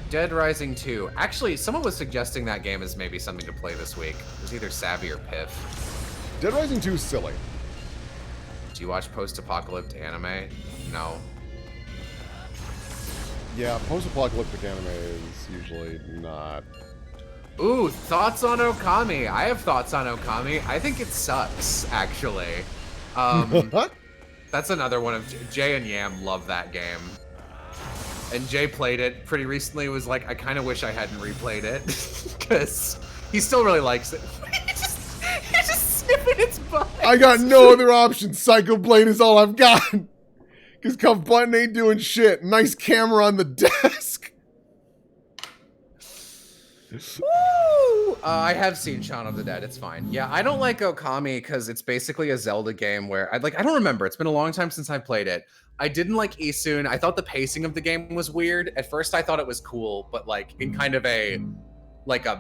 Dead Rising 2. Actually, someone was suggesting that game as maybe something to play this week. It was either Savvy or Piff. Dead Rising 2 is silly. Do you watch post-apocalyptic anime? No. Yeah, post-apocalyptic anime is usually not. Ooh, thoughts on Okami. I have thoughts on Okami. I think it sucks, actually. That's another one of... Jay and Yam love that game. and Jay played it pretty recently. Was like, I kind of wish I hadn't replayed it because he still really likes it. He's just sniffing its butt. I got no other option. Psycho Blade is all I've got. Because Cuff Button ain't doing shit. Nice camera on the desk. Woo! I have seen Shaun of the Dead. It's fine. Yeah, I don't like Okami because it's basically a Zelda game where I don't remember. It's been a long time since I played it. I didn't like Isun. I thought the pacing of the game was weird. At first, I thought it was cool, but like in kind of a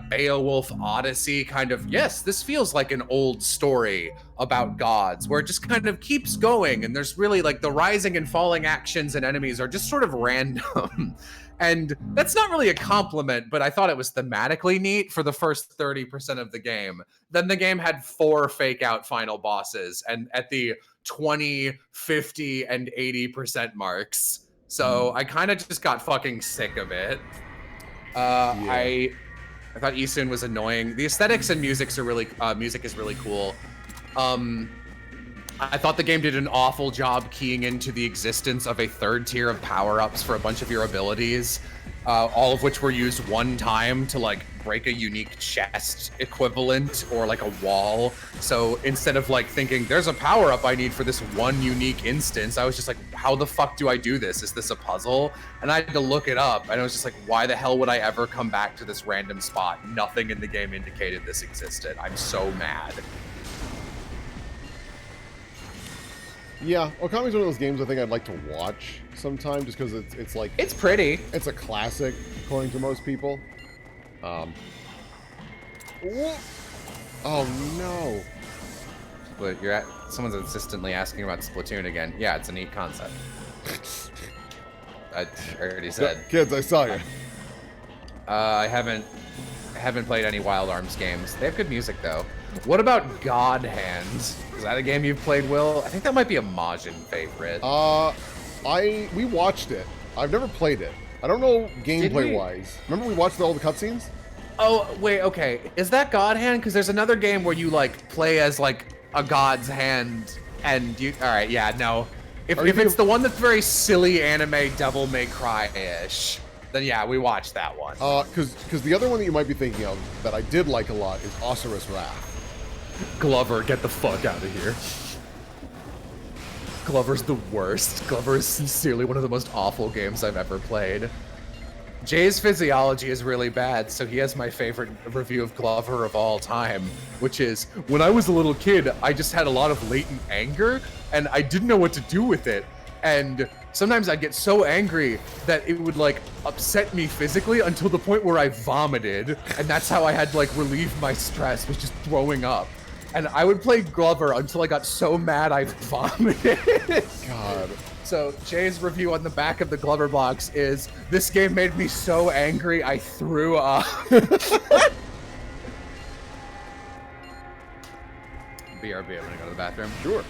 Beowulf Odyssey kind of, yes, this feels like an old story about gods where it just kind of keeps going. And there's really like the rising and falling actions and enemies are just sort of random. And that's not really a compliment, but I thought it was thematically neat for the first 30% of the game. Then the game had 4 fake out final bosses and at the 20, 50, and 80% marks. So I kind of just got fucking sick of it. I thought Isun was annoying. The aesthetics and music is really cool. I thought the game did an awful job keying into the existence of a 3rd tier of power-ups for a bunch of your abilities, all of which were used one time to like break a unique chest equivalent or like a wall. So instead of like thinking there's a power-up I need for this one unique instance, I was just like, how the fuck do I do this? Is this a puzzle? And I had to look it up, and I was just like, why the hell would I ever come back to this random spot? Nothing in the game indicated this existed. I'm so mad. Yeah, Okami's one of those games I think I'd like to watch sometime, just because it's like... It's pretty. It's a classic, according to most people. Oh, no. But someone's insistently asking about Splatoon again. Yeah, it's a neat concept. I already said. Kids, I saw you. I haven't played any Wild Arms games. They have good music, though. What about God Hand? Is that a game you've played, Will? I think that might be a Majin favorite. We watched it. I've never played it. I don't know gameplay-wise. Remember we watched all the cutscenes? Oh, wait, okay. Is that God Hand? Because there's another game where you, like, play as, like, a god's hand, and you... Alright, yeah, no. If it's the one that's very silly anime Devil May Cry-ish, then yeah, we watched that one. Because the other one that you might be thinking of that I did like a lot is Osiris Wrath. Glover, get the fuck out of here. Glover's the worst. Glover is sincerely one of the most awful games I've ever played. Jay's physiology is really bad, so he has my favorite review of Glover of all time, which is, when I was a little kid, I just had a lot of latent anger, and I didn't know what to do with it. And sometimes I'd get so angry that it would, like, upset me physically until the point where I vomited, and that's how I had to, like, relieve my stress, was just throwing up. And I would play Glover until I got so mad I vomited. God. So Jay's review on the back of the Glover box is, this game made me so angry I threw up. BRB, I'm gonna go to the bathroom. Sure.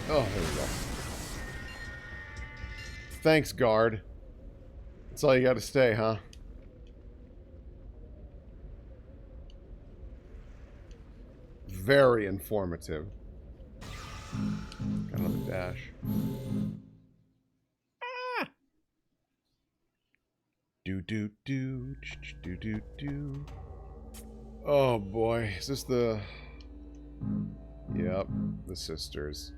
Oh, there we go. Thanks, guard. That's all you gotta say, huh? Very informative. Got another dash. Do do do do do do. Oh boy, is this the? Yep, the sisters.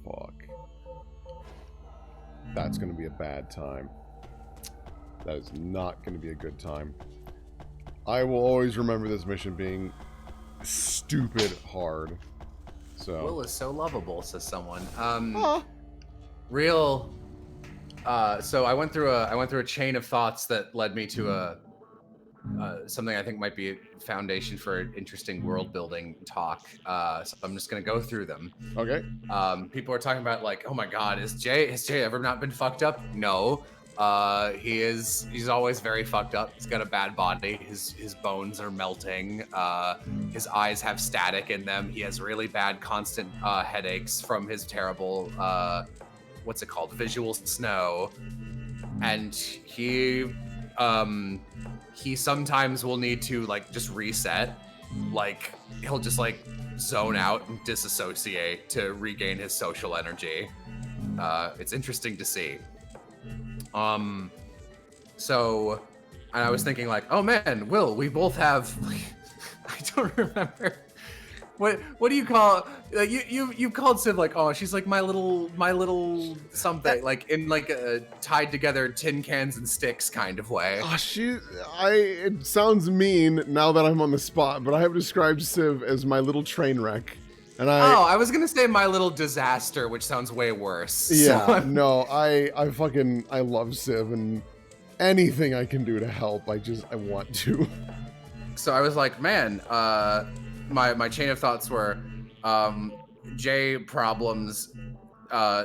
Fuck. That's gonna be a bad time. That is not gonna be a good time. I will always remember this mission being stupid hard. So Will is so lovable, says someone. Huh? Real. So I went through a chain of thoughts that led me to something I think might be a foundation for an interesting world building talk. So I'm just gonna go through them. Okay. People are talking about like, oh my God, has Jay ever not been fucked up? No. He's always very fucked up. He's got a bad body. His bones are melting. His eyes have static in them. He has really bad constant headaches from his terrible what's it called? Visual snow. And he sometimes will need to like just reset. like he'll just like zone out and disassociate to regain his social energy. It's interesting to see. So, and I was thinking like, oh man, Will, we both have. I don't remember. What do you call you called Civ like, oh, she's like my little something, like in like a tied together tin cans and sticks kind of way. Oh, it sounds mean now that I'm on the spot, but I have described Civ as my little train wreck. And I was gonna say my little disaster, which sounds way worse. Yeah, So no, I love Civ, and anything I can do to help, I want to. So I was like, man, my chain of thoughts were, Jay problems,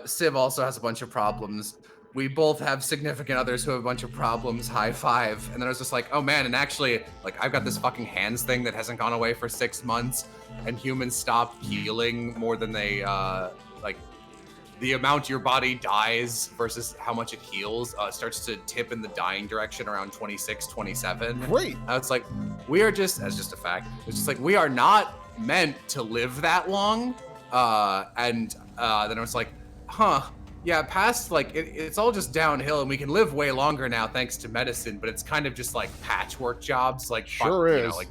Civ also has a bunch of problems. We both have significant others who have a bunch of problems. High five. And then I was just like, oh man, and actually, like, I've got this fucking hands thing that hasn't gone away for 6 months, and humans stop healing more than they, like, the amount your body dies versus how much it heals starts to tip in the dying direction around 26, 27. Great. It's like, we are just, as just a fact, it's just like, we are not meant to live that long. Then I was like, huh, yeah, past, like, it's all just downhill, and we can live way longer now thanks to medicine, but it's kind of just like patchwork jobs, like, sure is. You know, like,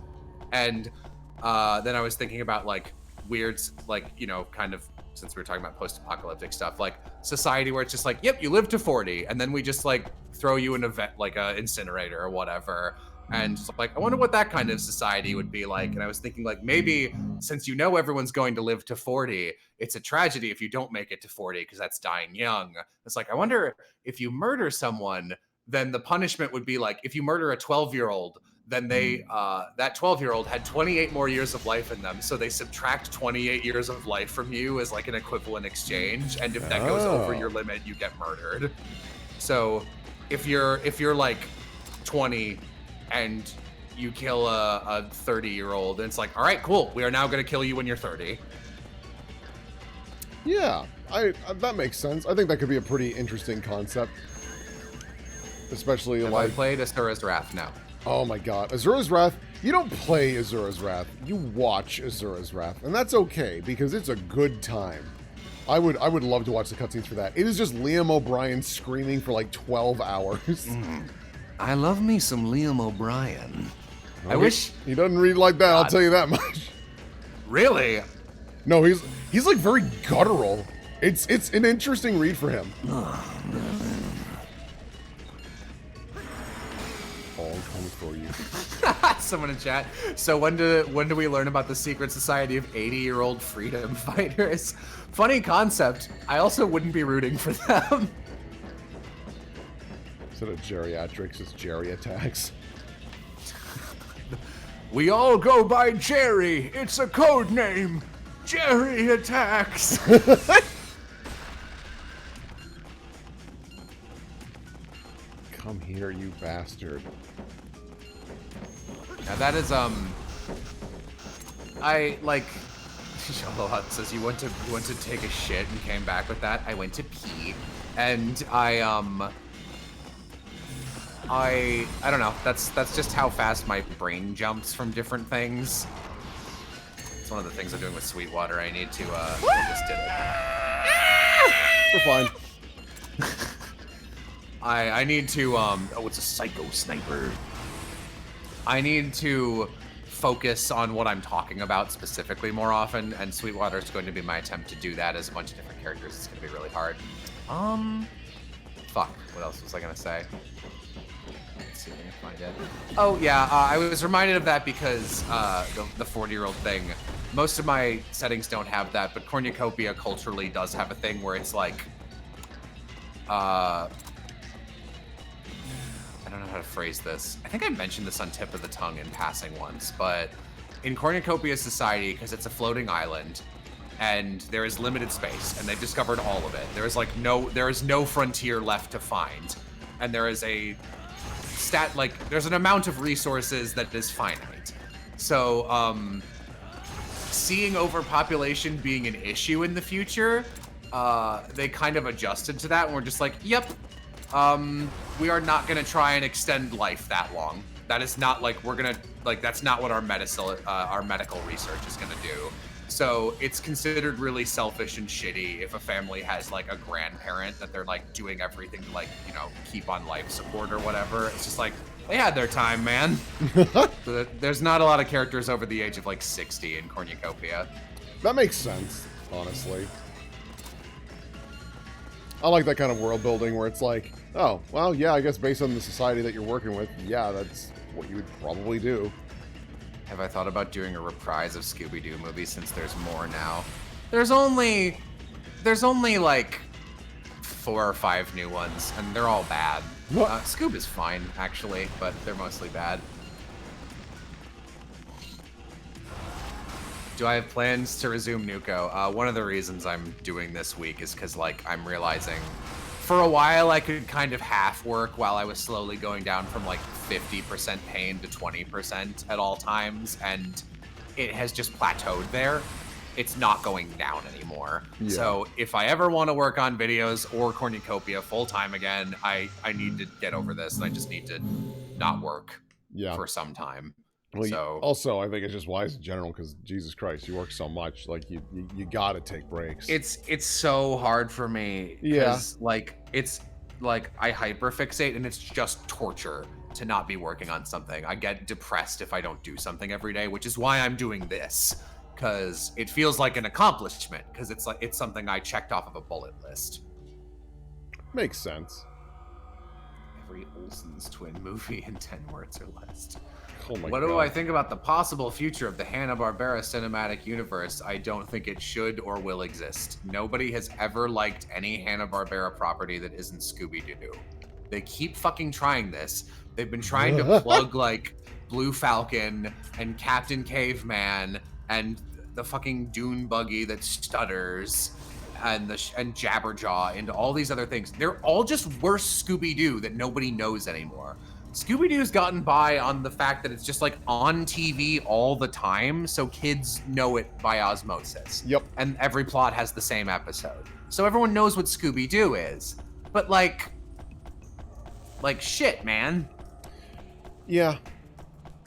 and then I was thinking about like weird, like, you know, kind of, since we were talking about post-apocalyptic stuff, like society where it's just like, yep, you live to 40, and then we just like throw you in a vet, like a incinerator or whatever. And just like, I wonder what that kind of society would be like. And I was thinking like, maybe since you know everyone's going to live to 40, it's a tragedy if you don't make it to 40 because that's dying young. It's like, I wonder if you murder someone, then the punishment would be like, if you murder a 12-year-old, then they that 12-year-old had 28 more years of life in them, so they subtract 28 years of life from you as like an equivalent exchange, and if that goes over your limit, you get murdered. So if you're like 20 and you kill a 30-year-old, and it's like, all right, cool, we are now going to kill you when you're 30. Yeah, that makes sense. I think that could be a pretty interesting concept, especially Have like I played Asura's Wrath? No. Oh my god. Azura's Wrath, you don't play Azura's Wrath, you watch Azura's Wrath, and that's okay, because it's a good time. I would love to watch the cutscenes for that. It is just Liam O'Brien screaming for like 12 hours. I love me some Liam O'Brien. No, I wish... He doesn't read like that, I'll tell you that much. Really? No, he's like very guttural. It's an interesting read for him. All comes for you. Someone in chat. So when do we learn about the secret society of 80-year-old freedom fighters? Funny concept. I also wouldn't be rooting for them. Instead of geriatrics, it's Jerry attacks. We all go by Jerry. It's a code name. Jerry attacks. Come here, you bastard. Now that is I like Jello says you went to take a shit and came back with that. I went to pee, and I don't know. That's just how fast my brain jumps from different things. It's one of the things I'm doing with Sweetwater. I need to I just did it. We're fine. I need to oh, it's a psycho sniper. I need to focus on what I'm talking about specifically more often, and Sweetwater is going to be my attempt to do that as a bunch of different characters. It's going to be really hard. Fuck. What else was I going to say? Let's see if I can find it. Oh, yeah, I was reminded of that because the 40-year-old thing. Most of my settings don't have that, but Cornucopia culturally does have a thing where it's like, I don't know how to phrase this. I think I mentioned this on Tip of the Tongue in passing once, but in Cornucopia society, because it's a floating island, and there is limited space, and they've discovered all of it. There is no frontier left to find, and there is a there's an amount of resources that is finite. So, seeing overpopulation being an issue in the future, they kind of adjusted to that, and we're just like, yep. We are not going to try and extend life that long. That is not like that's not what our medical research is gonna do. So it's considered really selfish and shitty if a family has like a grandparent that they're like doing everything to like, you know, keep on life support or whatever. It's just like, they had their time, man. So there's not a lot of characters over the age of like 60 in Cornucopia. That makes sense, honestly. I like that kind of world building where it's like, oh, well, yeah, I guess based on the society that you're working with, yeah, that's what you would probably do. Have I thought about doing a reprise of Scooby-Doo movies since there's more now? There's only like 4 or 5 new ones, and they're all bad. Scoob is fine, actually, but they're mostly bad. Do I have plans to resume Nuko? One of the reasons I'm doing this week is because, like, I'm realizing for a while I could kind of half work while I was slowly going down from like 50% pain to 20% at all times, and it has just plateaued there. It's not going down anymore. Yeah. So if I ever want to work on videos or Cornucopia full-time again, I need to get over this, and I just need to not work for some time. Well, so also, I think it's just wise in general because Jesus Christ, you work so much. Like you gotta take breaks. It's so hard for me. Yeah. Like it's like I hyperfixate and it's just torture to not be working on something. I get depressed if I don't do something every day, which is why I'm doing this, because it feels like an accomplishment. Because it's like it's something I checked off of a bullet list. Makes sense. Every Olsen's twin movie in 10 words or less. Oh my what God. do I think about the possible future of the Hanna-Barbera cinematic universe? I don't think it should or will exist. Nobody has ever liked any Hanna-Barbera property that isn't Scooby-Doo. They keep fucking trying this. They've been trying to plug like Blue Falcon and Captain Caveman and the fucking Dune buggy that stutters and Jabberjaw into all these other things. They're all just worse Scooby-Doo that nobody knows anymore. Scooby-Doo's gotten by on the fact that it's just like on TV all the time, so kids know it by osmosis. Yep. And every plot has the same episode. So everyone knows what Scooby-Doo is. But like shit, man. Yeah.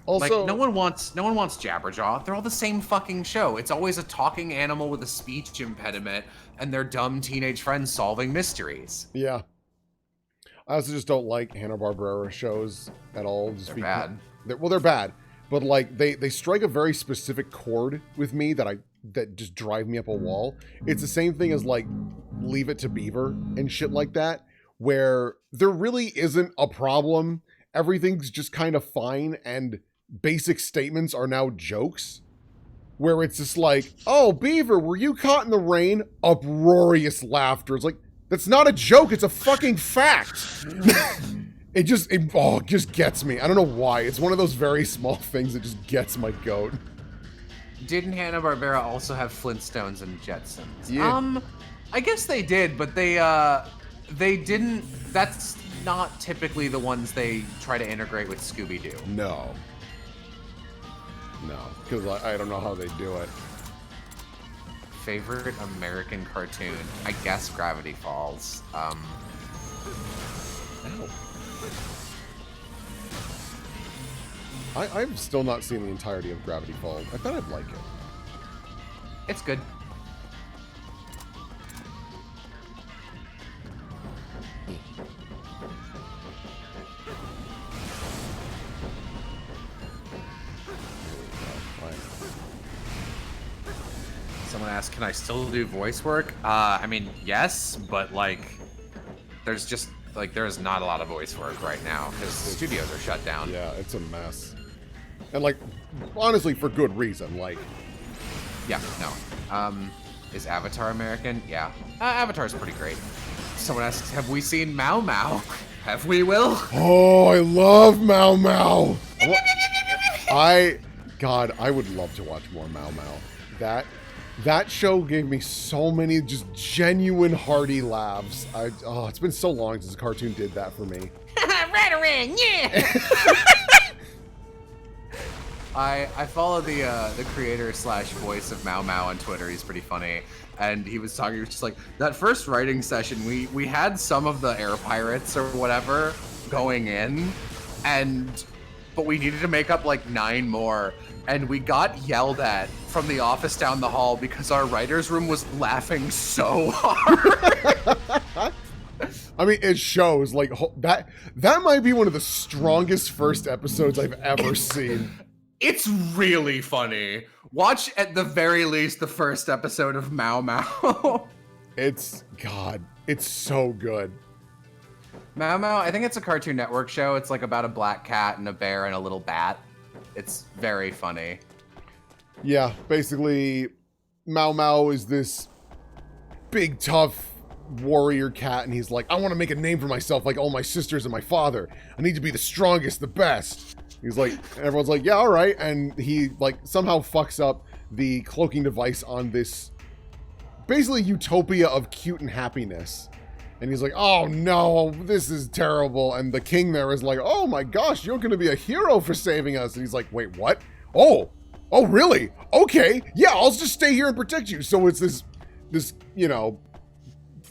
Also, like no one wants Jabberjaw. They're all the same fucking show. It's always a talking animal with a speech impediment and their dumb teenage friends solving mysteries. Yeah. I also just don't like Hanna-Barbera shows at all. They're bad. They're bad, but like they strike a very specific chord with me that just drive me up a wall. It's the same thing as like Leave It to Beaver and shit like that, where there really isn't a problem. Everything's just kind of fine, and basic statements are now jokes. Where it's just like, oh, Beaver, were you caught in the rain? Uproarious laughter. It's like, that's not a joke. It's a fucking fact. It just gets me. I don't know why. It's one of those very small things that just gets my goat. Didn't Hanna-Barbera also have Flintstones and Jetsons? Yeah. I guess they did, but they didn't. That's not typically the ones they try to integrate with Scooby-Doo. No, because I don't know how they do it. Favorite American cartoon? I guess Gravity Falls. I've still not seen the entirety of Gravity Falls. I thought I'd like it. It's good. Someone asked, can I still do voice work? I mean, yes, but like, there's not a lot of voice work right now because studios are shut down. Yeah, it's a mess. And like, honestly, for good reason. Like, yeah, no. Is Avatar American? Yeah. Avatar's pretty great. Someone asked, have we seen Mau Mau? Have we, Will? Oh, I love Mau Mau. God, I would love to watch more Mau Mau. That show gave me so many just genuine hearty laughs. It's been so long since a cartoon did that for me. Right around, yeah. I follow the creator / voice of Mau Mau on Twitter. He's pretty funny, and he was talking. He was just like, that first writing session, we had some of the air pirates or whatever going in, and but we needed to make up like 9 more. And we got yelled at from the office down the hall because our writer's room was laughing so hard. I mean, it shows, like, that might be one of the strongest first episodes I've ever seen. It's really funny. Watch at the very least the first episode of Mao Mao. God, it's so good. Mao Mao, I think it's a Cartoon Network show. It's like about a black cat and a bear and a little bat. It's very funny. Yeah, basically, Mao Mao is this big, tough warrior cat, and he's like, I want to make a name for myself like all my sisters and my father. I need to be the strongest, the best. He's like, and everyone's like, yeah, all right. And he, like, somehow fucks up the cloaking device on this basically utopia of cute and happiness. And he's like, oh no, this is terrible. And the king there is like, oh my gosh, you're going to be a hero for saving us. And he's like, wait, what? Oh, really? Okay. Yeah, I'll just stay here and protect you. So it's this, you know,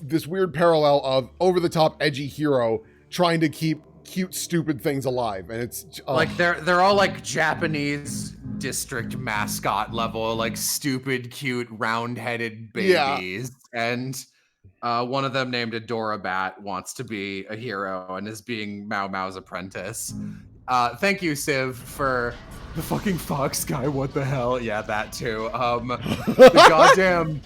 this weird parallel of over-the-top edgy hero trying to keep cute, stupid things alive. And it's like they're all like Japanese district mascot level, like stupid, cute, round-headed babies. Yeah. And one of them named Adora Bat wants to be a hero and is being Mao Mao's apprentice. Thank you, Civ, for the fucking fox guy. What the hell? Yeah, that too. The goddamn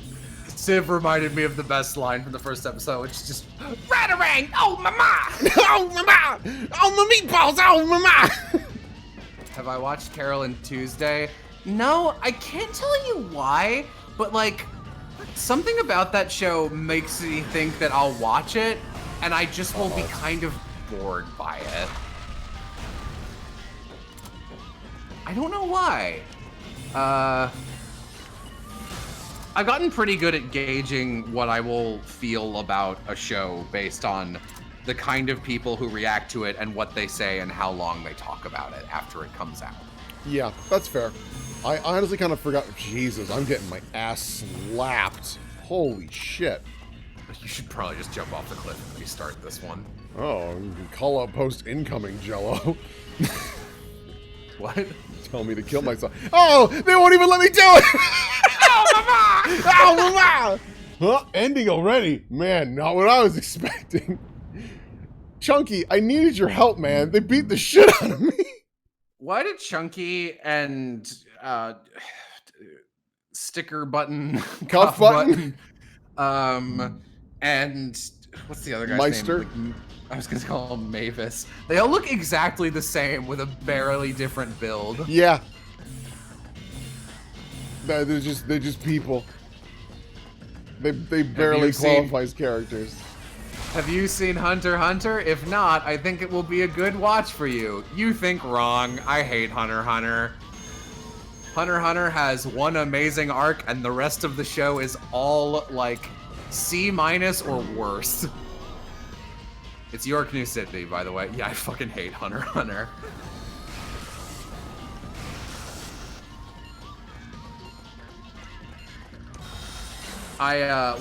Civ reminded me of the best line from the first episode, which is just Ratarang! Oh, mama! Oh, mama! Oh, my meatballs! Oh, mama! Have I watched Carol and Tuesday? No, I can't tell you why, but like, something about that show makes me think that I'll watch it, and I just will be kind of bored by it. I don't know why. I've gotten pretty good at gauging what I will feel about a show based on the kind of people who react to it and what they say and how long they talk about it after it comes out. Yeah, that's fair. I honestly kind of forgot. Jesus, I'm getting my ass slapped. Holy shit. You should probably just jump off the cliff and restart this one. Oh, you can call out post incoming, Jello. What? Tell me to kill myself. Oh, they won't even let me do it! Oh, mama! Oh, mama! Huh? Ending already? Man, not what I was expecting. Chunky, I needed your help, man. They beat the shit out of me. Why did Chunky and sticker button, cuff button, and what's the other guy's Meister? name? Like, I was gonna call him Mavis. They all look exactly the same with a barely different build. Yeah. They're just people. They barely qualify as characters. Have you seen Hunter x Hunter? If not, I think it will be a good watch for you. You think wrong. I hate Hunter x Hunter. Hunter x Hunter has one amazing arc, and the rest of the show is all like C- or worse. It's York New City, by the way. Yeah, I fucking hate Hunter x Hunter.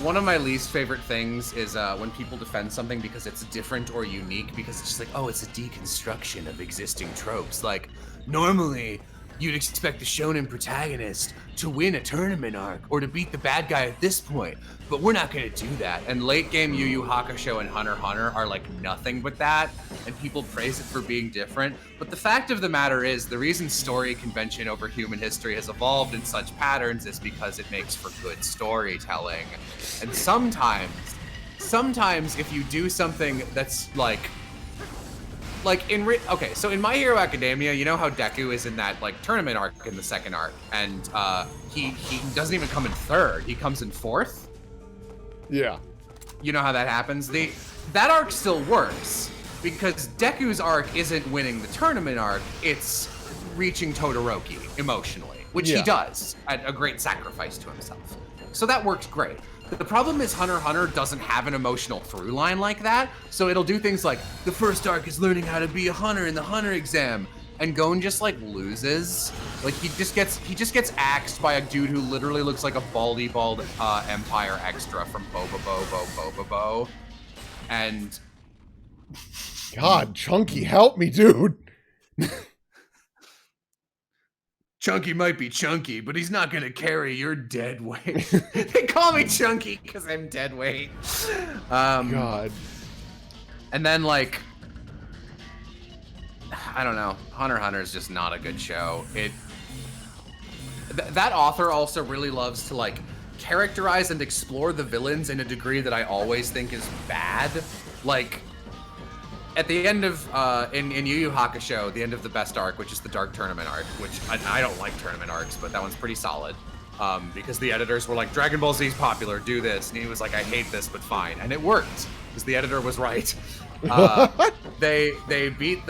One of my least favorite things is when people defend something because it's different or unique, because it's just like, oh, it's a deconstruction of existing tropes. Like, normally, you'd expect the shonen protagonist to win a tournament arc or to beat the bad guy at this point, but we're not gonna do that. And late game Yu Yu Hakusho and Hunter x Hunter are like nothing but that, and people praise it for being different. But the fact of the matter is, the reason story convention over human history has evolved in such patterns is because it makes for good storytelling. And sometimes if you do something that's like okay, so in My Hero Academia, you know how Deku is in that like tournament arc in the second arc, and he doesn't even come in third, he comes in fourth? Yeah. You know how that happens? That arc still works, because Deku's arc isn't winning the tournament arc, it's reaching Todoroki emotionally, which he does at a great sacrifice to himself. So that works great. The problem is Hunter x Hunter doesn't have an emotional through line like that, so it'll do things like, the first arc is learning how to be a hunter in the hunter exam, and Gon just like loses. Like he just gets axed by a dude who literally looks like a bald Empire extra from Bobobo. And God, Chunky, help me, dude. Chunky might be chunky, but he's not gonna carry your dead weight. They call me Chunky because I'm dead weight. God. And then like, I don't know. Hunter x Hunter is just not a good show. That author also really loves to like characterize and explore the villains in a degree that I always think is bad. Like, at the end of, in Yu Yu Hakusho, the end of the best arc, which is the Dark Tournament arc, which I don't like tournament arcs, but that one's pretty solid. Because the editors were like, Dragon Ball Z's popular, do this. And he was like, I hate this, but fine. And it worked, because the editor was right. They beat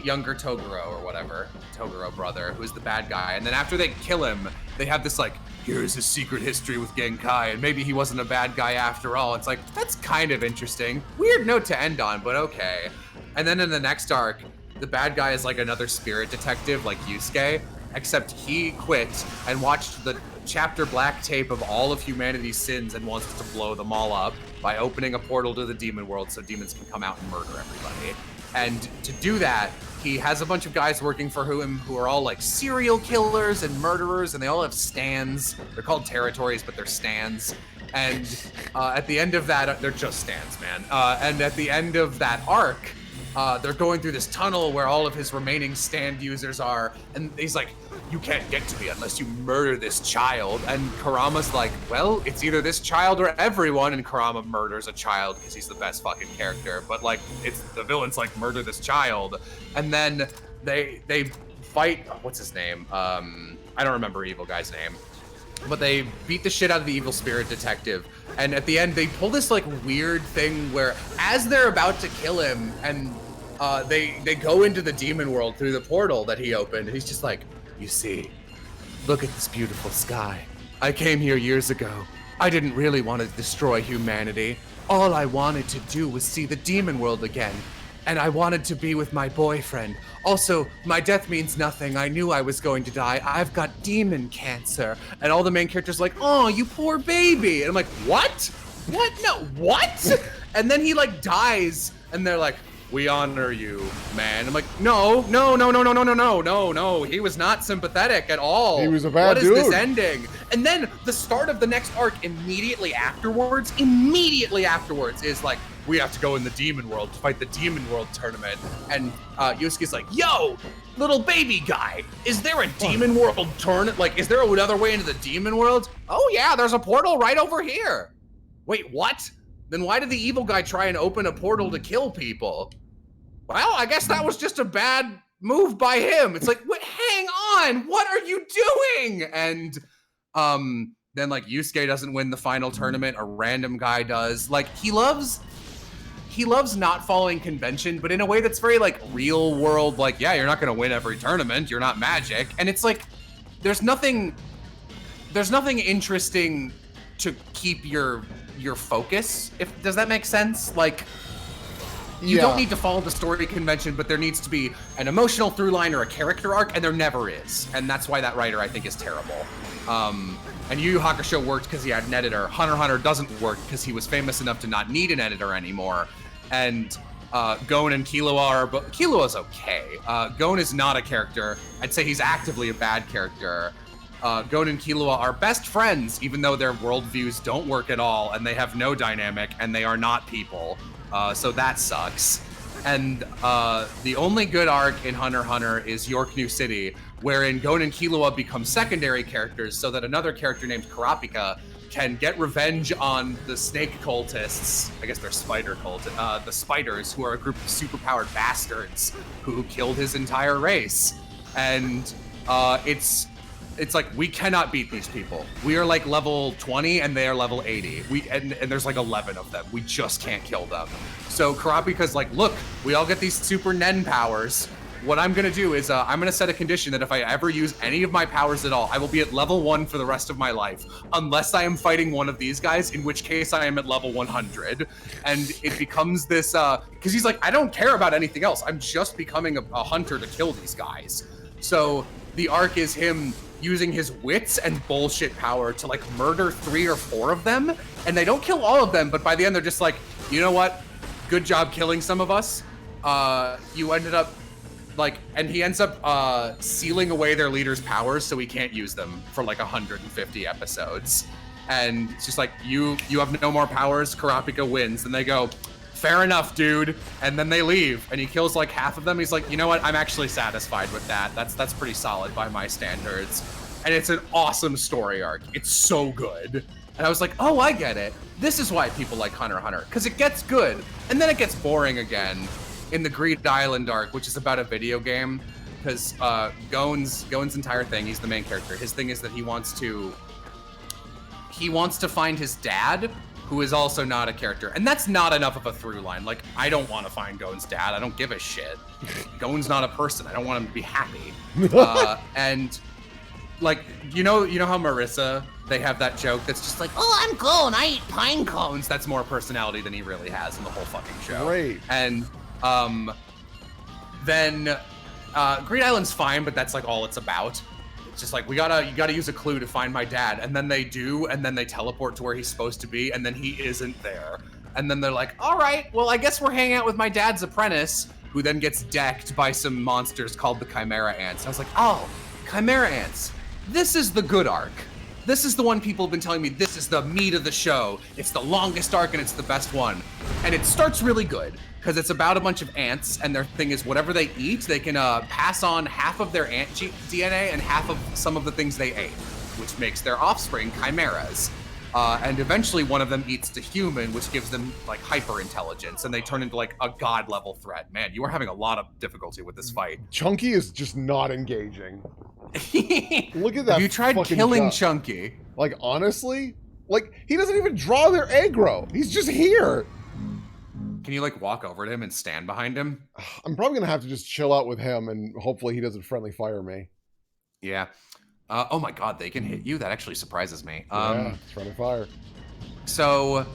younger Toguro or whatever, Toguro brother, who's the bad guy. And then after they kill him, they have this like, here's his secret history with Genkai, and maybe he wasn't a bad guy after all. It's like, that's kind of interesting. Weird note to end on, but okay. And then in the next arc, the bad guy is like another spirit detective like Yusuke, except he quit and watched the chapter black tape of all of humanity's sins and wants to blow them all up by opening a portal to the demon world so demons can come out and murder everybody. And to do that, he has a bunch of guys working for him who are all like serial killers and murderers, and they all have stands. They're called territories, but they're stands. And at the end of that, they're just stands, man. And at the end of that arc, they're going through this tunnel where all of his remaining stand users are, and he's like, you can't get to me unless you murder this child. And Kurama's like, well, it's either this child or everyone, and Kurama murders a child because he's the best fucking character. But like, it's the villain's like, murder this child. And then they fight, what's his name? I don't remember evil guy's name. But they beat the shit out of the evil spirit detective. And at the end, they pull this like weird thing where as they're about to kill him, and they go into the demon world through the portal that he opened, and he's just like, you see, look at this beautiful sky. I came here years ago. I didn't really want to destroy humanity. All I wanted to do was see the demon world again. And I wanted to be with my boyfriend. Also, my death means nothing. I knew I was going to die. I've got demon cancer. And all the main characters are like, oh, you poor baby. And I'm like, what? What? No, what? And then he like dies, and they're like, we honor you, man. I'm like, no. He was not sympathetic at all. He was a bad dude. What is this ending? And then the start of the next arc immediately afterwards is like, we have to go in the demon world to fight the demon world tournament. And Yusuke's like, yo, little baby guy, is there a demon world tournament? Like, is there another way into the demon world? Oh yeah, there's a portal right over here. Wait, what? Then why did the evil guy try and open a portal to kill people? Well, I guess that was just a bad move by him. It's like, wait, hang on, what are you doing? And then like Yusuke doesn't win the final tournament, a random guy does. Like, he loves not following convention, but in a way that's very like real world, like, yeah, you're not gonna win every tournament, you're not Magic. And it's like, there's nothing interesting to keep your focus, does that make sense? Like, you don't need to follow the story convention, but there needs to be an emotional through line or a character arc, and there never is. And that's why that writer, I think, is terrible. And Yu Yu Hakusho worked because he had an editor. Hunter x Hunter doesn't work because he was famous enough to not need an editor anymore. And Gon and Killua are, but Killua's okay. Gon is not a character. I'd say he's actively a bad character. Gon and Killua are best friends, even though their worldviews don't work at all, and they have no dynamic, and they are not people. So that sucks. And the only good arc in Hunter x Hunter is York New City, wherein Gon and Killua become secondary characters so that another character named Kurapika can get revenge on the snake cultists. I guess they're spider cultists. The spiders, who are a group of superpowered bastards who killed his entire race. And it's like, we cannot beat these people. We are like level 20 and they are level 80. And there's like 11 of them. We just can't kill them. So Kurapika's like, look, we all get these super Nen powers. What I'm gonna do is I'm gonna set a condition that if I ever use any of my powers at all, I will be at level 1 for the rest of my life, unless I am fighting one of these guys, in which case I am at level 100. And it becomes this, because he's like, I don't care about anything else. I'm just becoming a hunter to kill these guys. So the arc is him using his wits and bullshit power to like murder 3 or 4 of them. And they don't kill all of them, but by the end they're just like, you know what? Good job killing some of us. You ended up like, and he ends up sealing away their leader's powers so he can't use them for like 150 episodes. And it's just like, you have no more powers, Kurapika wins. And they go, fair enough, dude. And then they leave, and he kills like half of them. He's like, you know what? I'm actually satisfied with that. That's pretty solid by my standards. And it's an awesome story arc. It's so good. And I was like, oh, I get it. This is why people like Hunter x Hunter, because it gets good, and then it gets boring again in the Greed Island arc, which is about a video game. Because Gon's entire thing, he's the main character. His thing is that he wants to find his dad, who is also not a character. And that's not enough of a through line. Like, I don't want to find Gon's dad. I don't give a shit. Gon's not a person. I don't want him to be happy. And like, you know how Marissa, they have that joke that's just like, oh, I'm Gon, I eat pine cones. That's more personality than he really has in the whole fucking show. Great. And then Greed Island's fine, but that's like all it's about. It's just like, you gotta use a clue to find my dad. And then they do, and then they teleport to where he's supposed to be, and then he isn't there. And then they're like, all right, well, I guess we're hanging out with my dad's apprentice, who then gets decked by some monsters called the Chimera Ants. And I was like, oh, Chimera Ants. This is the good arc. This is the one people have been telling me, this is the meat of the show. It's the longest arc and it's the best one. And it starts really good because it's about a bunch of ants, and their thing is whatever they eat, they can pass on half of their ant DNA and half of some of the things they ate, which makes their offspring chimeras. And eventually one of them eats the human, which gives them like hyper intelligence, and they turn into like a god level threat. Man, you are having a lot of difficulty with this fight. Chunky is just not engaging. Look at that. You tried killing Chunky. Like, honestly, like, he doesn't even draw their aggro. He's just here. Can you like walk over to him and stand behind him? I'm probably gonna have to just chill out with him, and hopefully he doesn't friendly fire me. Yeah. Oh my god, they can hit you? That actually surprises me. Yeah, it's friendly fire. So,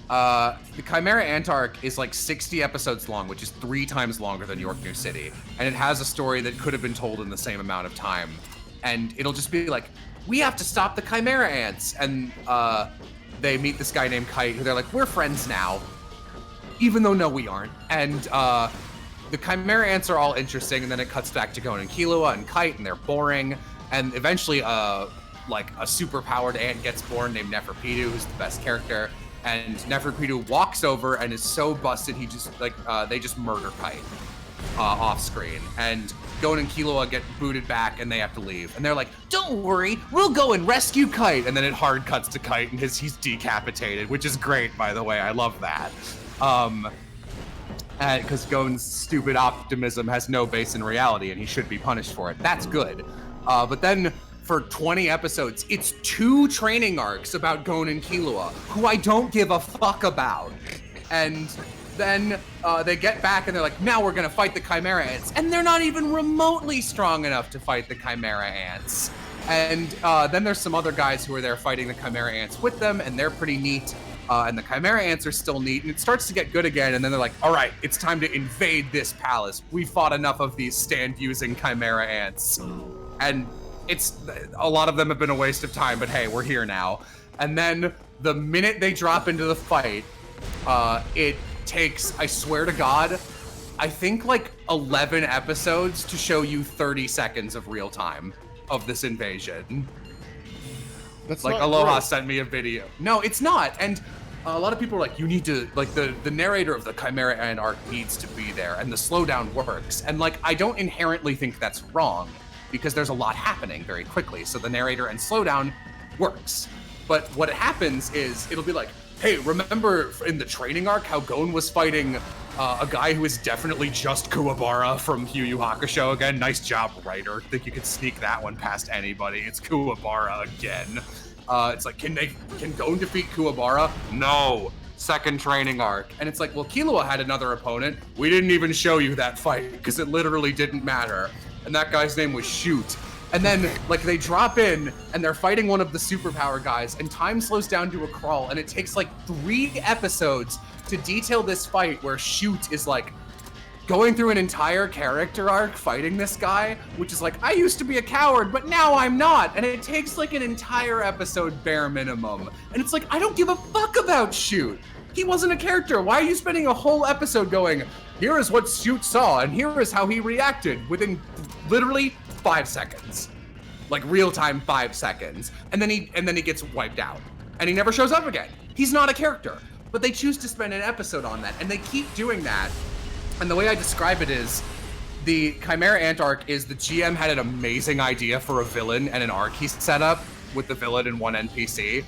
the Chimera Ant arc is like 60 episodes long, which is 3 times longer than York New City. And it has a story that could have been told in the same amount of time. And it'll just be like, we have to stop the Chimera Ants. And they meet this guy named Kite, who they're like, we're friends now. Even though, no, we aren't. And the Chimera Ants are all interesting, and then it cuts back to Gon and Killua and Kite, and they're boring. And eventually, like a super-powered ant gets born named Neferpitou, who's the best character. And Neferpitou walks over and is so busted, he just like they just murder Kite off screen. And Gon and Killua get booted back, and they have to leave. And they're like, "Don't worry, we'll go and rescue Kite." And then it hard cuts to Kite, and he's decapitated, which is great, by the way. I love that. Because Gon's stupid optimism has no base in reality, and he should be punished for it. That's good. But then for 20 episodes, it's 2 training arcs about Gon and Killua, who I don't give a fuck about. And then they get back and they're like, now we're gonna fight the Chimera Ants. And they're not even remotely strong enough to fight the Chimera Ants. And then there's some other guys who are there fighting the Chimera Ants with them, and they're pretty neat. And the Chimera Ants are still neat, and it starts to get good again, and then they're like, all right, it's time to invade this palace. We fought enough of these stand-using Chimera Ants. And a lot of them have been a waste of time, but hey, we're here now. And then the minute they drop into the fight, it takes, I swear to God, I think like 11 episodes to show you 30 seconds of real time of this invasion. That's like not Aloha great. sent me a video. No, it's not. And a lot of people are like, you need to, like the narrator of the Chimera Ant arc needs to be there, and the slowdown works. And like, I don't inherently think that's wrong, because there's a lot happening very quickly. So the narrator and slowdown works. But what happens is it'll be like, hey, remember in the training arc how Gon was fighting a guy who is definitely just Kuwabara from Yu Yu Hakusho again? Nice job, writer. Think you could sneak that one past anybody. It's Kuwabara again. It's like, can Gon defeat Kuwabara? No. Second training arc. And it's like, well, Killua had another opponent. We didn't even show you that fight because it literally didn't matter. And that guy's name was Shoot. And then, like, they drop in, and they're fighting one of the superpower guys, and time slows down to a crawl, and it takes, like, 3 episodes to detail this fight where Shoot is, like, going through an entire character arc fighting this guy, which is like, I used to be a coward, but now I'm not. And it takes, like, an entire episode bare minimum. And it's like, I don't give a fuck about Shoot. He wasn't a character. Why are you spending a whole episode going, here is what Shoot saw, and here is how he reacted within literally 5 seconds. Like real-time 5 seconds. And then he gets wiped out. And he never shows up again. He's not a character. But they choose to spend an episode on that, and they keep doing that. And the way I describe it is, the Chimera Ant arc is the GM had an amazing idea for a villain and an arc he set up with the villain and one NPC.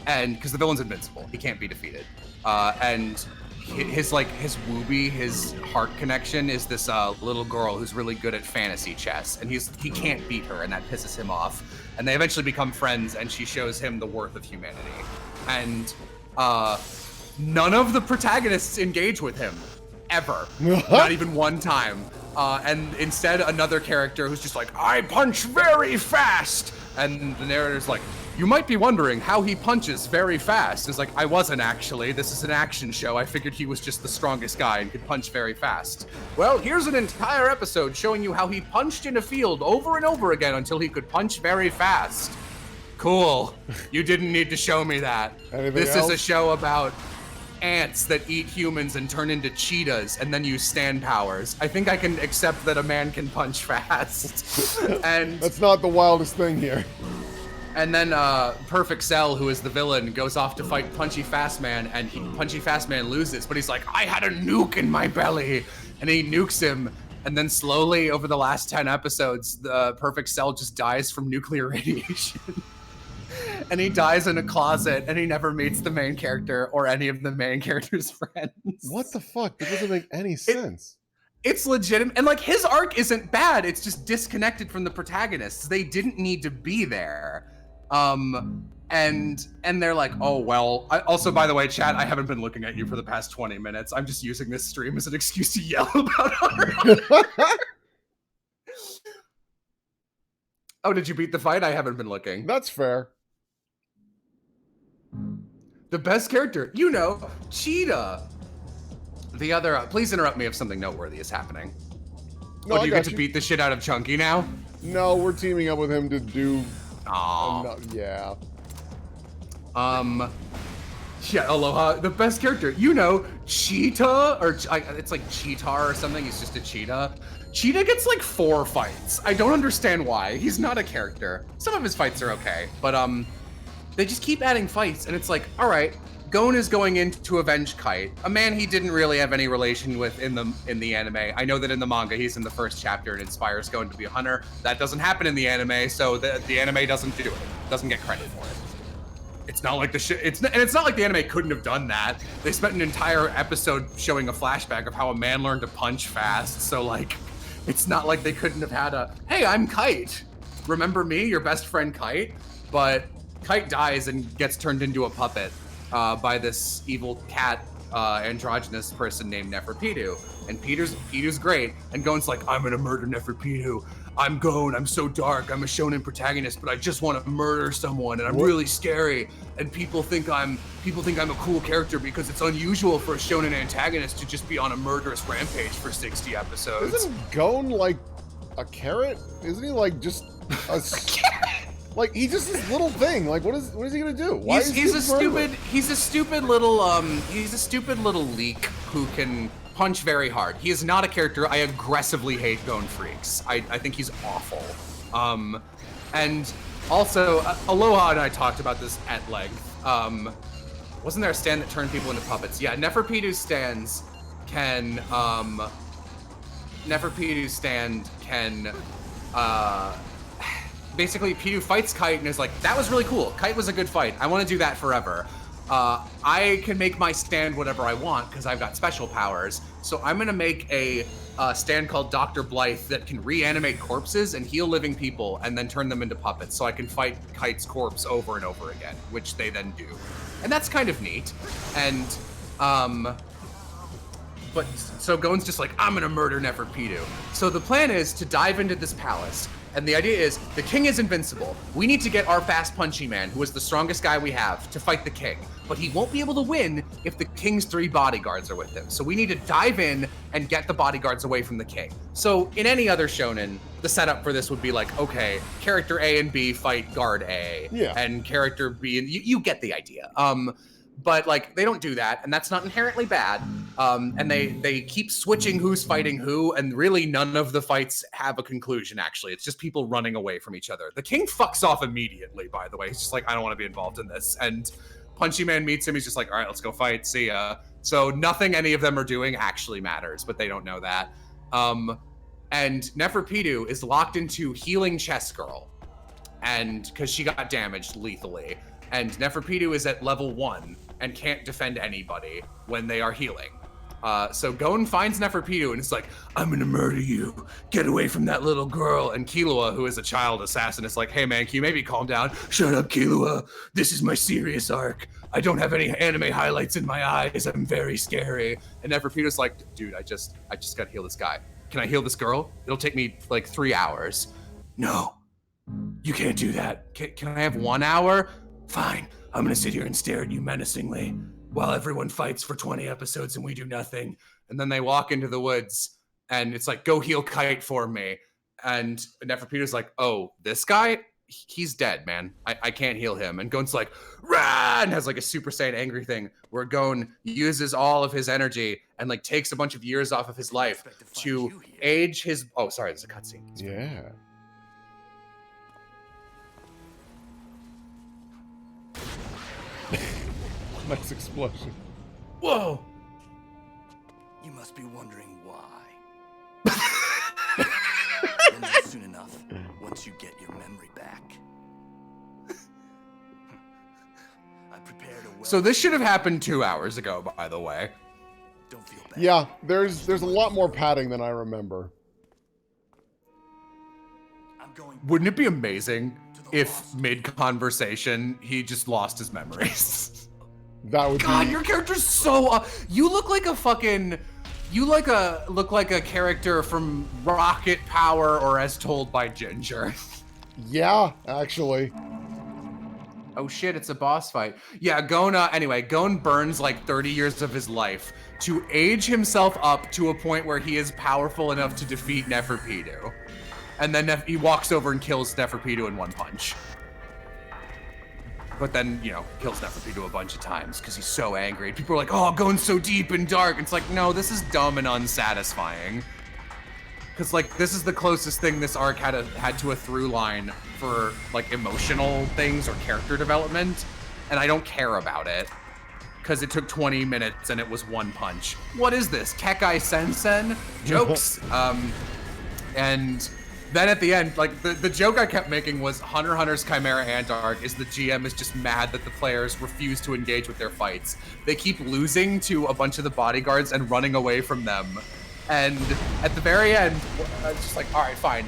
And because the villain's invincible, he can't be defeated. And his wooby, his heart connection is this little girl who's really good at fantasy chess, and he can't beat her, and that pisses him off. And they eventually become friends, and she shows him the worth of humanity. And none of the protagonists engage with him, ever. Not even one time. And instead, another character who's just like, I punch very fast! And the narrator's like, you might be wondering how he punches very fast. It's like, I wasn't actually. This is an action show. I figured he was just the strongest guy and could punch very fast. Well, here's an entire episode showing you how he punched in a field over and over again until he could punch very fast. Cool. You didn't need to show me that. This is a show about ants that eat humans and turn into cheetahs and then use stand powers. I think I can accept that a man can punch fast. And that's not the wildest thing here. And then Perfect Cell, who is the villain, goes off to fight Punchy Fast Man, and Punchy Fast Man loses, but he's like, I had a nuke in my belly, and he nukes him, and then slowly over the last 10 episodes, the Perfect Cell just dies from nuclear radiation. And he dies in a closet, and he never meets the main character or any of the main character's friends. What the fuck? That doesn't make any sense. It's legitimate, and like his arc isn't bad, it's just disconnected from the protagonists. They didn't need to be there. And they're like, oh, well, also, by the way, chat, I haven't been looking at you for the past 20 minutes. I'm just using this stream as an excuse to yell about art. Oh, did you beat the fight? I haven't been looking. That's fair. The best character, you know, Cheetah. The other, please interrupt me if something noteworthy is happening. No, do you get to beat the shit out of Chunky now? No, we're teaming up with him to do... yeah. Yeah, Aloha, the best character. You know, Cheetah, or it's like Cheetar or something. He's just a cheetah. Cheetah gets like 4 fights. I don't understand why. He's not a character. Some of his fights are okay, but they just keep adding fights, and it's like, all right, Gon is going in to avenge Kite, a man he didn't really have any relation with in the anime. I know that in the manga he's in the first chapter and inspires Gon to be a hunter. That doesn't happen in the anime, so the anime doesn't do it. Doesn't get credit for it. It's not like it's not like the anime couldn't have done that. They spent an entire episode showing a flashback of how a man learned to punch fast. So like, it's not like they couldn't have had a, hey, I'm Kite. Remember me, your best friend Kite? But Kite dies and gets turned into a puppet. By this evil cat androgynous person named Neferpitou. And Peter's great, and Gon's like, I'm gonna murder Neferpitou. I'm Gon, I'm so dark, I'm a shonen protagonist, but I just want to murder someone, and I'm really scary. And people think I'm a cool character because it's unusual for a shonen antagonist to just be on a murderous rampage for 60 episodes. Isn't Gon like a carrot? Isn't he like just a carrot? Like, he's just this little thing. Like, what is he gonna do? Why he's a stupid little leak who can punch very hard. He is not a character. I aggressively hate Gon freaks. I think he's awful. And also, Aloha and I talked about this at length. Wasn't there a stand that turned people into puppets? Yeah, Neferpitu's stand can basically, Pitou fights Kite and is like, that was really cool. Kite was a good fight. I want to do that forever. I can make my stand whatever I want because I've got special powers. So I'm going to make a stand called Dr. Blythe that can reanimate corpses and heal living people and then turn them into puppets. So I can fight Kite's corpse over and over again, which they then do. And that's kind of neat. And, but so Gon's just like, I'm going to murder Neferpitou. So the plan is to dive into this palace. And the idea is, the king is invincible. We need to get our fast punchy man, who is the strongest guy we have, to fight the king. But he won't be able to win if the king's 3 bodyguards are with him. So we need to dive in and get the bodyguards away from the king. So in any other shonen, the setup for this would be like, okay, character A and B fight guard A. Yeah. And character B, and you get the idea. But like, they don't do that, and that's not inherently bad. And they keep switching who's fighting who, and really none of the fights have a conclusion, actually. It's just people running away from each other. The king fucks off immediately, by the way. He's just like, I don't want to be involved in this. And Punchy Man meets him. He's just like, all right, let's go fight. See ya. So nothing any of them are doing actually matters, but they don't know that. And Neferpitou is locked into healing Chess Girl, and because she got damaged lethally. And Neferpitou is at level 1 and can't defend anybody when they are healing. So Gon finds Neferpitou and is like, I'm gonna murder you. Get away from that little girl. And Killua, who is a child assassin, is like, hey man, can you maybe calm down? Shut up, Killua. This is my serious arc. I don't have any anime highlights in my eyes. I'm very scary. And Neferpitou's like, dude, I just gotta heal this guy. Can I heal this girl? It'll take me like 3 hours. No, you can't do that. Can I have 1 hour? Fine, I'm gonna sit here and stare at you menacingly while everyone fights for 20 episodes and we do nothing. And then they walk into the woods and it's like, go heal Kite for me. And Neferpitou's like, oh, this guy? He's dead, man. I can't heal him. And Gon's like, rah! And has like a Super Saiyan angry thing where Gon uses all of his energy and like takes a bunch of years off of his life to age his... Oh, sorry, there's a cutscene. Yeah. Nice explosion. Whoa! You must be wondering why. You'll know soon enough once you get your memory back. I prepared a So this should have happened 2 hours ago, by the way. Don't feel bad. Yeah, there's a lot more padding than I remember. Wouldn't it be amazing if mid-conversation he just lost his memories? That would God, be... your character's so... you look like a fucking... You look like a character from Rocket Power or As Told by Ginger. Yeah, actually. Oh shit, it's a boss fight. Yeah, Gon burns like 30 years of his life to age himself up to a point where he is powerful enough to defeat Neferpitou. And then he walks over and kills Neferpitou in one punch. But then, kills Neferpitou a bunch of times because he's so angry. People are like, oh, Gon's so deep and dark. It's like, no, this is dumb and unsatisfying. Because, like, this is the closest thing this arc had to a through line for, like, emotional things or character development. And I don't care about it. Because it took 20 minutes and it was one punch. What is this? Kekai Sensen? Jokes. And then at the end, like, the joke I kept making was Hunter x Hunter's Chimera Ant arc is the GM is just mad that the players refuse to engage with their fights. They keep losing to a bunch of the bodyguards and running away from them. And at the very end, I was just like, all right, fine.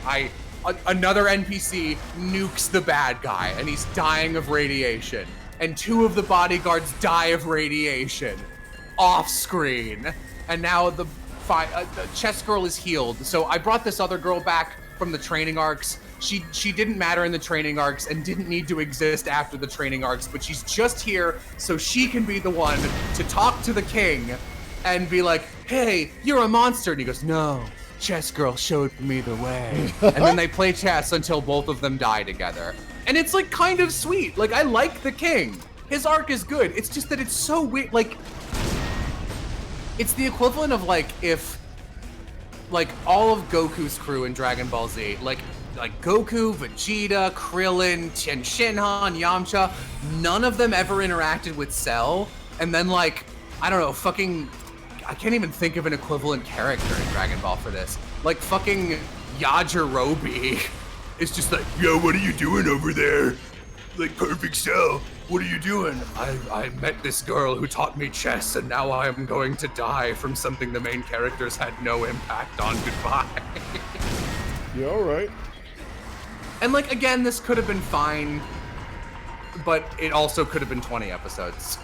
Another NPC nukes the bad guy and he's dying of radiation. And 2 of the bodyguards die of radiation off screen. And now the Chess Girl is healed. So I brought this other girl back from the training arcs. She didn't matter in the training arcs and didn't need to exist after the training arcs, but she's just here so she can be the one to talk to the king and be like, hey, you're a monster. And he goes, no, Chess Girl showed me the way. And then they play chess until both of them die together. And it's like kind of sweet. Like, I like the king. His arc is good. It's just that it's so weird. Like, it's the equivalent of like if like all of Goku's crew in Dragon Ball Z, like Goku, Vegeta, Krillin, Shinhan, Yamcha, none of them ever interacted with Cell. And then like, I don't know, I can't even think of an equivalent character in Dragon Ball for this. Like fucking Yajirobe is just like, yo, what are you doing over there? Like, Perfect Cell, what are you doing? I met this girl who taught me chess, and now I am going to die from something the main characters had no impact on. Goodbye. Yeah, all right. And, like, again, this could have been fine, but it also could have been 20 episodes.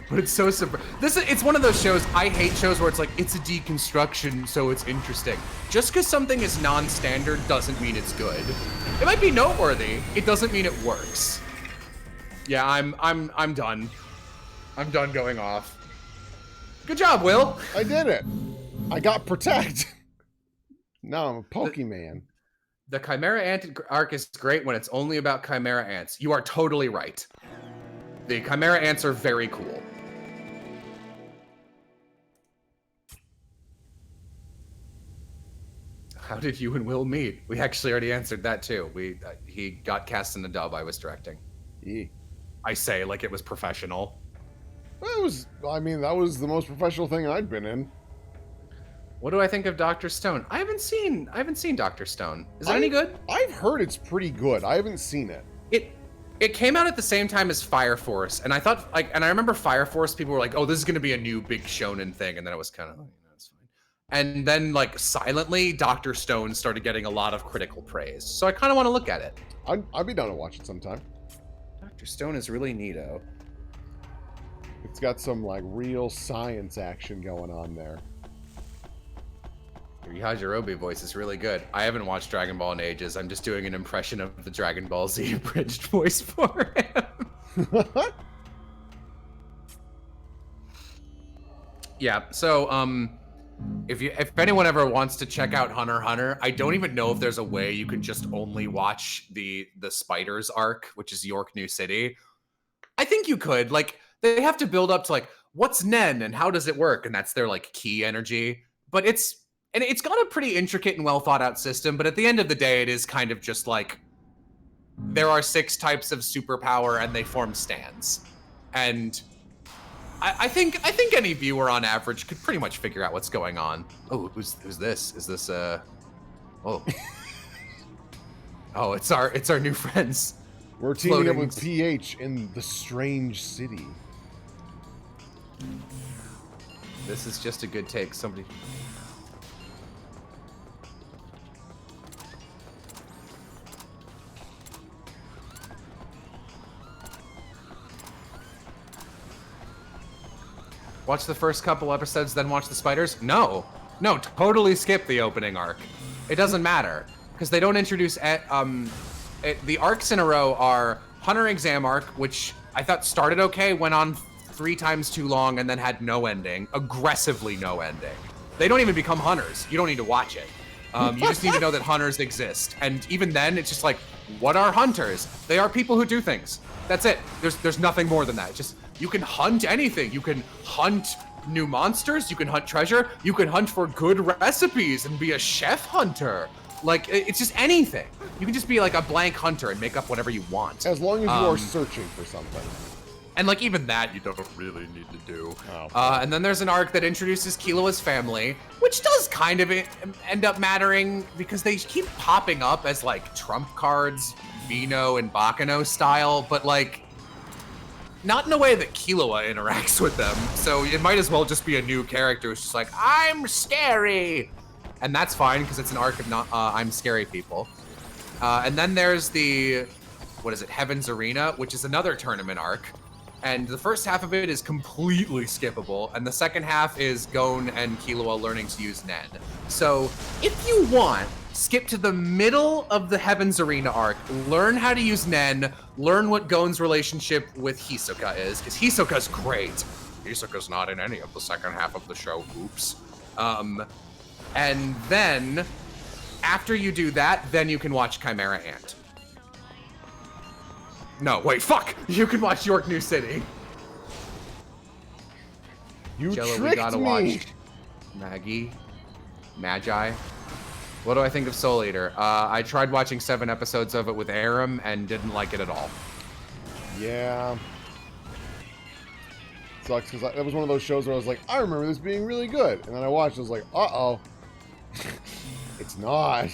But it's so it's one of those shows, I hate shows where it's like, it's a deconstruction, so it's interesting. Just because something is non-standard doesn't mean it's good. It might be noteworthy, it doesn't mean it works. Yeah, I'm done. I'm done going off. Good job, Will. I did it. I got Protect. Now I'm a Pokemon. The Chimera Ant arc is great when it's only about Chimera Ants. You are totally right. The Chimera Ants are very cool. How did you and Will meet? We actually already answered that too. He got cast in the dub I was directing. Yeah. I say like it was professional. That was the most professional thing I'd been in. What do I think of Dr. Stone? I haven't seen Dr. Stone. Is it any good? I've heard it's pretty good. I haven't seen it. It came out at the same time as Fire Force, and I thought and I remember Fire Force, people were like, "Oh, this is going to be a new big shonen thing," and then it was kind of, it's fine. And then like silently, Dr. Stone started getting a lot of critical praise, so I kind of want to look at it. I'd be down to watch it sometime. Dr. Stone is really neato. It's got some like real science action going on there. Your Yajirobe voice is really good. I haven't watched Dragon Ball in ages. I'm just doing an impression of the Dragon Ball Z abridged voice for him. Yeah, so if anyone ever wants to check out Hunter x Hunter, I don't even know if there's a way you can just only watch the Spiders arc, which is York New City. I think you could. Like, they have to build up to like, what's Nen and how does it work? And that's their like key energy. But it's got a pretty intricate and well thought out system, but at the end of the day, it is kind of just like, there are 6 types of superpower and they form stands. And I think any viewer on average could pretty much figure out what's going on. Oh, who's this? Is this oh. Oh, it's our new friends. We're teaming up with PH in the strange city. This is just a good take. Somebody. Watch the first couple episodes, then watch the spiders? No, totally skip the opening arc. It doesn't matter, because they don't introduce the arcs in a row are Hunter exam arc, which I thought started okay, went on 3 times too long, and then had no ending, aggressively no ending. They don't even become hunters. You don't need to watch it. You just need to know that hunters exist. And even then, it's just like, what are hunters? They are people who do things. That's it. There's nothing more than that. Just, you can hunt anything. You can hunt new monsters. You can hunt treasure. You can hunt for good recipes and be a chef hunter. Like, it's just anything. You can just be like a blank hunter and make up whatever you want. As long as you are searching for something. And like even that you don't really need to do. And then there's an arc that introduces Killua's family, which does kind of end up mattering because they keep popping up as like trump cards, Vino and Bakano style, but like not in a way that Killua interacts with them. So it might as well just be a new character who's just like, I'm scary. And that's fine because it's an arc of not I'm scary people. And then there's the, what is it, Heaven's Arena, which is another tournament arc. And the first half of it is completely skippable, and the second half is Gon and Killua learning to use Nen. So, if you want, skip to the middle of the Heaven's Arena arc, learn how to use Nen, learn what Gon's relationship with Hisoka is, because Hisoka's great. Hisoka's not in any of the second half of the show, oops. And then, after you do that, then you can watch Chimera Ant. No, wait, fuck! You can watch York New City. You Jello, tricked we gotta me. watch Magi. What do I think of Soul Eater? I tried watching 7 episodes of it with Aram and didn't like it at all. Yeah. Sucks, because that was one of those shows where I was like, I remember this being really good. And then I watched it, I was like, uh-oh. It's not.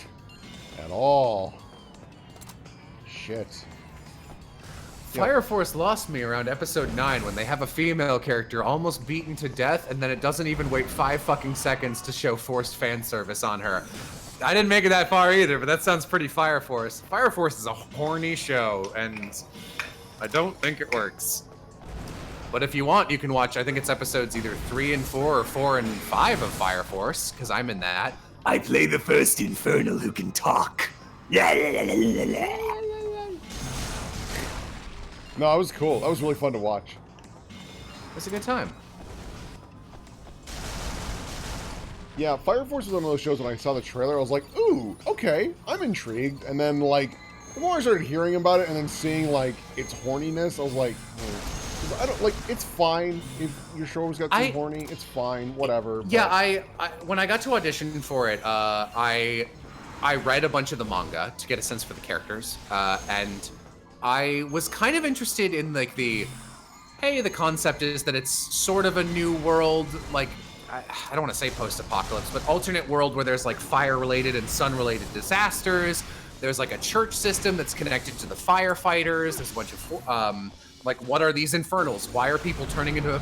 At all. Shit. Fire Force lost me around episode 9 when they have a female character almost beaten to death and then it doesn't even wait 5 fucking seconds to show forced fan service on her. I didn't make it that far either, but that sounds pretty Fire Force. Fire Force is a horny show and I don't think it works. But if you want, you can watch, I think it's episodes either 3 and 4 or 4 and 5 of Fire Force, because I'm in that. I play the first Infernal who can talk. No, it was cool. That was really fun to watch. It was a good time. Yeah, Fire Force was one of those shows when I saw the trailer, I was like, ooh, okay, I'm intrigued. And then, like, the more I started hearing about it and then seeing, like, its horniness, I was like, I don't, like, it's fine if your show's got some horny, it's fine, whatever. Yeah, I when I got to audition for it, I I read a bunch of the manga to get a sense for the characters, and I was kind of interested in like the concept is that it's sort of a new world, like I don't want to say post-apocalypse, but alternate world where there's like fire-related and sun-related disasters. There's like a church system that's connected to the firefighters. There's a bunch of like, what are these infernals? Why are people turning into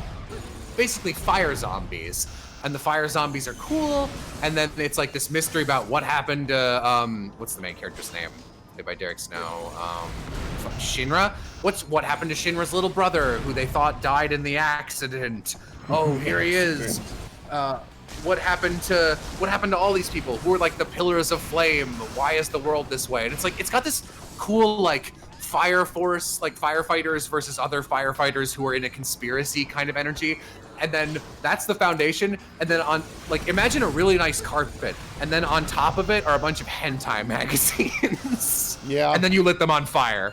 basically fire zombies? And the fire zombies are cool. And then it's like this mystery about what happened to what's the main character's name? Played by Derek Snow. Shinra. What happened to Shinra's little brother, who they thought died in the accident? Oh, here he is. What happened to all these people who were like the pillars of flame? Why is the world this way? And it's like, it's got this cool like fire force, like firefighters versus other firefighters who are in a conspiracy kind of energy. And then that's the foundation. And then on, like, imagine a really nice carpet. And then on top of it are a bunch of hentai magazines. Yeah. And then you lit them on fire.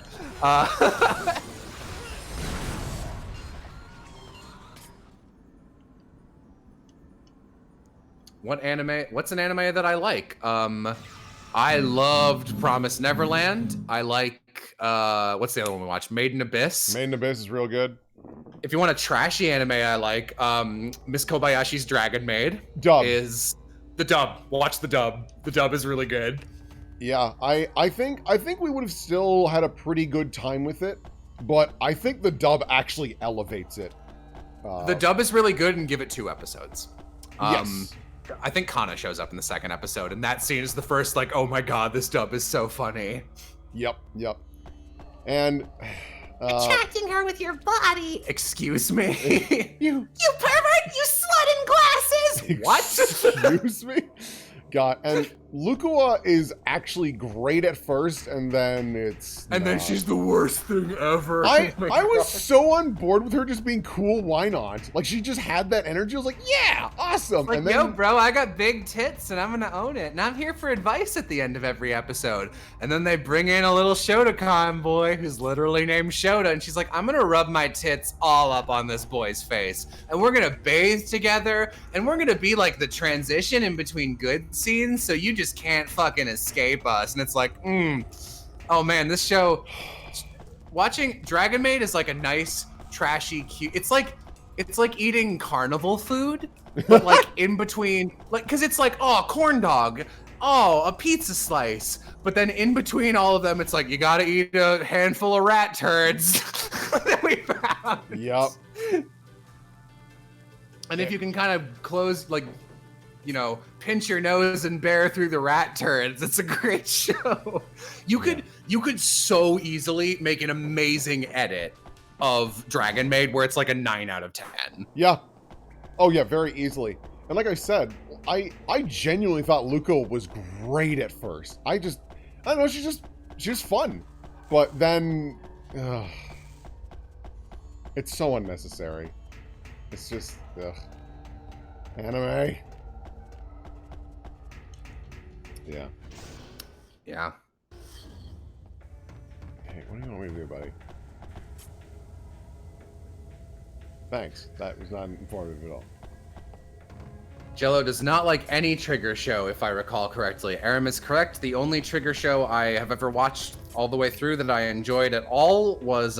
What's an anime that I like? I loved Promised Neverland. I like, what's the other one we watched? Made in Abyss. Made in Abyss is real good. If you want a trashy anime I like, Miss Kobayashi's Dragon Maid Dub. is the dub. Watch the dub. The dub is really good. Yeah, I think we would have still had a pretty good time with it, but I think the dub actually elevates it. The dub is really good, and give it 2 episodes. Yes. I think Kana shows up in the 2nd episode, and that scene is the first, like, oh my god, this dub is so funny. Yep. And attracting her with your body. Excuse me? You pervert! You slut in glasses! What? Excuse me? God, and Lukua is actually great at first, and then it's then she's the worst thing ever. I was so on board with her just being cool. Why not? Like, she just had that energy. I was like, yeah, awesome. Like, and then, yo, bro, I got big tits and I'm gonna own it. And I'm here for advice at the end of every episode. And then they bring in a little Shotokan boy who's literally named Shota. And she's like, I'm gonna rub my tits all up on this boy's face. And we're gonna bathe together. And we're gonna be like the transition in between good scenes. So you just can't fucking escape us. And it's like, oh man, this show, watching Dragon Maid is like a nice, trashy, cute, it's like eating carnival food, but like in between, like, cause it's like, oh, corn dog, oh, a pizza slice, but then in between all of them, it's like, you gotta eat a handful of rat turds that we found. Yep. And if you can kind of close, like, you know, pinch your nose and bear through the rat turds, it's a great show. You could so easily make an amazing edit of Dragon Maid where it's like a 9 out of 10. Yeah. Oh yeah, very easily. And like I said, I genuinely thought Luko was great at first. I don't know, she's just fun. But then, it's so unnecessary. It's just, anime. Yeah. Yeah. Hey, what do you want me to do, buddy? Thanks. That was not informative at all. Jello does not like any Trigger show, if I recall correctly. Aram is correct. The only Trigger show I have ever watched all the way through that I enjoyed at all was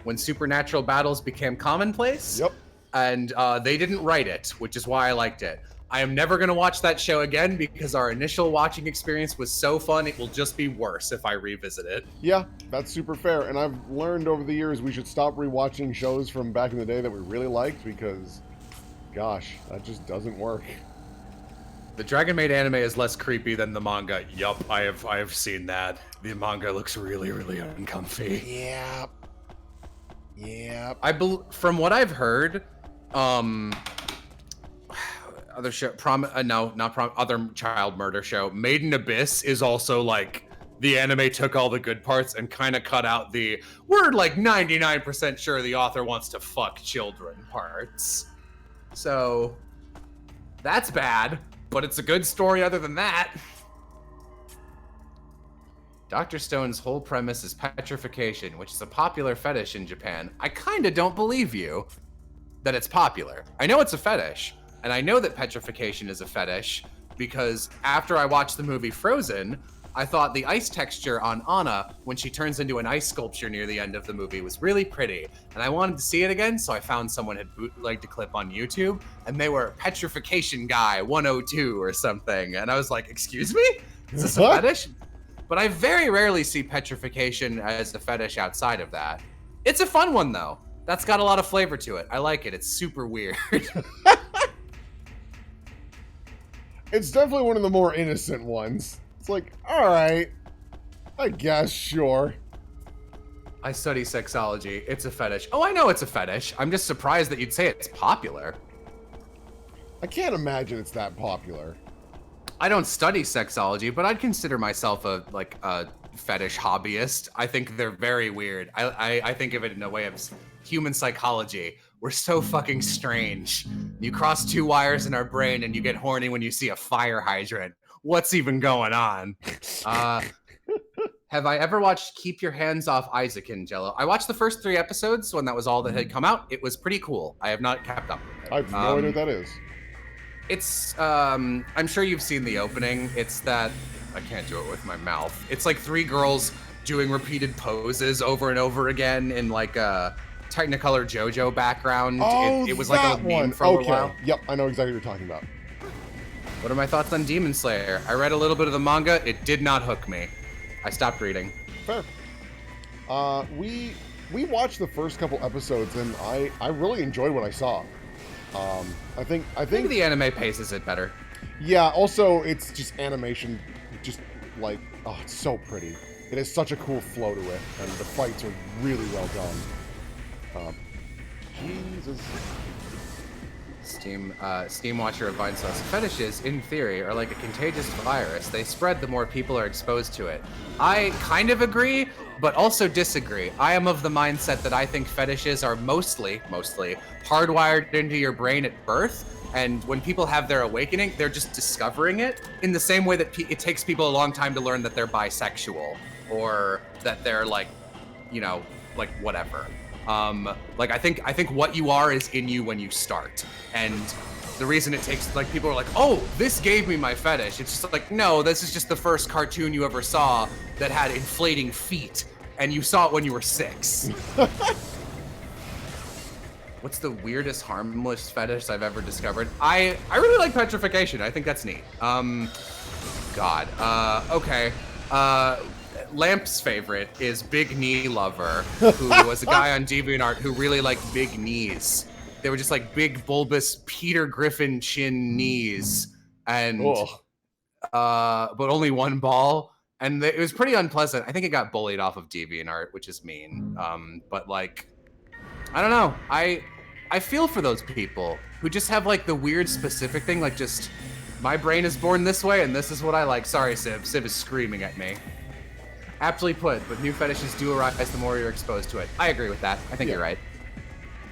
when supernatural battles became commonplace. Yep. And they didn't write it, which is why I liked it. I am never going to watch that show again because our initial watching experience was so fun, it will just be worse if I revisit it. Yeah, that's super fair. And I've learned over the years we should stop rewatching shows from back in the day that we really liked because, gosh, that just doesn't work. The Dragon Maid anime is less creepy than the manga. Yup, I have seen that. The manga looks really, really uncomfy. Yeah. Yeah. From what I've heard, other show, other child murder show, Made in Abyss is also like the anime took all the good parts and kind of cut out the we're like 99% sure the author wants to fuck children parts. So that's bad, but it's a good story other than that. Dr. Stone's whole premise is petrification, which is a popular fetish in Japan. I kind of don't believe you that it's popular. I know it's a fetish. And I know that petrification is a fetish, because after I watched the movie Frozen, I thought the ice texture on Anna when she turns into an ice sculpture near the end of the movie was really pretty. And I wanted to see it again, so I found someone had bootlegged a clip on YouTube, and they were Petrification Guy 102 or something. And I was like, excuse me? Is this a fetish? But I very rarely see petrification as a fetish outside of that. It's a fun one, though. That's got a lot of flavor to it. I like it. It's super weird. It's definitely one of the more innocent ones. It's like, all right, I guess, sure. I study sexology. It's a fetish. Oh, I know it's a fetish. I'm just surprised that you'd say it's popular. I can't imagine it's that popular. I don't study sexology, but I'd consider myself a fetish hobbyist. I think they're very weird. I think of it in a way of human psychology. We're so fucking strange. You cross two wires in our brain and you get horny when you see a fire hydrant. What's even going on? Have I ever watched Keep Your Hands Off Isaac in Jello? I watched the first 3 episodes when that was all that had come out. It was pretty cool. I have not kept up with it. I have no idea what that is. It's, I'm sure you've seen the opening. It's that, I can't do it with my mouth. It's like 3 girls doing repeated poses over and over again in like a Technicolor JoJo background. Oh, it was like a meme for a little while. Yep, I know exactly what you're talking about. What are my thoughts on Demon Slayer? I read a little bit of the manga. It did not hook me. I stopped reading. Fair. We watched the first couple episodes and I really enjoyed what I saw. I think Maybe the anime paces it better. Yeah, also it's just animation, just like, oh, it's so pretty. It has such a cool flow to it, and the fights are really well done. Jesus. Steam Watcher of Vine says, fetishes, in theory, are like a contagious virus. They spread the more people are exposed to it. I kind of agree, but also disagree. I am of the mindset that I think fetishes are mostly hardwired into your brain at birth. And when people have their awakening, they're just discovering it in the same way that it takes people a long time to learn that they're bisexual or that they're like, you know, like whatever. Like I think what you are is in you when you start. And the reason it takes, like, people are like, oh, this gave me my fetish. It's just like, no, this is just the first cartoon you ever saw that had inflating feet, and you saw it when you were 6. What's the weirdest harmless fetish I've ever discovered? I really like petrification. I think that's neat. God. Okay. Lamp's favorite is Big Knee Lover, who was a guy on DeviantArt who really liked big knees. They were just like big, bulbous Peter Griffin chin knees, and but only one ball. And it was pretty unpleasant. I think it got bullied off of DeviantArt, which is mean. But like, I don't know. I feel for those people who just have like the weird specific thing, like just my brain is born this way and this is what I like. Sorry, Civ. Civ is screaming at me. Aptly put, but new fetishes do arise the more you're exposed to it. I agree with that. I think you're right.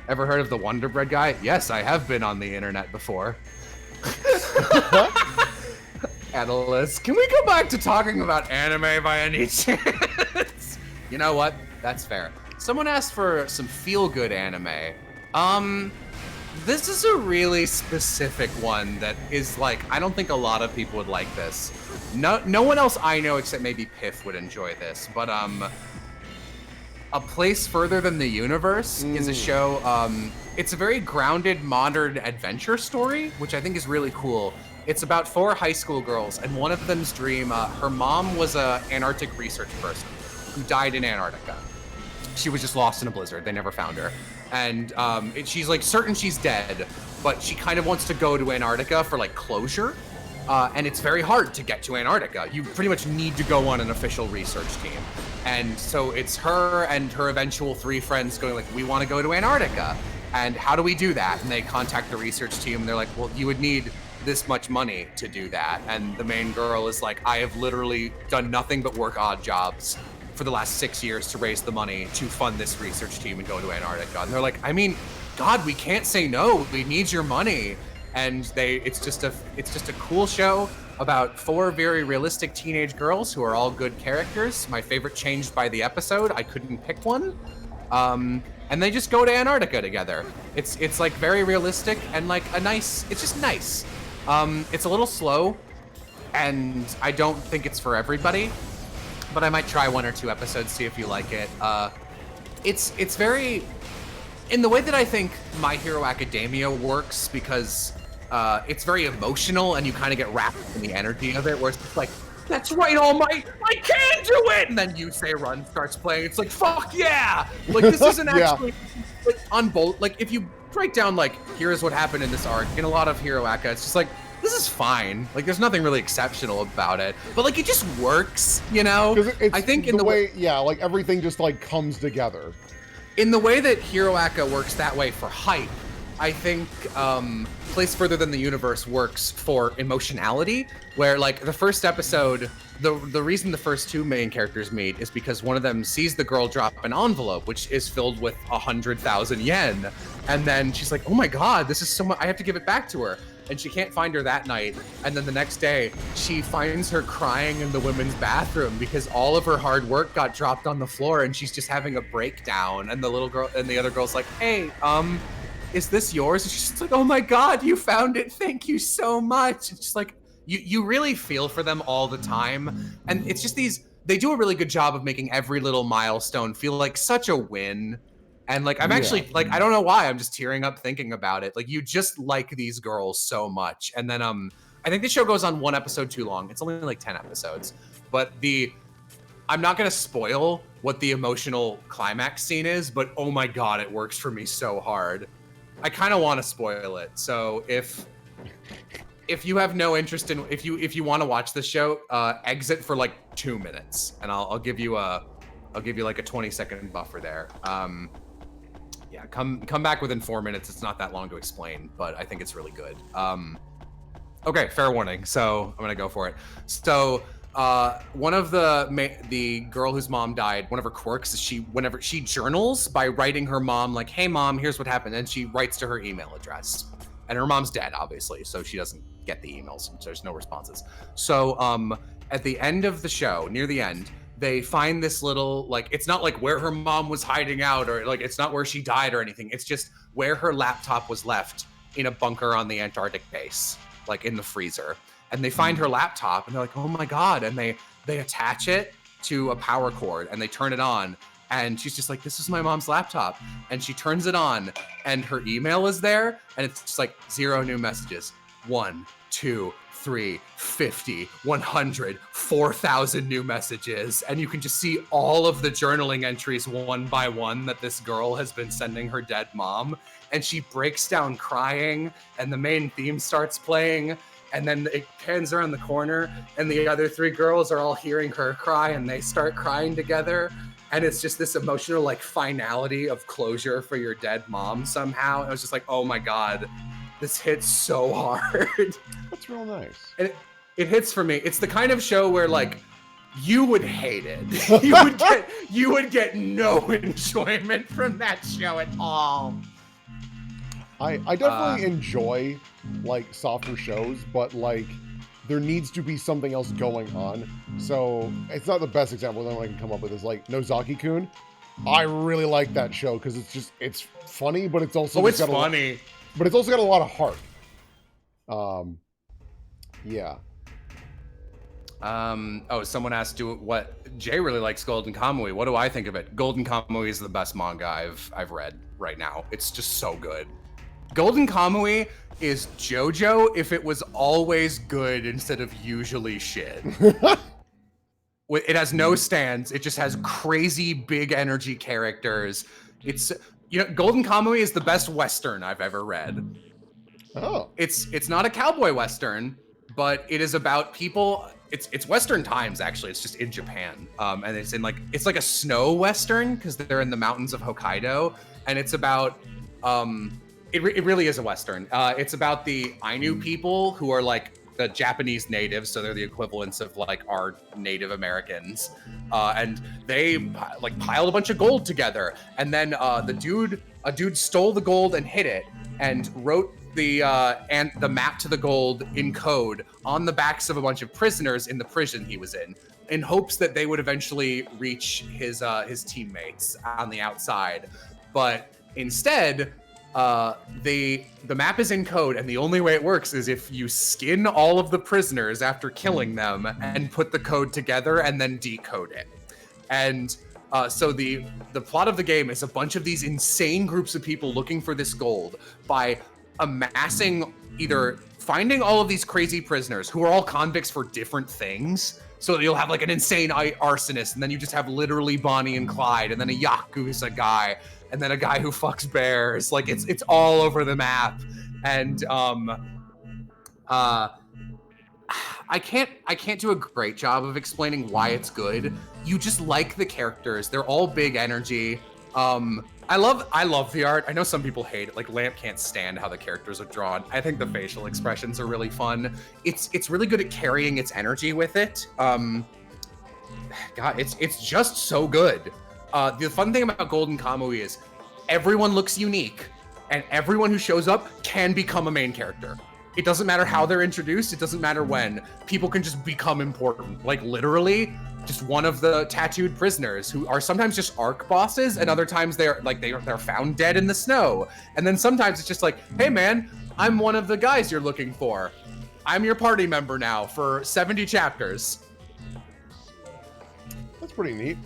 Ever heard of the Wonder Bread guy? Yes, I have been on the internet before. Analyst, can we go back to talking about anime by any chance? You know what? That's fair. Someone asked for some feel-good anime. This is a really specific one that is like, I don't think a lot of people would like this. No one else I know except maybe Piff would enjoy this, but A Place Further Than the Universe is a show, it's a very grounded modern adventure story, which I think is really cool. It's about 4 high school girls, and one of them's dream, her mom was an Antarctic research person who died in Antarctica. She was just lost in a blizzard. They never found her. And she's like certain she's dead, but she kind of wants to go to Antarctica for like closure. And it's very hard to get to Antarctica. You pretty much need to go on an official research team. And so it's her and her eventual 3 friends going like, we want to go to Antarctica. And how do we do that? And they contact the research team. And they're like, well, you would need this much money to do that. And the main girl is like, I have literally done nothing but work odd jobs for the last 6 years to raise the money to fund this research team and go to Antarctica. And they're like, I mean, God, we can't say no. We need your money. And it's just a cool show about 4 very realistic teenage girls who are all good characters. My favorite changed by the episode. I couldn't pick one. And they just go to Antarctica together. It's like very realistic and like it's just nice. It's a little slow. and I don't think it's for everybody, but I might try 1 or 2 episodes, see if you like it. It's very, in the way that I think My Hero Academia works, because it's very emotional and you kind of get wrapped in the energy of it, where it's just like, that's right, All Might, I can do it! And then You Say Run starts playing. It's like, fuck yeah! Like, this isn't actually, like, on both, like, if you break down, like, here's what happened in this arc, in a lot of Hero Aka, it's just like, this is fine. Like, there's nothing really exceptional about it. But, like, it just works, you know? I think in the way, yeah, like, everything just, like, comes together. In the way that Hero Aka works that way for hype, I think Place Further Than the Universe works for emotionality, where, like, the first episode, the reason the first 2 main characters meet is because one of them sees the girl drop an envelope, which is filled with 100,000 yen. And then she's like, oh my God, this is so much, I have to give it back to her. And she can't find her that night. And then the next day, she finds her crying in the women's bathroom because all of her hard work got dropped on the floor and she's just having a breakdown. And the little girl and the other girl's like, hey, is this yours? And she's just like, oh my God, you found it. Thank you so much. It's just like, you really feel for them all the time. And it's just they do a really good job of making every little milestone feel like such a win. And like, I'm actually like, I don't know why, I'm just tearing up thinking about it. Like, you just like these girls so much. And then I think the show goes on 1 episode too long. It's only like 10 episodes. But I'm not gonna spoil what the emotional climax scene is, but oh my God, it works for me so hard. I kind of want to spoil it. So if you have no interest in, if you want to watch the show, exit for like 2 minutes, and I'll give you like a 20-second buffer there. Yeah, come back within 4 minutes. It's not that long to explain, but I think it's really good. Okay, fair warning. So I'm gonna go for it. So one of the girl whose mom died, one of her quirks is whenever she journals by writing her mom like, hey mom, here's what happened, and she writes to her email address. And her mom's dead, obviously, so she doesn't get the emails, and there's no responses. So at the end of the show, near the end, they find this little, like, it's not like where her mom was hiding out, or like it's not where she died or anything. It's just where her laptop was left in a bunker on the Antarctic base, like in the freezer. And they find her laptop and they're like, oh my God. And they attach it to a power cord and they turn it on. And she's just like, this is my mom's laptop. And she turns it on and her email is there. And it's just like 0 new messages. 1, 2, 3, 50, 100, 4,000 new messages. And you can just see all of the journaling entries one by one that this girl has been sending her dead mom. And she breaks down crying and the main theme starts playing. And then it pans around the corner and the other 3 girls are all hearing her cry and they start crying together. And it's just this emotional like finality of closure for your dead mom somehow. And I was just like, oh my God, this hits so hard. That's real nice. And it hits for me. It's the kind of show where like you would hate it. you would get no enjoyment from that show at all. I definitely enjoy like softer shows, but like there needs to be something else going on. So it's not the best example that I can come up with is like Nozaki-kun. I really like that show because it's funny, but it's also it's funny. But it's also got a lot of heart. Yeah. Someone asked what Jay really likes Golden Kamuy. What do I think of it? Golden Kamuy is the best manga I've read right now. It's just so good. Golden Kamuy is JoJo if it was always good instead of usually shit. It has no stands. It just has crazy big energy characters. It's, Golden Kamuy is the best Western I've ever read. Oh. It's not a cowboy Western, but it is about people. It's Western times actually. It's just in Japan, and it's like a snow Western because they're in the mountains of Hokkaido, and it's about It really is a Western. It's about the Ainu people who are like the Japanese natives, so they're the equivalents of like our Native Americans, and they like piled a bunch of gold together, and then a dude stole the gold and hid it, and wrote the map to the gold in code on the backs of a bunch of prisoners in the prison he was in hopes that they would eventually reach his teammates on the outside, but instead the map is in code, and the only way it works is if you skin all of the prisoners after killing them and put the code together and then decode it. And so the plot of the game is a bunch of these insane groups of people looking for this gold by amassing, either finding all of these crazy prisoners who are all convicts for different things. So you'll have like an insane arsonist, and then you just have literally Bonnie and Clyde, and then a Yakuza guy, and then a guy who fucks bears. Like it's all over the map. And I can't do a great job of explaining why it's good. You just like the characters. They're all big energy. I love the art. I know some people hate it. Like Lamp can't stand how the characters are drawn. I think the facial expressions are really fun. It's really good at carrying its energy with it. God, it's just so good. The fun thing about Golden Kamui is everyone looks unique, and everyone who shows up can become a main character. It doesn't matter how they're introduced. It doesn't matter when. People can just become important. Like literally, just one of the tattooed prisoners who are sometimes just arc bosses, and other times they're found dead in the snow. And then sometimes it's just like, hey man, I'm one of the guys you're looking for. I'm your party member now for 70 chapters. That's pretty neat.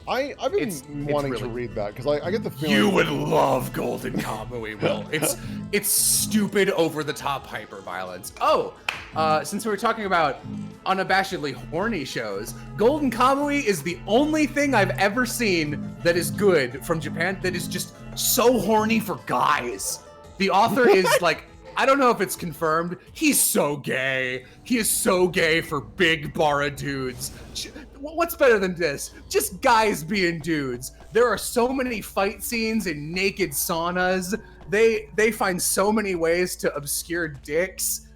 I've been wanting to read that because I get the feeling you would love Golden Kamui, Will. It's stupid, over-the-top hyper-violence. Oh, since we were talking about unabashedly horny shows, Golden Kamui is the only thing I've ever seen that is good from Japan that is just so horny for guys. The author is like, I don't know if it's confirmed, he's so gay. He is so gay for big bara dudes. What's better than this? Just guys being dudes. There are so many fight scenes in naked saunas. They find so many ways to obscure dicks.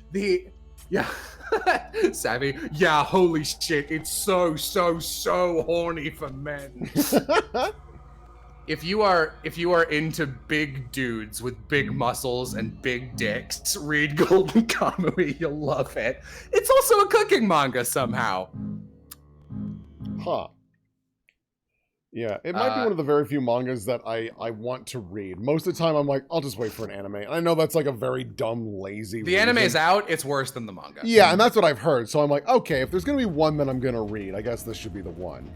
Savvy. Yeah, holy shit. It's so horny for men. If you are into big dudes with big muscles and big dicks, read Golden Kamui. You'll love it. It's also a cooking manga somehow. Huh. Yeah, it might be one of the very few mangas that I want to read. Most of the time I'm like, I'll just wait for an anime. And I know that's like a very dumb, lazy The anime's out, it's worse than the manga. Yeah, and that's what I've heard. So I'm like, okay, if there's going to be one that I'm going to read, I guess this should be the one.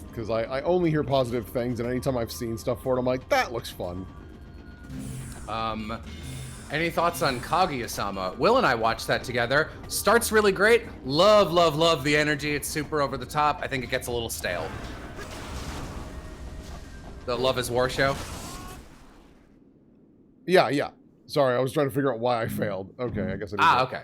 Because I only hear positive things, and anytime I've seen stuff for it, I'm like, that looks fun. Any thoughts on Kaguya-sama? Will and I watched that together. Starts really great. Love the energy. It's super over the top. I think it gets a little stale. The Love is War show? Yeah. Sorry, I was trying to figure out why I failed. Okay, I guess I did. Okay.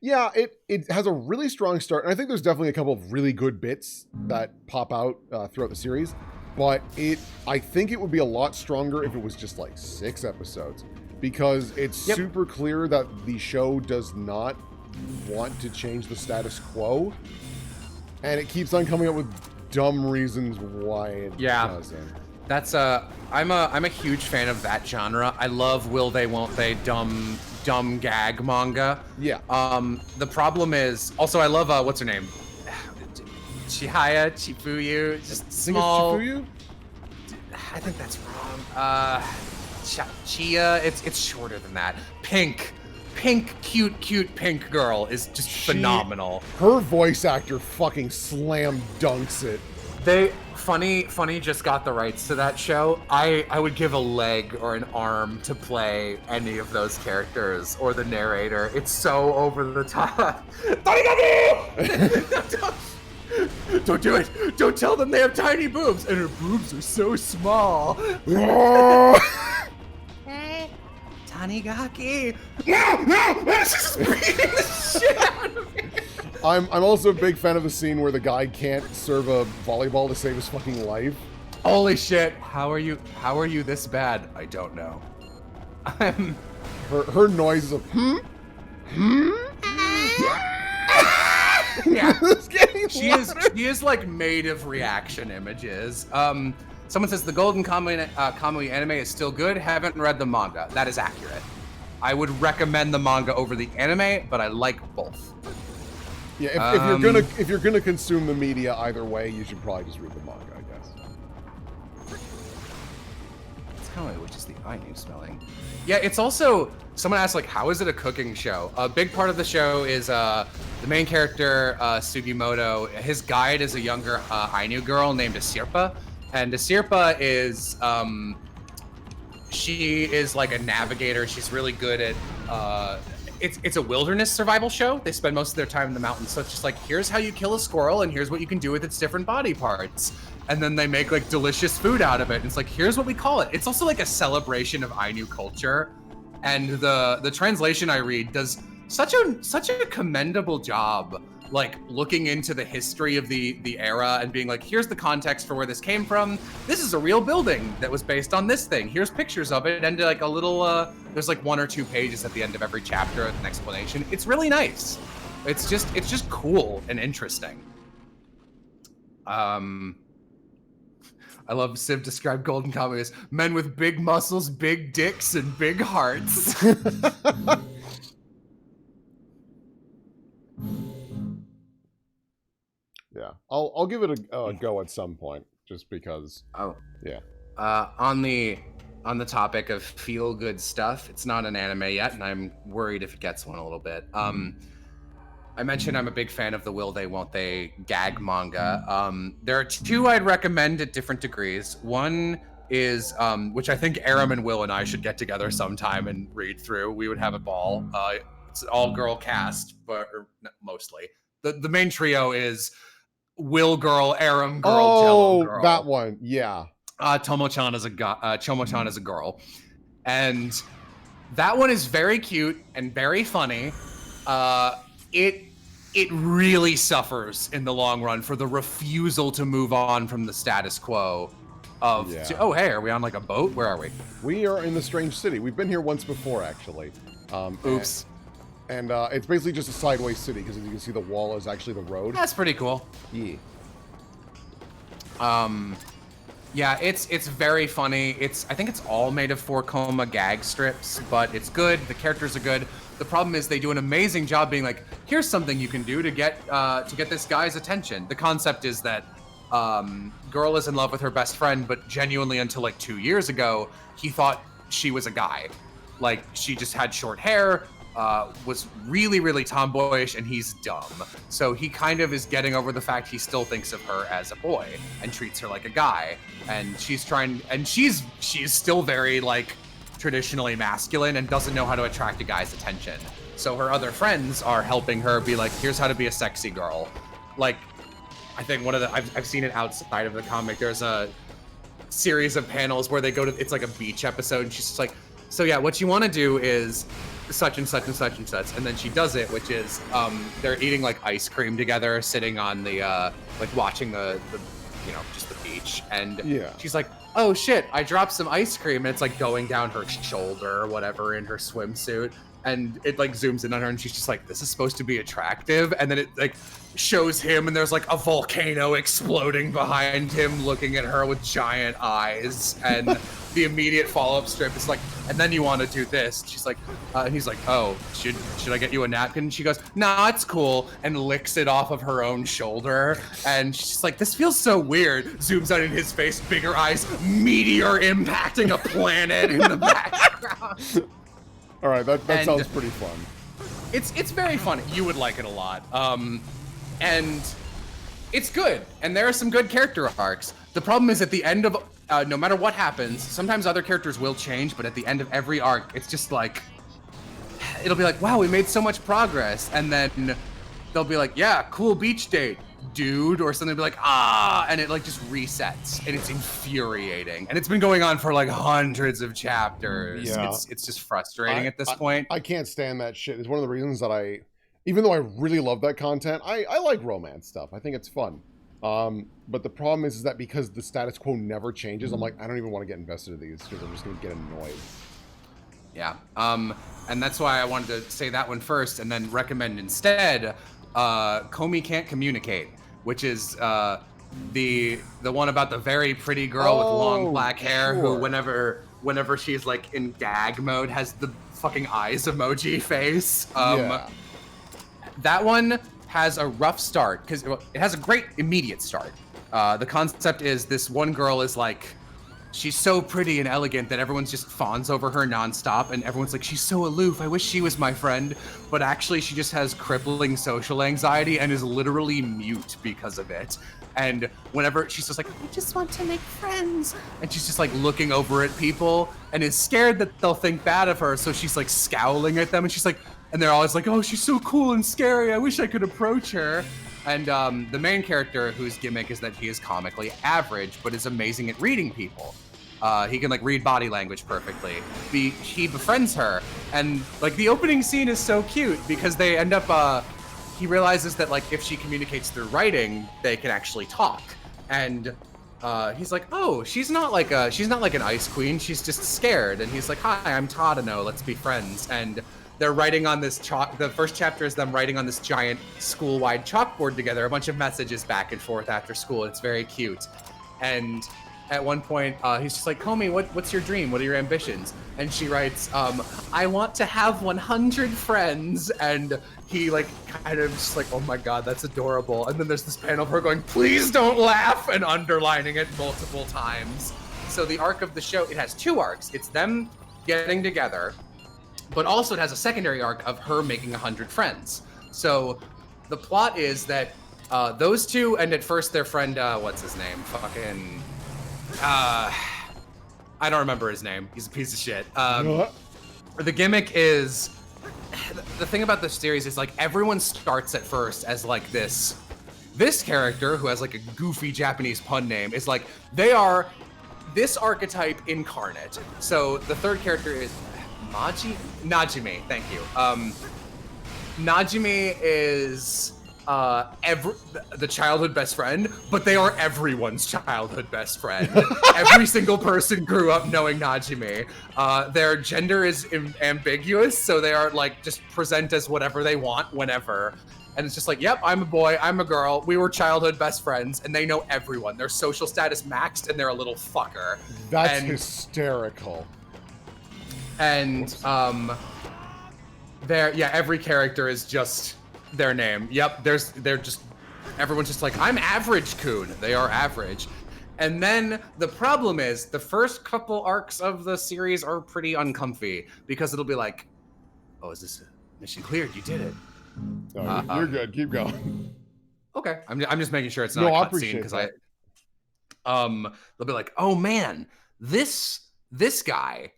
Yeah, it has a really strong start, and I think there's definitely a couple of really good bits that pop out throughout the series, but I think it would be a lot stronger if it was just like 6 episodes, because it's super clear that the show does not want to change the status quo, and it keeps on coming up with dumb reasons why it doesn't. That's I'm a huge fan of that genre. I love will they won't they dumb gag manga. Yeah. The problem is also I love what's her name? Chifuyu, just small. Chifuyu? I think that's wrong. Chia, it's shorter than that. Pink, cute pink girl is just phenomenal. Her voice actor fucking slam dunks it. Funny just got the rights to that show. I would give a leg or an arm to play any of those characters or the narrator. It's so over the top. Don't do it. Don't tell them they have tiny boobs. And her boobs are so small. Tanigaki. No! This is beating the shit out of me. I'm also a big fan of the scene where the guy can't serve a volleyball to save his fucking life. Holy shit. How are you this bad? I don't know. Her noise of yeah. She is like made of reaction images. Someone says the Golden Kamui anime is still good. Haven't read the manga. That is accurate. I would recommend the manga over the anime, but I like both. Yeah, if you're gonna consume the media either way, you should probably just read the manga, I guess. Tell me which is the Ainu spelling. Yeah, it's also, someone asked, like, how is it a cooking show? A big part of the show is the main character, Sugimoto. His guide is a younger Ainu girl named Asirpa. And Asirpa is, she is like a navigator. She's really good at, it's a wilderness survival show. They spend most of their time in the mountains. So it's just like, here's how you kill a squirrel and here's what you can do with its different body parts. And then they make like delicious food out of it. And it's like, here's what we call it. It's also like a celebration of Ainu culture. And the translation I read does such a commendable job, like looking into the history of the era and being like, here's the context for where this came from. This is a real building that was based on this thing. Here's pictures of it, and like a little, there's like 1 or 2 pages at the end of every chapter with an explanation. It's really nice. It's just cool and interesting. I love Civ described Golden Kamuy as men with big muscles, big dicks, and big hearts. Yeah, I'll give it a go at some point, just because. Oh, yeah. On the topic of feel good stuff, it's not an anime yet, and I'm worried if it gets one a little bit. I mentioned I'm a big fan of the Will They Won't They gag manga. There are 2 I'd recommend at different degrees. One is, which I think Aram and Will and I should get together sometime and read through. We would have a ball. It's an all-girl cast, or mostly. The main trio is Will girl, Aram girl, Jello girl. That one, yeah. Chomo-chan is a girl. And that one is very cute and very funny. It really suffers in the long run for the refusal to move on from the status quo of, oh, hey, are we on like a boat? Where are we? We are in the Strange City. We've been here once before, actually. Oops. And it's basically just a sideways city, because as you can see, the wall is actually the road. That's pretty cool. Yeah. Yeah, it's very funny. I think it's all made of 4 coma gag strips, but it's good. The characters are good. The problem is they do an amazing job being like, here's something you can do to get this guy's attention. The concept is that girl is in love with her best friend, but genuinely until like 2 years ago, he thought she was a guy. Like, she just had short hair, was really, really tomboyish, and he's dumb. So he kind of is getting over the fact he still thinks of her as a boy and treats her like a guy. And she's still very like traditionally masculine and doesn't know how to attract a guy's attention. So her other friends are helping her be like, here's how to be a sexy girl. Like, I think I've seen it outside of the comic. There's a series of panels where they go to, it's like a beach episode, and she's just like, so yeah, what you want to do is such and such and such and such, and then she does it, which is they're eating like ice cream together, sitting on the like watching the just the beach, and she's like, oh shit, I dropped some ice cream, and it's like going down her shoulder or whatever in her swimsuit, and it like zooms in on her, and she's just like, this is supposed to be attractive, and then it like shows him, and there's like a volcano exploding behind him looking at her with giant eyes, and the immediate follow-up strip is like, and then you want to do this. She's like, and he's like, oh, should I get you a napkin? And she goes, nah, it's cool, and licks it off of her own shoulder. And she's like, this feels so weird. Zooms out in his face, bigger eyes, meteor impacting a planet in the background. All right, that sounds pretty fun. It's very funny. You would like it a lot. And it's good. And there are some good character arcs. The problem is at the end of no matter what happens, sometimes other characters will change, but at the end of every arc, it's just like, it'll be like, wow, we made so much progress. And then they'll be like, yeah, cool beach date, dude, or something. Be like, and it like just resets, and it's infuriating. And it's been going on for like hundreds of chapters. Yeah. It's just frustrating at this point. I can't stand that shit. It's one of the reasons that even though I really love that content, I like romance stuff. I think it's fun. But the problem is that because the status quo never changes, I'm like, I don't even want to get invested in these because I'm just going to get annoyed. Yeah. And that's why I wanted to say that one first and then recommend instead Komi Can't Communicate, which is the one about the very pretty girl with long black hair who whenever she's like in gag mode has the fucking eyes emoji face. That one has a rough start because it has a great immediate start. The concept is this one girl is like she's so pretty and elegant that everyone's just fawns over her nonstop, and everyone's like, she's so aloof. I wish she was my friend. But actually, she just has crippling social anxiety and is literally mute because of it. And whenever she's just like, I just want to make friends. And she's just like looking over at people and is scared that they'll think bad of her. So she's like scowling at them, and she's like, and they're always like, oh, she's so cool and scary. I wish I could approach her. And the main character, whose gimmick is that he is comically average, but is amazing at reading people. He can like read body language perfectly. He befriends her, and like the opening scene is so cute because they end up. He realizes that like if she communicates through writing, they can actually talk. And he's like, oh, she's not like an ice queen. She's just scared. And he's like, hi, I'm Tadano. Let's be friends. And they're writing on this chalk. The first chapter is them writing on this giant school-wide chalkboard together, a bunch of messages back and forth after school. It's very cute. And at one point, he's just like, Comey, what's your dream? What are your ambitions? And she writes, I want to have 100 friends. And he like kind of just like, oh my God, that's adorable. And then there's this panel of her going, please don't laugh, and underlining it multiple times. So the arc of the show, it has 2 arcs. It's them getting together, but also it has a secondary arc of her making 100 friends. So the plot is that those two, and at first their friend, what's his name? Fucking, I don't remember his name. He's a piece of shit. The gimmick is, the thing about this series is like everyone starts at first as like this character who has like a goofy Japanese pun name is like, they are this archetype incarnate. So the third character is Najime, thank you. Najime is the childhood best friend, but they are everyone's childhood best friend. Every single person grew up knowing Najime. Their gender is ambiguous, so they are like just present as whatever they want whenever. And it's just like, yep, I'm a boy, I'm a girl, we were childhood best friends, and they know everyone. Their social status maxed, and they're a little fucker. That's hysterical. And every character is just their name. Yep, everyone's just like, I'm average Kun. They are average. And then the problem is the first couple arcs of the series are pretty uncomfy because it'll be like, oh, is this a mission cleared? You did it. No, you're good. Keep going. Okay, I'm just making sure it's not a cutscene because they'll be like, oh man, this guy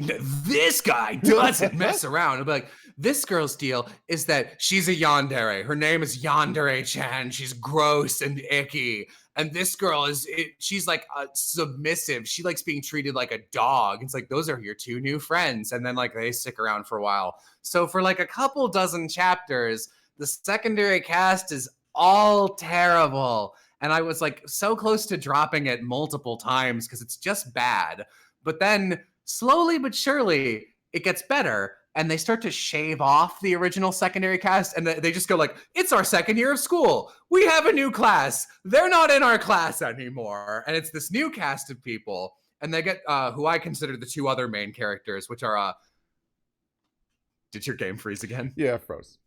doesn't mess around. It'll be like, this girl's deal is that she's a yandere. Her name is Yandere-chan. She's gross and icky. And this girl she's like submissive. She likes being treated like a dog. It's like, those are your 2 new friends. And then like they stick around for a while. So for like a couple dozen chapters, the secondary cast is all terrible. And I was like so close to dropping it multiple times because it's just bad. But then slowly but surely it gets better, and they start to shave off the original secondary cast, and they just go like, it's our second year of school. We have a new class. They're not in our class anymore. And it's this new cast of people, and they get who I consider the 2 other main characters, which are did your game freeze again? Yeah, it froze.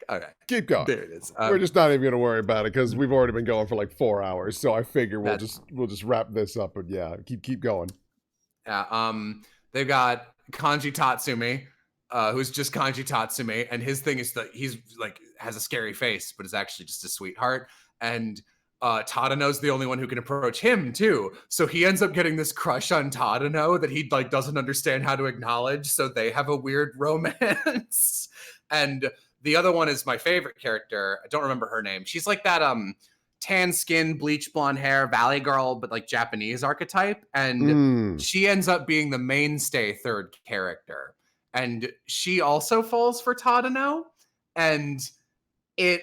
Okay. Keep going. There it is. We're just not even gonna worry about it because we've already been going for like 4 hours. So I figure we'll just wrap this up. But yeah, keep going. Yeah. They've got Kanji Tatsumi, who's just Kanji Tatsumi, and his thing is that he's like has a scary face, but is actually just a sweetheart. And Tadano's the only one who can approach him too. So he ends up getting this crush on Tadano that he like doesn't understand how to acknowledge. So they have a weird romance. And the other one is my favorite character. I don't remember her name. She's like that tan skin, bleach blonde hair, valley girl, but like Japanese archetype. And she ends up being the mainstay third character. And she also falls for Tadano. And it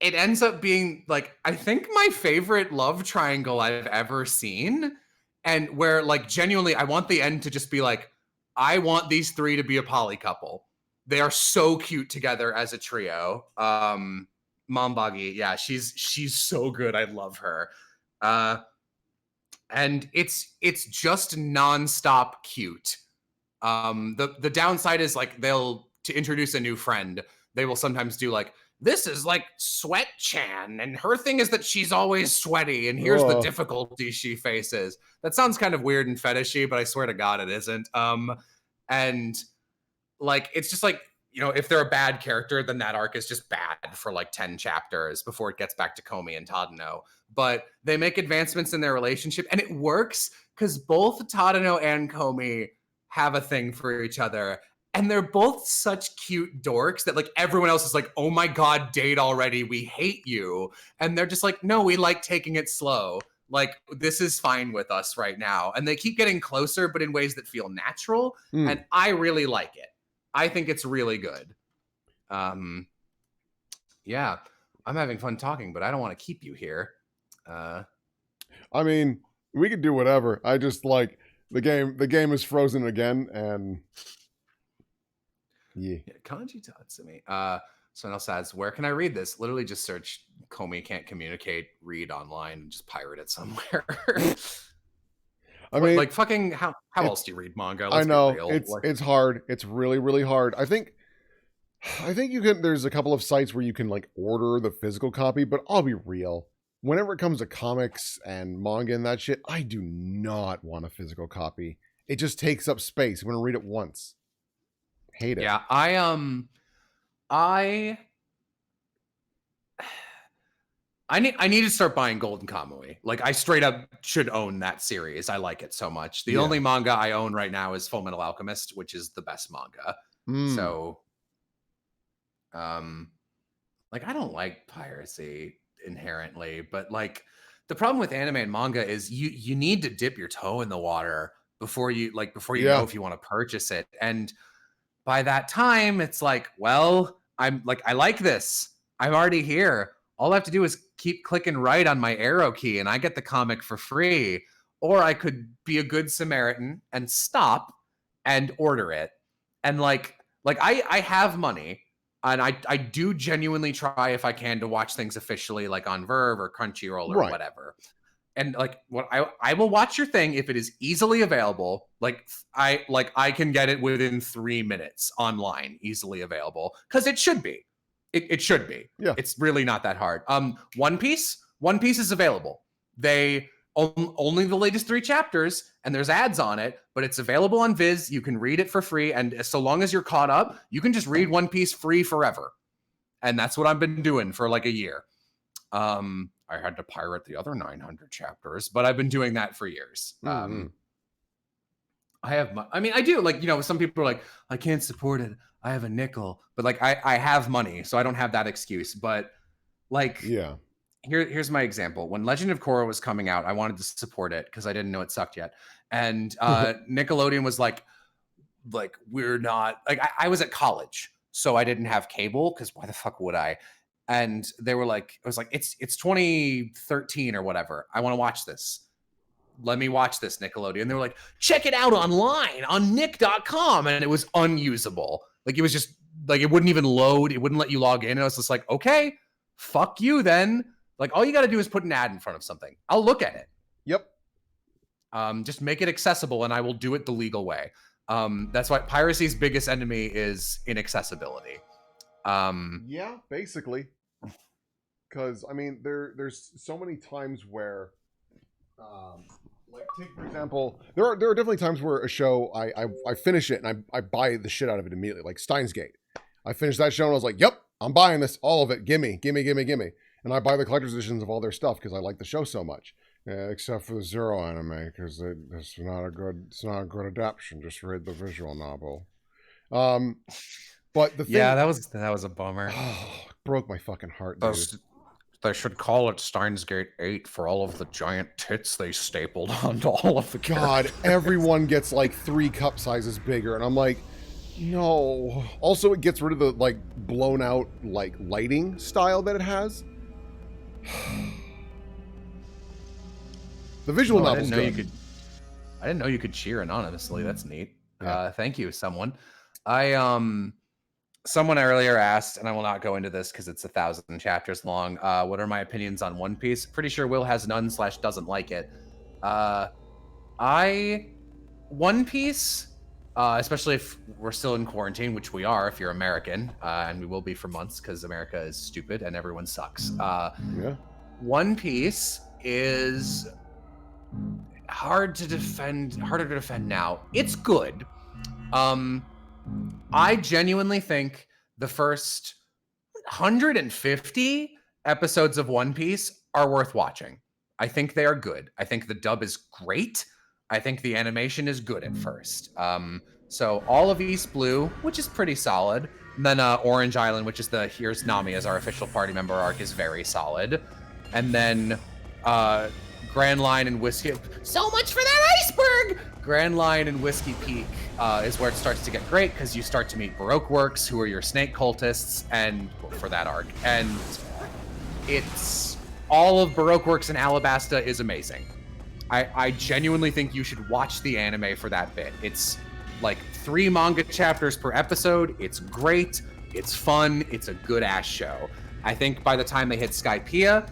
ends up being like, I think my favorite love triangle I've ever seen. And where like genuinely, I want the end to just be like, I want these 3 to be a poly couple. They are so cute together as a trio. Mombagi, yeah, she's so good. I love her. And it's just nonstop cute. The downside is like to introduce a new friend, they will sometimes do like this is like Sweat Chan, and her thing is that she's always sweaty, and here's the difficulties she faces. That sounds kind of weird and fetishy, but I swear to God it isn't. And like, it's just like, if they're a bad character, then that arc is just bad for like 10 chapters before it gets back to Komi and Tadano. But they make advancements in their relationship, and it works because both Tadano and Komi have a thing for each other. And they're both such cute dorks that like everyone else is like, oh my God, date already. We hate you. And they're just like, no, we like taking it slow. Like, this is fine with us right now. And they keep getting closer, but in ways that feel natural. And I really like it. I think it's really good. Yeah, I'm having fun talking, but I don't want to keep you here. I mean, we could do whatever. I just like the game is frozen again, and yeah. Kanji Tatsumi. Someone else asks, where can I read this? Literally just search Komi can't communicate, read online, and just pirate it somewhere. I mean, like fucking how else do you read manga? I know it's hard. It's really, really hard. I think you can. There's a couple of sites where you can like order the physical copy, but I'll be real. Whenever it comes to comics and manga and that shit, I do not want a physical copy. It just takes up space. I'm gonna read it once. Hate it. Yeah, I need to start buying Golden Kamuy. Like, I straight up should own that series. I like it so much. The only manga I own right now is Fullmetal Alchemist, which is the best manga. So, like, I don't like piracy inherently, but like the problem with anime and manga is you need to dip your toe in the water before you know if you want to purchase it. And by that time, it's like, well, I like this. I'm already here. All I have to do is keep clicking right on my arrow key and I get the comic for free. Or I could be a good Samaritan and stop and order it. And like I have money, and I do genuinely try if I can to watch things officially, like on Verve or Crunchyroll or whatever. And like what I will watch your thing if it is easily available. Like I can get it within 3 minutes online, easily available, because it should be. It should be. Yeah. It's really not that hard. One Piece is available. They only the latest 3 chapters, and there's ads on it, but it's available on Viz. You can read it for free, and so long as you're caught up, you can just read One Piece free forever. And that's what I've been doing for like a year. I had to pirate the other 900 chapters, but I've been doing that for years. I do, like, some people are like, I can't support it. I have a nickel, but like I have money, so I don't have that excuse. But like, here's my example. When Legend of Korra was coming out, I wanted to support it because I didn't know it sucked yet. And Nickelodeon was like we're not, like, I was at college, so I didn't have cable because why the fuck would I? And they were like, it was like, it's 2013 or whatever. I want to watch this. Let me watch this, Nickelodeon. They were like, check it out online on nick.com. And it was unusable. Like, it was just like, it wouldn't even load. It wouldn't let you log in. And I was just like, okay, fuck you then. Like, all you got to do is put an ad in front of something. I'll look at it. Yep. Just make it accessible and I will do it the legal way. That's why piracy's biggest enemy is inaccessibility. Yeah, basically. Because, I mean, there's so many times where, like, take, for example, there are definitely times where a show, I finish it and I buy the shit out of it immediately, like Steins Gate. I finished that show and I was like, yep, I'm buying this, all of it, gimme. And I buy the collector's editions of all their stuff because I like the show so much. Except for the Zero anime, because it's not a good adaptation. Just read the visual novel. But the thing, that was a bummer. It broke my fucking heart, dude. They should call it Steins Gate 8 for all of the giant tits they stapled onto all of the characters. Everyone gets like 3 cup sizes bigger, and I'm like, no. Also, it gets rid of the like blown out like lighting style that it has. The visual novel's good. I didn't know you could cheer anonymously. That's neat. Yeah. Thank you, someone. Someone earlier asked, and I will not go into this because it's 1,000 chapters long. What are my opinions on One Piece? Pretty sure Will has none / doesn't like it. One Piece especially if we're still in quarantine, which we are if you're American, and we will be for months because America is stupid and everyone sucks. Yeah. One Piece is harder to defend now. It's good. I genuinely think the first 150 episodes of One Piece are worth watching. I think they are good. I think the dub is great. I think the animation is good at first. So all of East Blue, which is pretty solid. And then Orange Island, which is the Here's Nami as our official party member arc, is very solid. And then Grand Line and Whiskey. So much for that iceberg! Grand Line and Whiskey Peak is where it starts to get great because you start to meet Baroque Works, who are your snake cultists, and for that arc. And it's all of Baroque Works in Alabasta is amazing. I genuinely think you should watch the anime for that bit. It's like 3 manga chapters per episode. It's great. It's fun. It's a good ass show. I think by the time they hit Skypiea,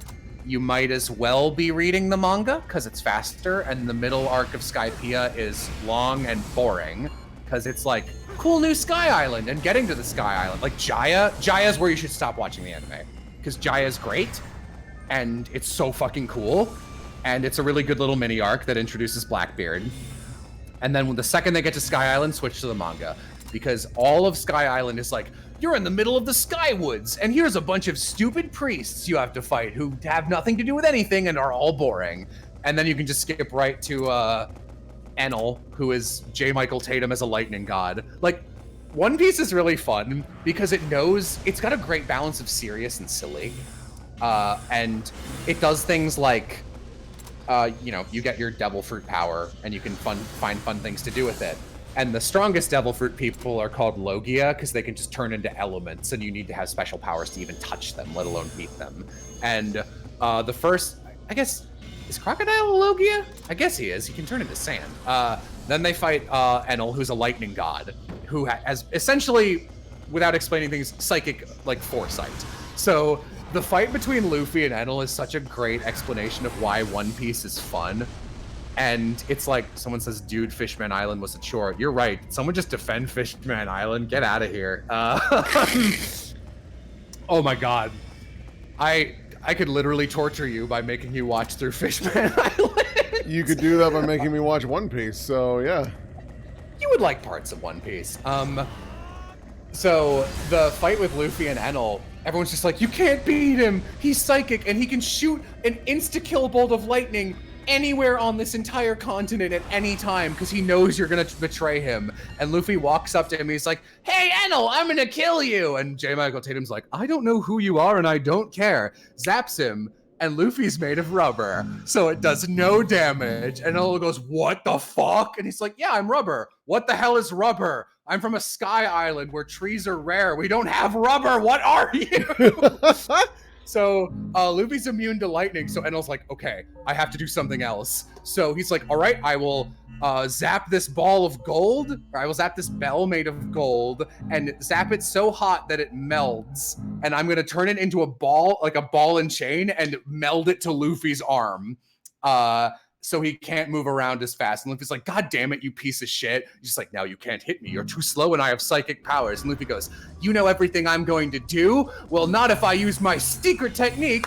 you might as well be reading the manga because it's faster, and the middle arc of Skypiea is long and boring because it's like cool new Sky Island and getting to the Sky Island. Like Jaya's where you should stop watching the anime because Jaya's great and it's so fucking cool, and it's a really good little mini arc that introduces Blackbeard. And then the second they get to Sky Island, switch to the manga because all of Sky Island is like, you're in the middle of the Skywoods, and here's a bunch of stupid priests you have to fight who have nothing to do with anything and are all boring. And then you can just skip right to Enel, who is J. Michael Tatum as a lightning god. Like, One Piece is really fun because it knows it's got a great balance of serious and silly. And it does things like, you get your devil fruit power and you can find fun things to do with it. And the strongest devil fruit people are called Logia because they can just turn into elements, and you need to have special powers to even touch them, let alone beat them. And the first, I guess, is Crocodile a Logia? I guess he is. He can turn into sand. Then they fight Enel, who's a lightning god, who has essentially, without explaining things, psychic, like, foresight. So the fight between Luffy and Enel is such a great explanation of why One Piece is fun. And it's like someone says, dude, Fishman Island was a chore. You're right. Someone just defend Fishman Island. Get out of here. Oh my God. I could literally torture you by making you watch through Fishman Island. You could do that by making me watch One Piece, so yeah. You would like parts of One Piece. So the fight with Luffy and Enel, everyone's just like, you can't beat him. He's psychic and he can shoot an insta-kill bolt of lightning anywhere on this entire continent at any time because he knows you're gonna betray him. And Luffy walks up to him, he's like, hey Enel, I'm gonna kill you. And J. Michael Tatum's like, I don't know who you are and I don't care. Zaps him, and Luffy's made of rubber, so it does no damage. And Enel goes, what the fuck? And he's like, yeah, I'm rubber. What the hell is rubber? I'm from a sky island where trees are rare. We don't have rubber. What are you? So Luffy's immune to lightning, so Enel's like, okay, I have to do something else. So he's like, all right, I will zap this ball of gold, or I will zap this bell made of gold, and zap it so hot that it melts, and I'm gonna turn it into a ball, like a ball and chain, and meld it to Luffy's arm. So he can't move around as fast. And Luffy's like, God damn it, you piece of shit. He's just like, now you can't hit me. You're too slow and I have psychic powers. And Luffy goes, you know everything I'm going to do? Well, not if I use my secret technique.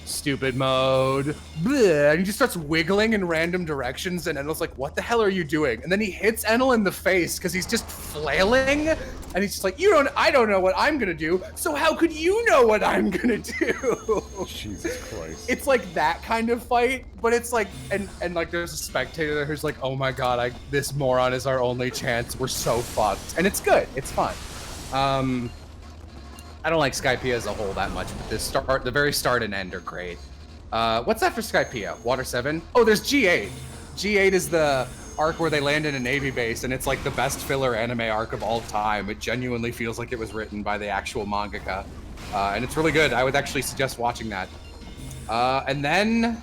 Stupid mode. Bleh. And he just starts wiggling in random directions. And Enel's like, what the hell are you doing? And then he hits Enel in the face because he's just flailing. And he's just like, I don't know what I'm going to do. So how could you know what I'm going to do? Jesus Christ. It's like that kind of fight, but it's like, and like there's a spectator who's like, oh my God, this moron is our only chance. We're so fucked. And it's good. It's fun. I don't like Skypiea as a whole that much, but the very start and end are great. What's after Skypiea? Water 7? Oh, there's G8. G8 is the arc where they land in a Navy base, and it's like the best filler anime arc of all time. It genuinely feels like it was written by the actual mangaka. And it's really good. I would actually suggest watching that. And then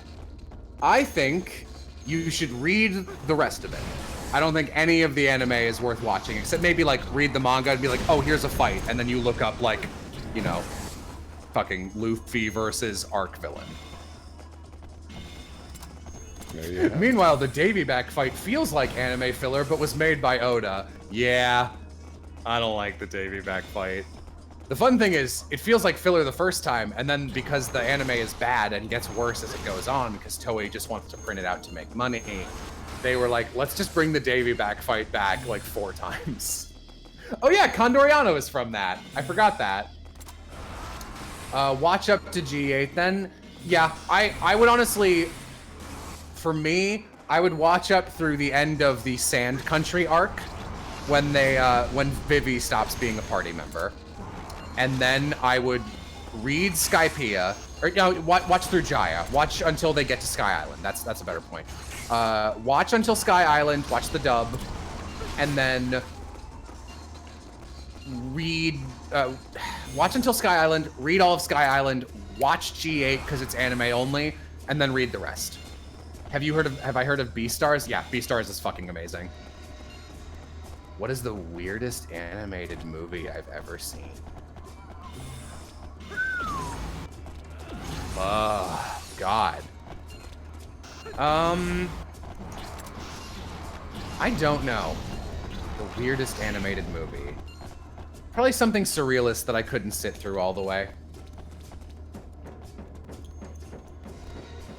I think you should read the rest of it. I don't think any of the anime is worth watching, except maybe like read the manga and be like, oh, here's a fight. And then you look up like, you know, fucking Luffy versus Arc Villain. Yeah. Meanwhile, the Davy back fight feels like anime filler, but was made by Oda. Yeah, I don't like the Davy back fight. The fun thing is, it feels like filler the first time, and then because the anime is bad and gets worse as it goes on, because Toei just wants to print it out to make money, they were like, let's just bring the Davy back fight back like 4 times. Oh yeah, Condoriano is from that. I forgot that. Watch up to G8 then. Yeah, I would honestly, for me, I would watch up through the end of the Sand Country arc when when Vivi stops being a party member. And then I would read Skypiea, or no, watch through Jaya. Watch until they get to Sky Island. That's a better point. Watch until Sky Island, watch the dub, and then read, watch until Sky Island, read all of Sky Island, watch G8 because it's anime only, and then read the rest. Have I heard of Beastars? Yeah, Beastars is fucking amazing. What is the weirdest animated movie I've ever seen? Oh, God. I don't know. The weirdest animated movie. Probably something surrealist that I couldn't sit through all the way.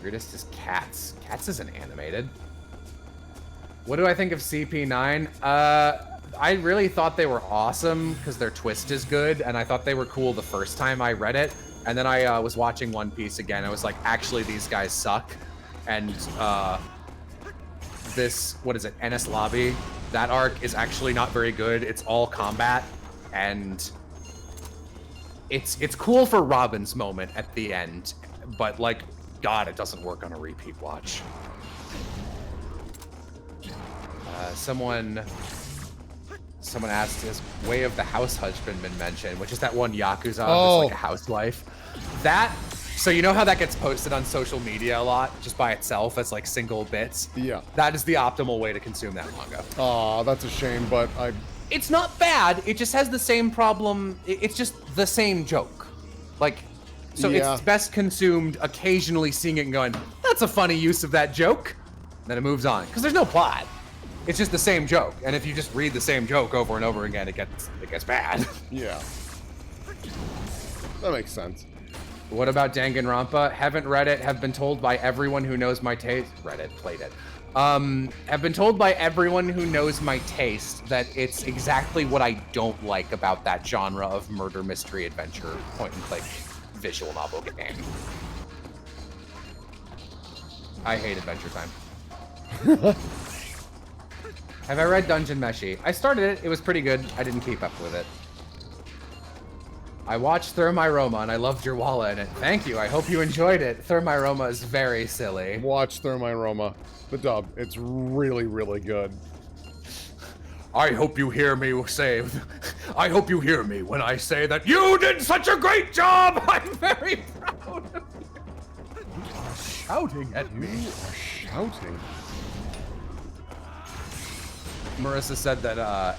Weirdest is Cats. Cats isn't animated. What do I think of CP9? I really thought they were awesome because their twist is good, and I thought they were cool the first time I read it. And then I was watching One Piece again. I was like, actually, these guys suck. And this, what is it, Enies Lobby? That arc is actually not very good. It's all combat, and it's cool for Robin's moment at the end, but like, God, it doesn't work on a repeat watch. Someone asked, has Way of the House Husband been mentioned, which is that one Yakuza who's like a housewife. That, so you know how that gets posted on social media a lot, just by itself as like single bits? Yeah. That is the optimal way to consume that manga. Aw, that's a shame, but It's not bad, it just has the same problem, it's just the same joke. Like, so Yeah. it's best consumed occasionally seeing it and going, that's a funny use of that joke. Then it moves on, because there's no plot. It's just the same joke, and if you just read the same joke over and over again, it gets bad. Yeah. That makes sense. What about Danganronpa? Haven't read it, have been told by everyone who knows my taste. Read it, played it. Have been told by everyone who knows my taste that it's exactly what I don't like about that genre of murder, mystery, adventure, point-and-click visual novel game. I hate Adventure Time. Have I read Dungeon Meshi? I started it, it was pretty good. I didn't keep up with it. I watched Thermi Roma and I loved your Walla in it. Thank you, I hope you enjoyed it. Thermi Roma is very silly. Watch Thermi Roma, the dub. It's really, really good. I hope you hear me say, I hope you hear me when I say that you did such a great job! I'm very proud of you. You are shouting at me. You are shouting. Marissa said that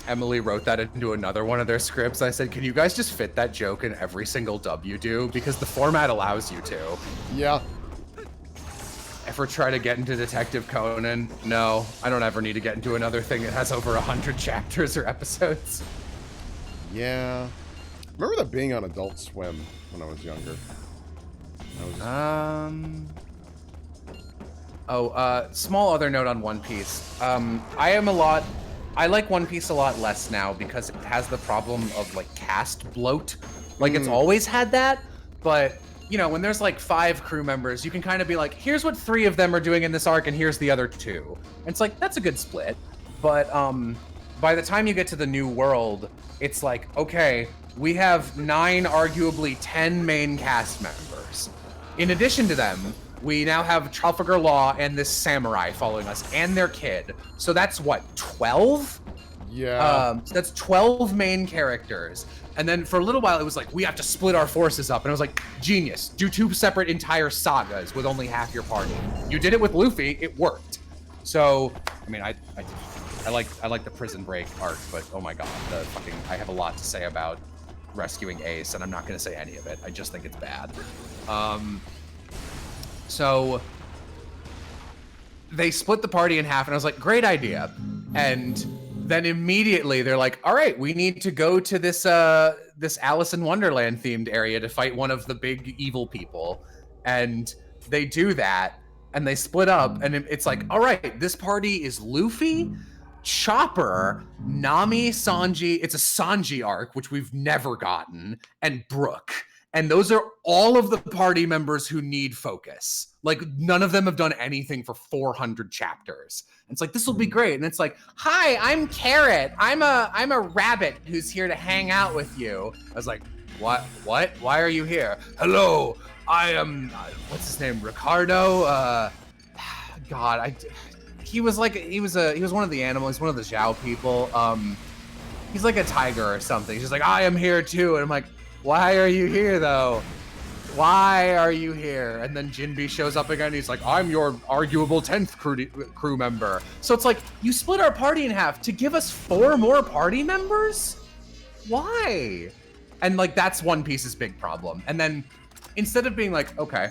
Emily wrote that into another one of their scripts. I said, can you guys just fit that joke in every single dub you do? Because the format allows you to. Yeah. Ever try to get into Detective Conan? No, I don't ever need to get into another thing that has over 100 chapters or episodes. Yeah. Remember that being on Adult Swim when I was younger? Small other note on One Piece. I like One Piece a lot less now because it has the problem of like cast bloat. Like it's always had that, but you know, when there's like 5 crew members, you can kind of be like, here's what 3 of them are doing in this arc and here's the other 2. And it's like, that's a good split. But by the time you get to the new world, it's like, okay, we have 9, arguably 10 main cast members. In addition to them, we now have Trafalgar Law and this samurai following us and their kid. So that's what, 12? Yeah. So that's 12 main characters. And then for a little while, it was like, we have to split our forces up. And I was like, genius. Do 2 separate entire sagas with only half your party. You did it with Luffy. It worked. So, I mean, I like the Prison Break arc, but oh my god, I have a lot to say about rescuing Ace, and I'm not going to say any of it. I just think it's bad. So they split the party in half, and I was like, great idea. And then immediately they're like, all right, we need to go to this this Alice in Wonderland themed area to fight one of the big evil people. And they do that, and they split up, and it's like, all right, this party is Luffy, Chopper, Nami, Sanji. It's a Sanji arc, which we've never gotten, and Brook. And those are all of the party members who need focus. Like, none of them have done anything for 400 chapters. And it's like, this will be great. And it's like, hi, I'm Carrot. I'm a rabbit who's here to hang out with you. I was like, what? Why are you here? Hello, I am, what's his name? Ricardo? God, he was one of the animals, one of the Zhao people. He's like a tiger or something. He's just like, I am here too. And I'm like, why are you here, though? Why are you here? And then Jinbe shows up again. He's like, I'm your arguable 10th crew member. So it's like, you split our party in half to give us 4 more party members? Why? And like, that's One Piece's big problem. And then instead of being like, okay,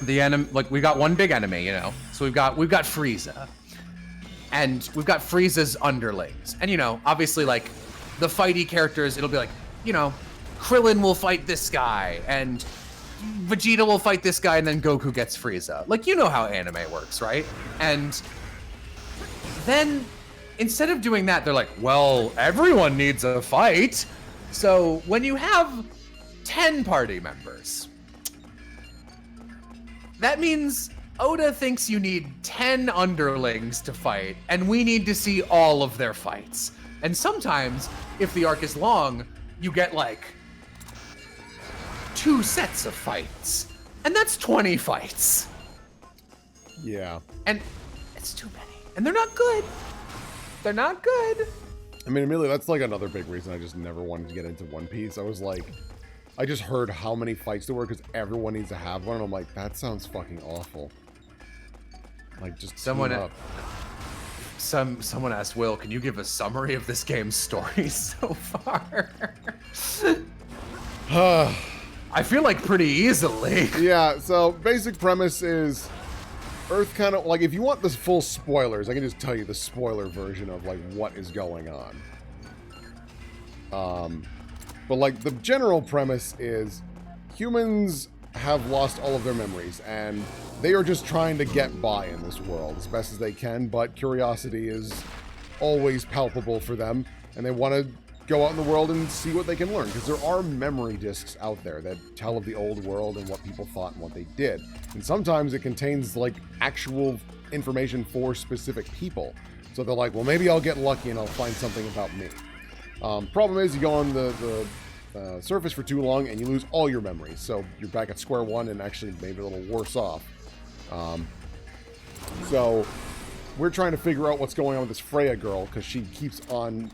the enemy, like, we got one big enemy, you know? So we've got Frieza. And we've got Frieza's underlings. And, you know, obviously, like, the fighty characters, it'll be like, you know, Krillin will fight this guy, and Vegeta will fight this guy, and then Goku gets Frieza. Like, you know how anime works, right? And then, instead of doing that, they're like, well, everyone needs a fight. So when you have 10 party members, that means Oda thinks you need 10 underlings to fight, and we need to see all of their fights. And sometimes, if the arc is long, you get like 2 sets of fights, and that's 20 fights. Yeah. And it's too many, and they're not good. They're not good. I mean, really, that's like another big reason I just never wanted to get into One Piece. I was like, I just heard how many fights there were because everyone needs to have one, and I'm like, that sounds fucking awful. Like, just someone asked Will, can you give a summary of this game's story so far? I feel like pretty easily. Yeah, so basic premise is Earth kind of, like, if you want the full spoilers, I can just tell you the spoiler version of, like, what is going on. But, like, the general premise is humans have lost all of their memories, and they are just trying to get by in this world as best as they can, but curiosity is always palpable for them, and they want to go out in the world and see what they can learn, because there are memory discs out there that tell of the old world and what people thought and what they did. And sometimes it contains, like, actual information for specific people. So they're like, well, maybe I'll get lucky and I'll find something about me. Problem is, you go on the surface for too long and you lose all your memories. So you're back at square one and actually maybe a little worse off. So we're trying to figure out what's going on with this Freya girl, because she keeps on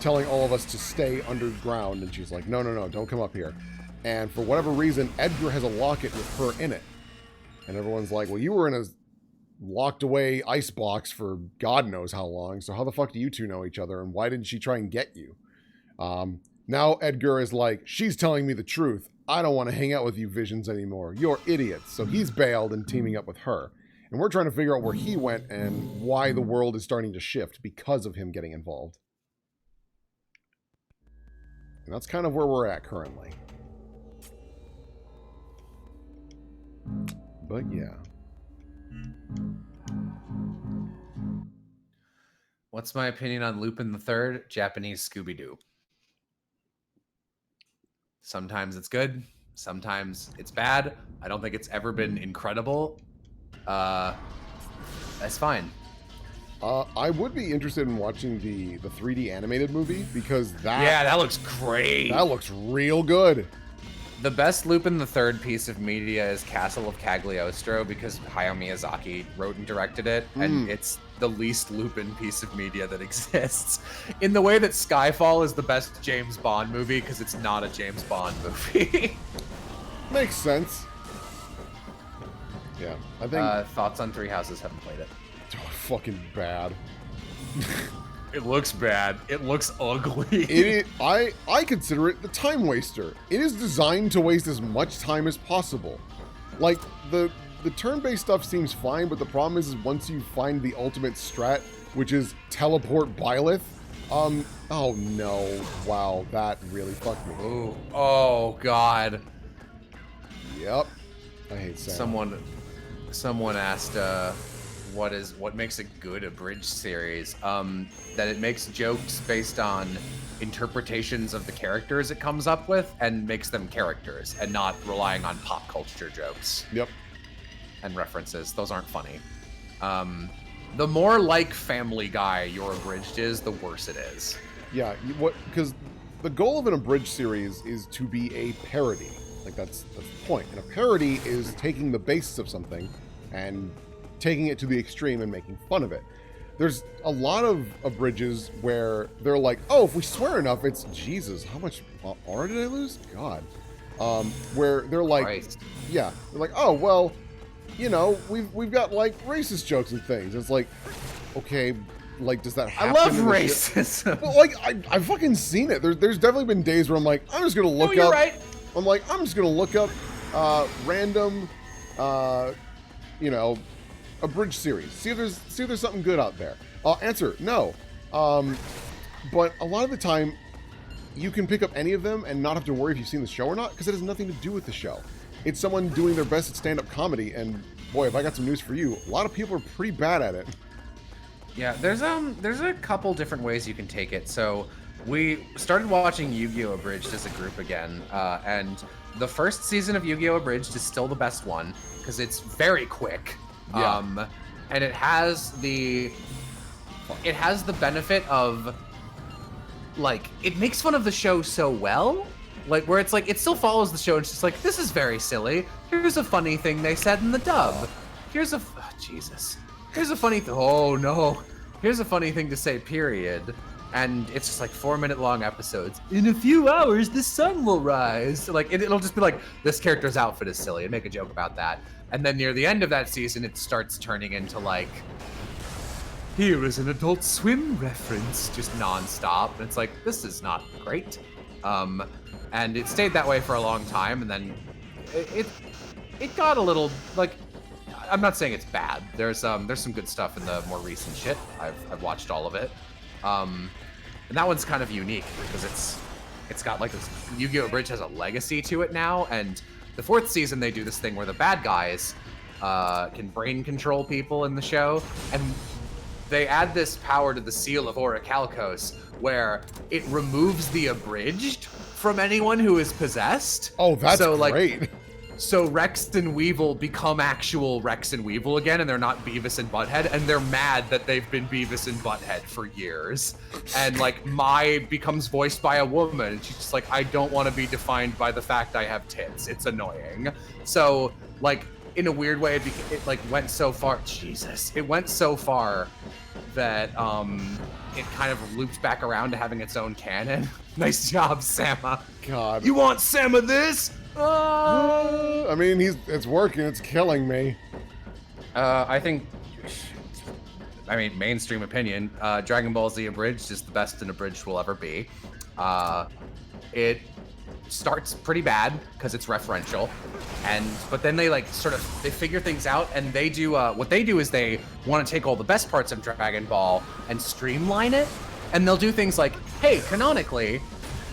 telling all of us to stay underground, and she's like, no, don't come up here. And for whatever reason, Edgar has a locket with her in it. And everyone's like, well, you were in a locked away ice box for God knows how long, so how the fuck do you two know each other, and why didn't she try and get you? Now Edgar is like, she's telling me the truth. I don't want to hang out with you Visions anymore. You're idiots. So he's bailed and teaming up with her. And we're trying to figure out where he went and why the world is starting to shift because of him getting involved. And that's kind of where we're at currently. But yeah. What's my opinion on Lupin the Third? Japanese Scooby-Doo. Sometimes it's good. Sometimes it's bad. I don't think it's ever been incredible. That's fine. I would be interested in watching the 3D animated movie, because that looks great. That looks real good. The best Lupin the Third piece of media is Castle of Cagliostro, because Hayao Miyazaki wrote and directed it, and it's the least Lupin piece of media that exists. In the way that Skyfall is the best James Bond movie, because it's not a James Bond movie. Makes sense. Yeah, I think... thoughts on Three Houses? Haven't played it. Oh, fucking bad. It looks bad. It looks ugly. I consider it the time waster. It is designed to waste as much time as possible. Like, the turn-based stuff seems fine, but the problem is once you find the ultimate strat, which is teleport Byleth. Oh no. Wow, that really fucked me. Ooh. Oh, God. Yep. I hate Sam. Someone asked, what makes a good abridged series? That it makes jokes based on interpretations of the characters it comes up with and makes them characters and not relying on pop culture jokes. Yep. And references. Those aren't funny. The more like Family Guy your abridged is, the worse it is. Yeah, because the goal of an abridged series is to be a parody. Like, that's the point. And a parody is taking the basis of something and taking it to the extreme and making fun of it. There's a lot of abridges where they're like, oh, if we swear enough, it's Jesus. How much R did I lose? God. Where they're like, Christ. Yeah, they're like, oh, well, you know, we've got like racist jokes and things. It's like, okay, like, does that happen? I love racism. Well, like, I've fucking seen it. There's definitely been days where I'm like, I'm just gonna look up. You're right. I'm like, I'm just gonna look up random, you know, abridged series. See if there's something good out there. Answer no. But a lot of the time, you can pick up any of them and not have to worry if you've seen the show or not, because it has nothing to do with the show. It's someone doing their best at stand-up comedy, and boy, if I got some news for you, a lot of people are pretty bad at it. Yeah, there's a couple different ways you can take it. So we started watching Yu-Gi-Oh! Abridged as a group again, and the first season of Yu-Gi-Oh! Abridged is still the best one because it's very quick. Yeah. And it has the benefit of, like, it makes fun of the show so well, like, where it's like, it still follows the show and it's just like, this is very silly. Here's a funny thing they said in the dub. Here's a funny oh no. Here's a funny thing to say, period. And it's just like 4-minute long episodes. In a few hours, the sun will rise. Like, it'll just be like, this character's outfit is silly, and make a joke about that. And then near the end of that season, it starts turning into like, here is an Adult Swim reference, just nonstop. And it's like, this is not great. And it stayed that way for a long time, and then it got a little, like, I'm not saying it's bad. There's some good stuff in the more recent shit. I've watched all of it. And that one's kind of unique because it's got like this, Yu-Gi-Oh! Bridge has a legacy to it now, and the 4th season they do this thing where the bad guys can brain control people in the show, and they add this power to the Seal of Orichalcos where it removes the abridged from anyone who is possessed. Oh, that's so, great. Like, so Rex and Weevil become actual Rex and Weevil again, and they're not Beavis and Butthead, and they're mad that they've been Beavis and Butthead for years. And, like, Mai becomes voiced by a woman, and she's just like, I don't want to be defined by the fact I have tits. It's annoying. So, like, in a weird way, it like, went so far. Jesus. It went so far that, it kind of looped back around to having its own canon. Nice job, Sama. God. You want Sama this? I mean, it's working. It's killing me. I think, mainstream opinion, Dragon Ball Z Abridged is the best an abridged will ever be. It starts pretty bad because it's referential, but then they they figure things out, and they do what they do is they want to take all the best parts of Dragon Ball and streamline it, and they'll do things like, hey, canonically,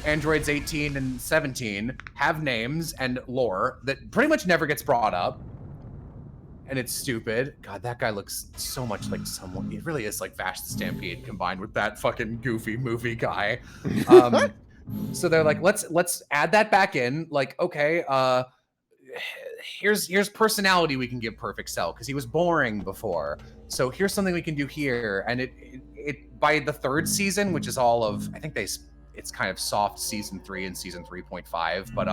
androids 18 and 17 have names and lore that pretty much never gets brought up, and it's stupid. God, that guy looks so much like someone. He really is like Vash the Stampede combined with that fucking goofy movie guy. So they're like, let's add that back in. Like, okay, here's personality we can give Perfect Cell because he was boring before. So here's something we can do here, and it by the 3rd season, which is all of, I think it's kind of soft season 3 and season 3.5, but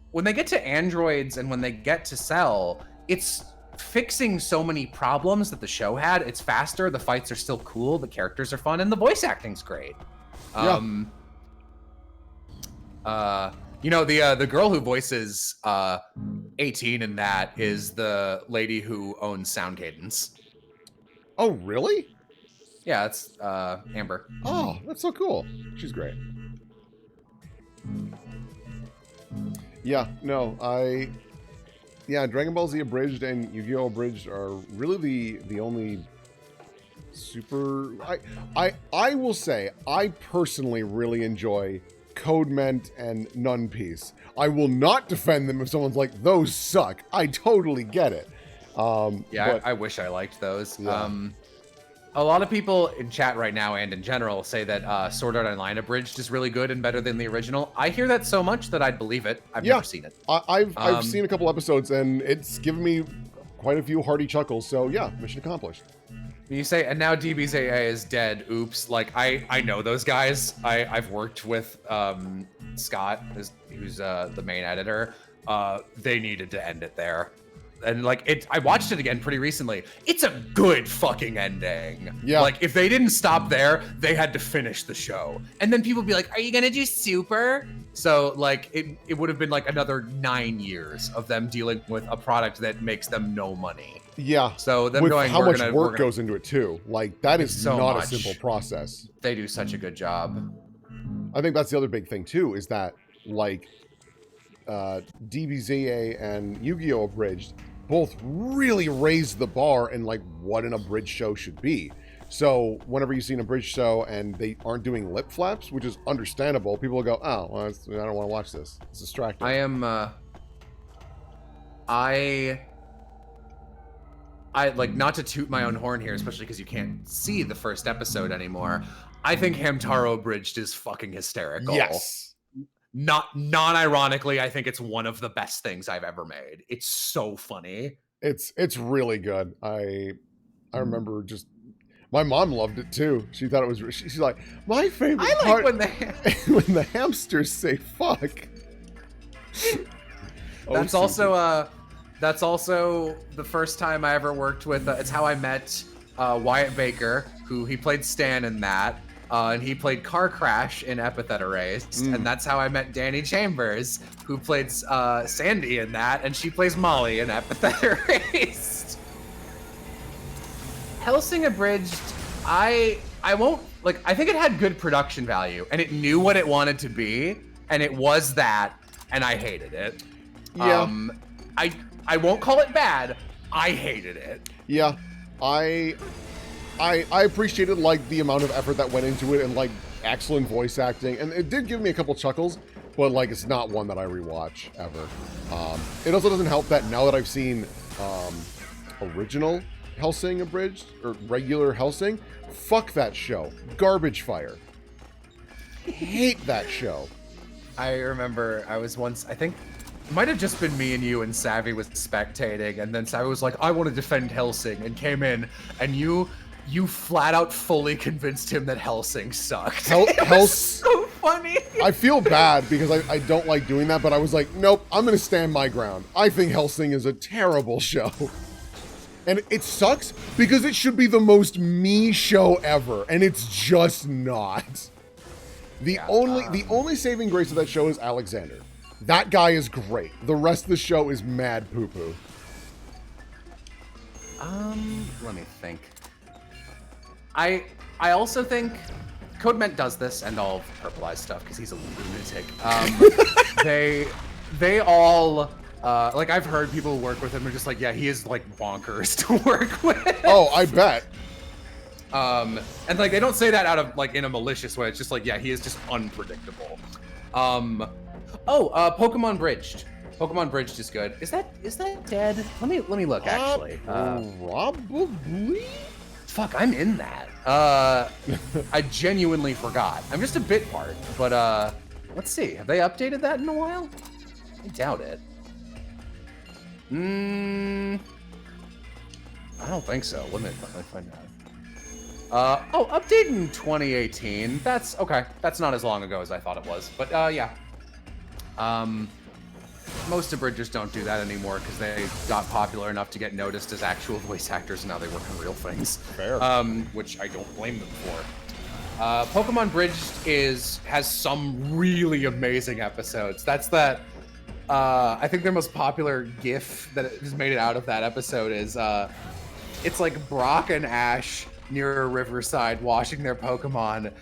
when they get to androids and when they get to Cell, it's fixing so many problems that the show had. It's faster, the fights are still cool, the characters are fun, and the voice acting's great. You know, the girl who voices 18 in that is the lady who owns Sound Cadence. Oh, really? Yeah, it's Amber. Oh, that's so cool. She's great. Yeah, no, Dragon Ball Z Abridged and Yu-Gi-Oh! Abridged are really the only super. I will say I personally really enjoy Codement and Nun Peace. I will not defend them if someone's like, those suck. I totally get it. I wish I liked those. Yeah. A lot of people in chat right now and in general say that Sword Art Online Abridged is really good and better than the original. I hear that so much that I'd believe it. I've never seen it. I've seen a couple episodes and it's given me quite a few hearty chuckles. So yeah, mission accomplished. You say, and now DBZA is dead. Oops. Like I know those guys. I've worked with Scott, who's the main editor. They needed to end it there. And like I watched it again pretty recently. It's a good fucking ending. Yeah. Like if they didn't stop there, they had to finish the show. And then people would be like, "Are you gonna do Super?" So like it would have been like another 9 years of them dealing with a product that makes them no money. Yeah. So them with going, how much work goes into it too. Like that is so not much. a simple process. They do such a good job. I think that's the other big thing too, is that like DBZA and Yu-Gi-Oh! Abridged both really raised the bar in like what an abridged show should be. So whenever you see an abridged show and they aren't doing lip flaps, which is understandable, people will go, "Oh, well, I don't want to watch this. It's distracting." I am. I like, not to toot my own horn here, especially because you can't see the first episode anymore. I think Hamtaro Abridged is fucking hysterical. Yes. Non-ironically, I think it's one of the best things I've ever made. It's so funny. It's really good. I remember just my mom loved it too. She thought it was. She's like, my favorite part when when the hamsters say fuck. That's also the first time I ever worked with. It's how I met Wyatt Baker, who he played Stan in that. And he played Car Crash in Epithet Erased. And that's how I met Danny Chambers, who played Sandy in that, and she plays Molly in Epithet Erased. Hellsing Abridged, I won't, like, I think it had good production value, and it knew what it wanted to be, and it was that, and I hated it. Yeah. I won't call it bad, I hated it. Yeah, I appreciated like the amount of effort that went into it and like excellent voice acting, and it did give me a couple chuckles, but like it's not one that I rewatch ever. It also doesn't help that now that I've seen original Hellsing Abridged or regular Hellsing, fuck that show, garbage fire. Hate that show. I remember I was once, I think it might have just been me and you, and Savvy was spectating, and then Savvy was like, "I want to defend Hellsing," and came in, and you flat out fully convinced him that Hellsing sucked. It was so funny. I feel bad because I don't like doing that, but I was like, nope, I'm going to stand my ground. I think Hellsing is a terrible show. And it sucks because it should be the most me show ever, and it's just not. The only saving grace of that show is Alexander. That guy is great. The rest of the show is mad poo-poo. Let me think. I also think Codement does this, and all Purple Eyes stuff, because he's a lunatic. They all, like, I've heard people who work with him are just like, yeah, he is like bonkers to work with. Oh, I bet. And like, they don't say that out of like in a malicious way. It's just like, yeah, he is just unpredictable. Pokemon Bridged. Pokemon Bridged is good. Is that dead? Let me look actually. Probably. Fuck, I'm in that. I genuinely forgot. I'm just a bit part, but let's see. Have they updated that in a while? I doubt it. I don't think so. Let me find out. Updated in 2018. That's okay. That's not as long ago as I thought it was. But yeah. Most abridgers don't do that anymore because they got popular enough to get noticed as actual voice actors, and now they work on real things. Fair. Which I don't blame them for. Pokemon Bridged has some really amazing episodes. That's that. I think their most popular GIF that has made it out of that episode is it's like Brock and Ash near a riverside washing their Pokemon,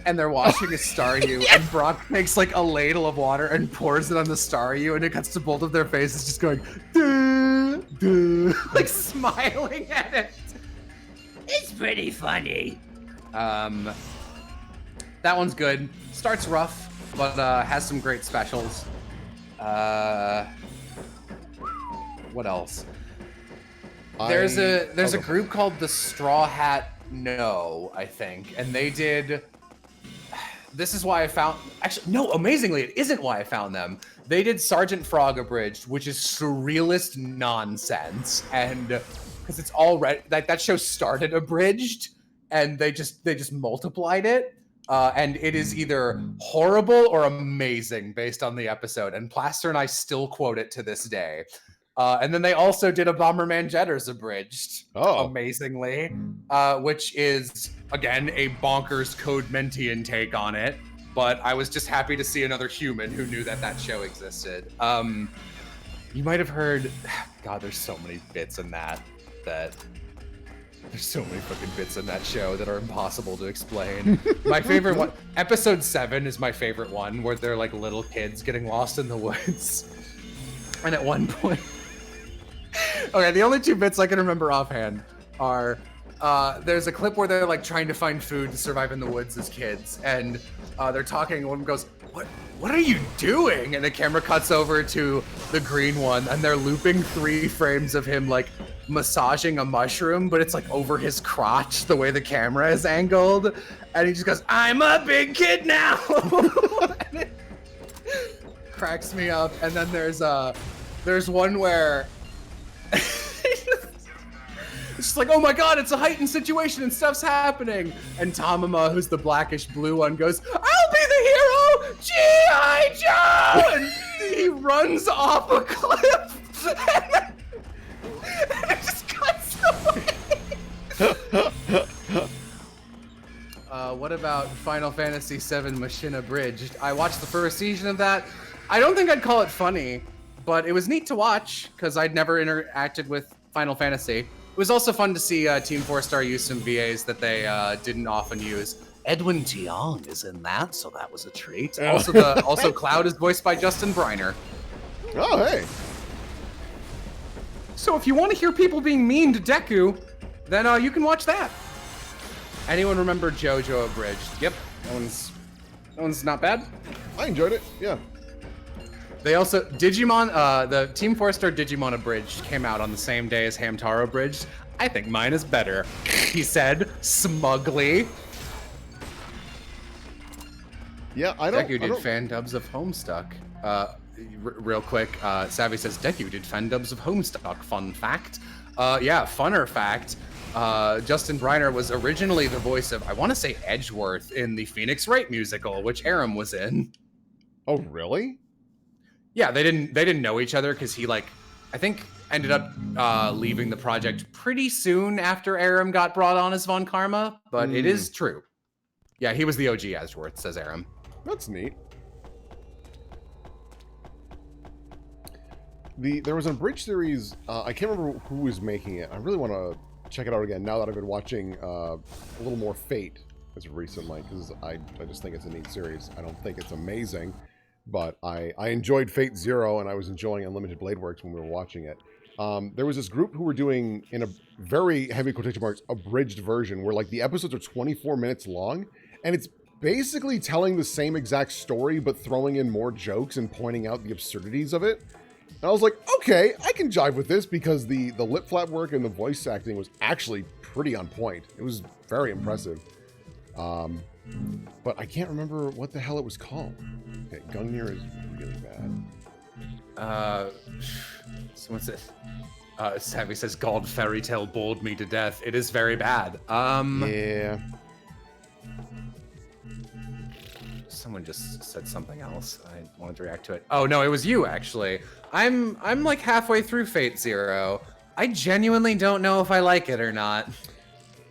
and they're washing a Staryu, and Brock takes like a ladle of water and pours it on the Staryu, and it cuts to both of their faces just going, duh, duh, like smiling at it. It's pretty funny. That one's good. Starts rough, but has some great specials. What else? There's a group called the Straw Hat No, I think, and they did. This is why I found. Actually, no. Amazingly, it isn't why I found them. They did Sergeant Frog Abridged, which is surrealist nonsense, and because it's already that show started abridged, and they just multiplied it, and it is either horrible or amazing based on the episode. And Plaster and I still quote it to this day. And then they also did a Bomberman Jetters abridged, amazingly, which is, again, a bonkers Code Mentian take on it. But I was just happy to see another human who knew that show existed. You might have heard, God, there's so many bits in that there's so many fucking bits in that show that are impossible to explain. My favorite one, episode 7 is my favorite one, where they're like little kids getting lost in the woods. And at one point, okay, the only 2 bits I can remember offhand are there's a clip where they're like trying to find food to survive in the woods as kids, and they're talking, and one goes, what are you doing? And the camera cuts over to the green one, and they're looping 3 frames of him like massaging a mushroom, but it's like over his crotch the way the camera is angled, and he just goes, "I'm a big kid now." And it cracks me up. And then there's one where it's just like, oh my god, it's a heightened situation and stuff's happening. And Tamama, who's the blackish blue one, goes, "I'll be the hero, G.I. Joe!" And he runs off a cliff. And it just cuts away. What about Final Fantasy VII Machine Abridged? I watched the first season of that. I don't think I'd call it funny, but it was neat to watch because I'd never interacted with Final Fantasy. It was also fun to see Team 4-Star use some VAs that they didn't often use. Edwin Tiong is in that, so that was a treat. Also, Cloud is voiced by Justin Briner. Oh, hey. So if you want to hear people being mean to Deku, then you can watch that. Anyone remember JoJo Abridged? Yep, that one's not bad. I enjoyed it, yeah. They also, Digimon, the Team 4-Star Digimon Abridged came out on the same day as Hamtaro Abridged. I think mine is better, he said, smugly. Yeah, Deku did fan dubs of Homestuck. Real quick, Savvy says, Deku did fan dubs of Homestuck, fun fact. Yeah, funner fact. Justin Briner was originally the voice of, I want to say Edgeworth in the Phoenix Wright musical, which Aram was in. Oh, really? Yeah, they didn't know each other because he I think ended up leaving the project pretty soon after Aram got brought on as Von Karma, but it is true. Yeah, he was the OG Edgeworth, says Aram. That's neat. There was an abridged series, I can't remember who was making it. I really want to check it out again now that I've been watching a little more Fate as of recently, because I just think it's a neat series. I don't think it's amazing, but I enjoyed Fate Zero, and I was enjoying Unlimited Blade Works when we were watching it. There was this group who were doing, in a very heavy quotation marks, abridged version, where the episodes are 24 minutes long, and it's basically telling the same exact story, but throwing in more jokes and pointing out the absurdities of it. And I was like, okay, I can jive with this, because the lip flap work and the voice acting was actually pretty on point. It was very impressive. But I can't remember what the hell it was called. Okay, Gungnir is really bad. So what's it? Savvy says, God, Fairy Tale bored me to death. It is very bad. Yeah. Someone just said something else. I wanted to react to it. Oh no, it was you actually. I'm like halfway through Fate Zero. I genuinely don't know if I like it or not.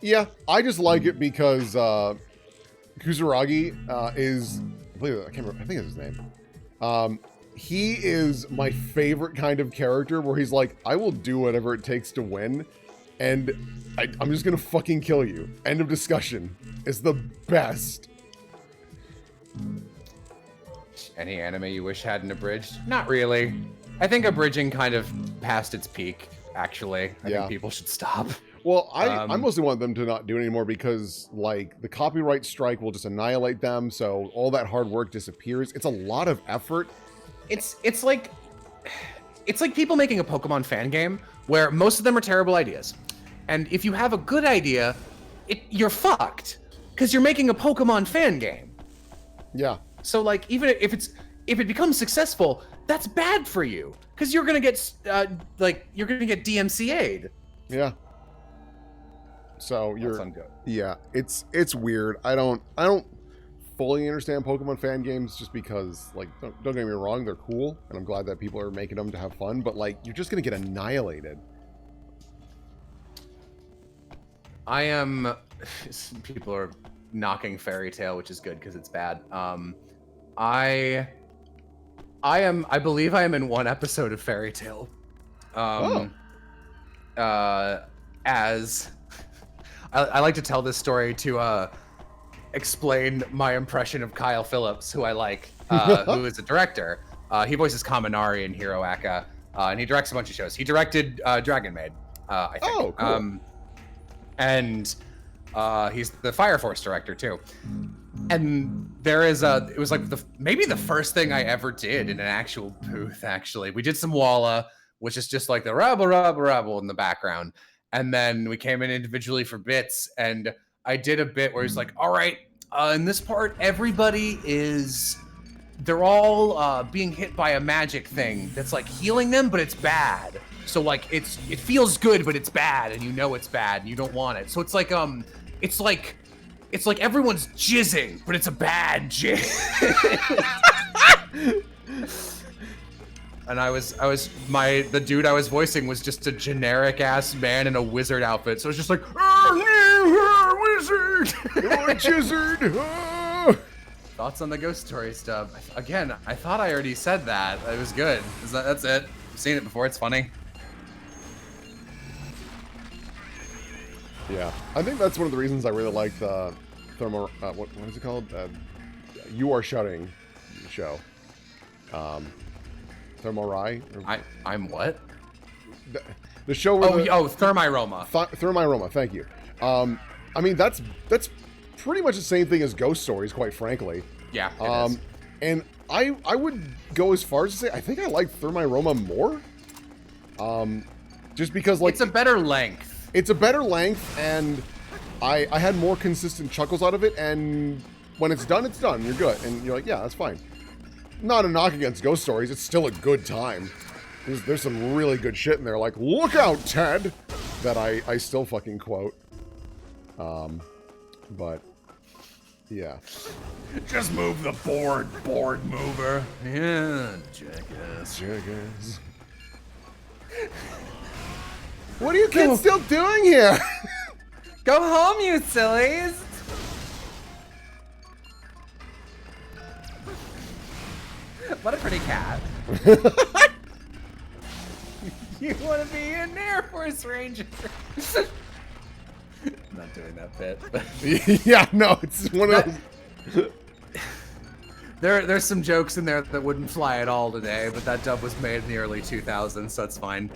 Yeah, I just like it because Kusuragi is, I can't remember, I think it's his name. He is my favorite kind of character, where he's like, I will do whatever it takes to win, and I'm just gonna fucking kill you. End of discussion. It's the best. Any anime you wish hadn't abridged? Not really. I think abridging kind of passed its peak, actually. I think people should stop. Well, I mostly want them to not do it anymore because, like, the copyright strike will just annihilate them, so all that hard work disappears. It's a lot of effort. It's like people making a Pokemon fan game where most of them are terrible ideas. And if you have a good idea, you're fucked because you're making a Pokemon fan game. Yeah. So, like, even if it becomes successful, that's bad for you because you're gonna get DMCA'd. Yeah. So yeah, it's weird. I don't fully understand Pokemon fan games just because, like, don't get me wrong, they're cool, and I'm glad that people are making them to have fun, but, like, you're just gonna get annihilated. People are knocking Fairy Tail, which is good because it's bad. I believe I am in one episode of Fairy Tail. As I like to tell this story to explain my impression of Kyle Phillips, who I like, who is a director. He voices Kaminari in Hero Aka, and he directs a bunch of shows. He directed Dragon Maid, I think. Oh, cool. And he's the Fire Force director too. And there is it was like maybe the first thing I ever did in an actual booth, actually. We did some Walla, which is just like the rabble, rabble, rabble in the background. And then we came in individually for bits, and I did a bit where he's like, all right, in this part, they're all being hit by a magic thing that's like healing them, but it's bad. So like it feels good, but it's bad, and you know it's bad, and you don't want it. So it's like it's like everyone's jizzing, but it's a bad jizz. And the dude I was voicing was just a generic ass man in a wizard outfit. So it's just like, oh, wizard! You're a jizzard! Thoughts on the Ghost Story stuff? Again, I thought I already said that. It was good. That's it. I've seen it before. It's funny. Yeah, I think that's one of the reasons I really like the Thermo. What is it called? You Are Shutting show. Thermorai? I'm what? The show where Thermiroma. Thermiroma, thank you. I mean, that's pretty much the same thing as Ghost Stories, quite frankly. Yeah, it is. And I would go as far as to say I think I like Thermiroma more. Just because, like, it's a better length. It's a better length, and I had more consistent chuckles out of it, and when it's done, you're good. And you're like, yeah, that's fine. Not a knock against Ghost Stories, it's still a good time. There's some really good shit in there, like, look out, Ted! That I still fucking quote. But, yeah. Just move the board mover. Yeah, jackass. What are you kids still doing here? Go home, you sillies! What a pretty cat. You want to be an Air Force Ranger. I'm not doing that bit. But yeah, no, it's one of those. There's some jokes in there that wouldn't fly at all today, but that dub was made in the early 2000s, so that's fine.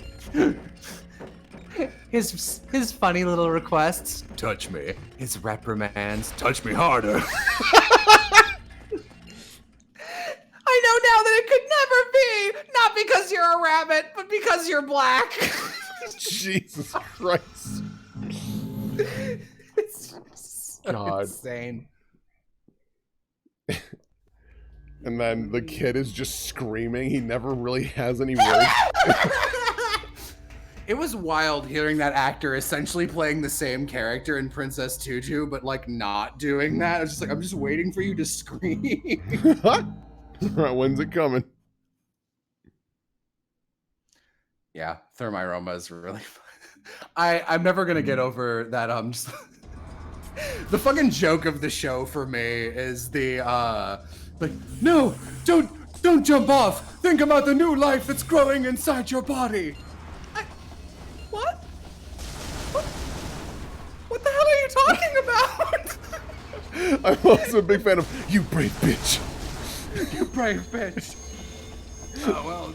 His funny little requests. Touch me. His reprimands. Touch me harder. I know now that it could never be! Not because you're a rabbit, but because you're black. Jesus Christ. It's so God. insane. And then the kid is just screaming. He never really has any words. It was wild hearing that actor essentially playing the same character in Princess Tutu, but like not doing that. I was just like, I'm just waiting for you to scream. Alright, when's it coming? Yeah, Thermiroma is really fun. I'm never gonna get over that. Just the fucking joke of the show for me is the like, no, don't jump off. Think about the new life that's growing inside your body. What? What the hell are you talking about? I'm also a big fan of you brave bitch. You brave bitch. All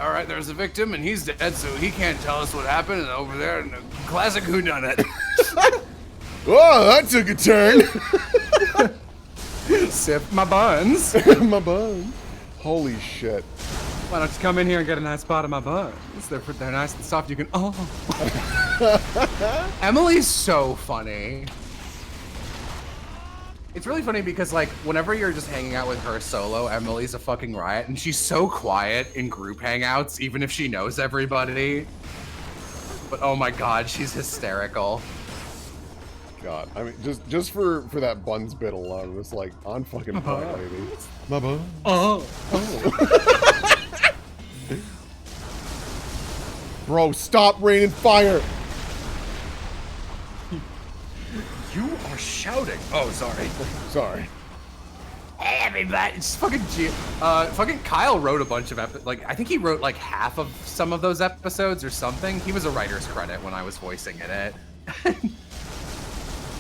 right, there's a victim, and he's dead, so he can't tell us what happened. And over there, and classic whodunit. Oh, that took a turn. Sip my buns. My buns. Holy shit. Why don't you come in here and get a nice spot of my buns? They're nice and soft. You can. Oh. Emily's so funny. It's really funny because, like, whenever you're just hanging out with her solo, Emily's a fucking riot, and she's so quiet in group hangouts, even if she knows everybody. But oh my god, she's hysterical. God, I mean, just for that buns bit alone, it's like on fucking point, baby. My buns. Oh. Bro, stop raining fire. You are shouting. Oh, sorry. Sorry. Hey, everybody. It's fucking fucking Kyle wrote a bunch of I think he wrote like half of some of those episodes or something. He was a writer's credit when I was voicing in it.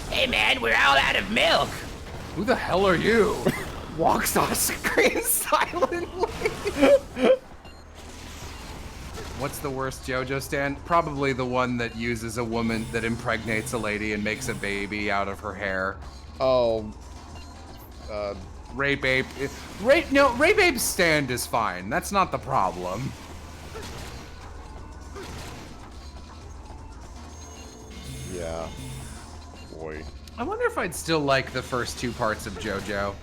Hey man, we're all out of milk. Who the hell are you? Walks on screen silently. What's the worst JoJo stand? Probably the one that uses a woman that impregnates a lady and makes a baby out of her hair. Oh. Ray Babe. Ray Babe's stand is fine. That's not the problem. Yeah. Boy. I wonder if I'd still like the first two parts of JoJo.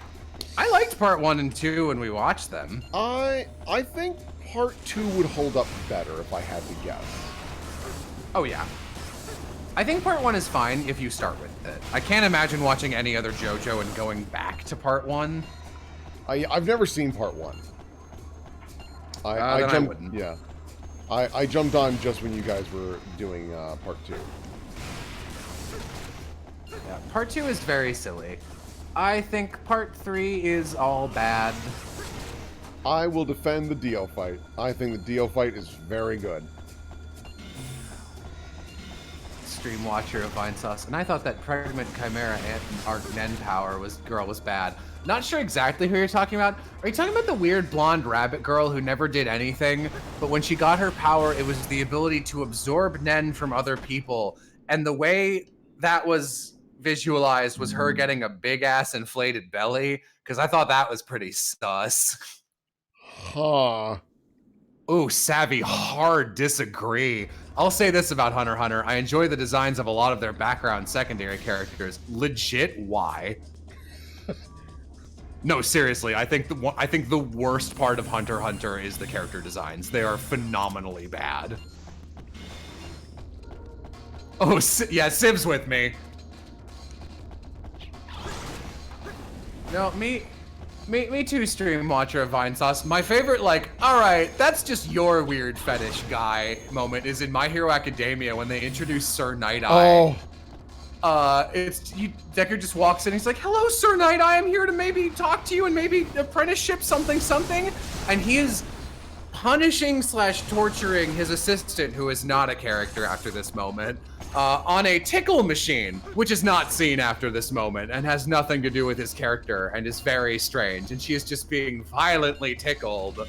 I liked part 1 and 2 when we watched them. I think part 2 would hold up better if I had to guess. Oh yeah. I think part 1 is fine if you start with it. I can't imagine watching any other JoJo and going back to part 1. I've never seen part 1. I wouldn't. Yeah. I jumped on just when you guys were doing part 2. Yeah, part 2 is very silly. I think part 3 is all bad. I will defend the Dio fight. I think the Dio fight is very good. Stream watcher of Vine Sauce, and I thought that Pregnant Chimera and our Nen Power was bad. Not sure exactly who you're talking about. Are you talking about the weird blonde rabbit girl who never did anything, but when she got her power, it was the ability to absorb Nen from other people, and the way that was visualized was her getting a big ass inflated belly, because I thought that was pretty sus. Huh. Ooh, Savvy, hard disagree. I'll say this about Hunter x Hunter. I enjoy the designs of a lot of their background secondary characters. Legit, why? No, seriously, I think the worst part of Hunter x Hunter is the character designs. They are phenomenally bad. Oh, yeah, Siv's with me. No, me too, stream watcher of Vine Sauce. My favorite, like, alright, that's just your weird fetish guy moment is in My Hero Academia when they introduce Sir Night-Eye. Oh. Decker just walks in, he's like, hello, Sir Night-Eye, I'm here to maybe talk to you and maybe apprenticeship something. And he is punishing / torturing his assistant, who is not a character after this moment, on a tickle machine, which is not seen after this moment and has nothing to do with his character and is very strange. And she is just being violently tickled.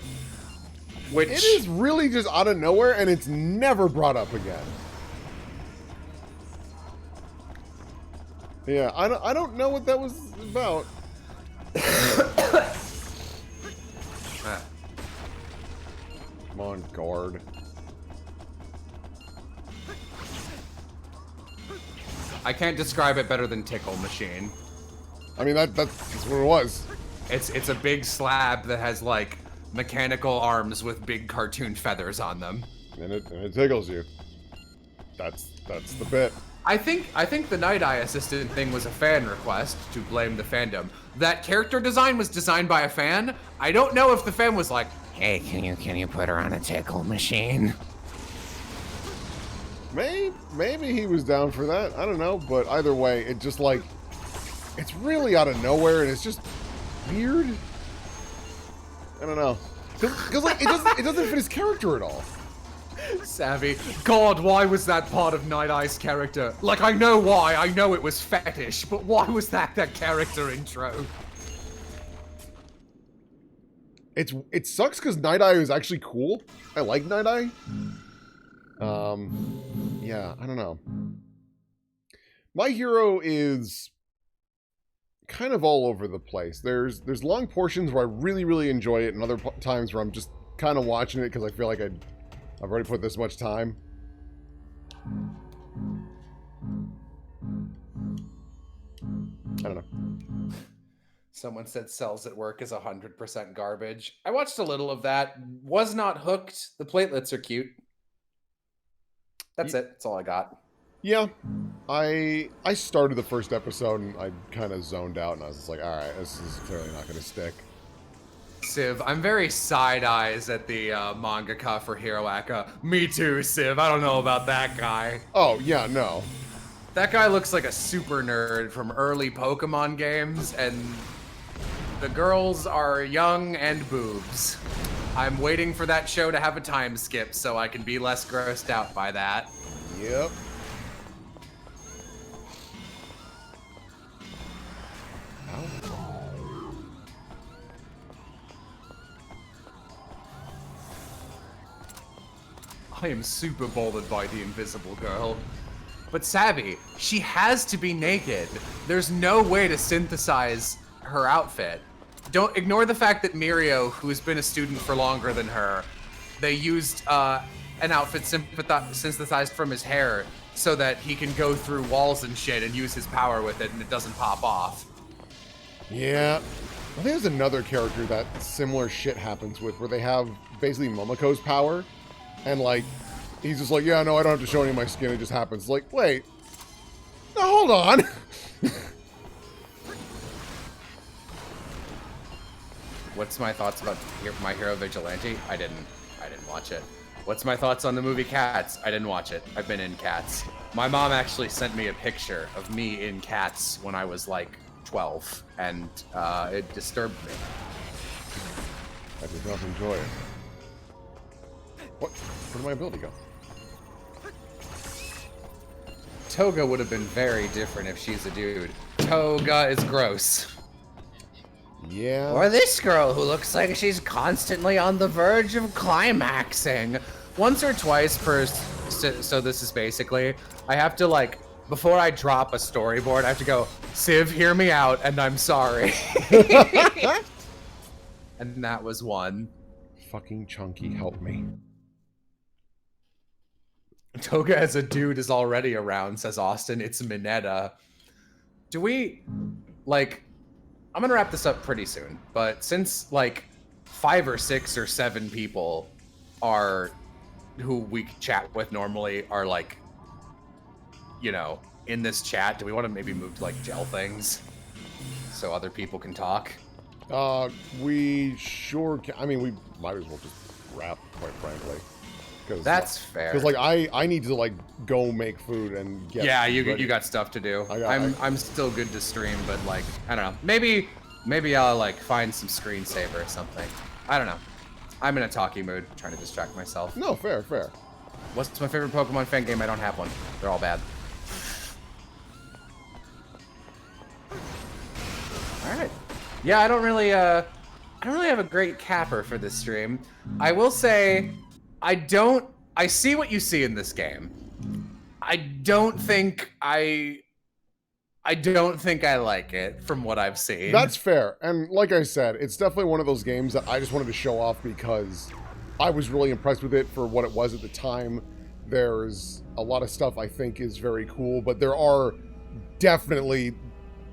Which it is really just out of nowhere, and it's never brought up again. Yeah, I don't know what that was about. Come on, guard. I can't describe it better than tickle machine. I mean, that's what it was. It's a big slab that has like mechanical arms with big cartoon feathers on them. And it tickles you. That's the bit. I think the Night-Eye assistant thing was a fan request to blame the fandom. That character design was designed by a fan. I don't know if the fan was like, hey, can you put her on a tickle machine? Maybe he was down for that. I don't know, but either way, it just like it's really out of nowhere, and it's just weird. I don't know, because like it doesn't fit his character at all. Savvy, God, why was that part of Night-Eye's character? Like, I know why. I know it was fetish, but why was that character intro? It sucks because Night Eye is actually cool. I like Night Eye. Yeah, I don't know. My Hero is kind of all over the place. There's long portions where I really, really enjoy it, and other times where I'm just kind of watching it because I feel like I've already put this much time. I don't know. Someone said cells at work is 100% garbage. I watched a little of that. Was not hooked. The platelets are cute. That's it. That's all I got. Yeah. I started the first episode and I kind of zoned out and I was just like, alright, this is clearly not going to stick. Civ, I'm very side eyes at the mangaka for Hero Aka. Me too, Civ. I don't know about that guy. Oh, yeah, no. That guy looks like a super nerd from early Pokemon games, and the girls are young and boobs. I'm waiting for that show to have a time skip so I can be less grossed out by that. Yep. I am super bothered by the invisible girl. But Savvy, she has to be naked. There's no way to synthesize her outfit. Don't ignore the fact that Mirio, who's been a student for longer than her, they used an outfit synthesized from his hair so that he can go through walls and shit and use his power with it and it doesn't pop off. Yeah. I think there's another character that similar shit happens with, where they have basically Momoko's power, and like, he's just like, yeah, no, I don't have to show any of my skin, it just happens. Like, wait. No, hold on. What's my thoughts about My Hero Vigilante? I didn't watch it. What's my thoughts on the movie Cats? I didn't watch it. I've been in Cats. My mom actually sent me a picture of me in Cats when I was like 12, and it disturbed me. I did not enjoy it. What? Where did my ability go? Toga would have been very different if she's a dude. Toga is gross. Yeah. Or this girl who looks like she's constantly on the verge of climaxing. Once or twice per, so this is basically, I have to like, before I drop a storyboard, I have to go, Civ, hear me out, and I'm sorry. And that was one. Fucking Chunky, help me. Toga as a dude is already around, says Austin. It's Mineta. Do we, like, I'm gonna wrap this up pretty soon, but since like 5 or 6 or 7 people are, who we chat with normally are like, you know, in this chat, do we want to maybe move to like gel things so other people can talk? We sure can. I mean, we might as well just wrap, quite frankly. That's fair. Because like I need to like go make food and get. Yeah, you ready. you got stuff to do. I'm still good to stream, but like I don't know. Maybe I'll like find some screensaver or something. I don't know. I'm in a talkie mood, trying to distract myself. No, fair. What's my favorite Pokemon fan game? I don't have one. They're all bad. All right. Yeah, I don't really have a great capper for this stream. I will say, I see what you see in this game. I don't think I like it from what I've seen. That's fair. And like I said, it's definitely one of those games that I just wanted to show off because I was really impressed with it for what it was at the time. There's a lot of stuff I think is very cool, but there are definitely,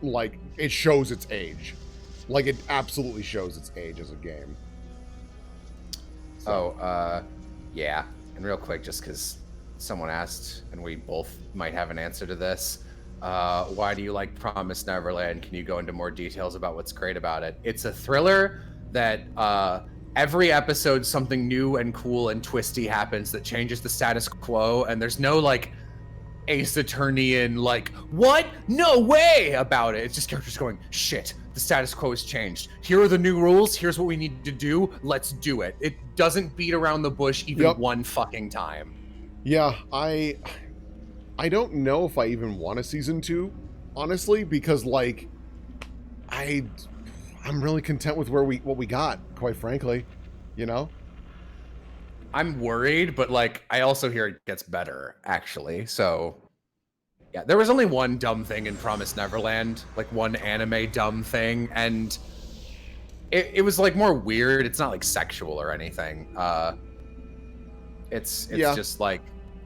like, it shows its age. Like, it absolutely shows its age as a game. So. Yeah. And real quick, just because someone asked, and we both might have an answer to this, why do you like Promised Neverland? Can you go into more details about what's great about it? It's a thriller that every episode something new and cool and twisty happens that changes the status quo, and there's no like Ace Attorneyan like, what? No way about it. It's just characters going, shit, the status quo has changed. Here are the new rules. Here's what we need to do. Let's do it. It doesn't beat around the bush even one fucking time. Yeah, I don't know if I even want a season 2, honestly, because like I I'm really content with what we got, quite frankly. You know? I'm worried, but like I also hear it gets better, actually. So yeah, there was only one dumb thing in Promised Neverland, like one anime dumb thing, and it was like more weird. It's not like sexual or anything. It's just like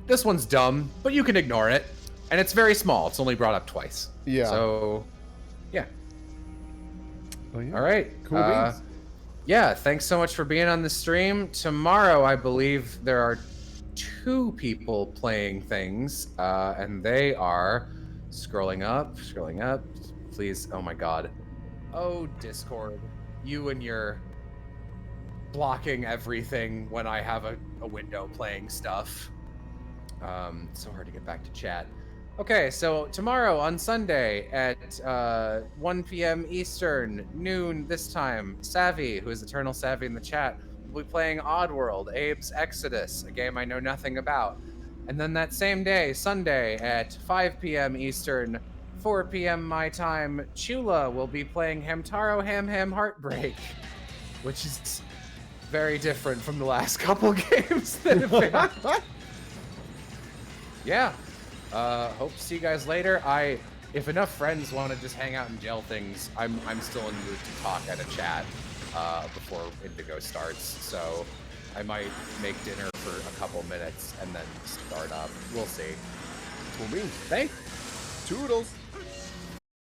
this one's dumb, but you can ignore it, and it's very small. It's only brought up twice. Yeah. So yeah. Oh, yeah. All right. Cool beans. Yeah, thanks so much for being on the stream. Tomorrow, I believe there are 2 people playing things, and they are scrolling up. Please, oh my god. Oh, Discord, you and your blocking everything when I have a window playing stuff. So hard to get back to chat. Okay, so tomorrow on Sunday at 1 p.m. Eastern, noon this time, Savvy, who is Eternal Savvy in the chat, will be playing Oddworld, Abe's Exodus, a game I know nothing about. And then that same day, Sunday, at 5 p.m. Eastern, 4 p.m. my time, Chula will be playing Hamtaro Ham Ham Heartbreak, which is very different from the last couple games that have been. Yeah. Hope to see you guys later. If enough friends want to just hang out and gel things, I'm still in the mood to talk at a chat before Indigo starts. So I might make dinner for a couple minutes and then start up. We'll see. Cool beans. Thanks. Toodles.